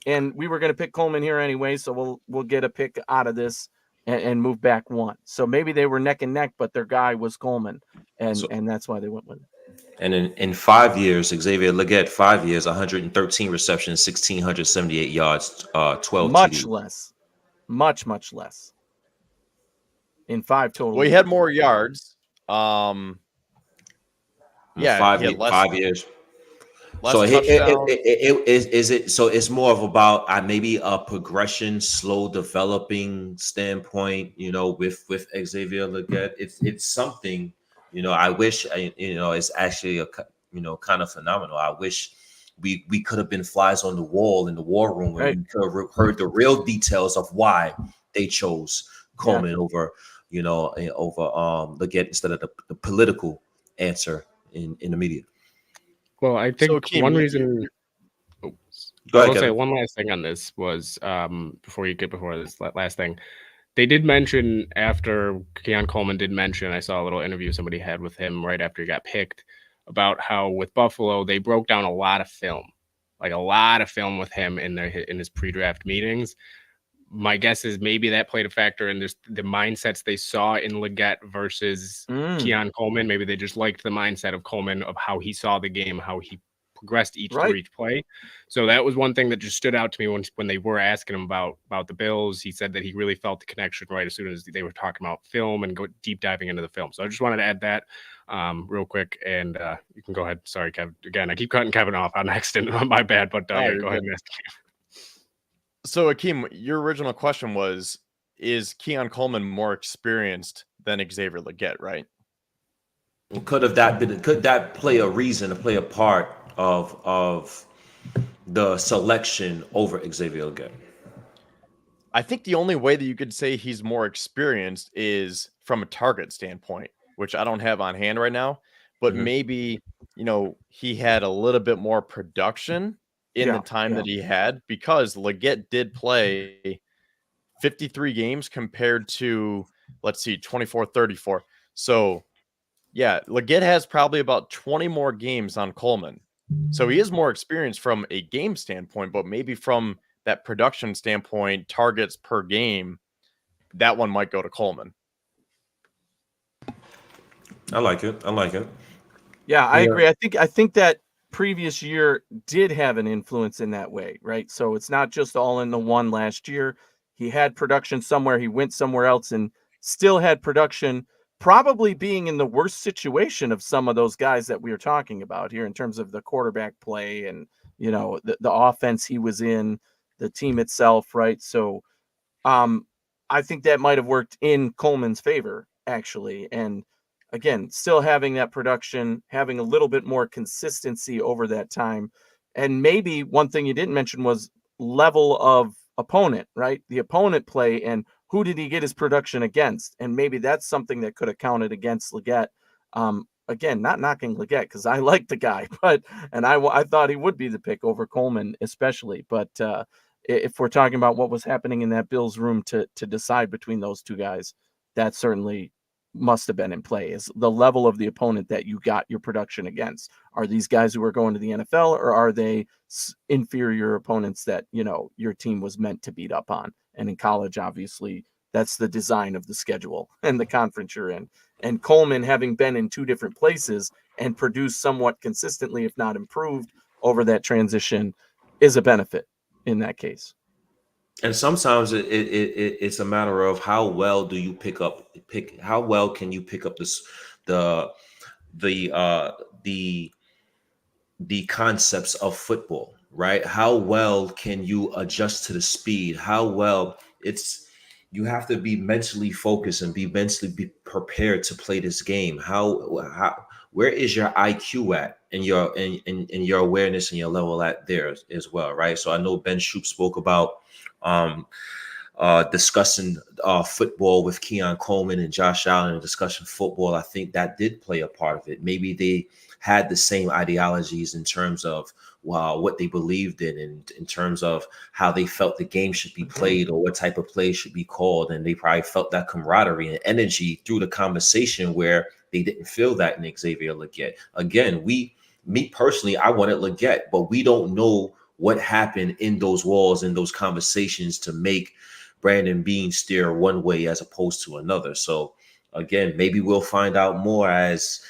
And we were going to pick Coleman here anyway, so we'll get a pick out of this and move back one. So maybe they were neck and neck, but their guy was Coleman, and that's why they went with it. And in 5 years, Xavier Legette, 5 years, 113 receptions, 1,678 yards, 12 much TDs. less, much less. In 5 total. Well, he had more yards. Yeah, 5 years. So it's more of about maybe a progression, slow developing standpoint, with Xavier Legette. It's something, I wish, it's actually kind of phenomenal. I wish we could have been flies on the wall in the war room and we could have heard the real details of why they chose Coleman over Legette instead of the political answer in the media. Well, I think one reason. Go ahead, I'll say Kevin. one last thing on this was before this last thing, they did mention after Keon Coleman did mention. I saw a little interview somebody had with him right after he got picked about how with Buffalo they broke down a lot of film with him in his pre-draft meetings. My guess is maybe that played a factor in the mindsets they saw in Legette versus Keon Coleman. Maybe they just liked the mindset of Coleman, of how he saw the game, how he progressed through each play. So that was one thing that just stood out to me when they were asking him about the Bills. He said that he really felt the connection right as soon as they were talking about film and go deep diving into the film. So I just wanted to add that real quick, and you can go ahead. Sorry, Kevin. Again, I keep cutting Kevin off on accident. My bad, but go ahead and ask. So, Akeem, your original question was, is Keon Coleman more experienced than Xavier Legette, right? Could that play a part of the selection over Xavier Legette? I think the only way that you could say he's more experienced is from a target standpoint, which I don't have on hand right now, but maybe, he had a little bit more production in the time that he had, because Legette did play 53 games compared to, 24-34. So yeah, Legette has probably about 20 more games on Coleman. So he is more experienced from a game standpoint, but maybe from that production standpoint, targets per game, that one might go to Coleman. I like it. Yeah, I agree. I think that previous year did have an influence in that way, right? So it's not just all in the one last year. He had production somewhere, he went somewhere else and still had production, probably being in the worst situation of some of those guys that we are talking about here in terms of the quarterback play and the offense he was in, the team itself, right? So I think that might have worked in Coleman's favor, actually. And again, still having that production, having a little bit more consistency over that time. And maybe one thing you didn't mention was level of opponent, right? The opponent play and who did he get his production against? And maybe that's something that could have counted against Legette. Again, not knocking Legette because I like the guy, and I thought he would be the pick over Coleman, especially. But if we're talking about what was happening in that Bills room to decide between those two guys, that certainly must have been in play, is the level of the opponent that you got your production against. Are these guys who are going to the NFL, or are they inferior opponents that, you know, your team was meant to beat up on? And in college, obviously, that's the design of the schedule and the conference you're in. And Coleman, having been in two different places and produced somewhat consistently, if not improved, over that transition, is a benefit in that case. And sometimes it's a matter of how well do you how well can you pick up this the concepts of football, right? How well can you adjust to the speed? How well you have to be mentally focused and be prepared to play this game. Where is your IQ at and your awareness and your level at there as well, right? So I know Ben Shoop spoke about discussing football with Keon Coleman and Josh Allen and discussing football. I think that did play a part of it. Maybe they had the same ideologies in terms of what they believed in terms of how they felt the game should be played or what type of play should be called. And they probably felt that camaraderie and energy through the conversation where they didn't feel that in Xavier Legette. Again, me personally, I wanted Legette, but we don't know what happened in those walls, in those conversations to make Brandon Beane steer one way as opposed to another. So again, maybe we'll find out more as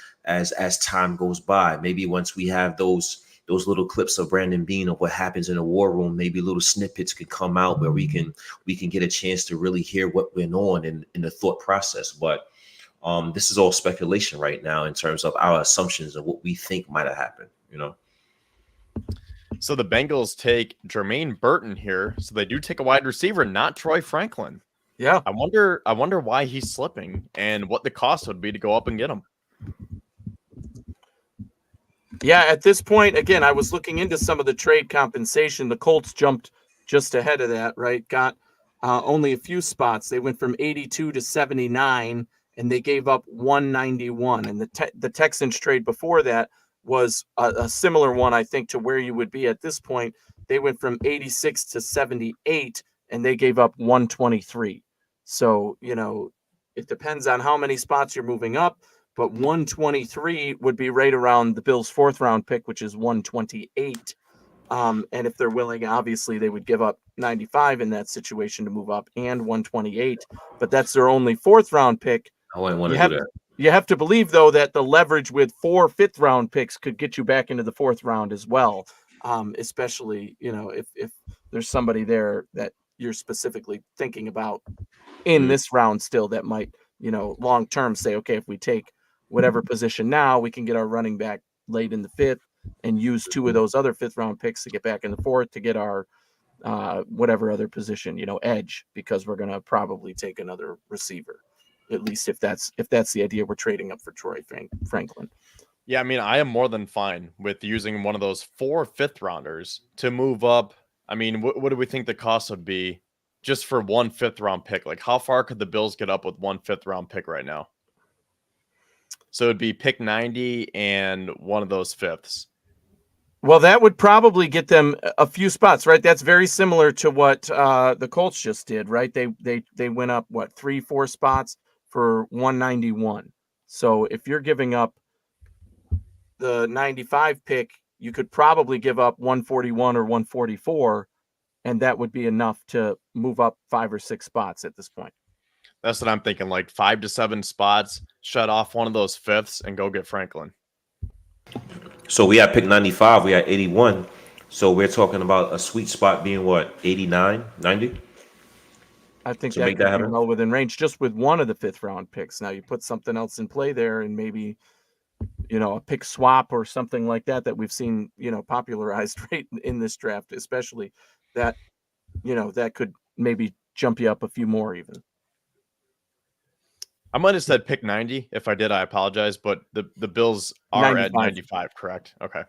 time goes by. Maybe once we have those little clips of Brandon Beane of what happens in a war room, maybe little snippets could come out where we can get a chance to really hear what went on in the thought process. But this is all speculation right now in terms of our assumptions of what we think might have happened, you know. So the Bengals take Jermaine Burton here. So they do take a wide receiver, not Troy Franklin. Yeah. I wonder why he's slipping and what the cost would be to go up and get him. Yeah, at this point, again, I was looking into some of the trade compensation. The Colts jumped just ahead of that, right? Got only a few spots. They went from 82 to 79, and they gave up 191. And the Texans trade before that was a similar one, I think, to where you would be at this point. They went from 86 to 78, and they gave up 123. So, you know, it depends on how many spots you're moving up. But 123 would be right around the Bills' 4th round pick, which is 128. And if they're willing, obviously they would give up 95 in that situation to move up and 128. But that's their only 4th round pick. I wouldn't want to do that. You have to believe, though, that the leverage with 4 5th round picks could get you back into the 4th round as well. Especially, you know, if there's somebody there that you're specifically thinking about in this round still that might, you know, long term say, okay, if we take whatever position now, we can get our running back late in the 5th and use 2 of those other 5th round picks to get back in the 4th to get our whatever other position, you know, edge, because we're going to probably take another receiver, at least if that's the idea. We're trading up for Troy Franklin. Yeah, I mean, I am more than fine with using one of those 4 5th rounders to move up. I mean, what do we think the cost would be just for 1 5th round pick? Like, how far could the Bills get up with 1 5th round pick right now? So it'd be pick 90 and one of those 5ths. Well, that would probably get them a few spots, right? That's very similar to what the Colts just did, right? They went up, 3-4 spots for 191. So if you're giving up the 95 pick, you could probably give up 141 or 144, and that would be enough to move up 5 or 6 spots at this point. That's what I'm thinking, like 5 to 7 spots, shut off one of those 5ths and go get Franklin. So we had pick 95, we had 81. So we're talking about a sweet spot being what, 89, 90? I think that could be well within range just with one of the 5th round picks. Now you put something else in play there and maybe, you know, a pick swap or something like that we've seen, you know, popularized right in this draft, especially that, you know, that could maybe jump you up a few more even. I might have said pick 90. If I did, I apologize. But the Bills are 95. At 95, correct? Okay.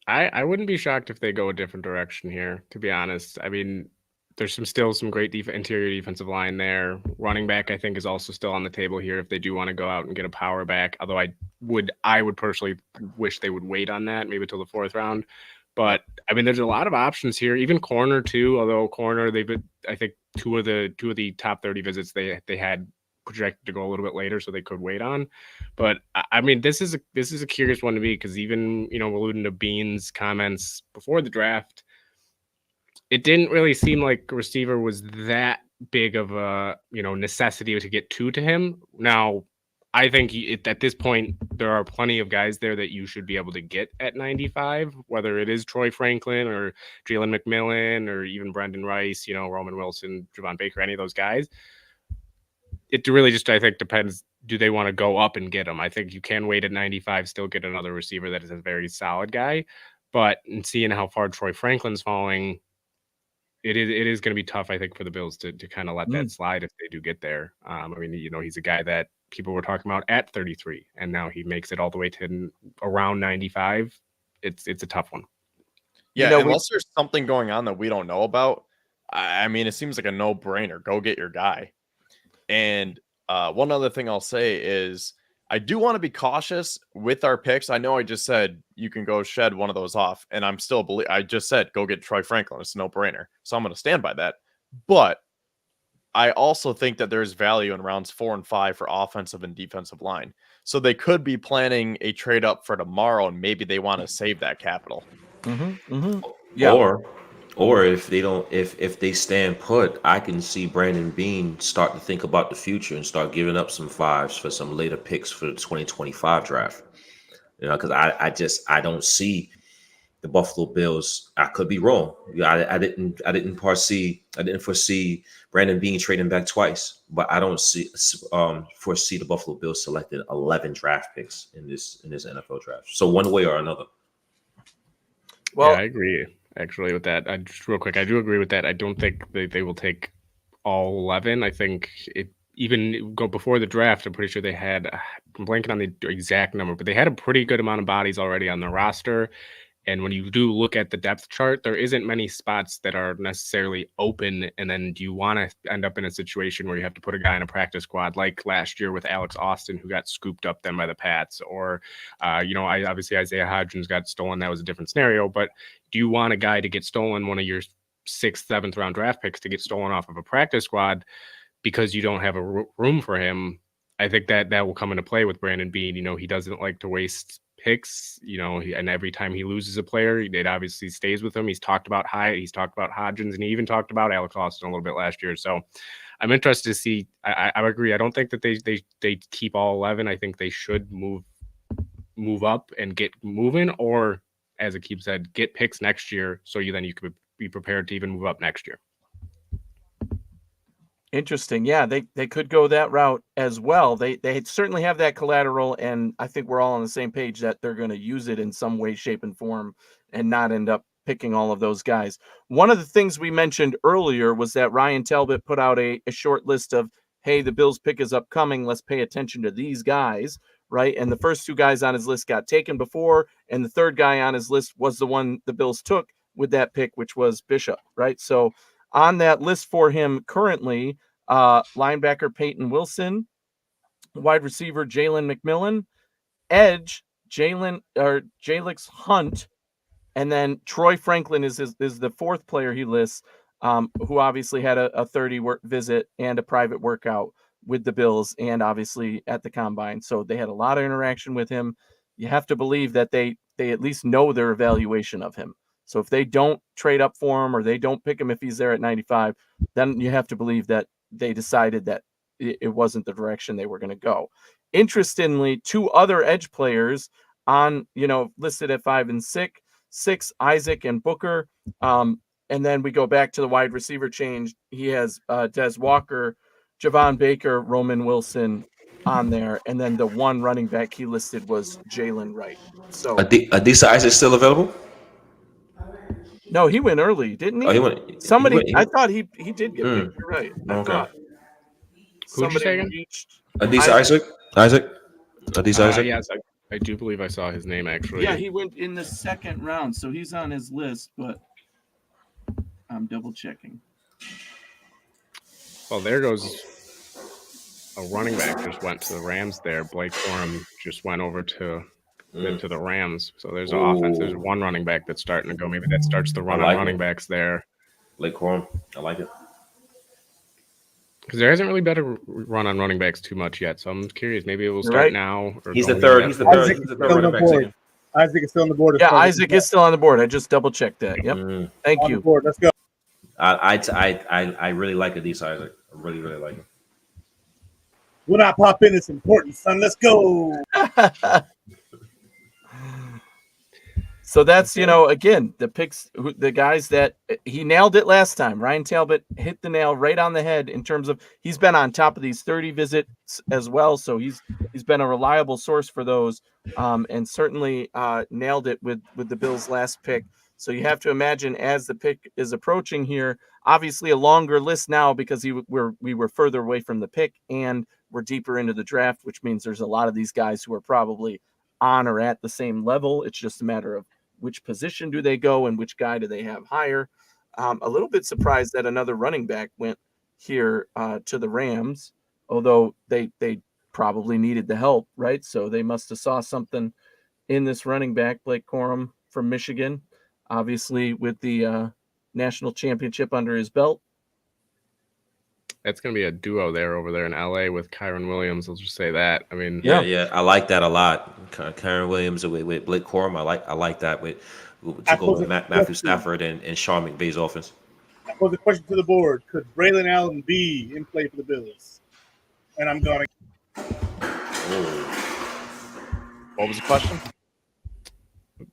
I wouldn't be shocked if they go a different direction here, to be honest. I mean, there's still some great interior defensive line there. Running back, I think, is also still on the table here if they do want to go out and get a power back. Although I would personally wish they would wait on that, maybe until the 4th round. But I mean, there's a lot of options here. Even corner too. Although corner, I think two of the top 30 visits they had projected to go a little bit later, so they could wait on. But I mean, this is a curious one to me, because even, you know, alluding to Bean's comments before the draft, it didn't really seem like a receiver was that big of a, you know, necessity to get to him. Now, I think at this point, there are plenty of guys there that you should be able to get at 95, whether it is Troy Franklin or Jalen McMillan or even Brendan Rice, you know, Roman Wilson, Javon Baker, any of those guys. It really just, I think, depends. Do they want to go up and get them? I think you can wait at 95, still get another receiver that is a very solid guy. But in seeing how far Troy Franklin's falling, it is going to be tough, I think, for the Bills to kind of let that slide if they do get there. I mean, you know, he's a guy that people were talking about at 33, and now he makes it all the way to around 95. It's a tough one. Yeah, You know, unless there's something going on that we don't know about. I mean, it seems like a no-brainer. Go get your guy. And one other thing I'll say is I do want to be cautious with our picks. I know I just said you can go shed one of those off, and I just said go get Troy Franklin. It's a no-brainer. So I'm going to stand by that. But I also think that there's value in rounds 4 and 5 for offensive and defensive line. So they could be planning a trade up for tomorrow, and maybe they want to save that capital. Yeah. Or if they don't, if they stand put, I can see Brandon Bean start to think about the future and start giving up some 5s for some later picks for the 2025 draft. You know, because I don't see the Buffalo Bills. I could be wrong. I didn't foresee Brandon Bean trading back twice, but I don't foresee the Buffalo Bills selecting 11 draft picks in this NFL draft. So one way or another. Well, yeah, I agree. Actually, with that, just real quick, I do agree with that. I don't think they will take all 11. I think it even go before the draft. I'm pretty sure they had. I'm blanking on the exact number, but they had a pretty good amount of bodies already on the roster. And when you do look at the depth chart, there isn't many spots that are necessarily open. And then do you want to end up in a situation where you have to put a guy in a practice squad like last year with Alex Austin, who got scooped up then by the Pats, or, you know, obviously Isaiah Hodgins got stolen. That was a different scenario. But do you want a guy to get stolen, one of your 6th, 7th round draft picks, to get stolen off of a practice squad because you don't have a room for him? I think that will come into play with Brandon Bean. You know, he doesn't like to waste picks, you know, and every time he loses a player, it obviously stays with him. He's talked about Hodgins, and he even talked about Alex Austin a little bit last year. So I'm interested to see. I agree. I don't think that they keep all 11. I think they should move up and get moving, or as Aqib said, get picks next year, so you could be prepared to even move up next year. Interesting. Yeah, they could go that route as well. They certainly have that collateral, and I think we're all on the same page that they're going to use it in some way, shape, and form and not end up picking all of those guys. One of the things we mentioned earlier was that Ryan Talbot put out a short list of, hey, the Bills pick is upcoming. Let's pay attention to these guys, right? And the first 2 guys on his list got taken before, and the third guy on his list was the one the Bills took with that pick, which was Bishop, right? So on that list for him currently, linebacker Peyton Wilson, wide receiver Jalen McMillan, edge Jalix Hunt, and then Troy Franklin is the 4th player he lists, who obviously had a 30 visit and a private workout with the Bills and obviously at the combine. So they had a lot of interaction with him. You have to believe that they at least know their evaluation of him. So if they don't trade up for him or they don't pick him if he's there at 95, then you have to believe that they decided that it wasn't the direction they were going to go. Interestingly, 2 other edge players on, you know, listed at 5 and 6, Isaac and Booker. And then we go back to the wide receiver change. He has Des Walker, Javon Baker, Roman Wilson on there. And then the one running back he listed was Jalen Wright. So Adisa Isaac still available? No, he went early, didn't he? Oh, he went. I thought he did get picked. You're right. Okay. Who'd you say again? Adisa Isaac. Adisa Isaac. Yes, I do believe I saw his name actually. Yeah, he went in the 2nd round, so he's on his list, but I'm double checking. Well, there goes a running back just went to the Rams there. Blake Corum just went over to the Rams. So there's an offense. There's one running back that's starting to go. Maybe that starts the run on running backs there. Blake Corum. I like it. Because there hasn't really been a run on running backs too much yet, so I'm curious. Maybe it will start Right. now. Or He's the going third. into He's the that. third. Isaac He's is the still third on the running back. board. Isaac is still on the board. as Yeah, far as Isaac is still on the board. I just double checked that. Yep. Mhm. Thank on the you. board. Let's go. I really like Adisa Isaac. I really like him. When I pop in, it's important, son. Let's go. So that's, again, the picks, the guys that he nailed it last time. Ryan Talbot hit the nail right on the head in terms of he's been on top of these 30 visits as well. So he's been a reliable source for those, and certainly nailed it with the Bills' last pick. So you have to imagine as the pick is approaching here, obviously a longer list now because we were further away from the pick and we're deeper into the draft, which means there's a lot of these guys who are probably on or at the same level. It's just a matter of which position do they go and which guy do they have higher. A little bit surprised that another running back went here to the Rams, although they probably needed the help, right? So they must have saw something in this running back, Blake Corum from Michigan, obviously with the national championship under his belt. That's going to be a duo over there in LA with Kyron Williams. I'll just say that. I mean, Yeah, I like that a lot. Kyron Williams with Blake Corum. I like that with to go with Matthew Stafford and Sean McVay's offense. I pose a question to the board. Could Braylon Allen be in play for the Bills? And I'm going to. What was the question?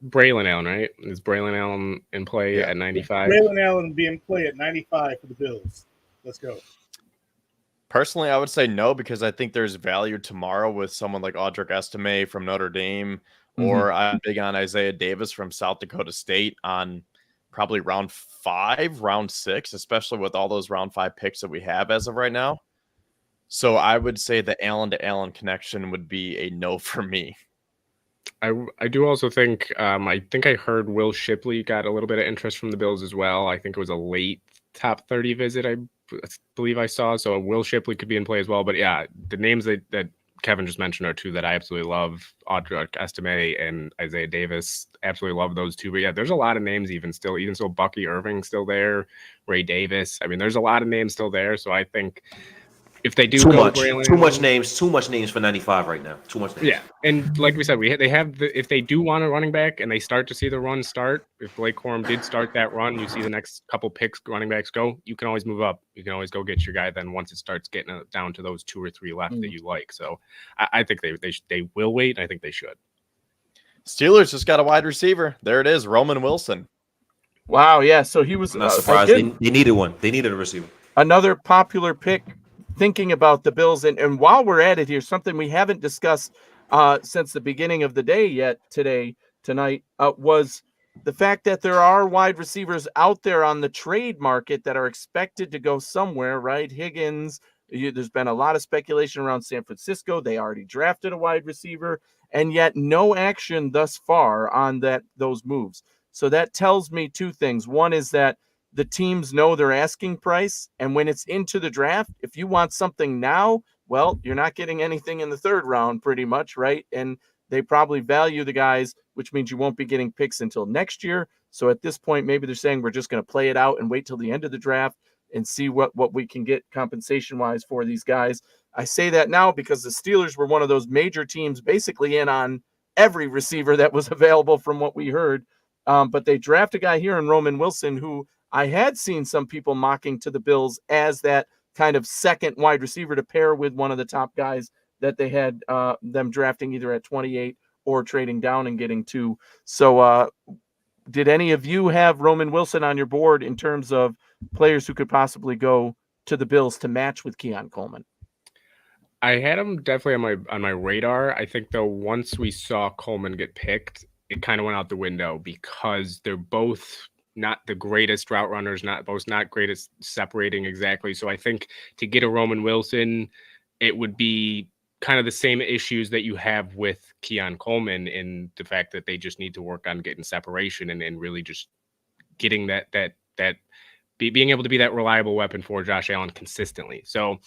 Braylon Allen, right? Is Braylon Allen in play at 95? Braylon Allen be in play at 95 for the Bills. Let's go. Personally, I would say no because I think there's value tomorrow with someone like Audric Estime from Notre Dame, or I'm big on Isaiah Davis from South Dakota State on probably round 5, round 6, especially with all those round 5 picks that we have as of right now. So I would say the Allen to Allen connection would be a no for me. I do also think I heard Will Shipley got a little bit of interest from the Bills as well. I think it was a late top 30 visit, I believe I saw. So Will Shipley could be in play as well. But yeah, the names that Kevin just mentioned are two that I absolutely love. Audric Estime and Isaiah Davis. Absolutely love those two. But yeah, there's a lot of names even still Bucky Irving still there, Ray Davis. I mean, there's a lot of names still there. So I think if they do too much names for 95 right now. Too much names. Yeah, and like we said, they have if they do want a running back and they start to see the run start. If Blake Corum did start that run, you see the next couple picks running backs go. You can always move up. You can always go get your guy. Then once it starts getting down to those 2 or 3 left that you like, so I think they will wait. I think they should. Steelers just got a wide receiver. There it is, Roman Wilson. Wow, yeah. So he was I'm not surprised. They needed one. They needed a receiver. Another popular pick. Thinking about the Bills, and while we're at it here, something we haven't discussed since the beginning of the day yet tonight was the fact that there are wide receivers out there on the trade market that are expected to go somewhere, right? Higgins, there's been a lot of speculation around San Francisco. They already drafted a wide receiver, and yet no action thus far on those moves. So that tells me two things. One is that the teams know their asking price, and when it's into the draft, if you want something now, well, you're not getting anything in the 3rd round pretty much, right? And they probably value the guys, which means you won't be getting picks until next year. So at this point, maybe they're saying we're just going to play it out and wait till the end of the draft and see what we can get compensation-wise for these guys. I say that now because the Steelers were one of those major teams basically in on every receiver that was available from what we heard. But they draft a guy here in Roman Wilson who I had seen some people mocking to the Bills as that kind of second wide receiver to pair with one of the top guys that they had them drafting either at 28 or trading down and getting 2. So did any of you have Roman Wilson on your board in terms of players who could possibly go to the Bills to match with Keon Coleman? I had him definitely on my radar. I think, though, once we saw Coleman get picked, it kind of went out the window because they're both not the greatest route runners, not greatest separating exactly. So I think to get a Roman Wilson, it would be kind of the same issues that you have with Keon Coleman in the fact that they just need to work on getting separation and really just getting being able to be that reliable weapon for Josh Allen consistently. So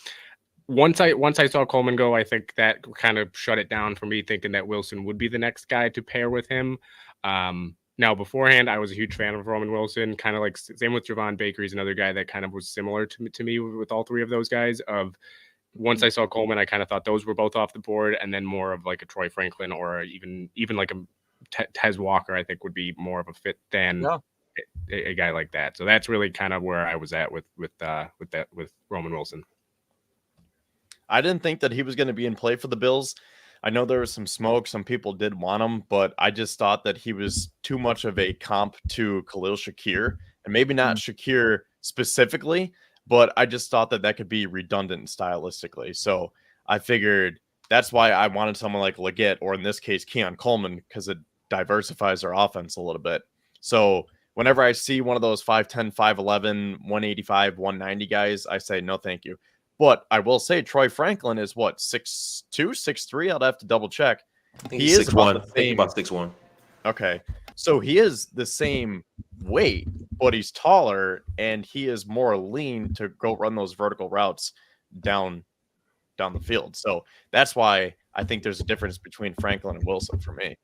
once I saw Coleman go, I think that kind of shut it down for me, thinking that Wilson would be the next guy to pair with him. Now, beforehand, I was a huge fan of Roman Wilson, kind of like same with Javon Baker. He's another guy that kind of was similar to me with all three of those guys. Of once I saw Coleman, I kind of thought those were both off the board, and then more of like a Troy Franklin or even like a Tez Walker, I think would be more of a fit than a guy like that. So that's really kind of where I was at with Roman Wilson. I didn't think that he was going to be in play for the Bills. I know there was some smoke. Some people did want him, but I just thought that he was too much of a comp to Khalil Shakir, and maybe not Shakir specifically, but I just thought that could be redundant stylistically. So I figured that's why I wanted someone like Leggett, or in this case, Keon Coleman, because it diversifies our offense a little bit. So whenever I see one of those 5'10", 5'11", 185, 190 guys, I say, no, thank you. But I will say Troy Franklin is what, 6'2", 6'3"? I'd have to double check. I think he is 6'1". I think about 6'1". Okay. So he is the same weight, but he's taller and he is more lean to go run those vertical routes down the field. So that's why I think there's a difference between Franklin and Wilson for me.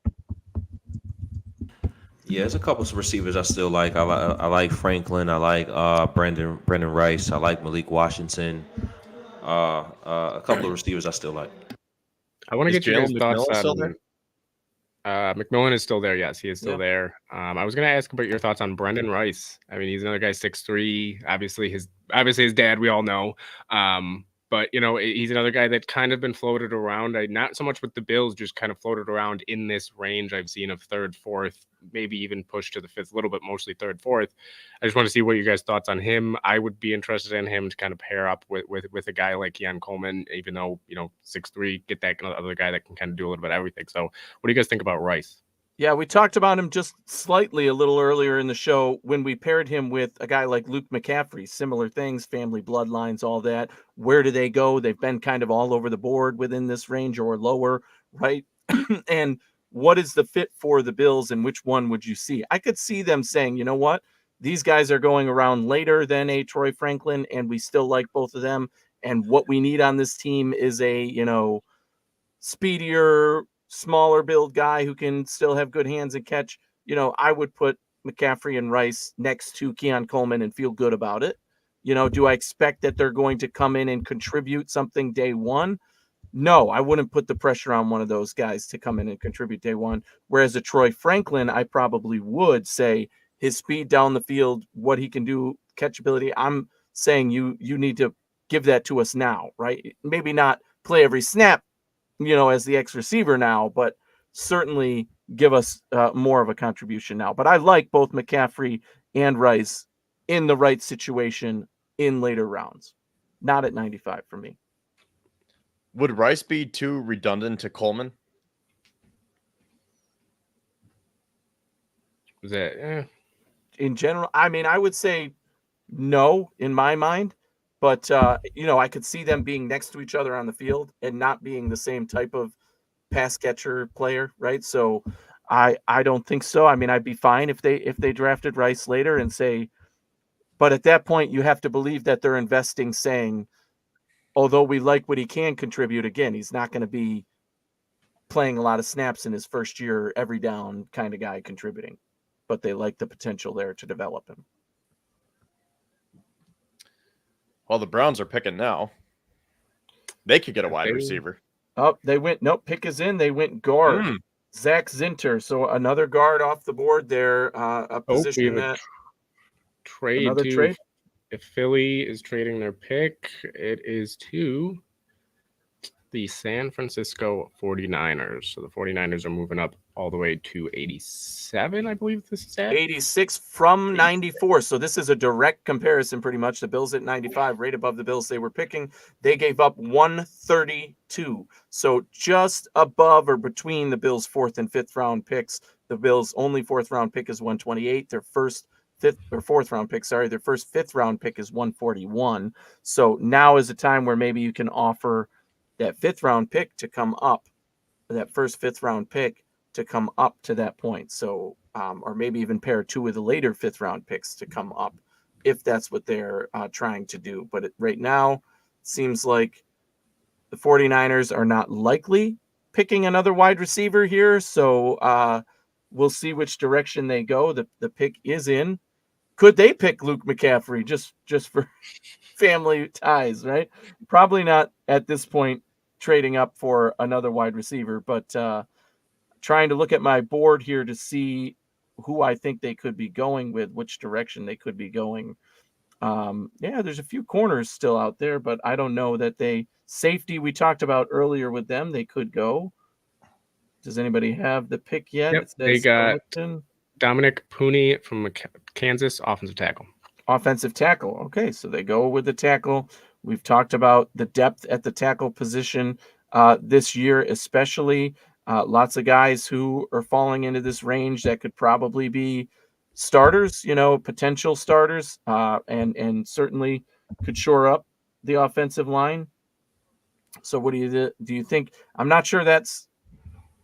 Yeah, there's a couple of receivers I still like. I like Franklin. I like Brendan Rice. I like Malik Washington. A couple of receivers I still like. I want to get your guys' thoughts still on there? McMillan is still there. Yes, he is still there. I was going to ask about your thoughts on Brendan Rice. I mean, he's another guy, 6'3". Obviously his dad, we all know. But, you know, he's another guy that kind of been floated around. Not so much with the Bills, just kind of floated around in this range I've seen of third, fourth, maybe even pushed to the fifth, a little bit, mostly third, fourth. I just want to see what you guys' thoughts on him. I would be interested in him to kind of pair up with a guy like Keon Coleman, even though, 6'3", get that other guy that can kind of do a little bit of everything. So what do you guys think about Rice? Yeah, we talked about him just slightly a little earlier in the show when we paired him with a guy like Luke McCaffrey. Similar things, family bloodlines, all that. Where do they go? They've been kind of all over the board within this range or lower, right? And what is the fit for the Bills and which one would you see? I could see them saying, you know what? These guys are going around later than a Troy Franklin, and we still like both of them. And what we need on this team is a, speedier, smaller build guy who can still have good hands and catch. I would put McCaffrey and Rice next to Keon Coleman and feel good about it. Do I expect that they're going to come in and contribute something day one? No, I wouldn't put the pressure on one of those guys to come in and contribute day one. Whereas a Troy Franklin, I probably would say his speed down the field, what he can do, catchability. I'm saying you need to give that to us now, right? Maybe not play every snap, as the X receiver now, but certainly give us more of a contribution now. But I like both McCaffrey and Rice in the right situation in later rounds, not at 95 for me. Would Rice be too redundant to Coleman? Was that in general? I mean, I would say no in my mind. But, I could see them being next to each other on the field and not being the same type of pass catcher player, right? So I don't think so. I mean, I'd be fine if they drafted Rice later and say, but at that point, you have to believe that they're investing, saying, although we like what he can contribute, again, he's not going to be playing a lot of snaps in his first year, every down kind of guy contributing. But they like the potential there to develop him. Well, the Browns are picking now. They could get a wide receiver. Oh, they went. Nope, pick is in. They went guard. Zach Zinter. So another guard off the board there. A position that trade. Another trade. If Philly is trading their pick, it is to the San Francisco 49ers. So the 49ers are moving up all the way to 87, I believe this is at. 86 from 94. So this is a direct comparison pretty much. The Bills at 95, right above the Bills they were picking. They gave up 132. So just above or between the Bills' fourth and fifth round picks. The Bills' only fourth round pick is 128. Their first fourth round pick, their first fifth round pick is 141. So now is a time where maybe you can offer that fifth round pick to come up, that first fifth round pick to come up to that point. So, or maybe even pair two of the later fifth round picks to come up if that's what they're trying to do. But right now, it seems like the 49ers are not likely picking another wide receiver here. So we'll see which direction they go. The pick is in. Could they pick Luke McCaffrey just for family ties, right? Probably not at this point, trading up for another wide receiver, but trying to look at my board here to see who I think they could be going with, which direction they could be going. Yeah, there's a few corners still out there, but I don't know that safety we talked about earlier with them, they could go. Does anybody have the pick yet? Yep, they got Dominic Pooney from Kansas, offensive tackle. Offensive tackle. Okay, so they go with the tackle. We've talked about the depth at the tackle position this year, especially. Lots of guys who are falling into this range that could probably be starters, potential starters, and certainly could shore up the offensive line. So what do you think? I'm not sure that's,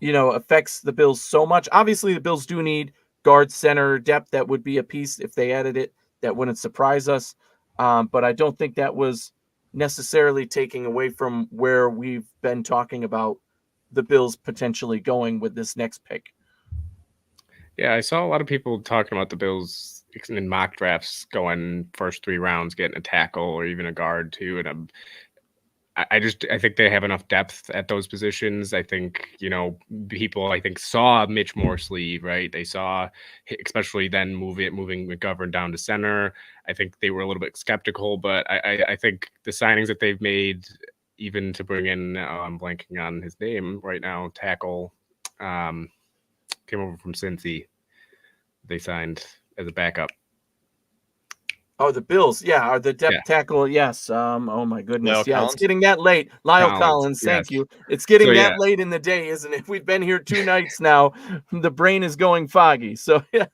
affects the Bills so much. Obviously, the Bills do need guard, center, depth. That would be a piece if they added it. That wouldn't surprise us. But I don't think that was necessarily taking away from where we've been talking about the Bills potentially going with this next pick. Yeah, I saw a lot of people talking about the Bills in mock drafts going first 3 rounds, getting a tackle or even a guard too. And I think they have enough depth at those positions. I think, people saw Mitch Morsley, right? They saw, especially then moving McGovern down to center. I think they were a little bit skeptical, but I think the signings that they've made, even to bring in, I'm blanking on his name right now, tackle, came over from Cincy. They signed as a backup. Oh, the Bills, yeah, are the depth tackle, yes. Oh my goodness, It's getting that late. Lyle Collins, thank you. It's getting that late in the day, isn't it? We've been here 2 nights now. The brain is going foggy. So yeah.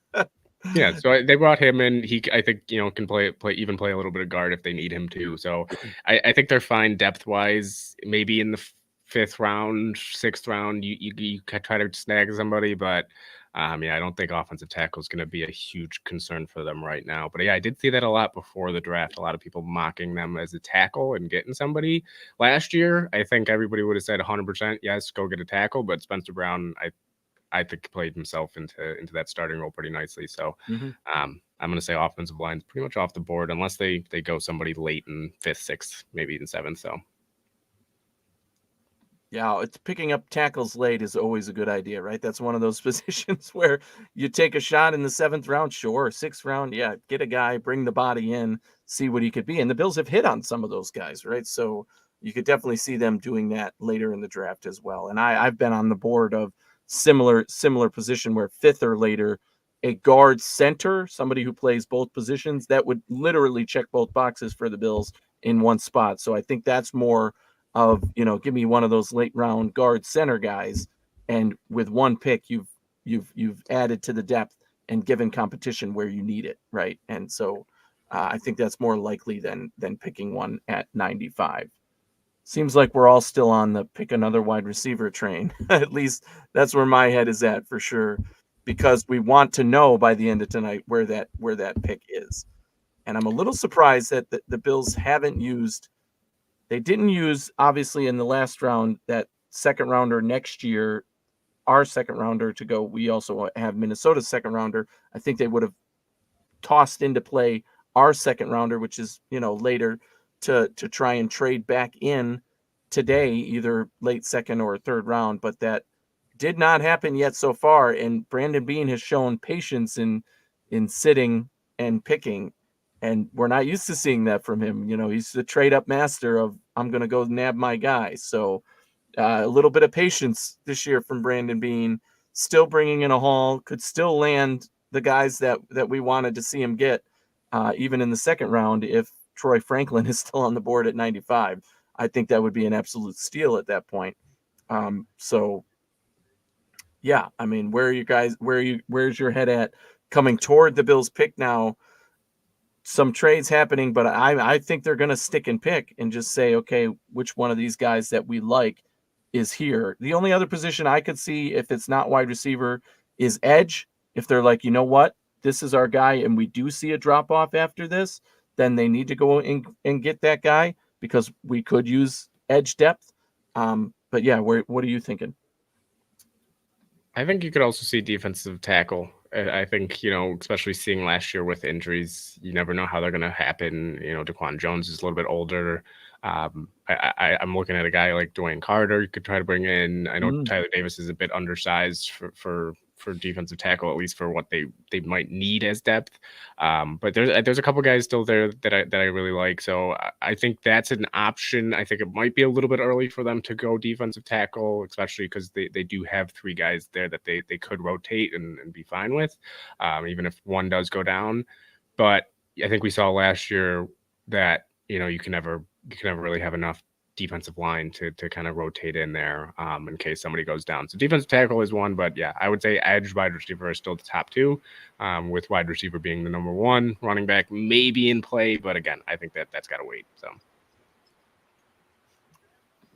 Yeah, so they brought him in. I think can play a little bit of guard if they need him to. So I think they're fine depth wise. Maybe in the 5th round, 6th round, you try to snag somebody, but. I don't think offensive tackle is going to be a huge concern for them right now. But yeah, I did see that a lot before the draft. A lot of people mocking them as a tackle and getting somebody. Last year, I think everybody would have said 100%, yes, go get a tackle. But Spencer Brown, I think played himself into that starting role pretty nicely. So I'm going to say offensive line's pretty much off the board unless they go somebody late in 5th, 6th, maybe even 7th. So. Yeah, it's picking up tackles late is always a good idea, right? That's one of those positions where you take a shot in the 7th round, sure. 6th round, yeah, get a guy, bring the body in, see what he could be. And the Bills have hit on some of those guys, right? So you could definitely see them doing that later in the draft as well. And I've been on the board of similar position where 5th or later, a guard center, somebody who plays both positions, that would literally check both boxes for the Bills in one spot. So I think that's more of, give me one of those late round guard center guys, and with one pick you've added to the depth and given competition where you need it, right? And so I think that's more likely than picking one at 95. Seems like we're all still on the pick another wide receiver train. At least that's where my head is at for sure, because we want to know by the end of tonight where that pick is. And I'm a little surprised that the Bills they didn't use, obviously, in the last round, that 2nd rounder next year, our 2nd rounder to go. We also have Minnesota's 2nd rounder. I think they would have tossed into play our 2nd rounder, which is, later, to try and trade back in today, either late 2nd or 3rd round. But that did not happen yet so far. And Brandon Beane has shown patience in sitting and picking. And we're not used to seeing that from him. He's the trade up master of, I'm going to go nab my guy. So a little bit of patience this year from Brandon Beane, still bringing in a haul, could still land the guys that we wanted to see him get, even in the 2nd round. If Troy Franklin is still on the board at 95, I think that would be an absolute steal at that point. So yeah, I mean, where's your head at coming toward the Bills pick now? Some trades happening, but I think they're going to stick and pick and just say, okay, which one of these guys that we like is here. The only other position I could see, if it's not wide receiver, is edge. If they're like, you know what, this is our guy, and we do see a drop off after this, then they need to go and get that guy, because we could use edge depth. But yeah, what are you thinking? I think you could also see defensive tackle. I think, especially seeing last year with injuries, you never know how they're going to happen. Daquan Jones is a little bit older. I'm looking at a guy like Dwayne Carter you could try to bring in. I know Tyler Davis is a bit undersized for defensive tackle, at least for what they might need as depth. But there's a couple guys still there that I really like. So I think that's an option. I think it might be a little bit early for them to go defensive tackle, especially because they do have 3 guys there that they could rotate and be fine with, even if one does go down. But I think we saw last year that you can never really have enough defensive line to kind of rotate in there in case somebody goes down. So defensive tackle is one, but yeah, I would say edge, wide receiver are still the top 2, with wide receiver being the number 1, running back maybe in play, but again, I think that's got to wait. So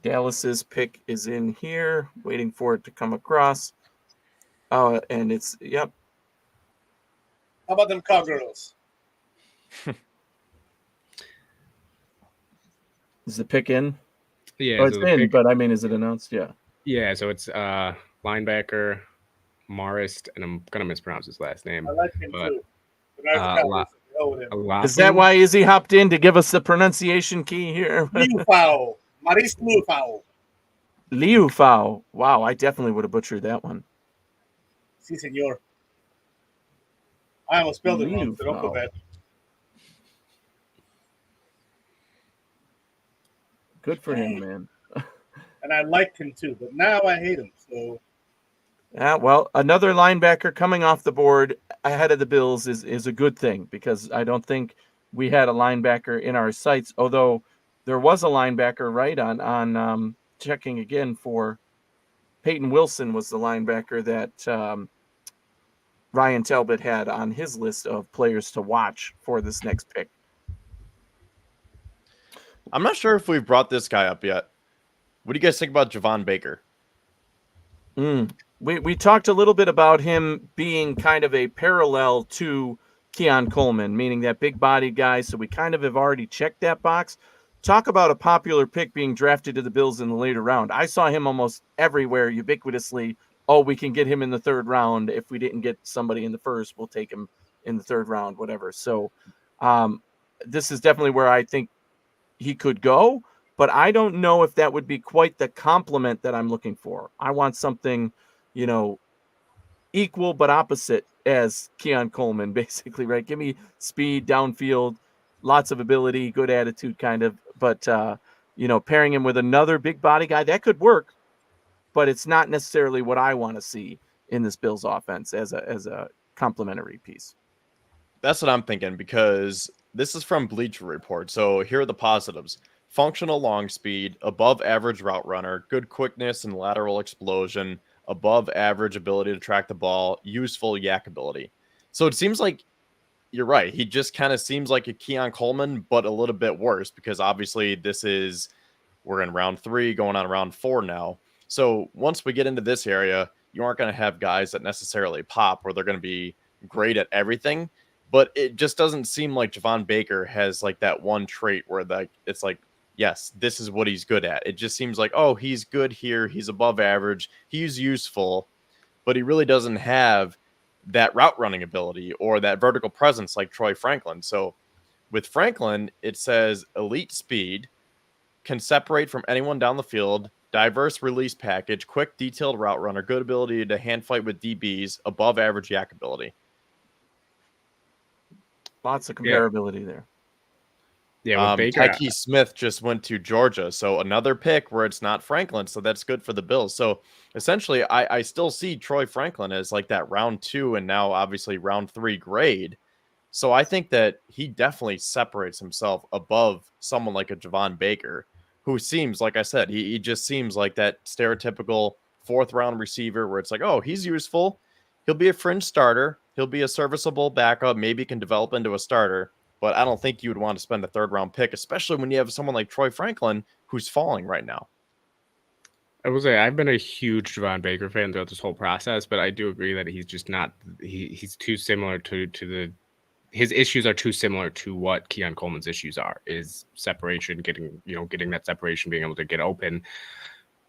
Dallas's pick is in here, waiting for it to come across. Oh, and it's yep. How about them cowgirls? Is the pick in? Yeah, it's so the in, pick- but I mean, is it announced? Yeah. yeah, so it's linebacker Marist, and I'm gonna mispronounce his last name. I like him But, too. But I uh, forgot La- what it was. Is that why Izzy hopped in to give us the pronunciation key here? Liufau. Maurice Liufau. Liufau. Wow, I definitely would have butchered that one. Si, senor. I almost spelled it wrong, so don't feel Liufau. bad. Good for him, man. And I liked him too, but now I hate him. So Yeah, well, another linebacker coming off the board ahead of the Bills is a good thing, because I don't think we had a linebacker in our sights, although there was a linebacker, right, on checking again for Peyton Wilson was the linebacker that Ryan Talbot had on his list of players to watch for this next pick. I'm not sure if we've brought this guy up yet. What do you guys think about Javon Baker? We talked a little bit about him being kind of a parallel to Keon Coleman, meaning that big body guy. So we kind of have already checked that box. Talk about a popular pick being drafted to the Bills in the later round. I saw him almost everywhere ubiquitously. Oh, we can get him in the 3rd round. If we didn't get somebody in the 1st, we'll take him in the 3rd round, whatever. So this is definitely where I think he could go, but I don't know if that would be quite the complement that I'm looking for. I want something, equal but opposite as Keon Coleman, basically, right? Give me speed, downfield, lots of ability, good attitude, kind of. But pairing him with another big body guy, that could work, but it's not necessarily what I want to see in this Bills offense as a complementary piece. That's what I'm thinking, because this is from Bleacher Report. So here are the positives: functional long speed, above average route runner, good quickness and lateral explosion, above average ability to track the ball, useful yak ability. So it seems like you're right. He just kind of seems like a Keon Coleman, but a little bit worse, because obviously we're in round 3, going on round 4 now. So once we get into this area, you aren't going to have guys that necessarily pop where they're going to be great at everything. But it just doesn't seem like Javon Baker has like that one trait where it's like, yes, this is what he's good at. It just seems like, oh, he's good here. He's above average. He's useful, but he really doesn't have that route running ability or that vertical presence like Troy Franklin. So with Franklin, it says elite speed, can separate from anyone down the field, diverse release package, quick detailed route runner, good ability to hand fight with DBs, above average yak ability. Lots of comparability there. Yeah, with Baker, Tyke Smith just went to Georgia, so another pick where it's not Franklin, so that's good for the Bills. So essentially, I still see Troy Franklin as like that round 2 and now obviously round 3 grade. So I think that he definitely separates himself above someone like a Javon Baker, who seems, like I said, he just seems like that stereotypical 4th round receiver where it's like, oh, he's useful. He'll be a fringe starter. He'll be a serviceable backup, maybe can develop into a starter. But I don't think you would want to spend a 3rd round pick, especially when you have someone like Troy Franklin who's falling right now. I will say I've been a huge Javon Baker fan throughout this whole process, but I do agree that he's just not. He's too similar to his issues are too similar to what Keon Coleman's issues are. Is separation, getting that separation, being able to get open.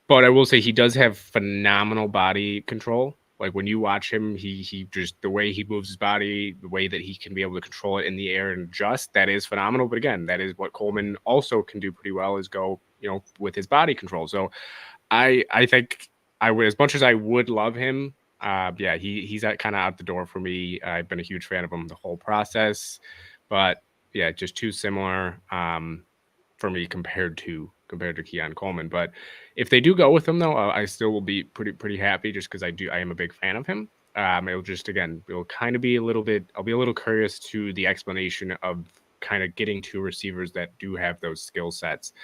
But I will say he does have phenomenal body control. Like when you watch him, he just the way he moves his body, the way that he can be able to control it in the air and adjust, that is phenomenal. But again, that is what Coleman also can do pretty well, is go, with his body control. So I think I would, as much as I would love him, he's kind of out the door for me. I've been a huge fan of him the whole process, but yeah, just too similar for me compared to Keon Coleman. But if they do go with him, though, I still will be pretty happy, just because I am a big fan of him. It'll kind of be I'll be a little curious to the explanation of kind of getting two receivers that do have those skill sets.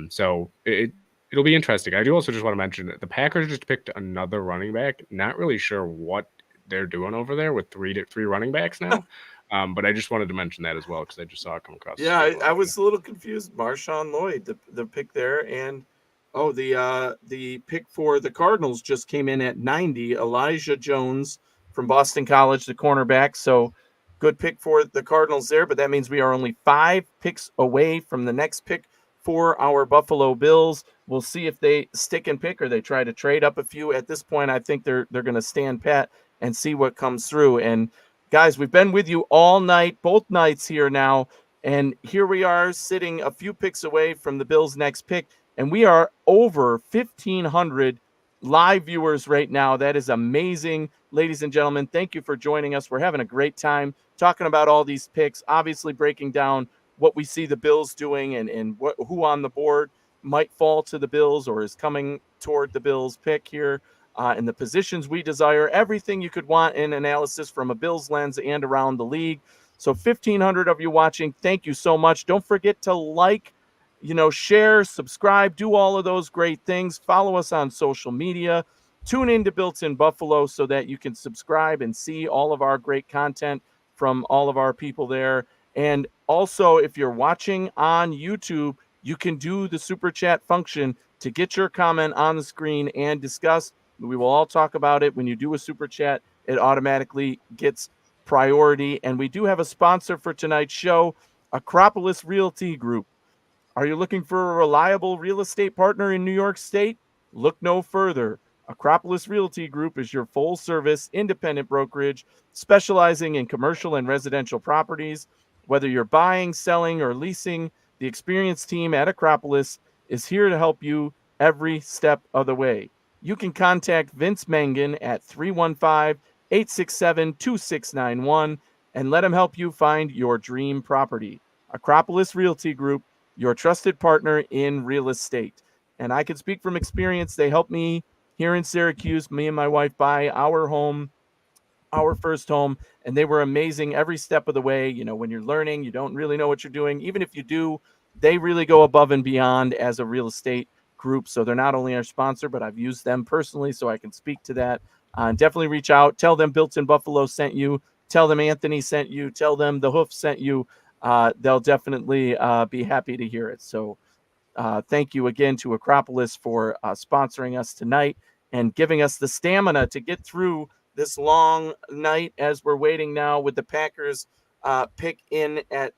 So it'll be interesting. I do also just want to mention that the Packers just picked another running back. Not really sure what they're doing over there with three running backs now. But I just wanted to mention that as well, because I just saw it come across. Yeah, I was a little confused. Marshawn Lloyd, the pick there, and the pick for the Cardinals just came in at 90. Elijah Jones from Boston College, the cornerback. So good pick for the Cardinals there, but that means we are only 5 picks away from the next pick for our Buffalo Bills. We'll see if they stick and pick or they try to trade up a few. At this point, I think they're going to stand pat and see what comes through. And guys, we've been with you all night, both nights here now, and here we are sitting a few picks away from the Bills' next pick, and we are over 1,500 live viewers right now. That is amazing, ladies and gentlemen. Thank you for joining us. We're having a great time talking about all these picks, obviously breaking down what we see the Bills doing and who on the board might fall to the Bills or is coming toward the Bills pick here. And the positions we desire, everything you could want in analysis from a Bills lens and around the league. So 1,500 of you watching, thank you so much. Don't forget to like, share, subscribe, do all of those great things. Follow us on social media. Tune in to Built in Buffalo so that you can subscribe and see all of our great content from all of our people there. And also, if you're watching on YouTube, you can do the super chat function to get your comment on the screen and discuss. We will all talk about it. When you do a super chat, it automatically gets priority. And we do have a sponsor for tonight's show, Acropolis Realty Group. Are you looking for a reliable real estate partner in New York State? Look no further. Acropolis Realty Group is your full-service independent brokerage specializing in commercial and residential properties. Whether you're buying, selling, or leasing, the experienced team at Acropolis is here to help you every step of the way. You can contact Vince Mangan at 315-867-2691 and let him help you find your dream property. Acropolis Realty Group, your trusted partner in real estate. And I can speak from experience. They helped me here in Syracuse, me and my wife, buy our home, our first home, and they were amazing every step of the way. When you're learning, you don't really know what you're doing. Even if you do, they really go above and beyond as a real estate group. So they're not only our sponsor, but I've used them personally, so I can speak to that. Definitely reach out. Tell them Built in Buffalo sent you. Tell them Anthony sent you. Tell them the Hoof sent you. They'll definitely be happy to hear it. So thank you again to Acropolis for sponsoring us tonight and giving us the stamina to get through this long night as we're waiting now with the Packers pick in at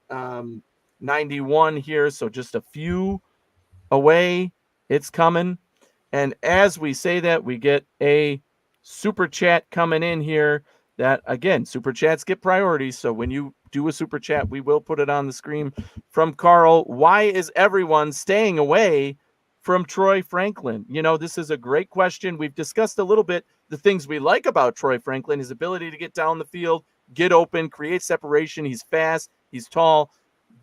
91 here. So just a few away. It's coming. And as we say that, we get a super chat coming in here that, again, super chats get priority. So when you do a super chat, we will put it on the screen from Carl. Why is everyone staying away from Troy Franklin? This is a great question. We've discussed a little bit the things we like about Troy Franklin, his ability to get down the field, get open, create separation. He's fast, he's tall.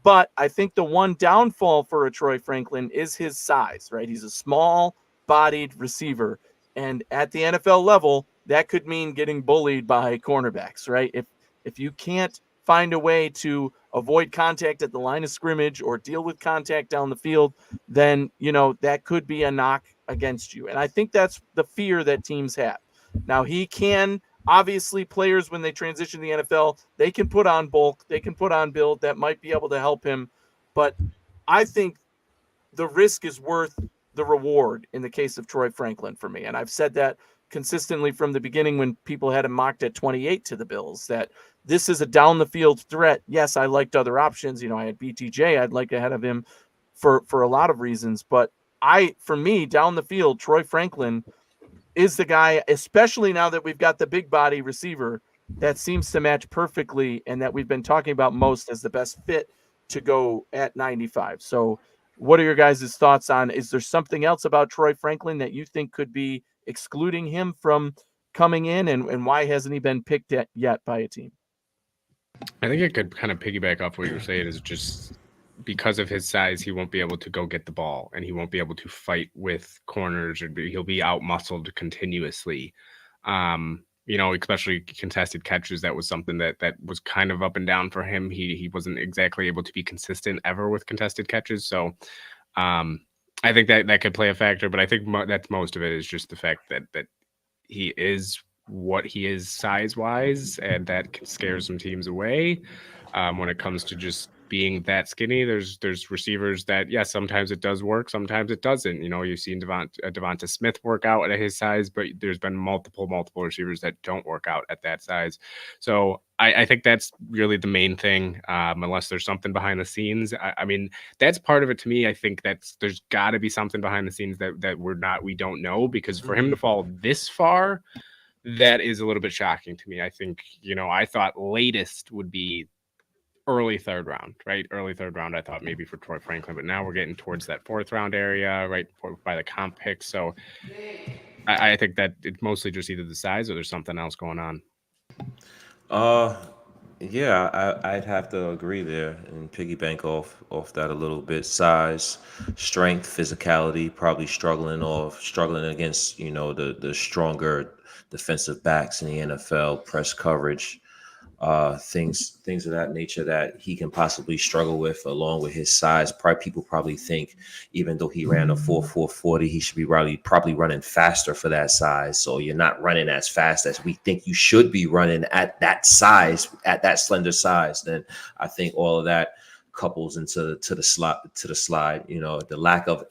But I think the one downfall for a Troy Franklin is his size, right? He's a small-bodied receiver. And at the NFL level, that could mean getting bullied by cornerbacks, right? If you can't find a way to avoid contact at the line of scrimmage or deal with contact down the field, then, that could be a knock against you. And I think that's the fear that teams have. Now, he can, obviously, players, when they transition to the NFL, they can put on bulk, they can put on build that might be able to help him. But I think the risk is worth the reward in the case of Troy Franklin for me. And I've said that consistently from the beginning when people had him mocked at 28 to the Bills, that this is a down the field threat. Yes, I liked other options. I had BTJ I'd like ahead of him for a lot of reasons. But for me, down the field, Troy Franklin is the guy, especially now that we've got the big body receiver that seems to match perfectly and that we've been talking about most as the best fit to go at 95. So what are your guys' thoughts on, is there something else about Troy Franklin that you think could be excluding him from coming in, and why hasn't he been picked yet by a team? I think it could kind of piggyback off what you were saying, is just because of his size, he won't be able to go get the ball, and he won't be able to fight with corners, or he'll be out muscled continuously. Especially contested catches. That was something that was kind of up and down for him. He wasn't exactly able to be consistent ever with contested catches. So I think that could play a factor, but I think that's most of it is just the fact that he is what he is size-wise, and that scares some teams away. When it comes to just being that skinny, there's receivers that, yes, sometimes it does work, sometimes it doesn't. You've seen Devonta Smith work out at his size, but there's been multiple receivers that don't work out at that size. So I think that's really the main thing, unless there's something behind the scenes. I mean, that's part of it to me. I think there's got to be something behind the scenes that we don't know, because for him to fall this far, that is a little bit shocking to me. I think, I thought latest would be early third round, right? Early third round, I thought maybe for Troy Franklin, but now we're getting towards that fourth round area, right, by the comp pick. So I think that it's mostly just either the size or there's something else going on. Yeah, I'd have to agree there and piggyback off that a little bit. Size, strength, physicality, probably struggling against, the stronger defensive backs in the NFL, press coverage, things of that nature that he can possibly struggle with, along with his size. People probably think, even though he ran a 4.4 40, he should be probably running faster for that size. So you're not running as fast as we think you should be running at that size, at that slender size. Then I think all of that couples into the slide. The lack of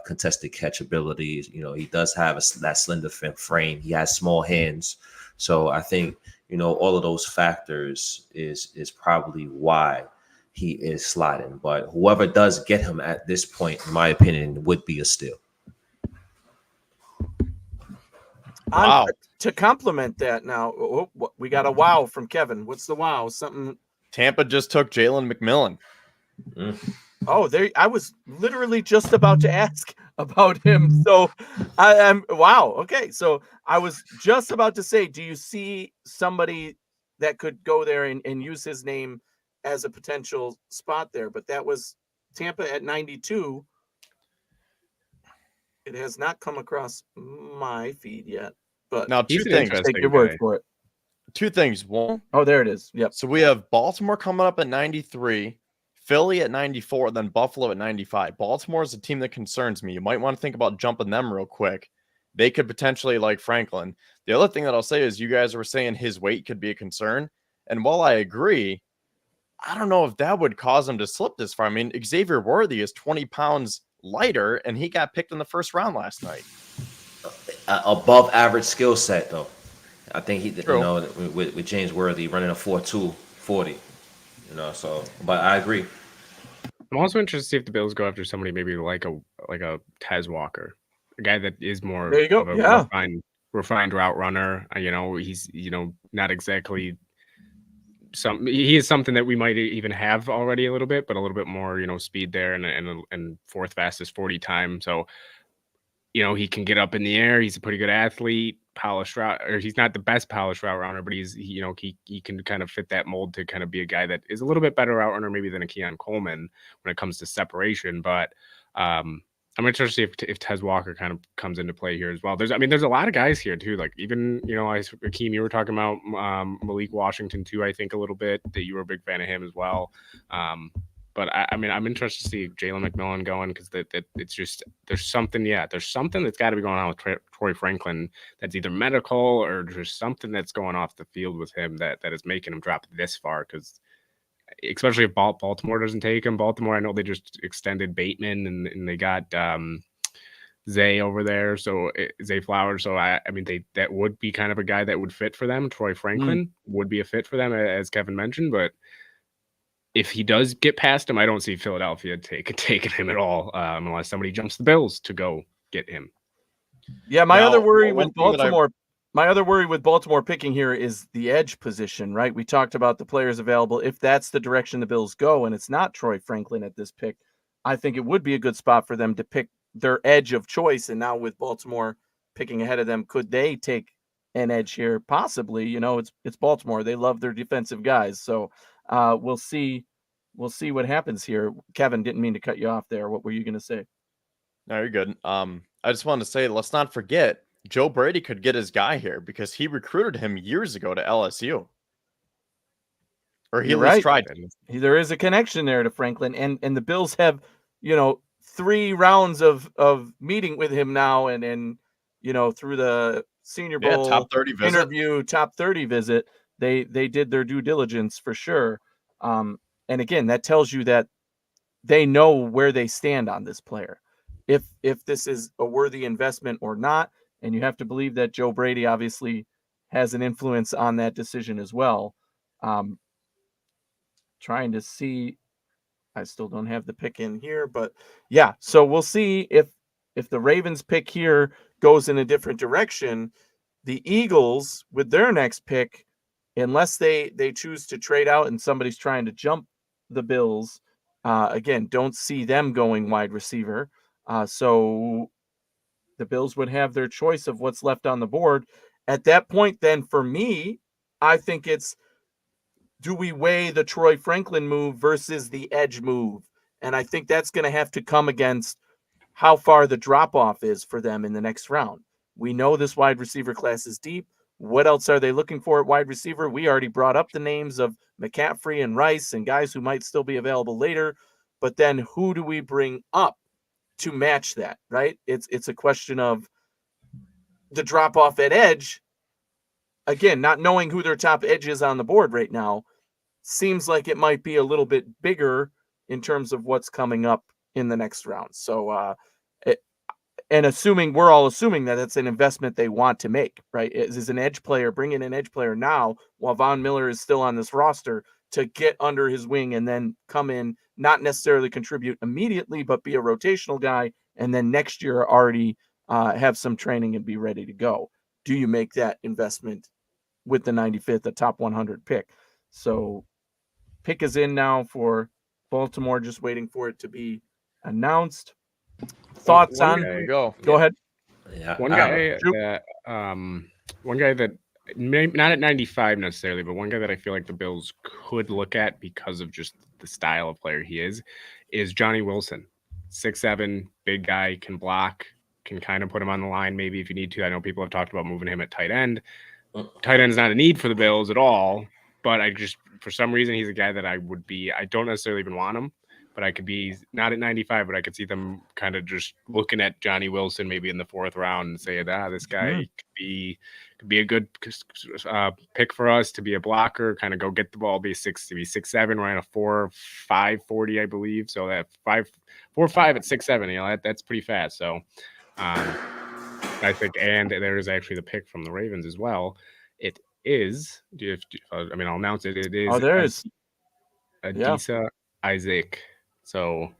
contested catch abilities. He does have that slender frame. He has small hands. So I think, all of those factors is probably why he is sliding. But whoever does get him at this point, in my opinion, would be a steal. Wow. To complement that, now we got a wow from Kevin. What's the wow? Something. Tampa just took Jalen McMillan. Oh, I was literally just about to ask about him. So I'm wow. Okay. So I was just about to say, do you see somebody that could go there and use his name as a potential spot there? But that was Tampa at 92. It has not come across my feed yet. But now, two things. Take your word for it. Two things. One. Oh, there it is. Yep. So we have Baltimore coming up at 93. Philly at 94, then Buffalo at 95. Baltimore is a team that concerns me. You might want to think about jumping them real quick. They could potentially like Franklin. The other thing that I'll say is you guys were saying his weight could be a concern. And while I agree, I don't know if that would cause him to slip this far. I mean, Xavier Worthy is 20 pounds lighter, and he got picked in the first round last night. Above average skill set, though. I think True. with James Worthy running a 4.2 40. So, but I agree. I'm also interested to see if the Bills go after somebody maybe like a Tez Walker, a guy that is more there you go. of a Yeah. refined route runner. He's not exactly he is something that we might even have already a little bit, but a little bit more speed there and fourth fastest 40 time. So he can get up in the air. He's a pretty good athlete. Polished route, or he's not the best polished route runner, but he can kind of fit that mold to kind of be a guy that is a little bit better route runner maybe than a Keon Coleman when it comes to separation. But I'm interested to see if Tez Walker kind of comes into play here as well. There's a lot of guys here too. Like even Akeem, you were talking about Malik Washington too. I think a little bit that you were a big fan of him as well. But I'm interested to see Jalen McMillan going, because it's just there's something that's got to be going on with Troy Franklin that's either medical or there's something that's going off the field with him that is making him drop this far. Because especially if Baltimore doesn't take him. Baltimore, I know they just extended Bateman and they got Zay over there, so Zay Flowers. So that would be kind of a guy that would fit for them. Troy Franklin would be a fit for them, as Kevin mentioned, but if he does get past him, I don't see Philadelphia taking him at all, unless somebody jumps the Bills to go get him. Yeah, my Now, other worry one with thing that I- Baltimore, picking here is the edge position, right? We talked about the players available. If that's the direction the Bills go, and it's not Troy Franklin at this pick, I think it would be a good spot for them to pick their edge of choice. And now with Baltimore picking ahead of them, could they take an edge here? Possibly. You know, it's Baltimore. They love their defensive guys. So we'll see. We'll see what happens here. Kevin, didn't mean to cut you off there. What were you going to say? No, you're good. I just wanted to say, let's not forget, Joe Brady could get his guy here because he recruited him years ago to LSU. Or he You're at least right. tried to. There is a connection there to Franklin, and the Bills have, 3 rounds of meeting with him now, and through the Senior Bowl top 30 visit. interview, top 30 visit, they did their due diligence for sure. And again, that tells you that they know where they stand on this player, if this is a worthy investment or not. And you have to believe that Joe Brady obviously has an influence on that decision as well. Trying to see, I still don't have the pick in here, but yeah, so we'll see if the Ravens pick here goes in a different direction. The Eagles with their next pick, unless they choose to trade out and somebody's trying to jump the Bills, again, don't see them going wide receiver. So the Bills would have their choice of what's left on the board. At that point, then for me, I think it's, do we weigh the Troy Franklin move versus the edge move? And I think that's going to have to come against how far the drop-off is for them in the next round. We know this wide receiver class is deep. What else are they looking for at wide receiver? We already brought up the names of McCaffrey and Rice and guys who might still be available later. But then who do we bring up to match that, right? It's a question of the drop-off at edge. Again, not knowing who their top edge is on the board right now, seems like it might be a little bit bigger in terms of what's coming up in the next round. So, and we're all assuming that it's an investment they want to make, right? Is an edge player, bring in an edge player now while Von Miller is still on this roster to get under his wing and then come in, not necessarily contribute immediately, but be a rotational guy. And then next year already have some training and be ready to go. Do you make that investment with the 95th, the top 100 pick? So pick is in now for Baltimore, just waiting for it to be announced. Thoughts on? There you go. Go ahead. Yeah, One guy that maybe not at 95 necessarily, but one guy that I feel like the Bills could look at because of just the style of player he is Johnny Wilson. 6'7", big guy, can block, can kind of put him on the line maybe if you need to. I know people have talked about moving him at tight end. Tight end is not a need for the Bills at all, but for some reason, he's a guy that I don't necessarily even want him, but I could be not at 95, but I could see them kind of just looking at Johnny Wilson maybe in the 4th round and say, this guy could be a good pick for us to be a blocker, kind of go get the ball, be 6'7", ran a 4.5 40, I believe. So that 4.5 at 6'7", that's pretty fast. So I think, and there's actually the pick from the Ravens as well. It is, I'll announce it. It is. Oh, there is Adisa Isaac. So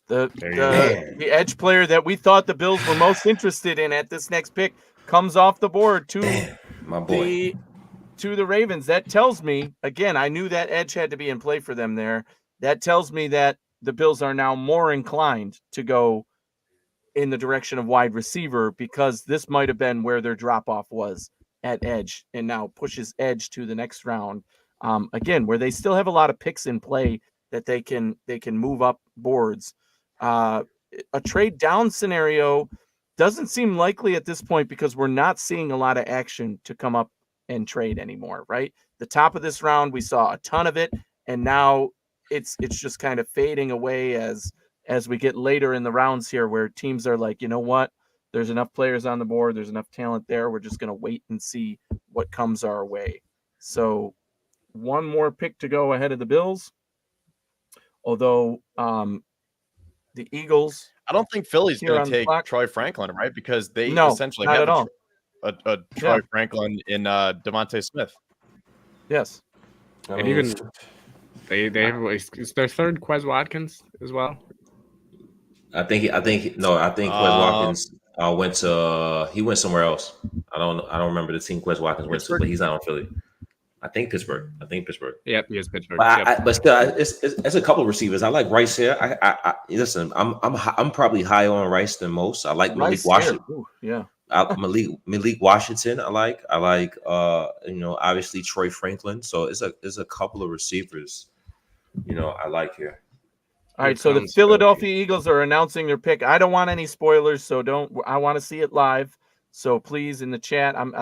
the edge player that we thought the Bills were most interested in at this next pick comes off the board to my boy. To the Ravens. That tells me, again, I knew that edge had to be in play for them there. That tells me that the Bills are now more inclined to go in the direction of wide receiver, because this might have been where their drop-off was at edge, and now pushes edge to the next round. Again, where they still have a lot of picks in play that they can move up boards. A trade down scenario doesn't seem likely at this point because we're not seeing a lot of action to come up and trade anymore, right? The top of this round, we saw a ton of it, and now it's just kind of fading away as we get later in the rounds here, where teams are like, you know what? There's enough players on the board. There's enough talent there. We're just going to wait and see what comes our way. So one more pick to go ahead of the Bills. Although the Eagles, I don't think Philly's going to take Troy Franklin, right? Because they essentially have a Troy Franklin in Devontae Smith. Yes. And even they have, it's their third Quez Watkins as well. I think Quez Watkins. He went somewhere else. I don't remember the team Quez Watkins went to, but he's not on Philly. I think Pittsburgh. Yep, he is Pittsburgh. But still, it's a couple of receivers. I like Rice here. I listen. I'm probably higher on Rice than most. I like Malik Washington. Yeah. Malik Washington. I like. Obviously Troy Franklin. So it's a couple of receivers. I like here. All right, so the Philadelphia Eagles are announcing their pick. I don't want any spoilers, so I want to see it live. So please, in the chat, I'm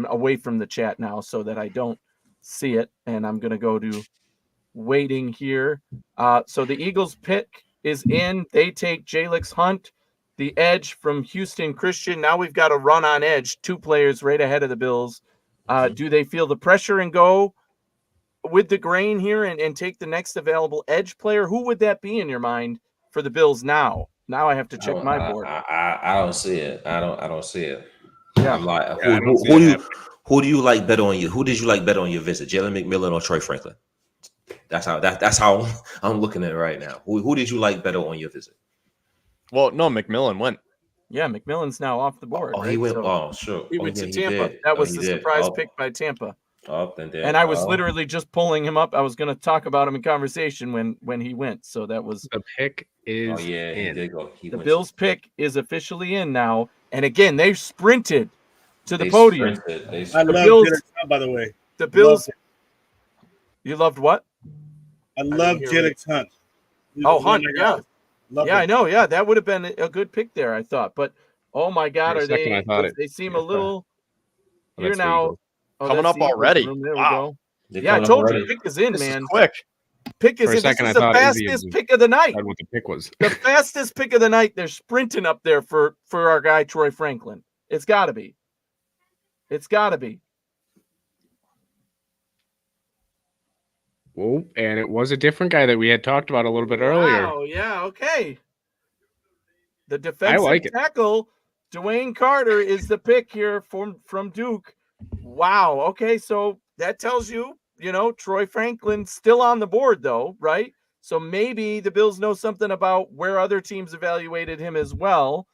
away from the chat now so that I don't see it, and I'm going to go to waiting here. So the Eagles pick is in. They take Jalix Hunt, the edge from Houston Christian. Now we've got a run on edge, 2 players right ahead of the Bills. Do they feel the pressure and go with the grain here and take the next available edge player? Who would that be in your mind for the Bills now? Now I have to check my board. I don't see it. I don't see it. Yeah. I'm like, who do you like better on you? Who did you like better on your visit? Jalen McMillan or Troy Franklin? That's how I'm looking at it right now. Who did you like better on your visit? Well, no, McMillan went. Yeah, McMillan's now off the board. Oh, right? he went. So Sure. He went to he Tampa. did. That was the he did. surprise pick by Tampa. And I was literally just pulling him up. I was going to talk about him in conversation when he went. So that was the pick is. He did go. The Bills' pick is officially in now. And again, they sprinted to the podium. I love Jalen Hunt, by the way. The Bills. You loved what? I love Jalen Hunt. Oh, Hunt, yeah. Love yeah, him. I know. Yeah, that would have been a good pick there, I thought. But oh my God, they seem a little here now. Oh, coming up already. There we wow. go. Yeah, I told you, pick is in, man. Is quick. Pick is in. This is the fastest pick of the night. What the pick was. The fastest pick of the night. They're sprinting up there for our guy Troy Franklin. It's got to be. It's got to be. Well, and it was a different guy that we had talked about a little bit earlier. Oh, yeah, okay. The defensive tackle, Dwayne Carter, is the pick here from Duke. Wow. Okay, so that tells you, Troy Franklin still on the board, though, right? So maybe the Bills know something about where other teams evaluated him as well.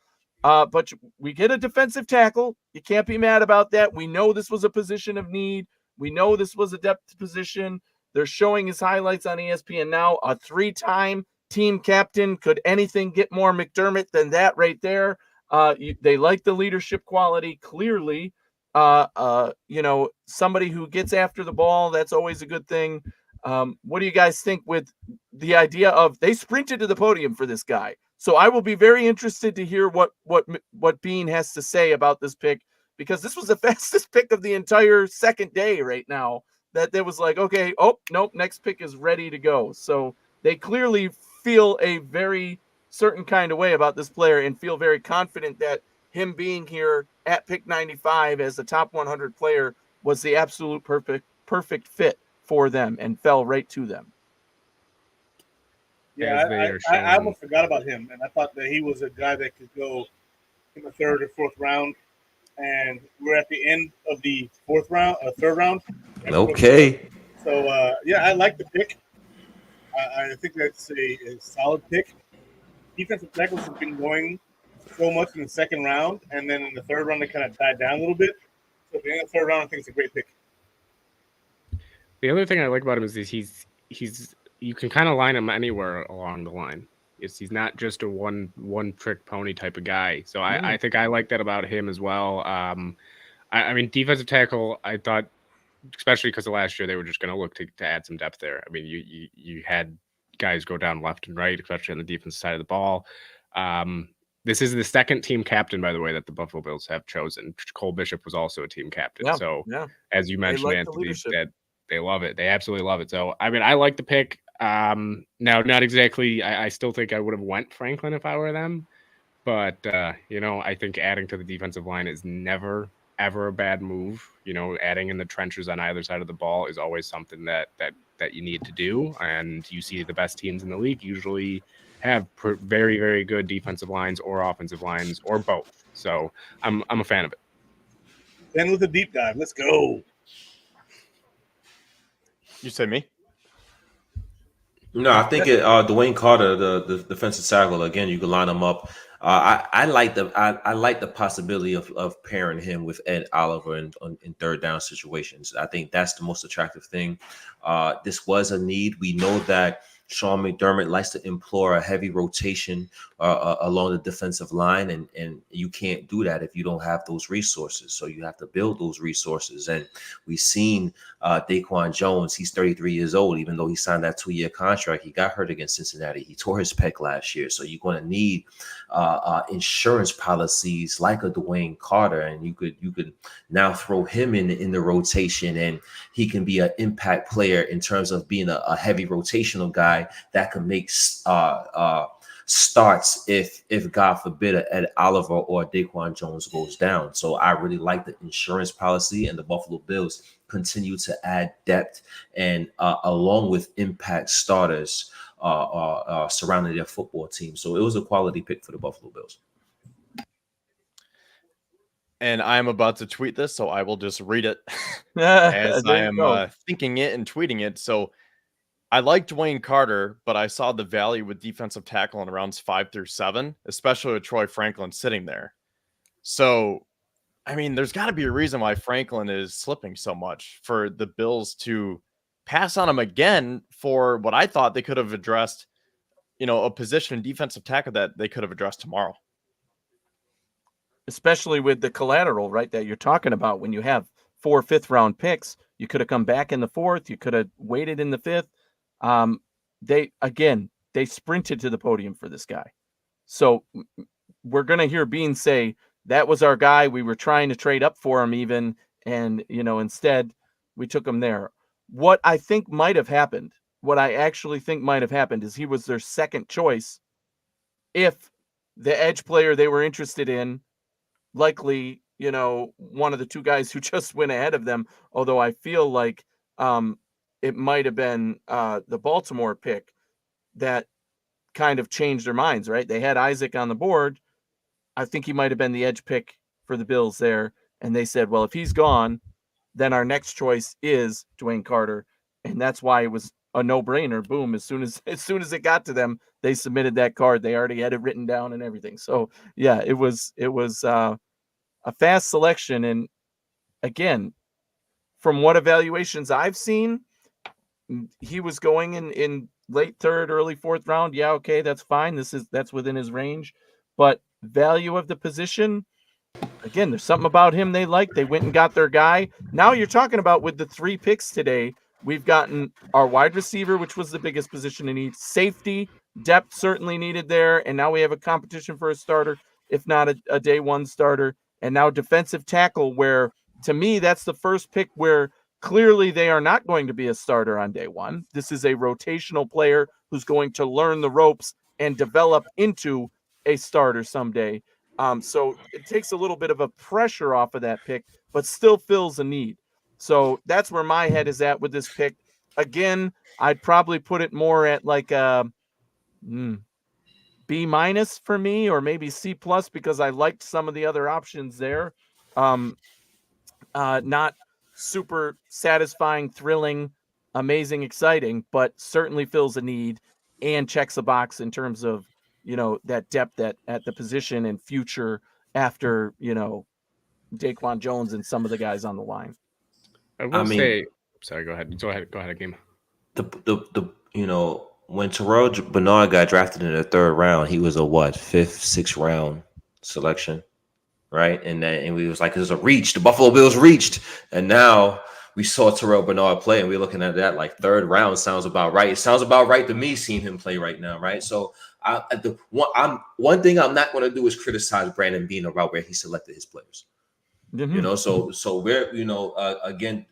But we get a defensive tackle. You can't be mad about that. We know this was a position of need. We know this was a depth position. They're showing his highlights on ESPN now. A 3-time team captain. Could anything get more McDermott than that right there? They like the leadership quality, clearly. Somebody who gets after the ball, that's always a good thing. What do you guys think with the idea of they sprinted to the podium for this guy? So I will be very interested to hear what Bean has to say about this pick, because this was the fastest pick of the entire second day right now. That there was like, okay, oh, nope, next pick is ready to go. So they clearly feel a very certain kind of way about this player and feel very confident that him being here at pick 95 as the top 100 player was the absolute perfect fit for them and fell right to them. Yeah, I almost forgot about him, and I thought that he was a guy that could go in the 3rd or 4th round, and we're at the end of the 3rd round. Okay. So, I like the pick. I think that's a solid pick. Defensive tackles have been going so much in the 2nd round, and then in the 3rd round, they kind of died down a little bit. So, at the end of the 3rd round, I think it's a great pick. The other thing I like about him is he's you can kind of line him anywhere along the line. He's not just a one trick pony type of guy. So I think I like that about him as well. I mean, defensive tackle, I thought, especially because of last year, they were just going to look to add some depth there. I mean, you had guys go down left and right, especially on the defensive side of the ball. This is the 2nd team captain, by the way, that the Buffalo Bills have chosen. Cole Bishop was also a team captain. As you mentioned, Anthony, that they love it. They absolutely love it. So, I mean, I like the pick. Now, not exactly. I still think I would have went Franklin if I were them. But, I think adding to the defensive line is never, ever a bad move. Adding in the trenches on either side of the ball is always something that you need to do. And you see the best teams in the league usually have very, very good defensive lines or offensive lines or both. So I'm a fan of it. Then with a deep dive, let's go. You said me? No, I think Dwayne Carter, the defensive tackle, again, you can line him up. I like the possibility of pairing him with Ed Oliver in third down situations. I think that's the most attractive thing. This was a need. We know that Sean McDermott likes to implore a heavy rotation along the defensive line, and you can't do that if you don't have those resources. So you have to build those resources. And we've seen Daquan Jones. He's 33 years old. Even though he signed that 2-year contract, he got hurt against Cincinnati. He tore his pec last year. So you're going to need insurance policies like a Dwayne Carter, and you could now throw him in the rotation, and he can be an impact player in terms of being a heavy rotational guy that can make starts if God forbid Ed Oliver or Daquan Jones goes down. So I really like the insurance policy, and the Buffalo Bills continue to add depth and along with impact starters surrounding their football team. So it was a quality pick for the Buffalo Bills. And I'm about to tweet this, so I will just read it as I am thinking it and tweeting it. So I like Dwayne Carter, but I saw the value with defensive tackle in rounds 5 through 7, especially with Troy Franklin sitting there. So, I mean, there's got to be a reason why Franklin is slipping so much for the Bills to pass on him again for what I thought they could have addressed, a position in defensive tackle that they could have addressed tomorrow. Especially with the collateral, right, that you're talking about. When you have 4 fifth-round picks, you could have come back in the 4th. You could have waited in the 5th. They sprinted to the podium for this guy. So we're going to hear Bean say, that was our guy. We were trying to trade up for him even. And, instead we took him there. What I think might have happened, what I actually think might have happened is he was their second choice. If the edge player they were interested in, likely, one of the 2 guys who just went ahead of them, although I feel like, it might have been the Baltimore pick that kind of changed their minds, right? They had Isaac on the board. I think he might have been the edge pick for the Bills there. And they said, well, if he's gone, then our next choice is Dwayne Carter. And that's why it was a no-brainer. Boom. As soon as it got to them, they submitted that card. They already had it written down and everything. So yeah, it was a fast selection. And again, from what evaluations I've seen, he was going in late 3rd, early 4th round. Yeah, okay, that's fine. That's within his range. But value of the position, again, there's something about him they like. They went and got their guy. Now you're talking about with the 3 picks today, we've gotten our wide receiver, which was the biggest position in need. Safety, depth certainly needed there. And now we have a competition for a starter, if not a day 1 starter. And now defensive tackle, where to me, that's the first pick where clearly they are not going to be a starter on day 1. This is a rotational player who's going to learn the ropes and develop into a starter someday. So it takes a little bit of a pressure off of that pick, but still fills a need. So that's where my head is at with this pick. Again, I'd probably put it more at like a B- for me, or maybe C+, because I liked some of the other options there. Not super satisfying, thrilling, amazing, exciting, but certainly fills a need and checks a box in terms of, that depth at the position and future after, Daquan Jones and some of the guys on the line. Sorry, go ahead. Go ahead, Game. When Terrell Bernard got drafted in the 3rd round, he was a 5th, 6th round selection. Right. And we was like, there's a reach. The Buffalo Bills reached. And now we saw Terrell Bernard play, and we're looking at that like 3rd round sounds about right. It sounds about right to me seeing him play right now. Right. So one thing I'm not going to do is criticize Brandon Beane about where he selected his players. Mm-hmm. So we're, again,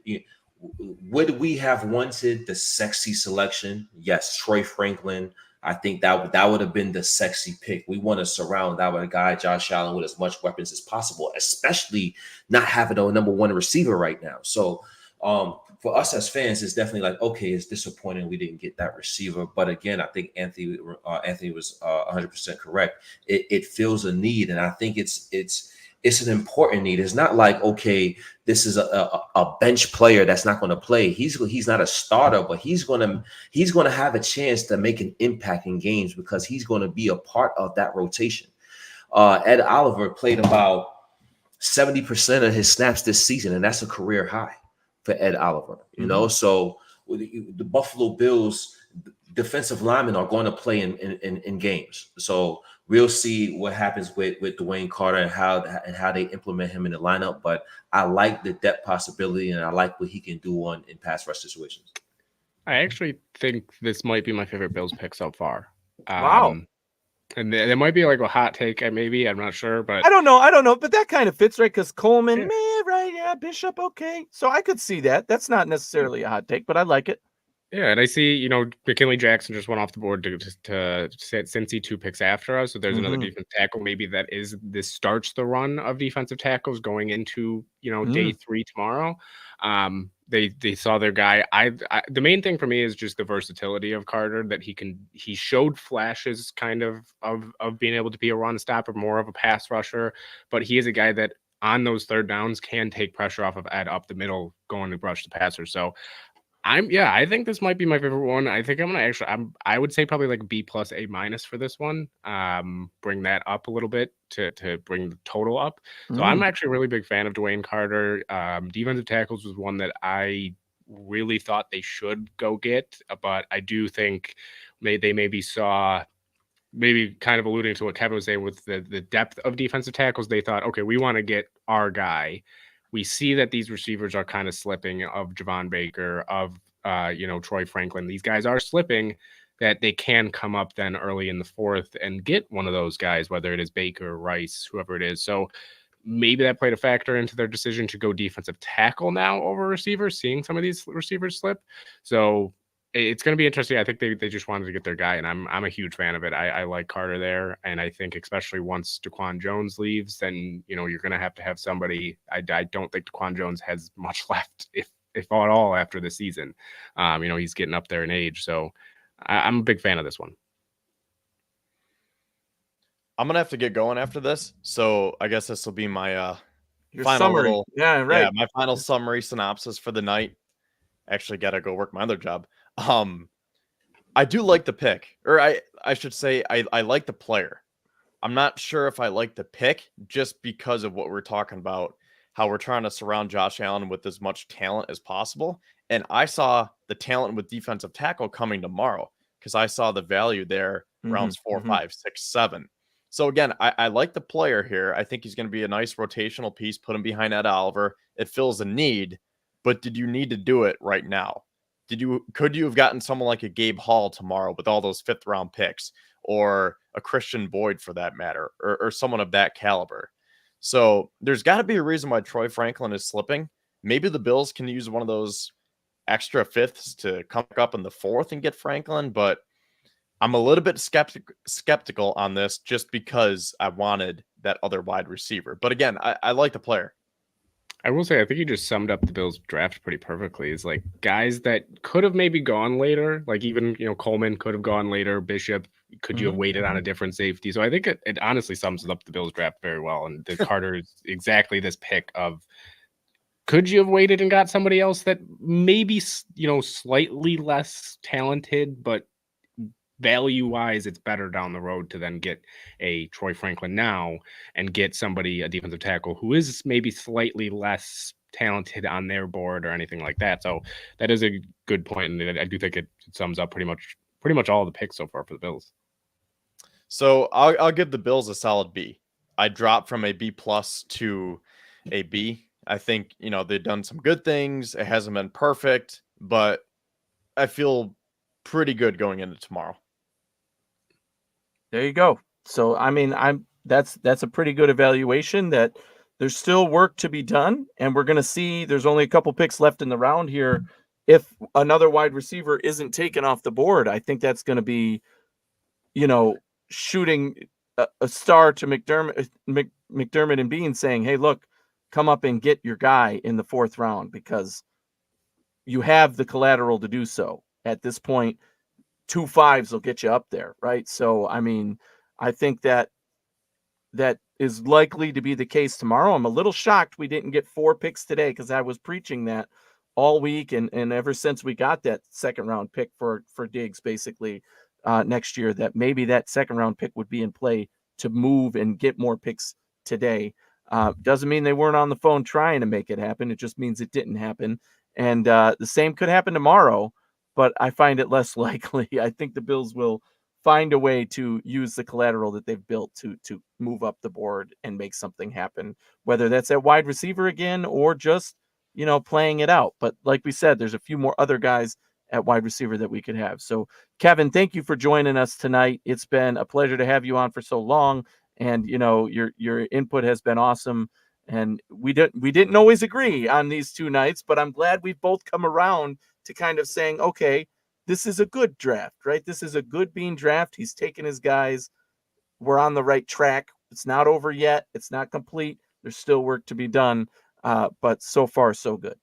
would we have wanted the sexy selection? Yes. Troy Franklin. I think that would have been the sexy pick. We want to surround that with a guy, Josh Allen, with as much weapons as possible, especially not having a number 1 receiver right now. So for us as fans, it's definitely like, okay, it's disappointing we didn't get that receiver. But again, I think Anthony was 100% correct. It fills a need, and I think it's an important need. It's not like, okay, this is a bench player that's not going to play. He's not a starter, but he's going to have a chance to make an impact in games because he's going to be a part of that rotation. Ed Oliver played about 70% of his snaps this season, and that's a career high for Ed Oliver. You know, so the Buffalo Bills defensive linemen are going to play in games. So we'll see what happens with Dwayne Carter and how they implement him in the lineup. But I like the depth possibility, and I like what he can do in pass rush situations. I actually think this might be my favorite Bills pick so far. Wow. And there might be like a hot take, maybe, I'm not sure, but I don't know, but that kind of fits, right? Because Coleman, right? Yeah, Bishop, okay. So I could see that. That's not necessarily a hot take, but I like it. Yeah, and I see, McKinley Jackson just went off the board to Cincy 2 picks after us. So there's another defensive tackle. Maybe this starts the run of defensive tackles going into, day 3 tomorrow. They saw their guy. The main thing for me is just the versatility of Carter, that he showed flashes kind of being able to be a run stopper, more of a pass rusher, but he is a guy that on those third downs can take pressure off of Ed up the middle, going to rush the passer. So I think this might be my favorite one. I think I would say probably like B plus A minus for this one. Bring that up a little bit to bring the total up. So I'm actually a really big fan of Dwayne Carter. Defensive tackles was one that I really thought they should go get, but I do think they maybe saw, maybe kind of alluding to what Kevin was saying with the depth of defensive tackles. They thought, okay, we want to get our guy. We see that these receivers are kind of slipping, of Javon Baker, of Troy Franklin. These guys are slipping, that they can come up then early in the fourth and get one of those guys, whether it is Baker, Rice, whoever it is. So maybe that played a factor into their decision to go defensive tackle now over receivers, seeing some of these receivers slip. So it's going to be interesting. I think they just wanted to get their guy, and I'm a huge fan of it. I like Carter there, and I think especially once DaQuan Jones leaves, then you're going to have somebody. I don't think DaQuan Jones has much left, if at all, after the season. He's getting up there in age, so I'm a big fan of this one. I'm gonna have to get going after this, so I guess this will be my your final summary. my final summary synopsis for the night. Actually, gotta go work my other job. I do like the pick, or I should say I like the player. I'm not sure if I like the pick, just because of what we're talking about, how we're trying to surround Josh Allen with as much talent as possible. And I saw the talent with defensive tackle coming tomorrow, because I saw the value there rounds 4, 5, 6, 7. So again, I like the player here. I think he's going to be a nice rotational piece, put him behind Ed Oliver. It fills a need, but did you need to do it right now? Could you have gotten someone like a Gabe Hall tomorrow with all those 5th round picks, or a Christian Boyd for that matter, or someone of that caliber? So there's got to be a reason why Troy Franklin is slipping. Maybe the Bills can use one of those extra 5ths to come up in the 4th and get Franklin, but I'm a little bit skeptical on this, just because I wanted that other wide receiver. But again, I like the player. I will say, I think you just summed up the Bills draft pretty perfectly. It's like guys that could have maybe gone later, like even, Coleman could have gone later. Bishop, could you have waited on a different safety? So I think it honestly sums up the Bills draft very well. And the Carter is exactly this pick of, could you have waited and got somebody else that maybe, slightly less talented, but value-wise, it's better down the road to then get a Troy Franklin now and get somebody, a defensive tackle, who is maybe slightly less talented on their board or anything like that. So that is a good point, and I do think it sums up pretty much all the picks so far for the Bills. So I'll give the Bills a solid B. I dropped from a B plus to a B. I think, they've done some good things. It hasn't been perfect, but I feel pretty good going into tomorrow. There you go. So that's a pretty good evaluation, that there's still work to be done, and we're going to see there's only a couple picks left in the round here. If another wide receiver isn't taken off the board, I think that's going to be, shooting a star to McDermott and Bean, saying, hey, look, come up and get your guy in the 4th round, because you have the collateral to do so. At this point, 2 5s will get you up there, right? So, I think that is likely to be the case tomorrow. I'm a little shocked we didn't get 4 picks today, because I was preaching that all week, and ever since we got that 2nd round pick for Diggs, basically next year, that maybe that 2nd round pick would be in play to move and get more picks today. Doesn't mean they weren't on the phone trying to make it happen. It just means it didn't happen. And the same could happen tomorrow, but I find it less likely. I think the Bills will find a way to use the collateral that they've built to move up the board and make something happen, whether that's at wide receiver again or just, playing it out. But like we said, there's a few more other guys at wide receiver that we could have. So Kevin, thank you for joining us tonight. It's been a pleasure to have you on for so long. And, your input has been awesome. And we didn't always agree on these 2 nights, but I'm glad we've both come around to kind of saying, okay, this is a good draft, right? This is a good Beane draft. He's taken his guys. We're on the right track. It's not over yet. It's not complete. There's still work to be done. But so far, so good.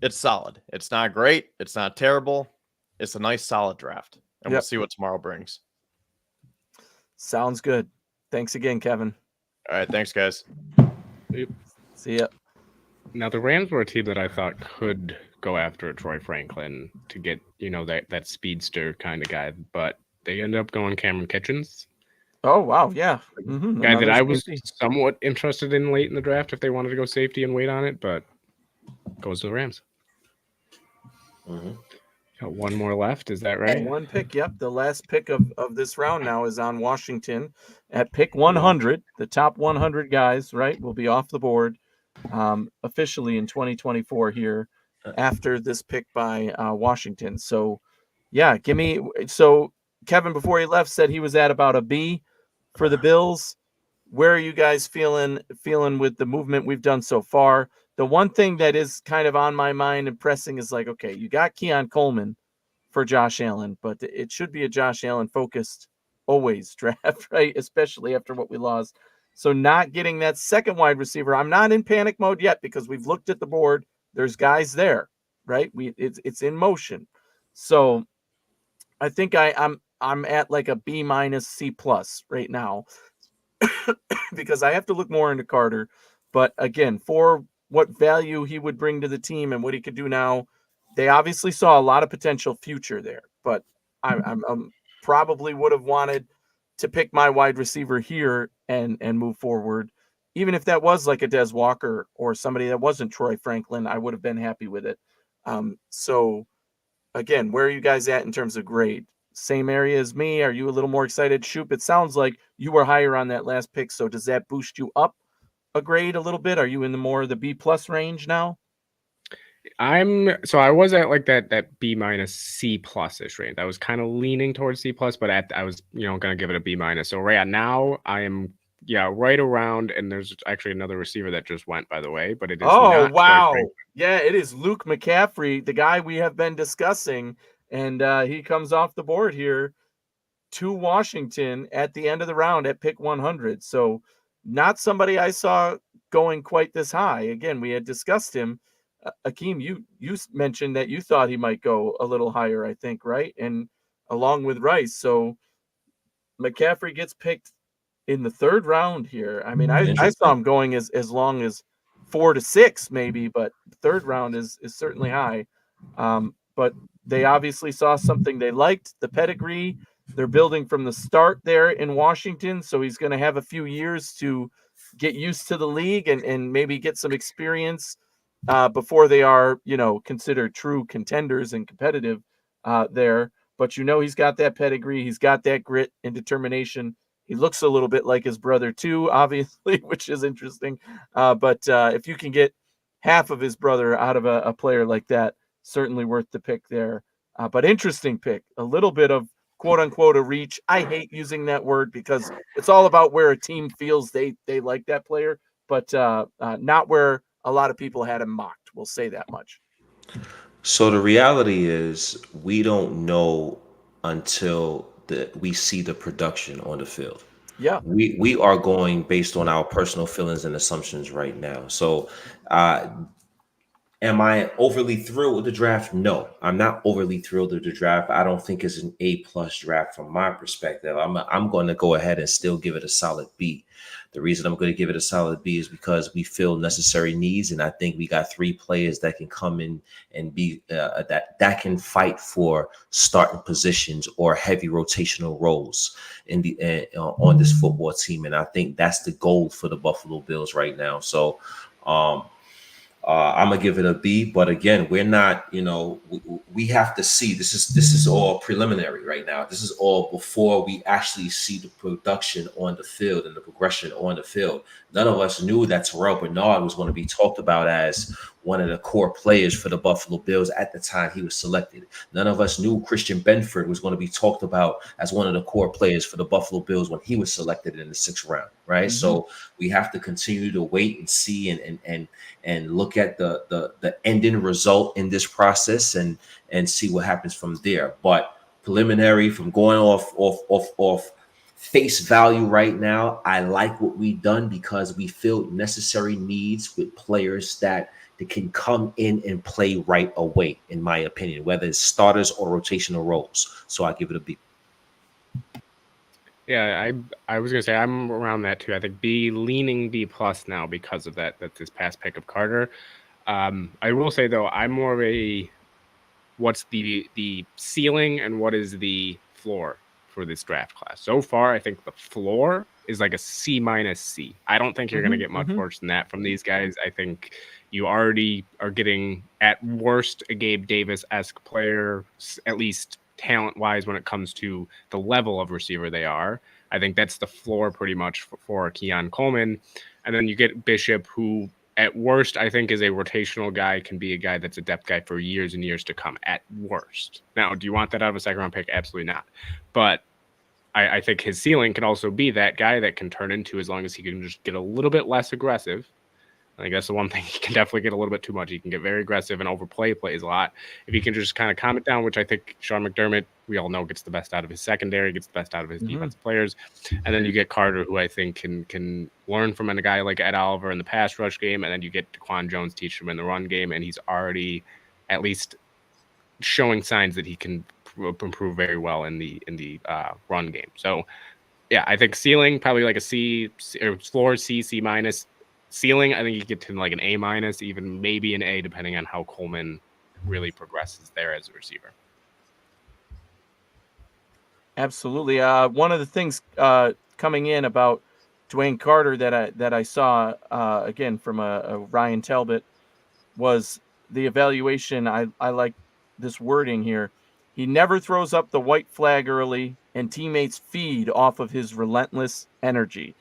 It's solid. It's not great. It's not terrible. It's a nice, solid draft. And we'll see what tomorrow brings. Sounds good. Thanks again, Kevin. All right. Thanks, guys. See ya. Now, the Rams were a team that I thought could go after Troy Franklin to get, that speedster kind of guy, but they ended up going Cameron Kitchens. Oh, wow. Yeah. Guy that I was somewhat interested in late in the draft if they wanted to go safety and wait on it, but goes to the Rams. Got one more left. Is that right? One pick. Yep. The last pick of this round now is on Washington at pick 100. The top 100 guys, right, will be off the board officially in 2024 here after this pick by Washington. So, yeah, so Kevin, before he left, said he was at about a B for the Bills. Where are you guys feeling with the movement we've done so far? The one thing that is kind of on my mind and pressing is like, okay, you got Keon Coleman for Josh Allen, but it should be a Josh Allen focused always draft, right? Especially after what we lost. So not getting that second wide receiver, I'm not in panic mode yet because we've looked at the board. There's guys there, right? It's in motion. So I think I'm at like a B- C+ right now because I have to look more into Carter. But again, for what value he would bring to the team and what he could do now, they obviously saw a lot of potential future there. But I'm probably would have wanted to pick my wide receiver here and move forward. Even if that was like a Des Walker or somebody that wasn't Troy Franklin, I would have been happy with it. So again, where are you guys at in terms of grade? Same area as me? Are you a little more excited? Shoop, it sounds like you were higher on that last pick. So does that boost you up a grade a little bit? Are you in the B+ range now? I was at like that B- C+ ish range. I was kind of leaning towards C+, but I was gonna give it a B-. So right now I am right around, and there's actually another receiver that just went, by the way, but it is not wow. Yeah, it is Luke McCaffrey, the guy we have been discussing, and he comes off the board here to Washington at the end of the round at pick 100. So not somebody I saw going quite this high. Again, we had discussed him. Akeem, you mentioned that you thought he might go a little higher, I think, right? And along with Rice. So McCaffrey gets picked in the 3rd round here. I mean, I saw him going as long as 4 to 6 maybe, but 3rd round is certainly high. But they obviously saw something they liked, the pedigree. They're building from the start there in Washington, so he's going to have a few years to get used to the league and maybe get some experience before they are, considered true contenders and competitive there. But he's got that pedigree. He's got that grit and determination. He looks a little bit like his brother too, obviously, which is interesting. But if you can get half of his brother out of a player like that, certainly worth the pick there. But interesting pick. A little bit of quote unquote a reach. I hate using that word because it's all about where a team feels they like that player, but not where a lot of people had him mocked. We'll say that much. So the reality is we don't know until we see the production on the field. Yeah. We are going based on our personal feelings and assumptions right now. So am I overly thrilled with the draft? No, I'm not overly thrilled with the draft. I don't think it's an A+ draft from my perspective. I'm going to go ahead and still give it a solid B. The reason I'm going to give it a solid B is because we fill necessary needs, and I think we got 3 players that can come in and be that can fight for starting positions or heavy rotational roles in the on this football team, and I think that's the goal for the Buffalo Bills right now. So I'm gonna give it a B, but again, we're not, we have to see. This is all preliminary right now. This is all before we actually see the production on the field and the progression on the field. None of us knew that Terrell Bernard was going to be talked about as one of the core players for the Buffalo Bills at the time he was selected. None of us knew Christian Benford was going to be talked about as one of the core players for the Buffalo Bills when he was selected in the 6th round, right? So we have to continue to wait and see and look at the ending result in this process and see what happens from there. But preliminary, from going off face value right now, I like what we've done because we filled necessary needs with players that can come in and play right away, in my opinion, whether it's starters or rotational roles. So I give it a B. Yeah, I was gonna say I'm around that too. I think B, leaning B plus now because of that this past pick of Carter. I will say though, I'm more of a what's the ceiling and what is the floor for this draft class. So far, I think the floor is like a C minus C. I don't think you're going to get much worse than that from these guys. I think you already are getting, at worst, a Gabe Davis-esque player, at least talent-wise, when it comes to the level of receiver they are. I think that's the floor pretty much for Keon Coleman. And then you get Bishop, who at worst, I think is a rotational guy, can be a guy that's a depth guy for years and years to come at worst. Now, do you want that out of a 2nd round pick? Absolutely not. But I think his ceiling can also be that guy that can turn into, as long as he can just get a little bit less aggressive. I think that's the one thing. He can definitely get a little bit too much. He can get very aggressive and overplay plays a lot. If he can just kind of calm it down, which I think Sean McDermott, we all know, gets the best out of his secondary, gets the best out of his defensive players. And then you get Carter, who I think can learn from a guy like Ed Oliver in the pass rush game. And then you get DaQuan Jones, teach him in the run game. And he's already at least showing signs that he can improve very well in the run game. So yeah, I think ceiling probably like a C, or floor C minus. Ceiling, I think you get to like an A minus, even maybe an A, depending on how Coleman really progresses there as a receiver. Absolutely. One of the things coming in about Dwayne Carter that I saw again from a Ryan Talbot was the evaluation. I like this wording here. He never throws up the white flag early, and teammates feed off of his relentless energy.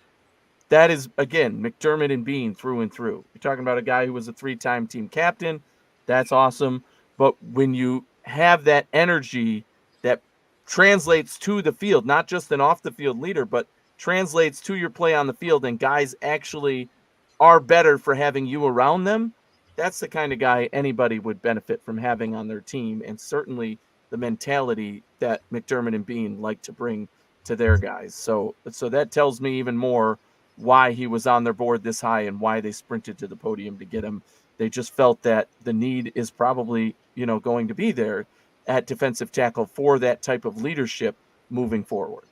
That is, again, McDermott and Bean through and through. You're talking about a guy who was a 3-time team captain. That's awesome. But when you have that energy that translates to the field, not just an off-the-field leader, but translates to your play on the field, and guys actually are better for having you around them, that's the kind of guy anybody would benefit from having on their team, and certainly the mentality that McDermott and Bean like to bring to their guys. So that tells me even more why he was on their board this high and why they sprinted to the podium to get him. They just felt that the need is probably, going to be there at defensive tackle for that type of leadership moving forward.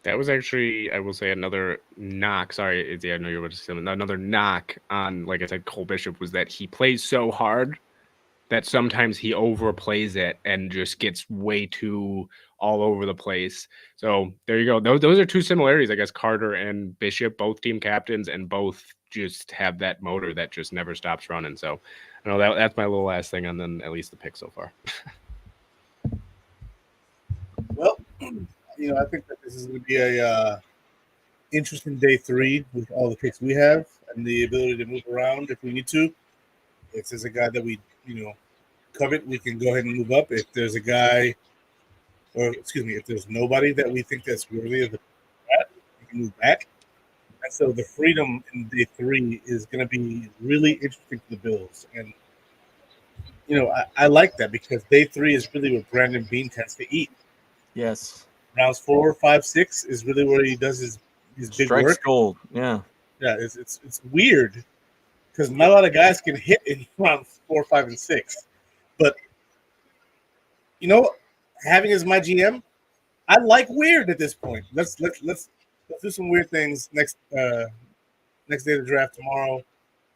That was actually, I will say, another knock. Sorry, Izzy, I know you're about to say something. Another knock on, like I said, Cole Bishop was that he plays so hard that sometimes he overplays it and just gets way too all over the place. So there you go. Those are two similarities, I guess. Carter and Bishop, both team captains, and both just have that motor that just never stops running. So I know that's my little last thing on then at least the pick so far. Well, I think that this is going to be a interesting day 3 with all the picks we have and the ability to move around if we need to. If there's a guy that we covet, we can go ahead and move up. If there's a guy, if there's nobody that we think that's worthy of the draft, we can move back. And so the freedom in day 3 is going to be really interesting for the Bills. And, I like that because day 3 is really where Brandon Bean tends to eat. Yes. Rounds 4, 5, 6 is really where he does his big Strikes work. gold. Yeah. Yeah, it's weird because not a lot of guys can hit in rounds 4, 5, and 6. But having as my GM, I like weird at this point. Let's let's do some weird things next day of the draft tomorrow,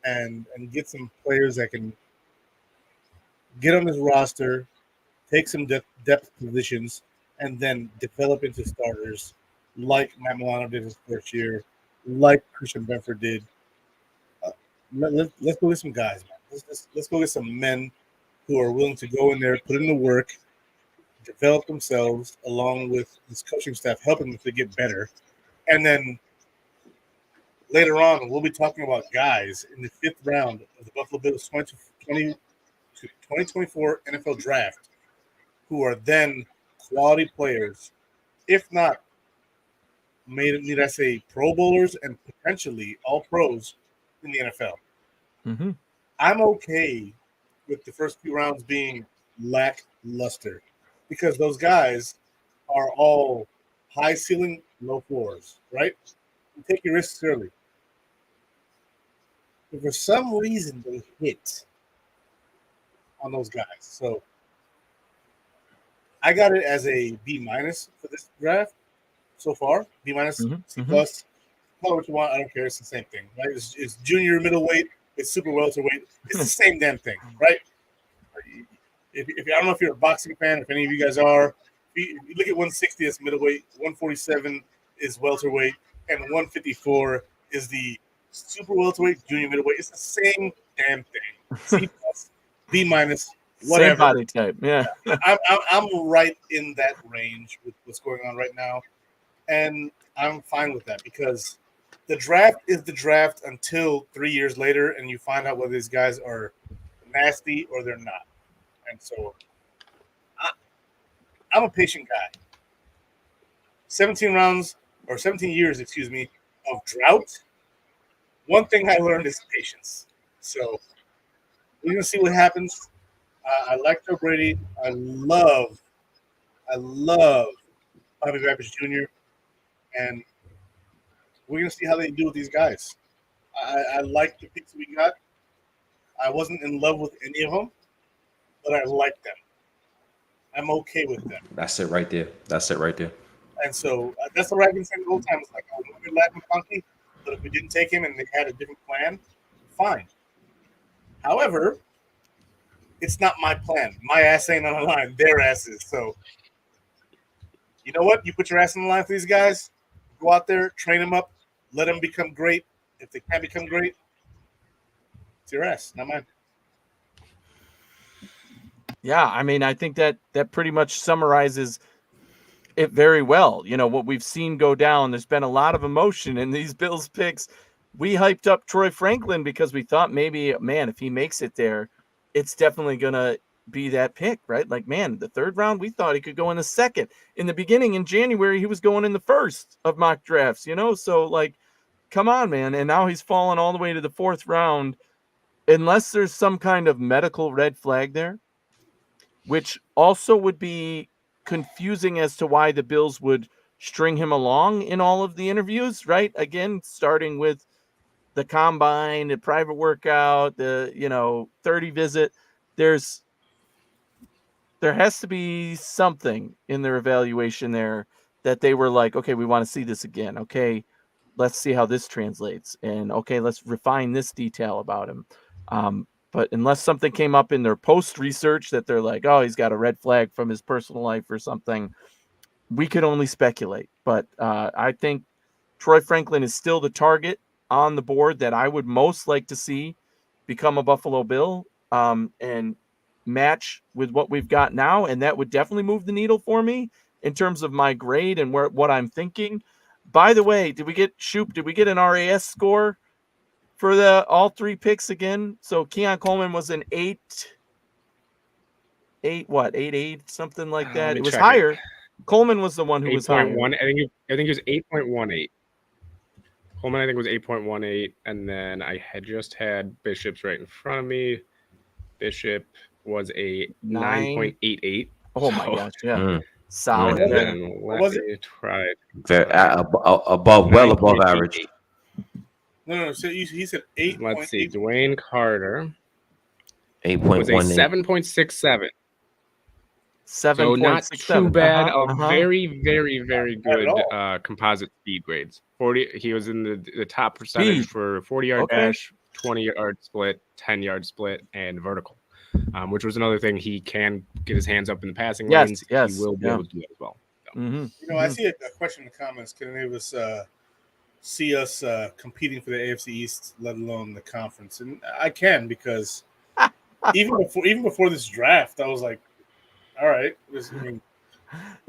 and get some players that can get on this roster, take some depth positions, and then develop into starters like Matt Milano did his first year, like Christian Benford did. Let's go get some guys, man. Let's go get some men who are willing to go in there, put in the work, develop themselves, along with this coaching staff helping them to get better. And then later on, we'll be talking about guys in the 5th round of the Buffalo Bills 2024 NFL Draft who are then quality players, if not, need I say, Pro Bowlers and potentially all pros in the NFL. Mm-hmm. I'm okay with the first few rounds being lackluster because those guys are all high ceiling, low floors, right? You take your risks early. If for some reason they hit on those guys, so I got it as a B- for this draft so far. B-, C+, call it what you want. I don't care. It's the same thing, right? It's junior middleweight. It's super welterweight. It's the same damn thing, right? If I don't know if you're a boxing fan, if any of you guys are, if you look at 160, it's middleweight. 147 is welterweight, and 154 is the super welterweight, junior middleweight. It's the same damn thing. C+, B-, whatever. Same body type, yeah. I'm right in that range with what's going on right now, and I'm fine with that because the draft is the draft until 3 years later, and you find out whether these guys are nasty or they're not. And so I'm a patient guy. 17 years, of drought. One thing I learned is patience. So we're going to see what happens. I like Joe Brady. I love Bobby Babbitt Jr. And we're going to see how they do with these guys. I like the picks we got. I wasn't in love with any of them, but I like them. I'm okay with them. That's it right there. And so that's what I've been saying the whole time. It's like, oh, we're laughing funky, but if we didn't take him and they had a different plan, fine. However, it's not my plan. My ass ain't on the line. Their asses. So, you know what? You put your ass on the line for these guys. Go out there, train them up, let them become great. If they can't become great, it's your ass, not mine. Yeah, I mean, I think that pretty much summarizes it very well. You know, what we've seen go down, there's been a lot of emotion in these Bills picks. We hyped up Troy Franklin because we thought maybe, man, if he makes it there, it's definitely going to be that pick, right? Like, man, the 3rd round, we thought he could go in the 2nd. In the beginning, in January, he was going in the 1st of mock drafts, you know? So, like, come on, man. And now he's fallen all the way to the 4th round. Unless there's some kind of medical red flag there, which also would be confusing as to why the Bills would string him along in all of the interviews, right? Again, starting with the combine, the private workout, the 30 visit. There has to be something in their evaluation there that they were like, okay, we want to see this again. Okay, let's see how this translates. And okay, let's refine this detail about him. But unless something came up in their post research that they're like, oh, he's got a red flag from his personal life or something, we could only speculate. But I think Troy Franklin is still the target on the board that I would most like to see become a Buffalo Bill and match with what we've got now. And that would definitely move the needle for me in terms of my grade and what I'm thinking. By the way, did we get an RAS score for all 3 picks again? So Keon Coleman was an 8.8, something like that. It was higher. Coleman was the one who was higher. 8.1. I think it was 8.18. Coleman, I think, was 8.18, and then I had just had Bishop's right in front of me. Bishop was a 9.88. Oh my gosh, yeah. Solid. Let me try it. Well above average. No. So he said 8. Let's see. Dwayne Carter 8.18. was a 7.67. So not 7.67. too bad. Very, very, very good composite speed grades. He was in the top percentage for 40-yard dash, 20-yard split, 10-yard split, and vertical, which was another thing. He can get his hands up in the passing lanes. He will be able to do that as well. So. You know, I see a question in the comments. Can any of us see us competing for the AFC East, let alone the conference? And I can, because even before this draft, I was like, all right.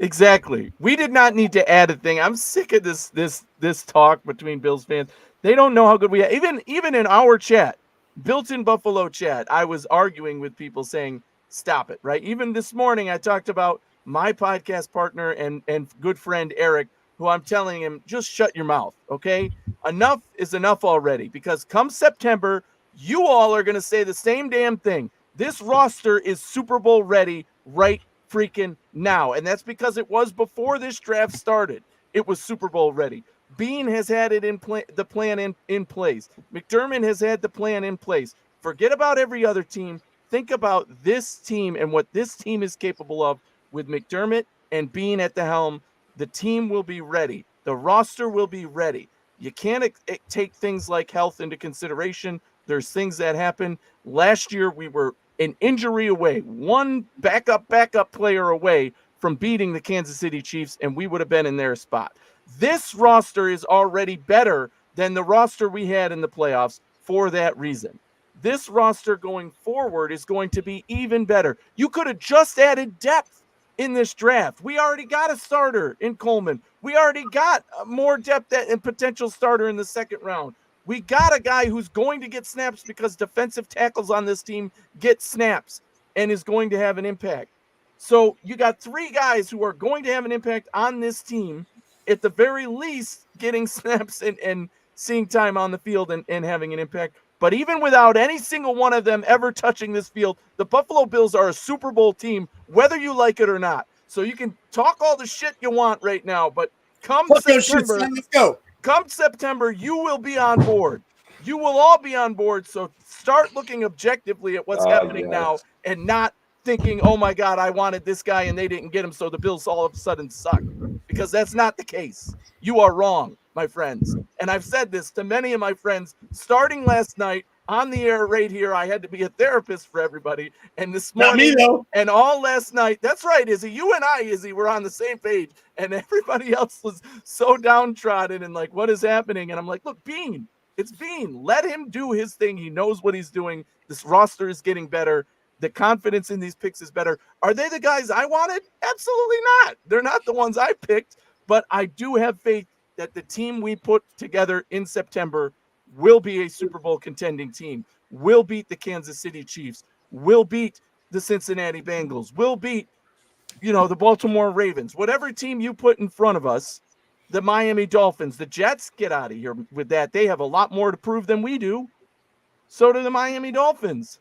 Exactly. We did not need to add a thing. I'm sick of this talk between Bills fans. They don't know how good we are. Even in our chat, Built-in Buffalo chat, I was arguing with people saying, stop it, right? Even this morning, I talked about my podcast partner and good friend Eric, who I'm telling him, just shut your mouth, okay? Enough is enough already, because come September, you all are going to say the same damn thing. This roster is Super Bowl ready right freaking now, and that's because it was before this draft started. It was Super Bowl ready. Bean has had it the plan in place. McDermott has had the plan in place. Forget about every other team. Think about this team and what this team is capable of with McDermott and Bean at the helm. The team will be ready. The roster will be ready. You can't take things like health into consideration. There's things that happen. Last year, we were an injury away, one backup player away from beating the Kansas City Chiefs, and we would have been in their spot. This roster is already better than the roster we had in the playoffs for that reason. This roster going forward is going to be even better. You could have just added depth in this draft. We already got a starter in Coleman. We already got more depth and potential starter in the second round. We got a guy who's going to get snaps because defensive tackles on this team get snaps and is going to have an impact. So you got three guys who are going to have an impact on this team, at the very least getting snaps and seeing time on the field and having an impact. But even without any single one of them ever touching this field, the Buffalo Bills are a Super Bowl team, whether you like it or not. So you can talk all the shit you want right now, but come September, let's go. Come September, you will be on board. You will all be on board. So start looking objectively at what's happening now and not thinking, oh my God, I wanted this guy and they didn't get him, so the Bills all of a sudden suck. Because that's not the case. You are wrong, my friends. And I've said this to many of my friends starting last night on the air right here. I had to be a therapist for everybody. And this morning Not me, though. and all last night, that's right, Izzy. You and I, Izzy, were on the same page. And everybody else was so downtrodden and like, what is happening? And I'm like, look, Bean, it's Bean. Let him do his thing. He knows what he's doing. This roster is getting better. The confidence in these picks is better. Are they the guys I wanted? Absolutely not. They're not the ones I picked, but I do have faith that the team we put together in September will be a Super Bowl contending team, will beat the Kansas City Chiefs, will beat the Cincinnati Bengals, will beat, the Baltimore Ravens. Whatever team you put in front of us, the Miami Dolphins, the Jets, get out of here with that. They have a lot more to prove than we do. So do the Miami Dolphins.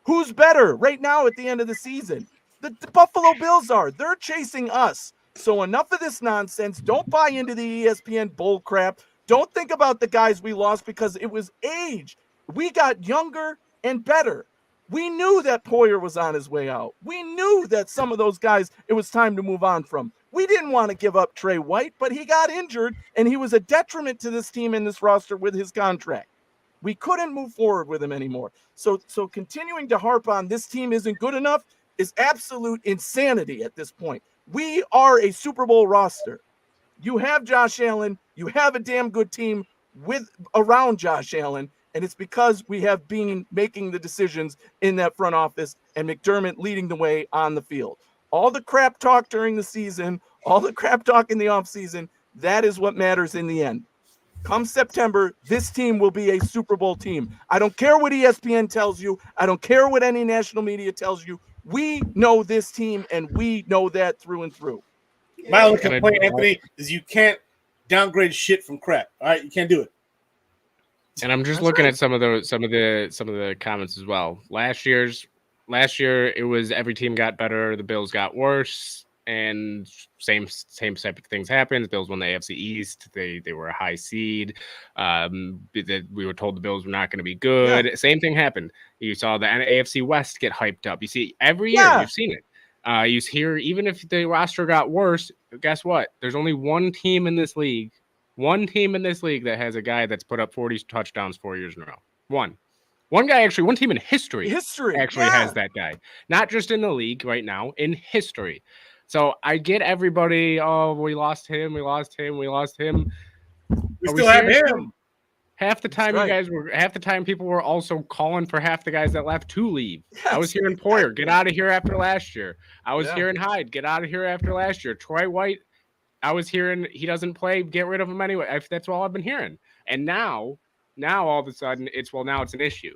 Who's better right now at the end of the season? The Buffalo Bills are. They're chasing us. So enough of this nonsense. Don't buy into the ESPN bull crap. Don't think about the guys we lost because it was age. We got younger and better. We knew that Poyer was on his way out. We knew that some of those guys, it was time to move on from. We didn't want to give up Trey White, but he got injured, and he was a detriment to this team and this roster with his contract. We couldn't move forward with him anymore. So continuing to harp on this team isn't good enough is absolute insanity at this point. We are a Super Bowl roster. You have Josh Allen. You have a damn good team around Josh Allen, and it's because we have been making the decisions in that front office and McDermott leading the way on the field. All the crap talk during the season, all the crap talk in the offseason, that is what matters in the end. Come September, this team will be a Super Bowl team. I don't care what ESPN tells you. I don't care what any national media tells you. We know this team, and we know that through and through. My only complaint, Anthony, is you can't downgrade shit from crap. All right, you can't do it. And I'm just looking at some of the comments as well. Last year it was every team got better, the Bills got worse, and same type of things happened. The Bills won the AFC East. They were a high seed. We were told the Bills were not going to be good. Yeah. Same thing happened. You saw the AFC West get hyped up. You see every year. You've seen it. You hear even if the roster got worse, guess what? There's only one team in this league One team in this league that has a guy that's put up 40 touchdowns 4 years in a row. One guy, actually, one team in history actually has that guy. Not just in the league right now, in history. So I get everybody, oh, we lost him. We still have him. Half the time half the time people were also calling for half the guys that left to leave. Yes, I was hearing Poyer, get out of here after last year. I was hearing Hyde, get out of here after last year. Troy White, I was hearing he doesn't play, get rid of him anyway. That's all I've been hearing. And now all of a sudden now it's an issue.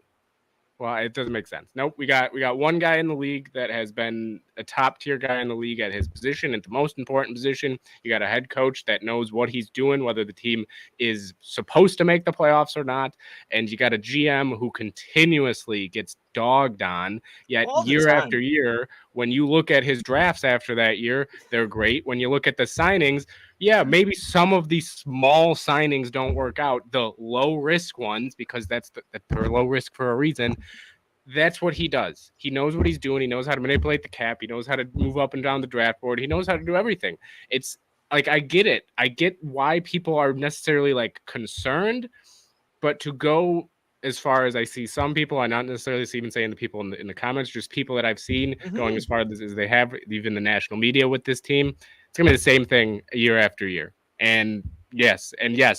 Well, it doesn't make sense. Nope. We got one guy in the league that has been a top tier guy in the league at his position, at the most important position. You got a head coach that knows what he's doing, whether the team is supposed to make the playoffs or not. And you got a GM who continuously gets dogged on, yet year after year, when you look at his drafts after that year, they're great. When you look at the signings, yeah, maybe some of these small signings don't work out, the low risk ones, because they're low risk for a reason. That's what he does. He knows what he's doing. He knows how to manipulate the cap. He knows how to move up and down the draft board. He knows how to do everything. It's like, I get it. I get why people are necessarily like concerned, but to go as far as I see some people, I not necessarily even saying the people in the comments, just people that I've seen going as far as they have, even the national media with this team, it's going to be the same thing year after year. And yes,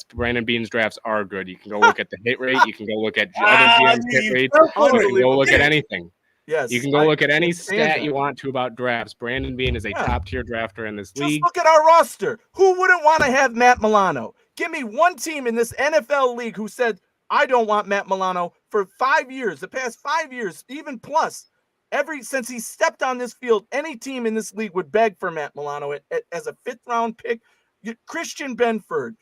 Brandon Beane's drafts are good. You can go look at the hit rate. You can go look at other GM's hit rates. You can go look at anything. Yes, you can go look at any stat you want to about drafts. Brandon Beane is a top-tier drafter in this league. Just look at our roster. Who wouldn't want to have Matt Milano? Give me one team in this NFL league who said, I don't want Matt Milano for 5 years, the past 5 years, even plus. Since he stepped on this field, any team in this league would beg for Matt Milano as a 5th-round pick. Christian Benford,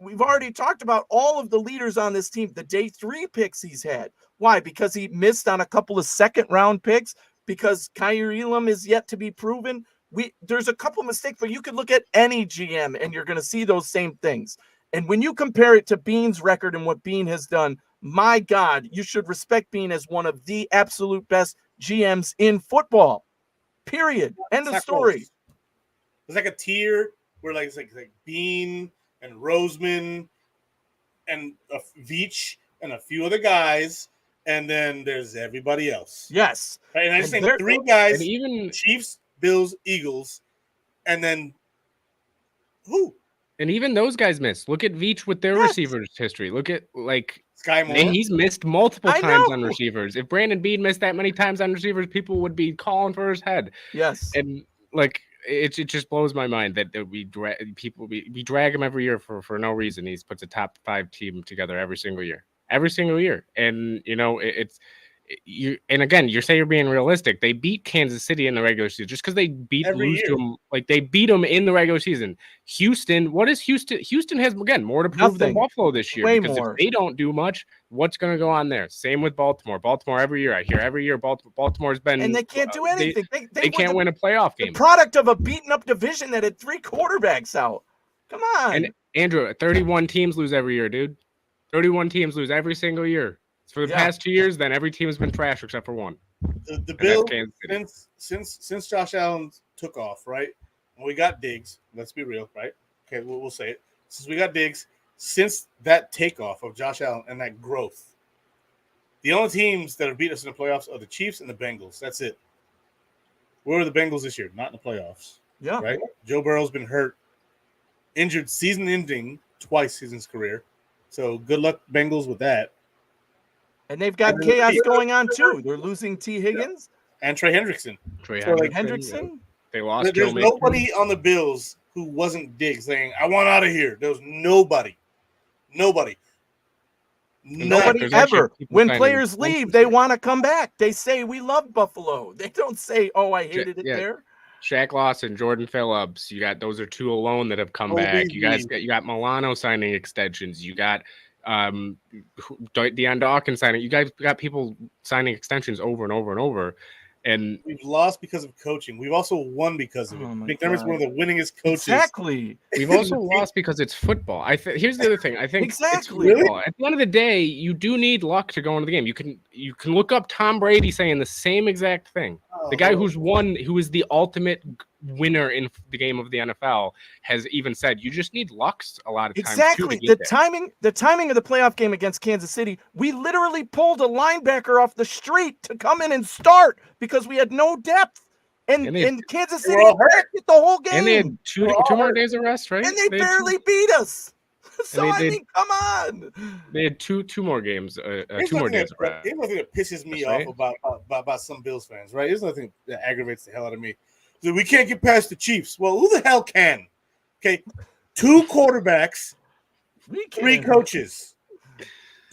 we've already talked about all of the leaders on this team, the day 3 picks he's had. Why? Because he missed on a couple of 2nd-round picks, because Kyrie Elam is yet to be proven. There's a couple of mistakes, but you could look at any GM and you're going to see those same things. And when you compare it to Beane's record and what Beane has done, my God, you should respect Beane as one of the absolute best GMs in football. Period. End of story. There's like a tier where it's like Beane and Roseman and Veach and a few other guys, and then there's everybody else. Yes. Right? And I just think 3 guys, even Chiefs, Bills, Eagles, and then who? And even those guys missed. Look at Veach with their receivers history. Look at Sky Moore. He's missed multiple times on receivers. If Brandon Beane missed that many times on receivers, people would be calling for his head. Yes. And it just blows my mind that we drag him every year for no reason. He puts a top 5 team together every single year. And and again, you say you're being realistic. They beat Kansas City in the regular season just because they lose to them. They beat them in the regular season. Houston, what is Houston? Houston has, again, more to prove than Buffalo this year. Way because more. If they don't do much, what's going to go on there? Same with Baltimore. Baltimore every year. I hear every year Baltimore's been. And they can't do anything. They can't win a playoff game. The product of a beaten up division that had 3 quarterbacks out. Come on. And Andrew, 31 teams lose every year, dude. 31 teams lose every single year. For the past 2 years, then every team has been trash except for one. The Bills, since Josh Allen took off, right? And we got Diggs. Let's be real, right? Okay, we'll say it. Since we got Diggs, since that takeoff of Josh Allen and that growth, the only teams that have beat us in the playoffs are the Chiefs and the Bengals. That's it. Where are the Bengals this year? Not in the playoffs. Yeah. Right? Joe Burrow's been hurt, injured, season-ending twice in his career. So good luck, Bengals, with that. And they've got chaos going on too. They're losing T. Higgins and Trey Hendrickson. Hendrickson. They lost. There's nobody on the Bills who wasn't Diggs saying, "I want out of here." There was nobody. Nobody ever. When players leave, they want to come back. They say, "We love Buffalo." They don't say, "Oh, I hated it there." Shaq Lawson, Jordan Phillips. Those are 2 alone that have come back. You got Milano signing extensions. You got Deion Dawkins signing. You guys got people signing extensions over and over and over. And we've lost because of coaching. We've also won because of it. McDermott's one of the winningest coaches. Exactly. We've also lost because it's football. Here's the other thing. I think exactly. It's football. At the end of the day, you do need luck to go into the game. You can look up Tom Brady saying the same exact thing. The guy who is the ultimate winner in the game of the NFL has even said you just need lucks a lot of times. Exactly. The timing of the playoff game against Kansas City, we literally pulled a linebacker off the street to come in and start because we had no depth. And Kansas City attacked it the whole game. And they had two more days of rest, right? And they barely beat us. So I mean, come on. They had two more games, 2 more days of rest. Here's nothing that pisses me off about some Bills fans, right? Here's nothing that aggravates the hell out of me. So we can't get past the Chiefs. Well, who the hell can? Okay, 2 quarterbacks, 3 coaches.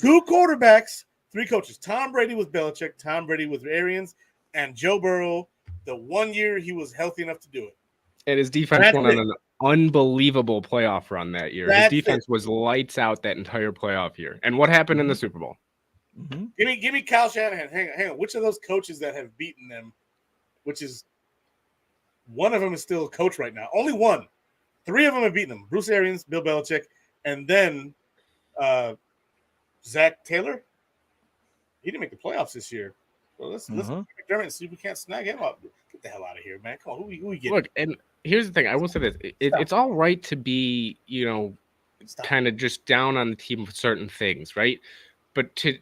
2 quarterbacks, 3 coaches. Tom Brady with Belichick, Tom Brady with Arians, and Joe Burrow. The 1 year he was healthy enough to do it. And his defense went on an unbelievable playoff run that year. His defense was lights out that entire playoff year. And what happened in the Super Bowl? Mm-hmm. Give me Kyle Shanahan. Hang on. Which of those coaches that have beaten them, which is one of them is still a coach right now. Only one. 3 of them have beaten them. Bruce Arians, Bill Belichick, and then Zach Taylor. He didn't make the playoffs this year. Well, let's McDermott and see if we can't snag him up. Get the hell out of here, man. Come on, who we get? Look, and here's the thing. I will say this. It's all right to be, kind of just down on the team for certain things, right? But to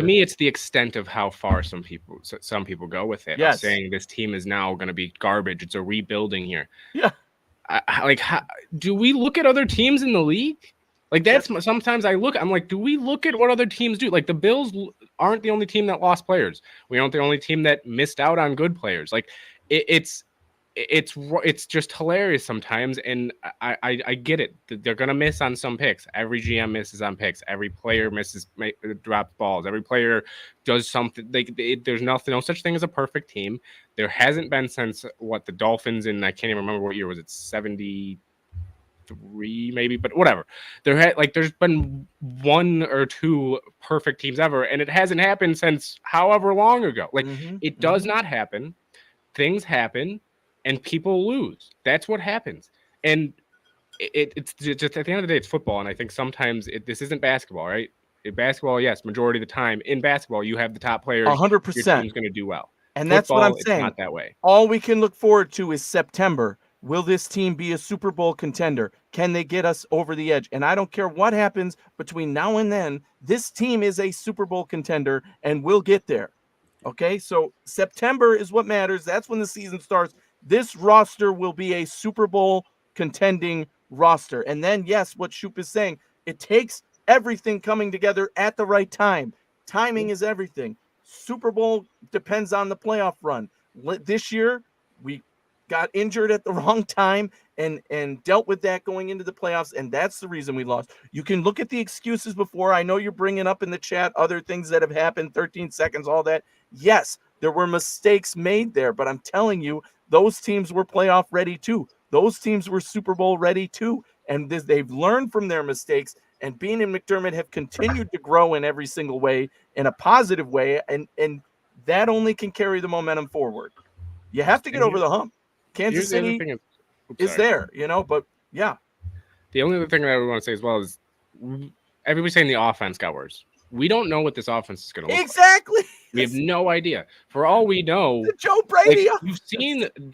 me, it's the extent of how far some people go with it. Yes. Saying this team is now going to be garbage. It's a rebuilding here. Yeah. Do we look at other teams in the league? Like that's sometimes I'm like, do we look at what other teams do? Like the Bills aren't the only team that lost players. We aren't the only team that missed out on good players. Like it's just hilarious sometimes. And I get it. They're going to miss on some picks. Every GM misses on picks. Every player drops balls. Every player does something. There's no such thing as a perfect team. There hasn't been since the Dolphins I can't even remember what year was it, 73 maybe, but whatever. There's been 1 or 2 perfect teams ever, and it hasn't happened since however long ago. It does not happen. Things happen, and people lose. That's what happens. And it's just at the end of the day, it's football, and I think sometimes this isn't basketball, right? In basketball, yes, majority of the time in basketball, you have the top players. 100%. Your team's going to do well. And that's what I'm saying. It's not that way. All we can look forward to is September. Will this team be a Super Bowl contender? Can they get us over the edge? And I don't care what happens between now and then. This team is a Super Bowl contender, and we'll get there. Okay, so September is what matters. That's when the season starts. This roster will be a Super Bowl contending roster. And then, yes, what Shoop is saying, it takes everything coming together at the right time. Timing is everything. Super Bowl depends on the playoff run. This year, we got injured at the wrong time and dealt with that going into the playoffs, and that's the reason we lost. You can look at the excuses before. I know you're bringing up in the chat other things that have happened, 13 seconds, all that. Yes, there were mistakes made there, but I'm telling you, those teams were playoff ready too. Those teams were Super Bowl ready too, and they've learned from their mistakes, and Beane and McDermott have continued to grow in every single way, in a positive way, and that only can carry the momentum forward. You have to get over the hump. Kansas City is there, but yeah. The only other thing that I would want to say as well is everybody's saying the offense got worse. We don't know what this offense is going to look exactly. Like. We have no idea. For all we know, the Joe Brady.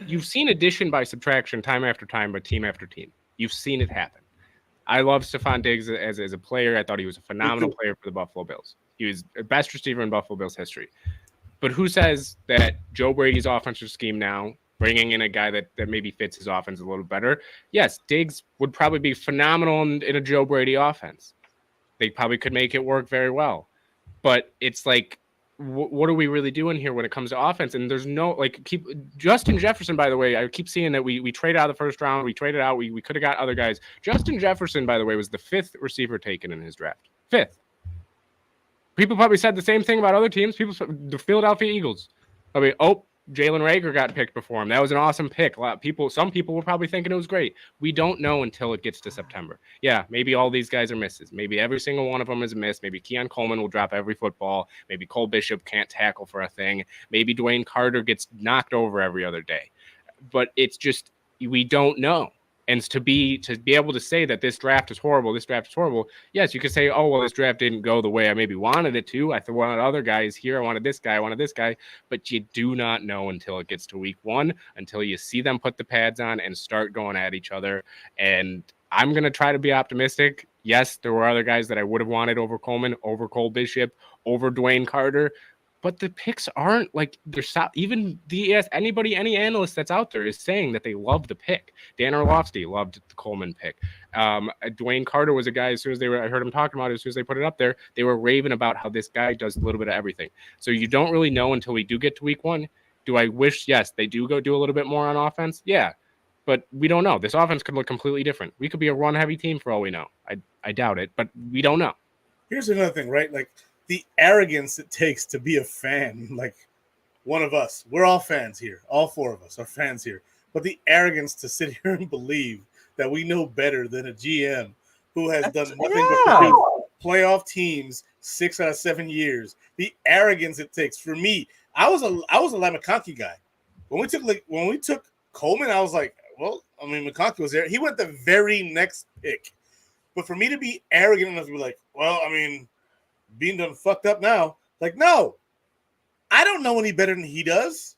You've seen addition by subtraction time after time, but team after team. You've seen it happen. I love Stephon Diggs as a player. I thought he was a phenomenal player for the Buffalo Bills. He was the best receiver in Buffalo Bills history. But who says that Joe Brady's offensive scheme now, bringing in a guy that maybe fits his offense a little better? Yes, Diggs would probably be phenomenal in a Joe Brady offense. They probably could make it work very well. But it's like, what are we really doing here when it comes to offense? And there's no, Justin Jefferson, by the way, I keep seeing that we traded out of the first round. We traded out. We could have got other guys. Justin Jefferson, by the way, was the 5th receiver taken in his draft. 5th. People probably said the same thing about other teams. The Philadelphia Eagles. Jalen Reagor got picked before him. That was an awesome pick. Some people were probably thinking it was great. We don't know until it gets to September. Yeah, maybe all these guys are misses. Maybe every single one of them is a miss. Maybe Keon Coleman will drop every football. Maybe Cole Bishop can't tackle for a thing. Maybe Dwayne Carter gets knocked over every other day. But it's just, we don't know. And to be able to say that this draft is horrible, yes, you could say, oh, well, this draft didn't go the way I maybe wanted it to. I wanted other guys here. I wanted this guy. But you do not know until it gets to week 1, until you see them put the pads on and start going at each other. And I'm going to try to be optimistic. Yes, there were other guys that I would have wanted over Coleman, over Cole Bishop, over Dwayne Carter. But the picks aren't like they're even any analyst that's out there is saying that they love the pick. Dan Orlovsky loved the Coleman pick. Dwayne Carter was a guy, I heard him talking about it, as soon as they put it up there, they were raving about how this guy does a little bit of everything. So you don't really know until we do get to week 1. Do I wish, yes, they do go do a little bit more on offense? Yeah. But we don't know. This offense could look completely different. We could be a run-heavy team for all we know. I doubt it, but we don't know. Here's another thing, right? Like, the arrogance it takes to be a fan, like one of us. We're all fans here. All 4 of us are fans here. But the arrogance to sit here and believe that we know better than a GM who has done nothing but produce playoff teams 6 out of 7 years. The arrogance it takes. For me, I was a Lai McConkey guy. When we took Coleman, I was like, well, I mean, McConkey was there. He went the very next pick. But for me to be arrogant enough to be like, well, I mean, Bean done fucked up now. Like, no, I don't know any better than he does.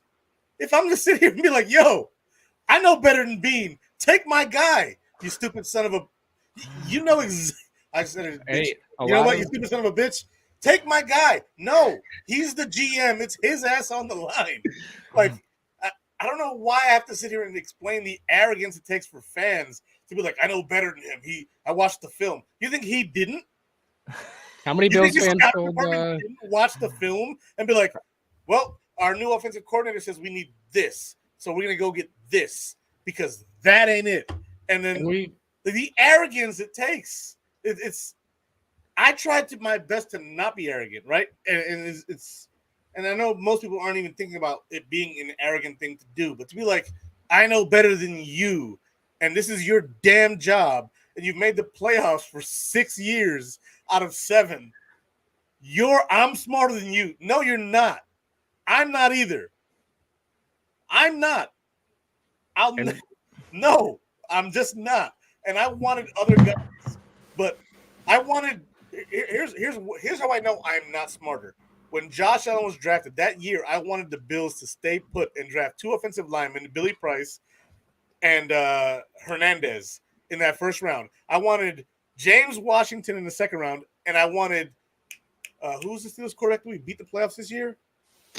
If I'm gonna sit here and be like, yo, I know better than Bean, take my guy, you stupid son of a. You know I said it. Hey, you know what, you stupid son of a bitch. Take my guy. No, he's the GM. It's his ass on the line. Like, I don't know why I have to sit here and explain the arrogance it takes for fans to be like, I know better than him. I watched the film. You think he didn't? How many Bills fans didn't watch the film and be like, well, our new offensive coordinator says we need this, so we're going to go get this because that ain't it. And then the arrogance it takes, it's I tried my best to not be arrogant, right? And and I know most people aren't even thinking about it being an arrogant thing to do, but to be like, I know better than you, and this is your damn job, and you've made the playoffs for 6 years out of 7. I'm smarter than you. No, you're not. I'm not either. I'm not. No, I'm just not. And I wanted other guys, but I wanted. Here's how I know I'm not smarter. When Josh Allen was drafted that year, I wanted the Bills to stay put and draft 2 offensive linemen, Billy Price and Hernandez, in that first round. I wanted James Washington in the second round, and I wanted who's the Steelers quarterback we beat the playoffs this year?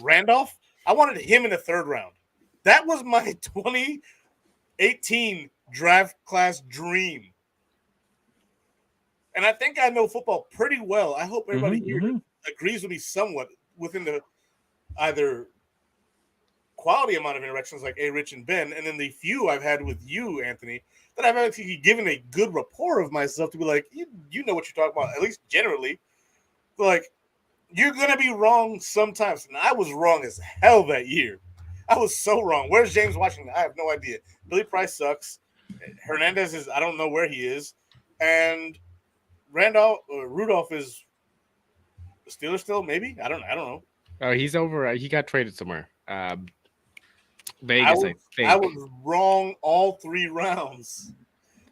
Randolph. I wanted him in the 3rd round. That was my 2018 draft class dream. And I think I know football pretty well. I hope everybody here agrees with me somewhat within the either quality amount of interactions like Rich and Ben, and then the few I've had with you, Anthony, that I've actually given a good rapport of myself to be like, you know what you're talking about, at least generally. Like, you're going to be wrong sometimes. And I was wrong as hell that year. I was so wrong. Where's James Washington? I have no idea. Billy Price sucks. Hernandez I don't know where he is. And Rudolph is Steelers still, maybe? I don't know. Oh, he's over. He got traded somewhere. Vegas, I think. I was wrong all 3 rounds.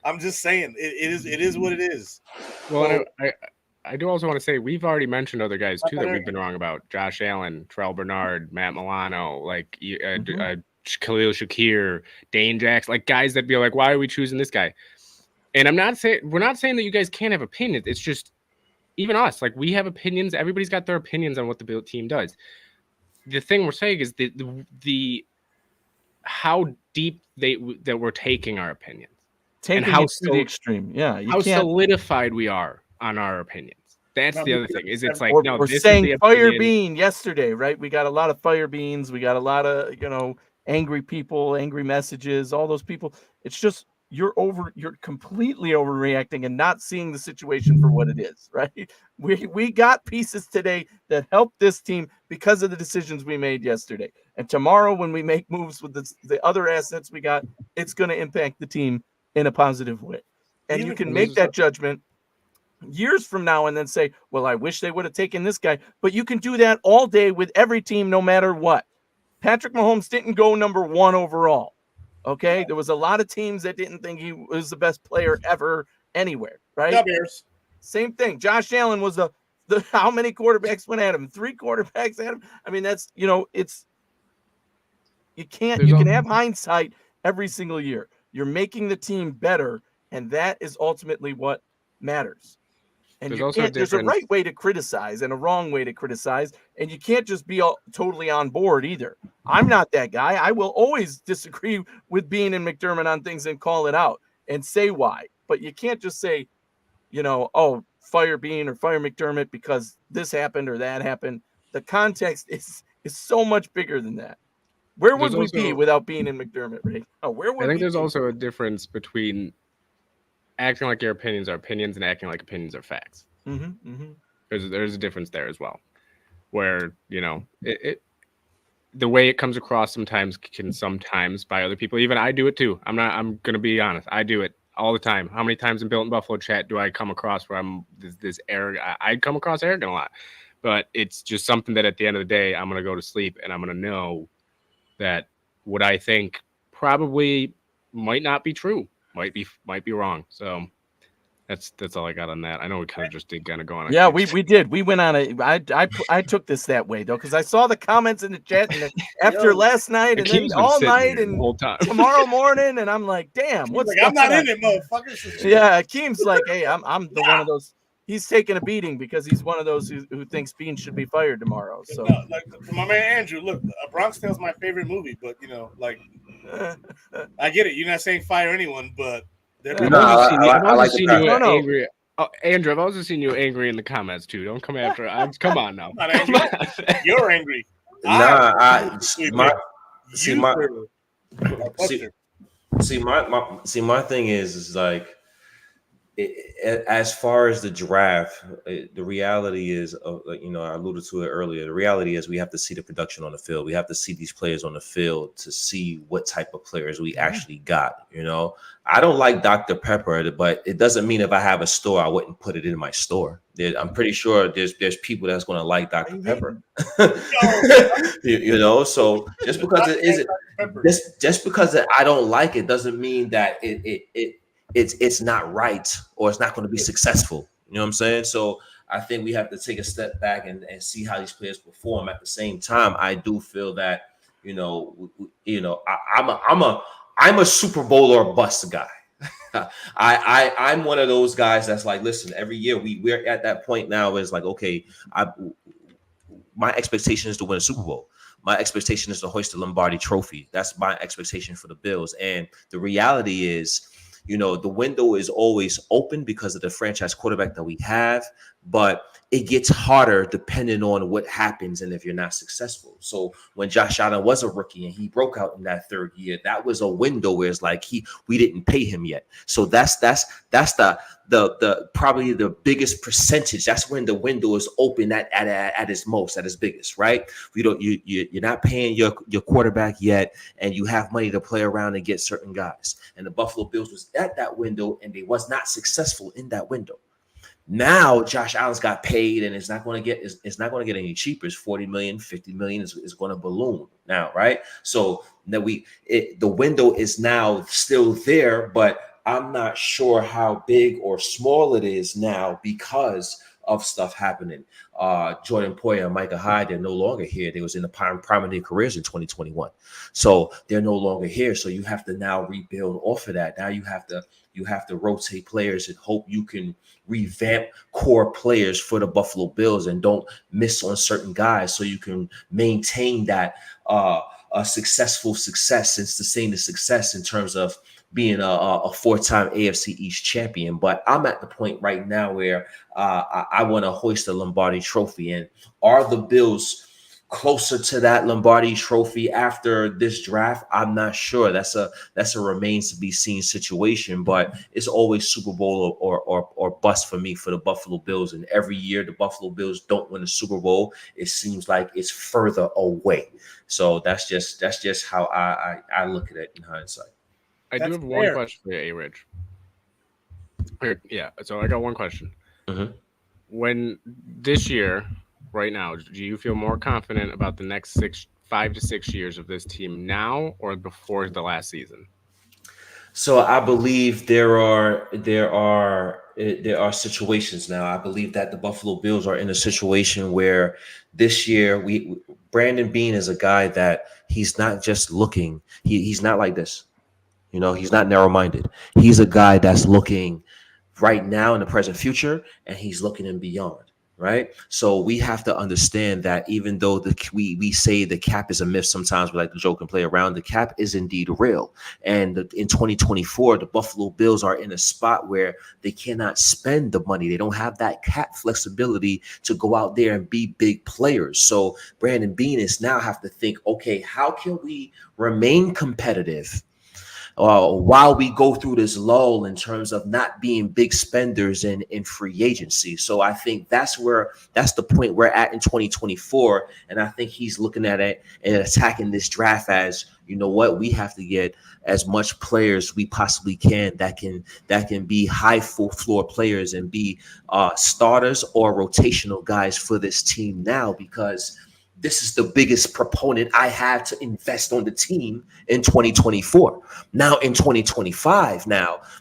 I'm just saying, it is what it is. Well, so, I do also want to say we've already mentioned other guys too that we've been wrong about: Josh Allen, Terrell Bernard, Matt Milano, like Khalil Shakir, Dane Jackson, like guys that be like, why are we choosing this guy? And we're not saying that you guys can't have opinions. It's just even us, like we have opinions. Everybody's got their opinions on what the team does. The thing we're saying is the how deep that we're taking our opinions, and how to the extreme. Yeah, how solidified we are on our opinions. That's the other thing. Is it's like we're saying fire bean yesterday, right? We got a lot of fire beans. We got a lot of angry people, angry messages. All those people. It's just you're completely overreacting and not seeing the situation for what it is, right? We got pieces today that help this team because of the decisions we made yesterday. And tomorrow, when we make moves with the other assets we got, it's going to impact the team in a positive way. And you can make that judgment years from now and then say, well, I wish they would have taken this guy. But you can do that all day with every team, no matter what. Patrick Mahomes didn't go number 1 overall. Okay, there was a lot of teams that didn't think he was the best player ever anywhere, right? The Bears. Same thing. Josh Allen was the how many quarterbacks went at him? 3 quarterbacks at him. I mean, that's it's you can have hindsight every single year. You're making the team better, and that is ultimately what matters. And there's a right way to criticize and a wrong way to criticize, and you can't just be totally on board either. I'm not that guy. I will always disagree with Beane and McDermott on things and call it out and say why. But you can't just say, oh, fire Beane or fire McDermott because this happened or that happened. The context is so much bigger than that. Where would we be without Beane and McDermott, Ray? Oh, where would I think there's also a difference between acting like your opinions are opinions and acting like opinions are facts. There's a difference there as well, where the way it comes across sometimes by other people. Even I do it too. I'm gonna be honest. I do it all the time. How many times in Built in Buffalo chat do I come across where I'm this arrogant? I come across arrogant a lot, but it's just something that at the end of the day, I'm gonna go to sleep and I'm gonna know that what I think probably might not be true, might be wrong. So that's all I got on that. I know we kind of just did kind of go on. Yeah, we did. We went on I took this that way though, because I saw the comments in the chat and after last night and then all night and whole time. Tomorrow morning, and I'm like, damn, what's like, I'm not in it, motherfuckers. Yeah, Akeem's like, hey, I'm the one of those. He's taking a beating because he's one of those who thinks Beane should be fired tomorrow. So, like my man Andrew, look, Bronx Tale's my favorite movie, but I get it. You're not saying fire anyone, but I've also seen you angry. Oh, Andrew, I've also seen you angry in the comments too. Don't come after. Come on now. I'm not angry. You're angry. My thing is like, as far as the draft, the reality is, I alluded to it earlier. The reality is we have to see the production on the field. We have to see these players on the field to see what type of players we actually got. I don't like Dr. Pepper, but it doesn't mean if I have a store, I wouldn't put it in my store. I'm pretty sure there's people that's going to like Dr. Pepper. So just because it isn't, just because I don't like it doesn't mean that it's not right or it's not going to be successful. You know what I'm saying? So I think we have to take a step back and see how these players perform. At the same time, I do feel that I'm a Super Bowl or bust guy. I'm one of those guys that's like, listen, every year we're at that point now is like, okay, my expectation is to win a Super Bowl. My expectation is to hoist the Lombardi Trophy. That's my expectation for the Bills. And the reality is, the window is always open because of the franchise quarterback that we have, but it gets harder depending on what happens and if you're not successful. So when Josh Allen was a rookie and he broke out in that third year, that was a window where it's like we didn't pay him yet. So that's the probably the biggest percentage. That's when the window is open at its most, at its biggest, right? You're not paying your quarterback yet, and you have money to play around and get certain guys. And the Buffalo Bills was at that window, and they was not successful in that window. Now Josh Allen's got paid, and it's not going to get any cheaper. It's $40 million, $50 million is going to balloon now, right? So that the window is now still there, but I'm not sure how big or small it is now because of stuff happening. Jordan Poyer and Micah Hyde, they're no longer here. They was in the prime of their careers in 2021. So they're no longer here. So you have to now rebuild off of that. Now you have to rotate players and hope you can revamp core players for the Buffalo Bills and don't miss on certain guys so you can maintain that a successful success, since the same as success in terms of being a four-time AFC East champion. But I'm at the point right now where I want to hoist the Lombardi Trophy. And are the Bills closer to that Lombardi Trophy after this draft? I'm not sure. That's a remains to be seen situation. But it's always Super Bowl or bust for me for the Buffalo Bills. And every year the Buffalo Bills don't win the Super Bowl, it seems like it's further away. So that's just how I look at it in hindsight. I do have one question for you, A-Rich. Yeah, so I got one question. Mm-hmm. When this year, right now, do you feel more confident about the next 5 to 6 years of this team now or before the last season? So I believe there are situations now. I believe that the Buffalo Bills are in a situation where this year Brandon Beane is a guy that he's not just looking. He's not like this. You know, he's not narrow-minded. He's a guy that's looking right now in the present future, and he's looking in beyond. Right. So we have to understand that even though we say the cap is a myth, sometimes we like to joke and play around, the cap is indeed real. And in 2024, the Buffalo Bills are in a spot where they cannot spend the money. They don't have that cap flexibility to go out there and be big players. So Brandon Beane is now have to think, OK, how can we remain competitive while we go through this lull in terms of not being big spenders in free agency? So I think that's the point we're at in 2024. And I think he's looking at it and attacking this draft as, you know what, we have to get as much players we possibly can that can be high full floor players and be starters or rotational guys for this team now, because this is the biggest proponent I have to invest on the team in 2024. Now in 2025,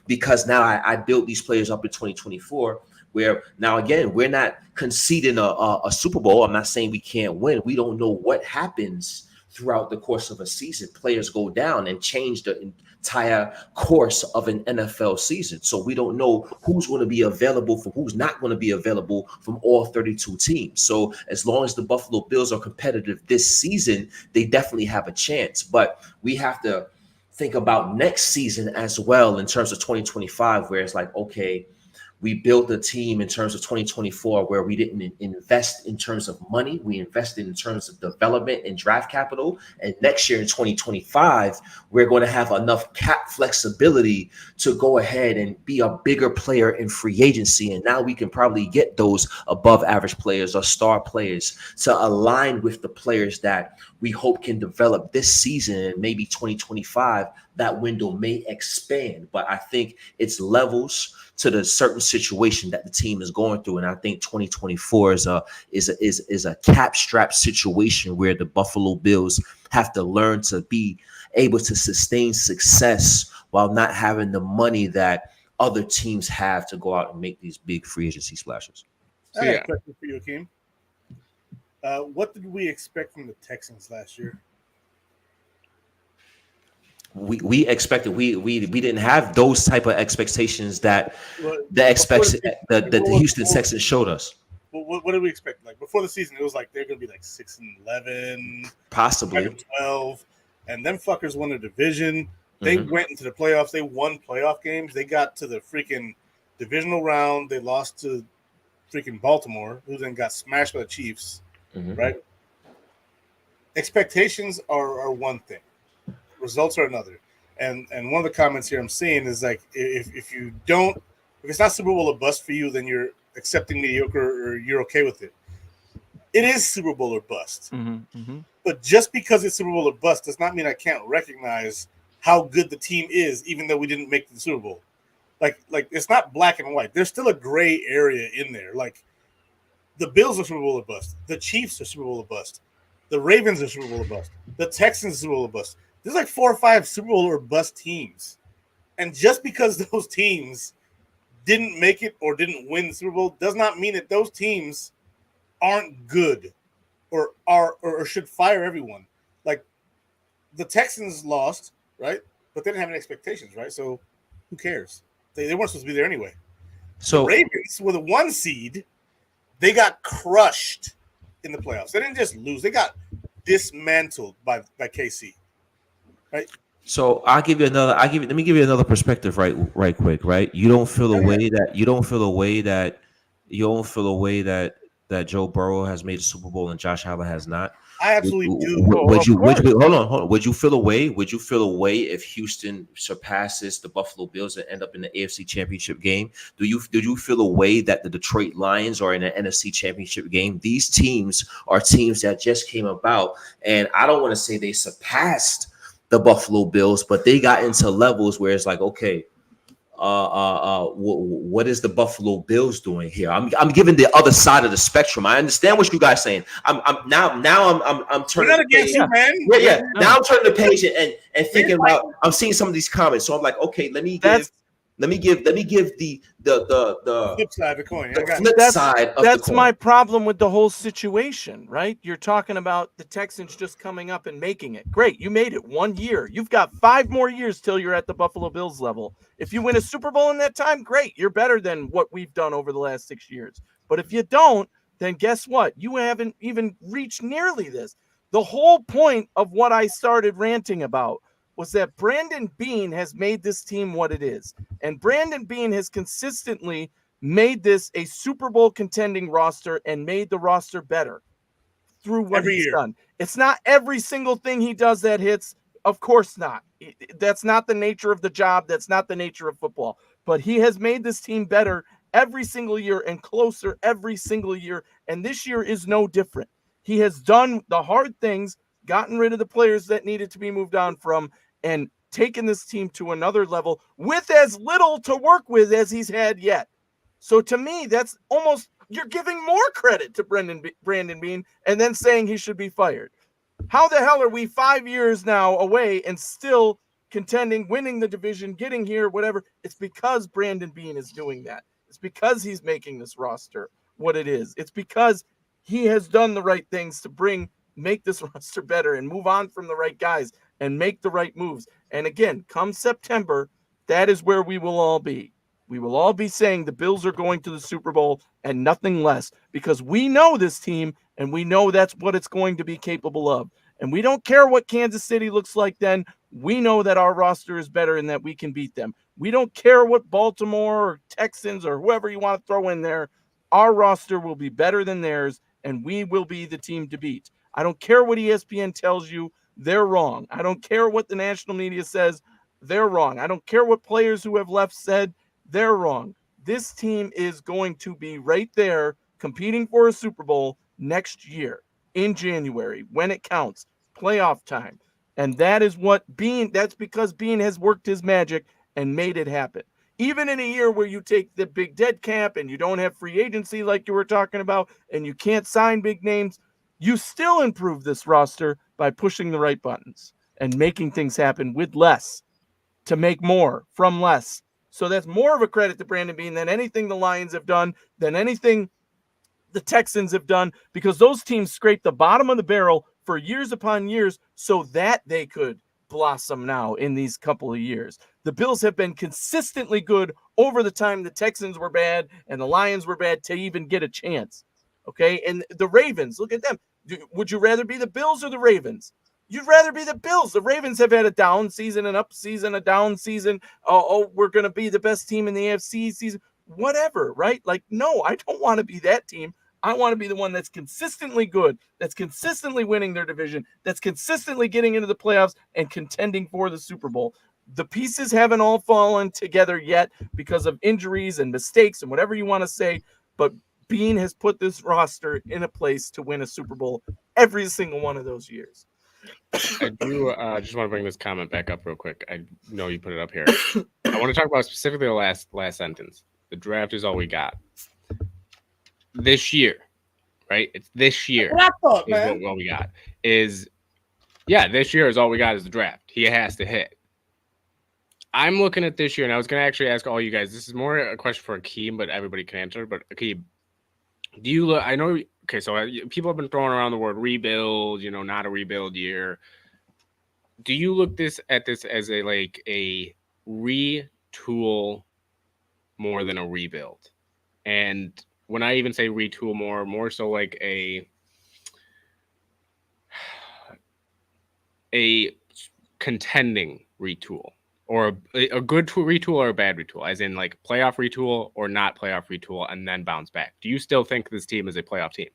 because I built these players up in 2024, where now again, we're not conceding a Super Bowl. I'm not saying we can't win. We don't know what happens throughout the course of a season. Players go down and change the entire course of an NFL season. So we don't know who's going to be available from who's not going to be available from all 32 teams. So as long as the Buffalo Bills are competitive this season, they definitely have a chance. But we have to think about next season as well in terms of 2025, where it's like, okay, we built a team in terms of 2024 where we didn't invest in terms of money. We invested in terms of development and draft capital. And next year in 2025, we're going to have enough cap flexibility to go ahead and be a bigger player in free agency. And now we can probably get those above average players or star players to align with the players that we hope can develop this season. And maybe 2025, that window may expand. But I think it's levels to the certain situation that the team is going through. And I think 2024 is a cap strap situation where the Buffalo Bills have to learn to be able to sustain success while not having the money that other teams have to go out and make these big free agency splashes. I have a question for you, Akeem. What did we expect from the Texans last year? We expected we didn't have those type of expectations that the Houston Texans showed us. What did we expect? Like before the season, it was like they're gonna be like 6-11, possibly 12, and them fuckers won the division. They went into the playoffs. They won playoff games. They got to the freaking divisional round. They lost to freaking Baltimore, who then got smashed by the Chiefs. Right? Expectations are one thing. Results are another. And one of the comments here I'm seeing is like, if it's not Super Bowl or bust for you, then you're accepting mediocre or you're okay with it. It is Super Bowl or bust. But just because it's Super Bowl or bust does not mean I can't recognize how good the team is, even though we didn't make the Super Bowl. Like it's not black and white. There's still a gray area in there. Like the Bills are Super Bowl or bust. The Chiefs are Super Bowl or bust. The Ravens are Super Bowl or bust. The Texans are Super Bowl or bust. There's like 4 or 5 Super Bowl or bust teams. And just because those teams didn't make it or didn't win the Super Bowl does not mean that those teams aren't good or should fire everyone. Like the Texans lost, right? But they didn't have any expectations, right? So who cares? They weren't supposed to be there anyway. So the Ravens with a 1 seed, they got crushed in the playoffs. They didn't just lose. They got dismantled by KC. Right. So let me give you another perspective right quick, right? You don't feel the way that Joe Burrow has made the Super Bowl and Josh Allen has not. I absolutely do. Would you feel a way if Houston surpasses the Buffalo Bills and end up in the AFC Championship game? Did you feel a way that the Detroit Lions are in an NFC Championship game? These teams are teams that just came about, and I don't want to say they surpassed the Buffalo Bills, but they got into levels where it's like, okay, what is the Buffalo Bills doing here? I'm giving the other side of the spectrum. I understand what you guys saying. I'm turning. We're not against you, man. Yeah. Now I'm turning the page and thinking about. I'm seeing some of these comments, so I'm like, okay, let me give the flip side of the coin. That's my problem with the whole situation, right? You're talking about the Texans just coming up and making it. Great, you made it 1 year. You've got 5 more years till you're at the Buffalo Bills level. If you win a Super Bowl in that time, great. You're better than what we've done over the last 6 years. But if you don't, then guess what? You haven't even reached nearly this. The whole point of what I started ranting about was that Brandon Beane has made this team what it is. And Brandon Beane has consistently made this a Super Bowl contending roster and made the roster better through what he's done. It's not every single thing he does that hits. Of course not. That's not the nature of the job. That's not the nature of football. But he has made this team better every single year and closer every single year. And this year is no different. He has done the hard things, gotten rid of the players that needed to be moved on from, and taken this team to another level with as little to work with as he's had yet. So to me, that's almost, you're giving more credit to Brandon Beane and then saying he should be fired. How the hell are we 5 years now away and still contending, winning the division, getting here, whatever? It's because Brandon Beane is doing that. It's because he's making this roster what it is. It's because he has done the right things to make this roster better and move on from the right guys and make the right moves. And again, come September, that is where we will all be. We will all be saying the Bills are going to the Super Bowl and nothing less, because we know this team and we know that's what it's going to be capable of. And we don't care what Kansas City looks like then. We know that our roster is better and that we can beat them. We don't care what Baltimore or Texans or whoever you want to throw in there. Our roster will be better than theirs, and we will be the team to beat. I don't care what ESPN tells you. They're wrong. I don't care what the national media says. They're wrong. I don't care what players who have left said. They're wrong. This team is going to be right there competing for a Super Bowl next year in January when it counts, playoff time. And that is what that's because Beane has worked his magic and made it happen. Even in a year where you take the big dead cap and you don't have free agency like you were talking about and you can't sign big names, you still improve this roster by pushing the right buttons and making things happen with less to make more from less. So that's more of a credit to Brandon Beane than anything the Lions have done, than anything the Texans have done, because those teams scraped the bottom of the barrel for years upon years so that they could blossom now in these couple of years. The Bills have been consistently good over the time the Texans were bad and the Lions were bad to even get a chance. Okay, and the Ravens, look at them. Would you rather be the Bills or the Ravens? You'd rather be the Bills. The Ravens have had a down season, an up season, a down season. Oh, we're going to be the best team in the AFC season. Whatever, right? Like, no, I don't want to be that team. I want to be the one that's consistently good, that's consistently winning their division, that's consistently getting into the playoffs and contending for the Super Bowl. The pieces haven't all fallen together yet because of injuries and mistakes and whatever you want to say, but Beane has put this roster in a place to win a Super Bowl every single one of those years. I do just want to bring this comment back up real quick. I know you put it up here. I want to talk about specifically the last sentence. The draft is all we got. This year, right? It's this year. What I thought, man. What we got is, this year is all we got is the draft. He has to hit. I'm looking at this year, and I was going to actually ask all you guys. This is more a question for Akeem, but everybody can answer. But Akeem, do you look? I know. Okay, so people have been throwing around the word rebuild. Not a rebuild year. Do you look at this as a retool more than a rebuild? And when I even say retool more so like a contending retool, or a good retool or a bad retool, as in like playoff retool or not playoff retool, and then bounce back. Do you still think this team is a playoff team?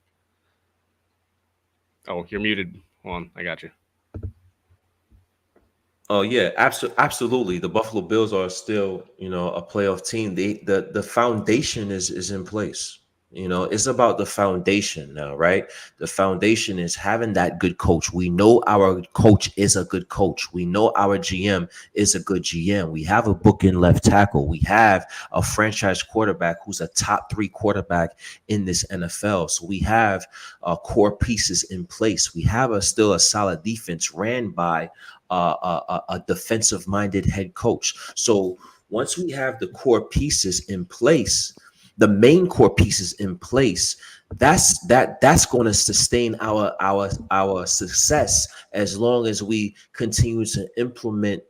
Oh, you're muted. Hold on, I got you. Oh yeah, absolutely. The Buffalo Bills are still, a playoff team. The foundation is in place. You know, it's about the foundation now, right? The foundation is having that good coach. We know our coach is a good coach. We know our GM is a good GM. We have a bookend left tackle. We have a franchise quarterback who's a top 3 quarterback in this NFL. So we have core pieces in place. We have still a solid defense ran by a defensive-minded head coach. So once we have the core pieces in place, the main core pieces in place, that's going to sustain our success as long as we continue to implement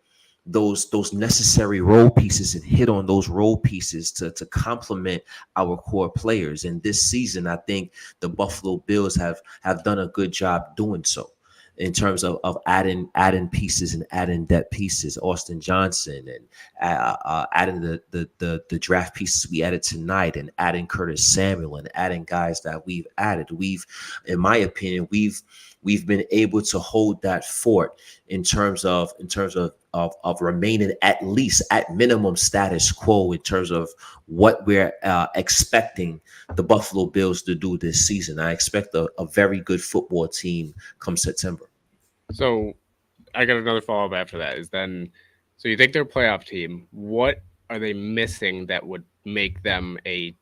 those necessary role pieces and hit on those role pieces to complement our core players. And this season, I think the Buffalo Bills have done a good job doing so, in terms of adding pieces and adding depth pieces, Austin Johnson, and adding the draft pieces we added tonight, and adding Curtis Samuel, and adding guys that we've added. In my opinion, we've been able to hold that fort in terms of remaining at least at minimum status quo in terms of what we're expecting the Buffalo Bills to do this season. I expect a very good football team come September. So I got another follow-up after that is then, so you think they're a playoff team. What are they missing that would make them a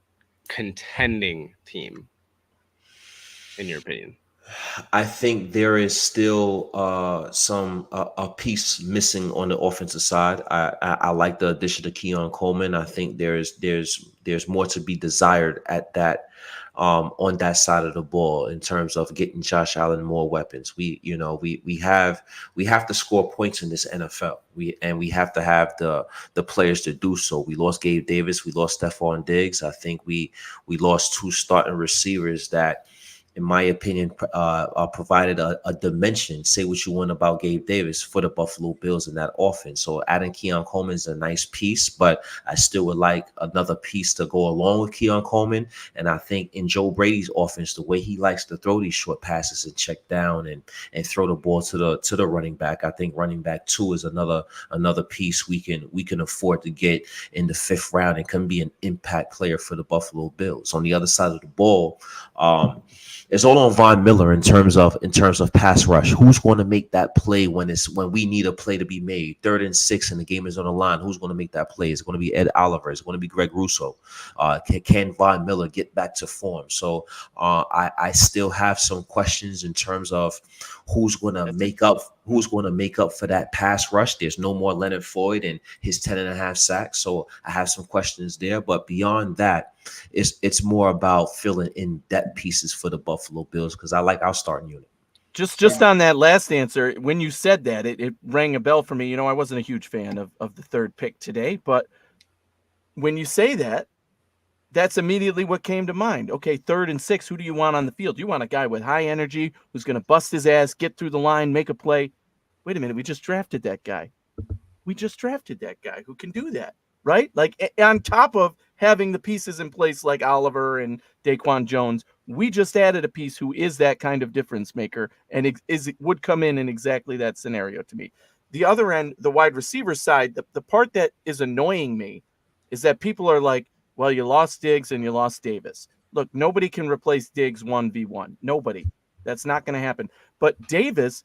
contending team, in your opinion? I think there is still a piece missing on the offensive side. I like the addition of Keon Coleman. I think there's more to be desired at that on that side of the ball in terms of getting Josh Allen more weapons. We have to score points in this NFL. We have to have the players to do so. We lost Gabe Davis. We lost Stephon Diggs. I think we lost 2 starting receivers that, in my opinion, provided a dimension. Say what you want about Gabe Davis for the Buffalo Bills in that offense. So adding Keon Coleman is a nice piece, but I still would like another piece to go along with Keon Coleman. And I think in Joe Brady's offense, the way he likes to throw these short passes and check down and throw the ball to the running back, I think running back 2 is another piece we can afford to get in the 5th round and can be an impact player for the Buffalo Bills. On the other side of the ball, it's all on Von Miller in terms of pass rush. Who's going to make that play when we need a play to be made? 3rd and 6 and the game is on the line. Who's going to make that play? It's going to be Ed Oliver. It's going to be Greg Rousseau. Can Von Miller get back to form? So I still have some questions in terms of who's going to make up for that pass rush. There's no more Leonard Floyd and his 10.5 sacks. So I have some questions there. But beyond that, it's more about filling in depth pieces for the Buffalo Bills, because I like our starting unit. Just on that last answer, when you said that, it rang a bell for me. I wasn't a huge fan of the 3rd pick today, but when you say that, that's immediately what came to mind. Okay, 3rd and 6, who do you want on the field? You want a guy with high energy who's going to bust his ass, get through the line, make a play. Wait a minute, we just drafted that guy. We just drafted that guy who can do that, right? Like, on top of having the pieces in place like Oliver and Daquan Jones, we just added a piece who is that kind of difference maker and would come in exactly that scenario to me. The other end, the wide receiver side, the part that is annoying me is that people are like, well, you lost Diggs and you lost Davis. Look, nobody can replace Diggs 1v1. Nobody. That's not going to happen. But Davis,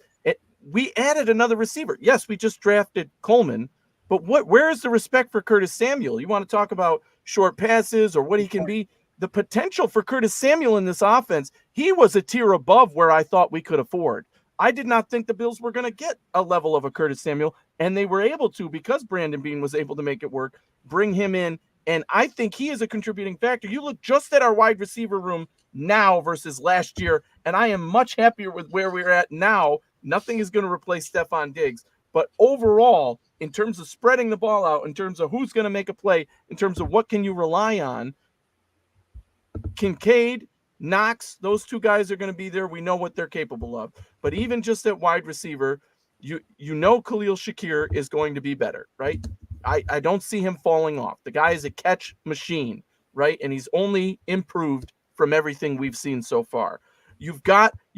we added another receiver. Yes, we just drafted Coleman, but where is the respect for Curtis Samuel? You want to talk about short passes or what he can be? The potential for Curtis Samuel in this offense, he was a tier above where I thought we could afford. I did not think the Bills were going to get a level of a Curtis Samuel, and they were able to, because Brandon Beane was able to make it work, bring him in, and I think he is a contributing factor. You look just at our wide receiver room now versus last year, and I am much happier with where we're at now. Nothing is going to replace Stephon Diggs, but overall, in terms of spreading the ball out, in terms of who's going to make a play, in terms of what can you rely on, Kincaid, Knox, those 2 guys are going to be there. We know what they're capable of. But even just at wide receiver, you know Khalil Shakir is going to be better, right? I don't see him falling off. The guy is a catch machine, right? And he's only improved from everything we've seen so far. You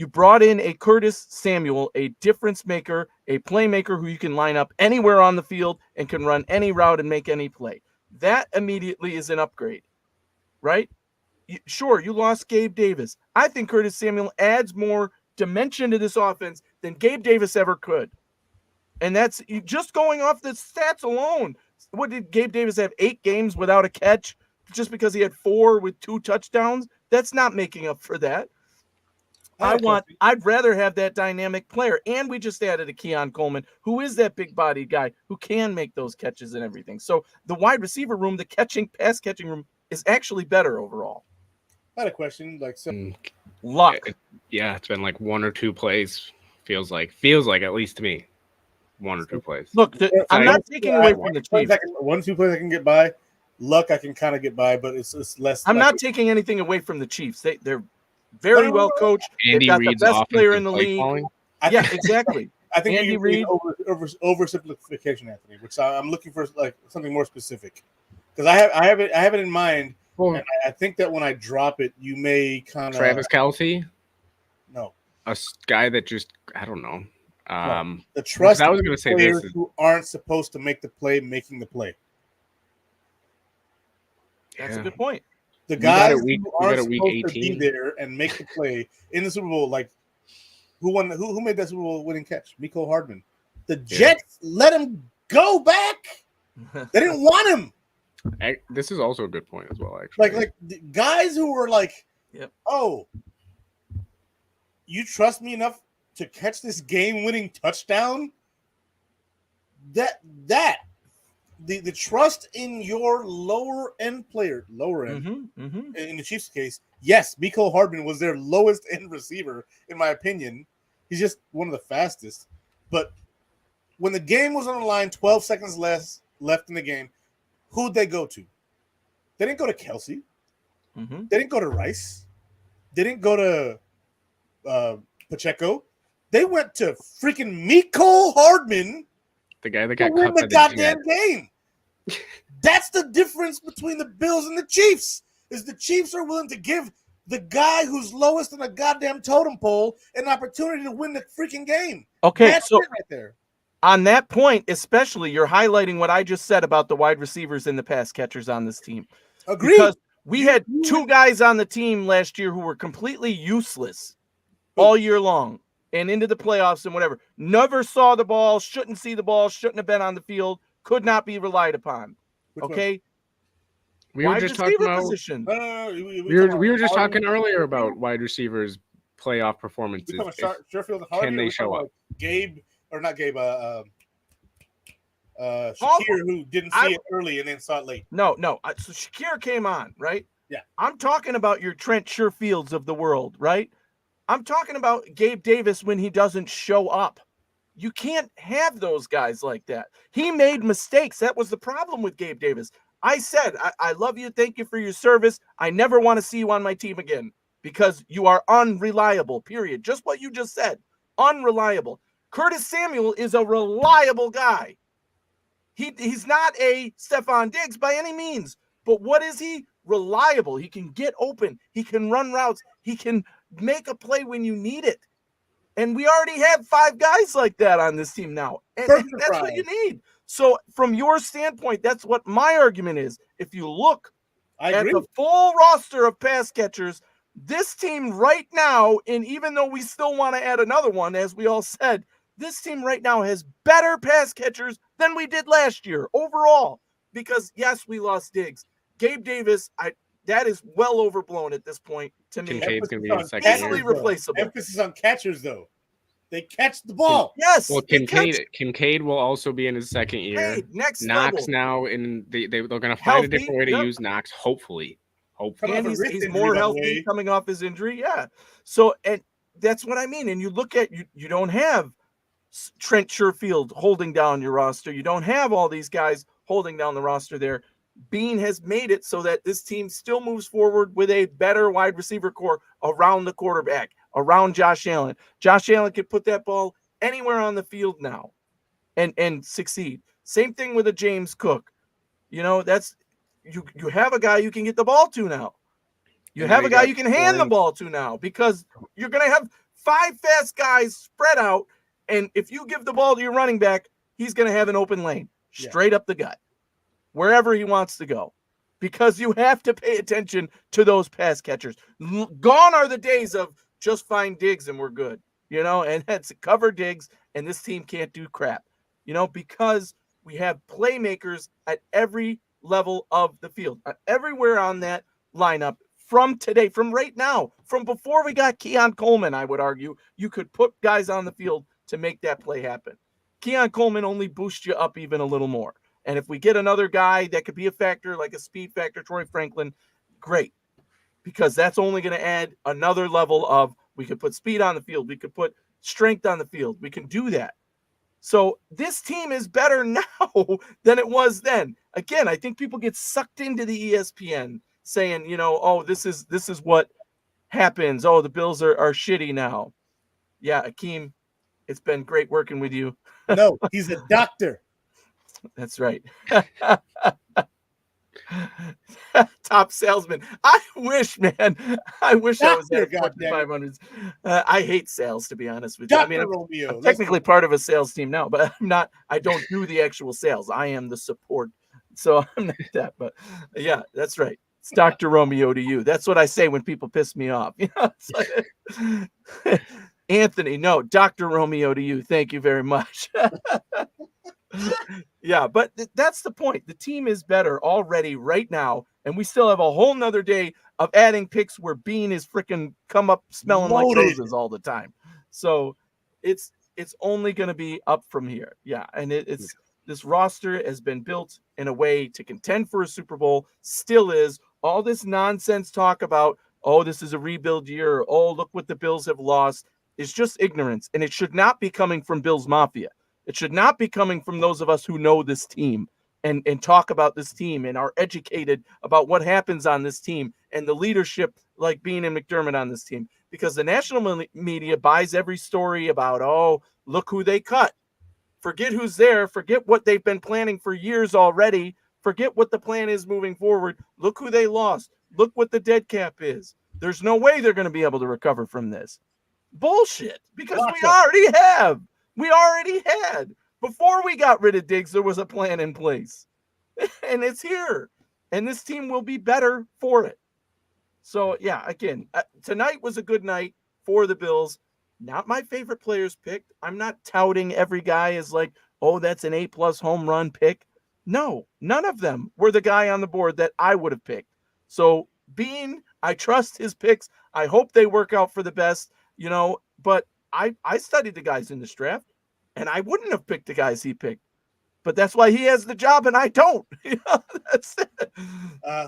brought in a Curtis Samuel, a difference maker, a playmaker who you can line up anywhere on the field and can run any route and make any play. That immediately is an upgrade, right? Sure, you lost Gabe Davis. I think Curtis Samuel adds more dimension to this offense than Gabe Davis ever could. And that's just going off the stats alone. What did Gabe Davis have? 8 games without a catch just because he had 4 with 2 touchdowns? That's not making up for that. I'd rather have that dynamic player. And we just added a Keon Coleman, who is that big bodied guy who can make those catches and everything. So the wide receiver room, the pass catching room is actually better overall. I had a question. Like luck. Yeah, it's been like 1 or 2 plays. Feels like at least to me. 1 or 2 plays. Look, I'm not taking away from the Chiefs. 1-2 plays I can get by. Luck I can kind of get by, but it's less. I'm not taking anything away from the Chiefs. They're very well coached. They've got the best player in the league. Yeah, exactly. I think Andy you're Reid. Oversimplification, Anthony. Which I'm looking for, like something more specific, because I have it in mind, and I think that when I drop it, you may kind of Travis Kelce. No, a guy that just I don't know. The trust I was going to say players this who aren't supposed to make the play, making the play. That's a good point. The guys who aren't got a week supposed to 18 be there and make the play in the Super Bowl, like who won? Who made that Super Bowl winning catch? Mecole Hardman. The Jets let him go back. They didn't want him. This is also a good point as well. Actually, Like the guys who were like, "Oh, you trust me enough to catch this game-winning touchdown?" The trust in your lower end player, in the Chiefs' case, yes, Mecole Hardman was their lowest end receiver, in my opinion. He's just one of the fastest. But when the game was on the line, 12 seconds left in the game, who'd they go to? They didn't go to Kelce. They didn't go to Rice. They didn't go to Pacheco. They went to freaking Mecole Hardman, the guy that to got win cut the by the goddamn Jets. game. That's the difference between the Bills and the Chiefs. Is the Chiefs are willing to give the guy who's lowest in a goddamn totem pole an opportunity to win the freaking game. Okay, That's so it right there. On that point, especially, you're highlighting what I just said about the wide receivers and the pass catchers on this team. Agreed. Because we had 2 guys on the team last year who were completely useless all year long and into the playoffs and whatever. Never saw the ball, shouldn't see the ball, shouldn't have been on the field, could not be relied upon. Okay? We were just talking about position. we were just talking earlier about wide receivers' playoff performances. Sherfield and Hardy, Can they show up? Gabe, or not Gabe, Shakir, who didn't see it early and then saw it late. No. So Shakir came on, right? Yeah. I'm talking about your Trent Sherfields of the world, right? I'm talking about Gabe Davis when he doesn't show up. You can't have those guys like that. He made mistakes. That was the problem with Gabe Davis. I said, I love you. Thank you for your service. I never want to see you on my team again because you are unreliable, period. Just what you just said. Unreliable. Curtis Samuel is a reliable guy. He's not a Stephon Diggs by any means. But what is he? Reliable. He can get open. He can run routes. He can make a play when you need it. And we already have 5 guys like that on this team now. And that's what you need. So from your standpoint, that's what my argument is. If you look at the full roster of pass catchers, this team right now, and even though we still want to add another one, as we all said, this team right now has better pass catchers than we did last year overall. Because, yes, we lost Diggs. Gabe Davis, that is well overblown at this point to me. Kincaid's going to be in second easily year. replaceable. Emphasis on catchers, though. They catch the ball. Yes. Well, Kincaid will also be in his second year. Hey, next Knox level. now, and they're going to find Healthy, a different way to yep. use Knox. Hopefully. And he's more healthy coming off his injury. Yeah. So, and that's what I mean. And you look at you don't have Trent Sherfield holding down your roster. You don't have all these guys holding down the roster there. Bean has made it so that this team still moves forward with a better wide receiver core around the quarterback, around Josh Allen. Josh Allen can put that ball anywhere on the field now and succeed. Same thing with a James Cook. You know, that's you have a guy you can get the ball to now. You have a guy you can hand the ball to now because you're going to have 5 fast guys spread out, and if you give the ball to your running back, he's going to have an open lane straight up the gut, wherever he wants to go. because you have to pay attention to those pass catchers. Gone are the days of just find Diggs and we're good, and it's cover Diggs and this team can't do crap, because we have playmakers at every level of the field, everywhere on that lineup from today, from right now, from before we got Keon Coleman. I would argue you could put guys on the field to make that play happen. Keon Coleman only boosts you up even a little more. And if we get another guy that could be a factor, like a speed factor, Troy Franklin, great. Because that's only going to add another level of, we could put speed on the field. We could put strength on the field. We can do that. So this team is better now than it was then. Again, I think people get sucked into the ESPN saying, oh, this is what happens. Oh, the Bills are shitty now. Yeah, Akeem, it's been great working with you. No, he's a doctor. That's right. Top salesman. I wish, man. I wish I was at 500s. I hate sales, to be honest with you. I mean, I'm technically part of a sales team now, but I'm not. I don't do the actual sales. I am the support. So I'm not that. But yeah, that's right. It's Dr. Romeo to you. That's what I say when people piss me off. Anthony, no, Dr. Romeo to you. Thank you very much. Yeah, but that's the point. The team is better already right now, and we still have a whole nother day of adding picks where Bean is freaking come up smelling like roses all the time. So it's only going to be up from here. Yeah, and it's this roster has been built in a way to contend for a Super Bowl, still is. All this nonsense talk about, oh, this is a rebuild year, or, oh, look what the Bills have lost, is just ignorance, and it should not be coming from Bills Mafia. It should not be coming from those of us who know this team and talk about this team and are educated about what happens on this team and the leadership like Bean and McDermott on this team. Because the national media buys every story about, oh, look who they cut. Forget who's there. Forget what they've been planning for years already. Forget what the plan is moving forward. Look who they lost. Look what the dead cap is. There's no way they're going to be able to recover from this. Bullshit. Because we already have. We already had. Before we got rid of Diggs, there was a plan in place. And it's here. And this team will be better for it. So, yeah, again, tonight was a good night for the Bills. Not my favorite players picked. I'm not touting every guy as like, oh, that's an A+ home run pick. No, none of them were the guy on the board that I would have picked. So, Bean, I trust his picks. I hope they work out for the best, but I studied the guys in this draft, and I wouldn't have picked the guys he picked. But that's why he has the job, and I don't. That's it.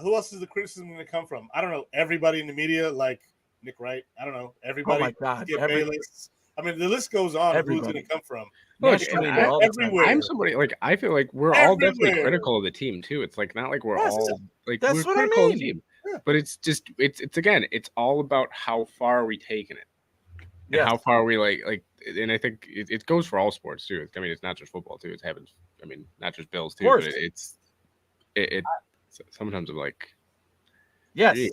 Who else is the criticism going to come from? I don't know. Everybody in the media, like Nick Wright. I don't know. Everybody. Oh, my God. Bayless. I mean, the list goes on of who's going to come from. Look, everywhere. I'm somebody, like, I feel like we're all definitely critical of the team, too. It's like not like we're all, like, that's we're what critical I of mean. the team. Yeah. But it's just, it's again, it's all about how far are we taking it. And how far are we like, and I think it goes for all sports too. I mean, it's not just football too. It happens. I mean, not just Bills too. But it sometimes I'm like, yes, geez.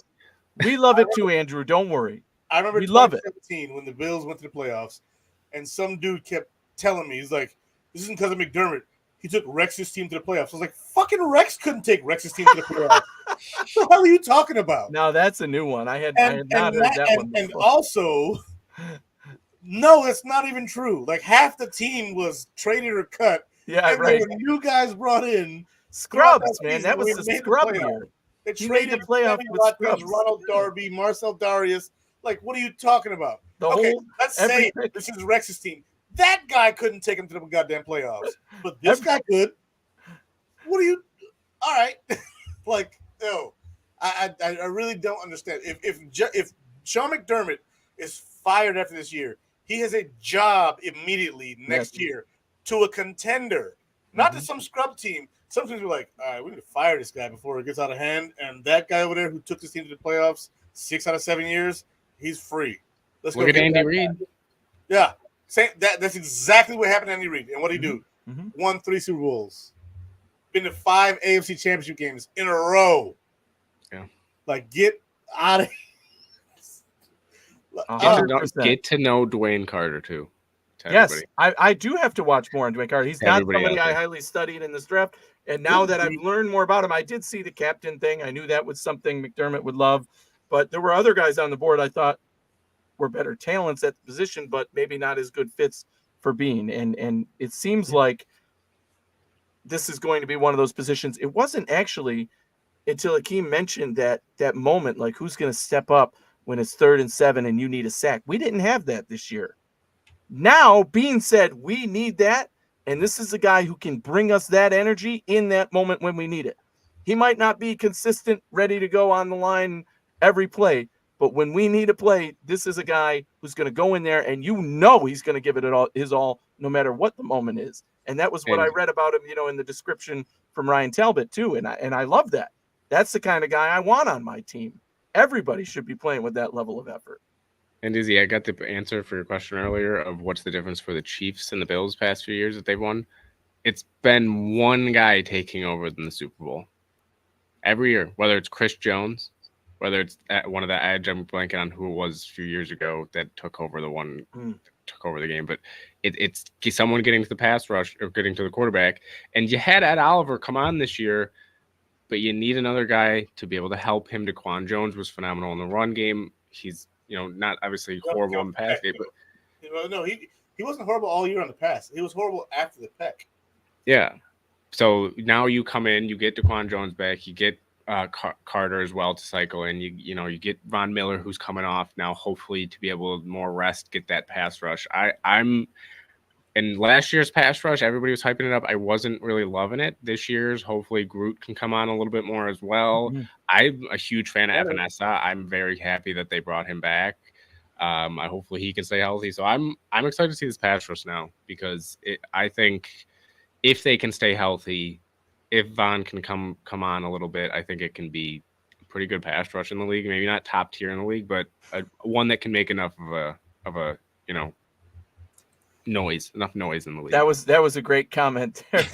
We love it too, Andrew. Don't worry. I remember we love it. 2017 when the Bills went to the playoffs, and some dude kept telling me, he's like, "This isn't because of McDermott. He took Rex's team to the playoffs." I was like, "Fucking Rex couldn't take Rex's team to the playoffs." What the hell are you talking about? No, that's a new one. I had not heard that one before. And also. No, that's not even true. Like half the team was traded or cut. Yeah, and right. There were new guys brought in. Scrubs, man. That was the scrub year. They traded the playoff with scrubs. Ronald Darby, Marcel Darius. Like, what are you talking about? Let's say this is Rex's team. That guy couldn't take him to the goddamn playoffs, but this guy could. What are you? All right, like no, I really don't understand. If Sean McDermott is fired after this year, he has a job immediately next year to a contender, not to some scrub team. Some teams are like, all right, we need to fire this guy before it gets out of hand. And that guy over there who took this team to the playoffs 6 out of 7 years, he's free. Let's look at Andy Reid. Yeah, that's exactly what happened to Andy Reid. And what did he do? Won 3 Super Bowls, been to 5 AFC Championship games in a row. Yeah, like get out of here. Get to know Dwayne Carter too. Yes, I do have to watch more on Dwayne Carter. He's not somebody I highly studied in this draft. And now that I've learned more about him, I did see the captain thing. I knew that was something McDermott would love, but there were other guys on the board I thought were better talents at the position, but maybe not as good fits for Bean. And it seems like this is going to be one of those positions. It wasn't actually until Akeem mentioned that moment, like who's going to step up when it's 3rd and 7 and you need a sack. We didn't have that this year. Now Bean said we need that, and this is a guy who can bring us that energy in that moment when we need it. He might not be consistent, ready to go on the line every play, but when we need a play, this is a guy who's going to go in there, and he's going to give it his all, no matter what the moment is. And that was what I read about him, in the description from Ryan Talbot too, and I love that. That's the kind of guy I want on my team. Everybody should be playing with that level of effort. And Izzy, I got the answer for your question earlier of what's the difference for the Chiefs and the Bills past few years that they've won. It's been one guy taking over in the Super Bowl every year, whether it's Chris Jones, whether it's one of the edge, I'm blanking on who it was a few years ago that took over the game, but it's someone getting to the pass rush or getting to the quarterback. And you had Ed Oliver come on this year, but you need another guy to be able to help him. DaQuan Jones was phenomenal in the run game. He's not obviously horrible in the pass game, but no, he wasn't horrible all year on the pass. He was horrible after the peck. Yeah. So now you come in, you get DaQuan Jones back, you get Carter as well to cycle in. You get Von Miller, who's coming off now, hopefully to be able to more rest, get that pass rush. I'm in last year's pass rush, everybody was hyping it up. I wasn't really loving it. This year's, hopefully Groot can come on a little bit more as well. Mm-hmm. I'm a huge fan of Epenesa. I'm very happy that they brought him back. Hopefully he can stay healthy. So I'm excited to see this pass rush now, because I think if they can stay healthy, if Von can come on a little bit, I think it can be a pretty good pass rush in the league. Maybe not top tier in the league, but one that can make enough of a enough noise in the league. That was a great comment there.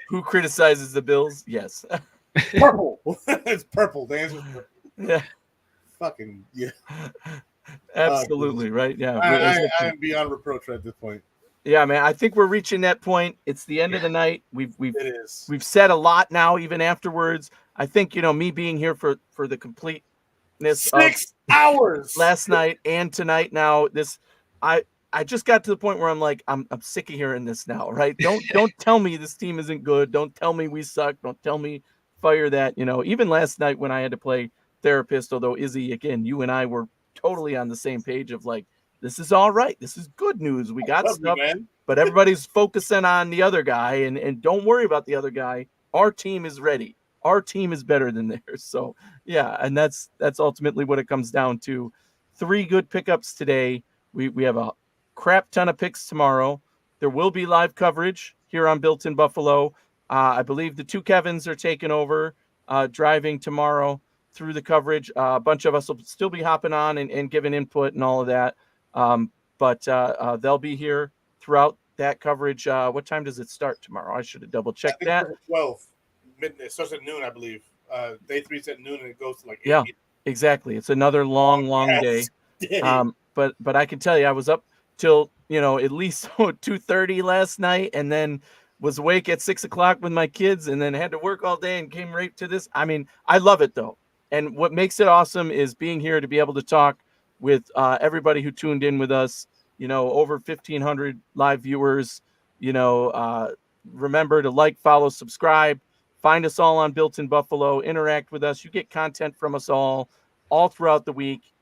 Who criticizes the Bills? Yes. Purple. It's purple. The answer's purple. Yeah. Fucking yeah. Absolutely right. Yeah. I am beyond reproach at this point. Yeah, man. I think we're reaching that point. It's the end of the night. We've said a lot now, even afterwards. I think me being here for the completeness 6 hours last night and tonight. Now I just got to the point where I'm like, I'm sick of hearing this now, right? Don't tell me this team isn't good. Don't tell me we suck. Don't tell me fire that. Even last night when I had to play therapist, although Izzy, again, you and I were totally on the same page of like, this is all right. This is good news. We got stuff, but everybody's focusing on the other guy, and don't worry about the other guy. Our team is ready. Our team is better than theirs. So yeah, and that's ultimately what it comes down to. 3 good pickups today. We have a crap ton of picks tomorrow. There will be live coverage here on Built in Buffalo. I believe the 2 Kevins are taking over, driving tomorrow through the coverage. A bunch of us will still be hopping on and giving input and all of that. But they'll be here throughout that coverage. What time does it start tomorrow? I should have double checked that. 12 midnight. It starts at noon, I believe. Day 3's at noon, and it goes to like 8. Yeah, exactly. It's another long day. But I can tell you, I was up till at least 2:30 last night, and then was awake at 6 o'clock with my kids, and then had to work all day and came right to this. I mean, I love it though, and what makes it awesome is being here to be able to talk with everybody who tuned in with us. Over 1,500 live viewers. Remember to like, follow, subscribe. Find us all on Built in Buffalo. Interact with us. You get content from us all throughout the week,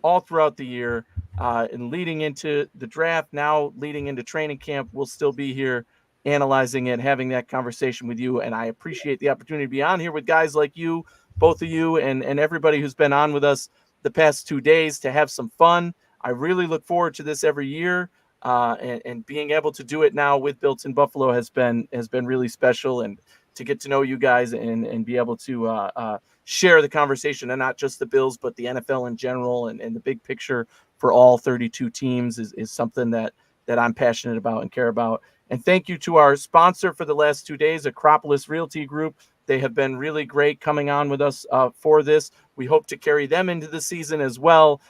all throughout the year. And leading into the draft, now leading into training camp, we'll still be here analyzing it, having that conversation with you. And I appreciate the opportunity to be on here with guys like you, both of you, and everybody who's been on with us the past 2 days to have some fun. I really look forward to this every year. And being able to do it now with Built in Buffalo has been really special, and to get to know you guys and be able to share the conversation, and not just the Bills, but the NFL in general and the big picture for all 32 teams is something that I'm passionate about and care about. And thank you to our sponsor for the last 2 days, Acropolis Realty Group. They have been really great coming on with us for this. We hope to carry them into the season as well,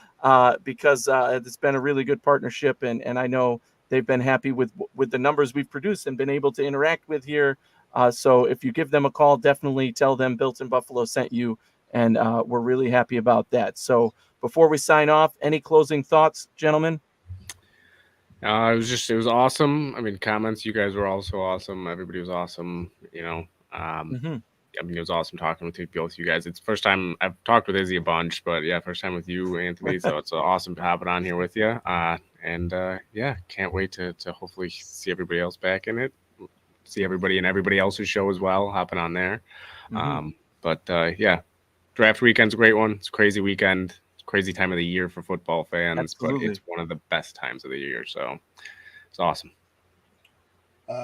because it's been a really good partnership, and I know they've been happy with the numbers we've produced and been able to interact with here So if you give them a call, definitely tell them Built in Buffalo sent you, and we're really happy about that. So before we sign off, any closing thoughts, gentlemen? It was awesome. I mean, comments, you guys were also awesome. Everybody was awesome. I mean, it was awesome talking with both you guys. It's the first time I've talked with Izzy a bunch, but yeah, first time with you, Anthony. So it's awesome to have it on here with you. Yeah, can't wait to hopefully see everybody else back in it. See everybody and everybody else's show as well, hopping on there. Yeah, draft weekend's a great one. It's a crazy weekend. Crazy time of the year for football fans, Absolutely. but it's one of the best times of the year. So it's awesome.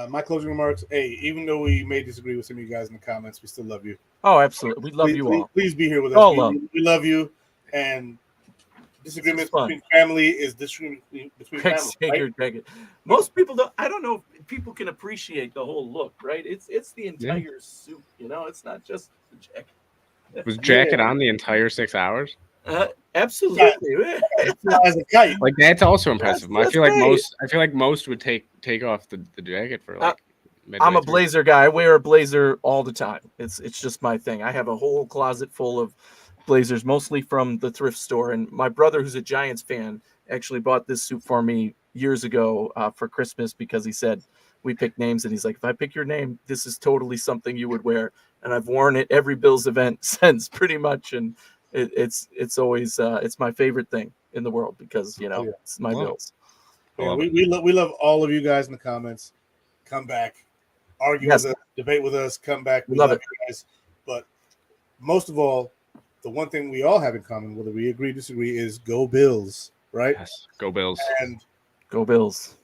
My closing remarks. Hey, even though we may disagree with some of you guys in the comments, we still love you. Oh, absolutely. We love you all. Please be here with us. All love. We love you. And disagreements fun. between family is disagreement between Greg family. Sager, Greg. Most people don't. I don't know if people can appreciate the whole look, right? It's the entire suit. It's not just the jacket. Was jacket on the entire 6 hours? Absolutely. As a kite. Like that's also impressive. I That's feel like great. most would take off the jacket for like. I'm midway a through. blazer guy. I wear a blazer all the time. It's just my thing. I have a whole closet full of blazers, mostly from the thrift store. And my brother, who's a Giants fan, actually bought this suit for me years ago for Christmas because he said we pick names, and he's like, if I pick your name, this is totally something you would wear. And I've worn it every Bills event since, pretty much. And it's always it's my favorite thing in the world because it's my Bills. Yeah, we love all of you guys in the comments. Come back, argue with us, debate with us. Come back. We love you guys. But most of all, the one thing we all have in common, whether we agree or disagree, is go Bills. Right? Yes, go Bills. And go Bills.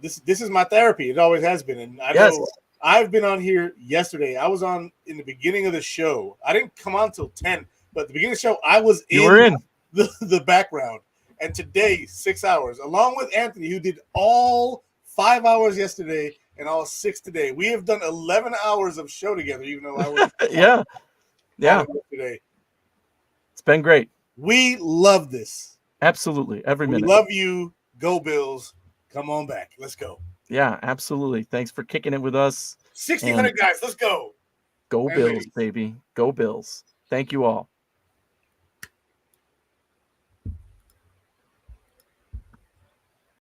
This is my therapy. It always has been, and I know I've been on here yesterday. I was on in the beginning of the show. I didn't come on till 10. But at the beginning of the show, I was in the background. And today, 6 hours, along with Anthony, who did all 5 hours yesterday and all 6 today. We have done 11 hours of show together, even though I was yeah. today. It's been great. We love this. Absolutely. Every minute. We love you. Go Bills. Come on back. Let's go. Yeah, absolutely. Thanks for kicking it with us. 1,600 guys. Let's go. Go Bills, baby. Go Bills. Thank you all.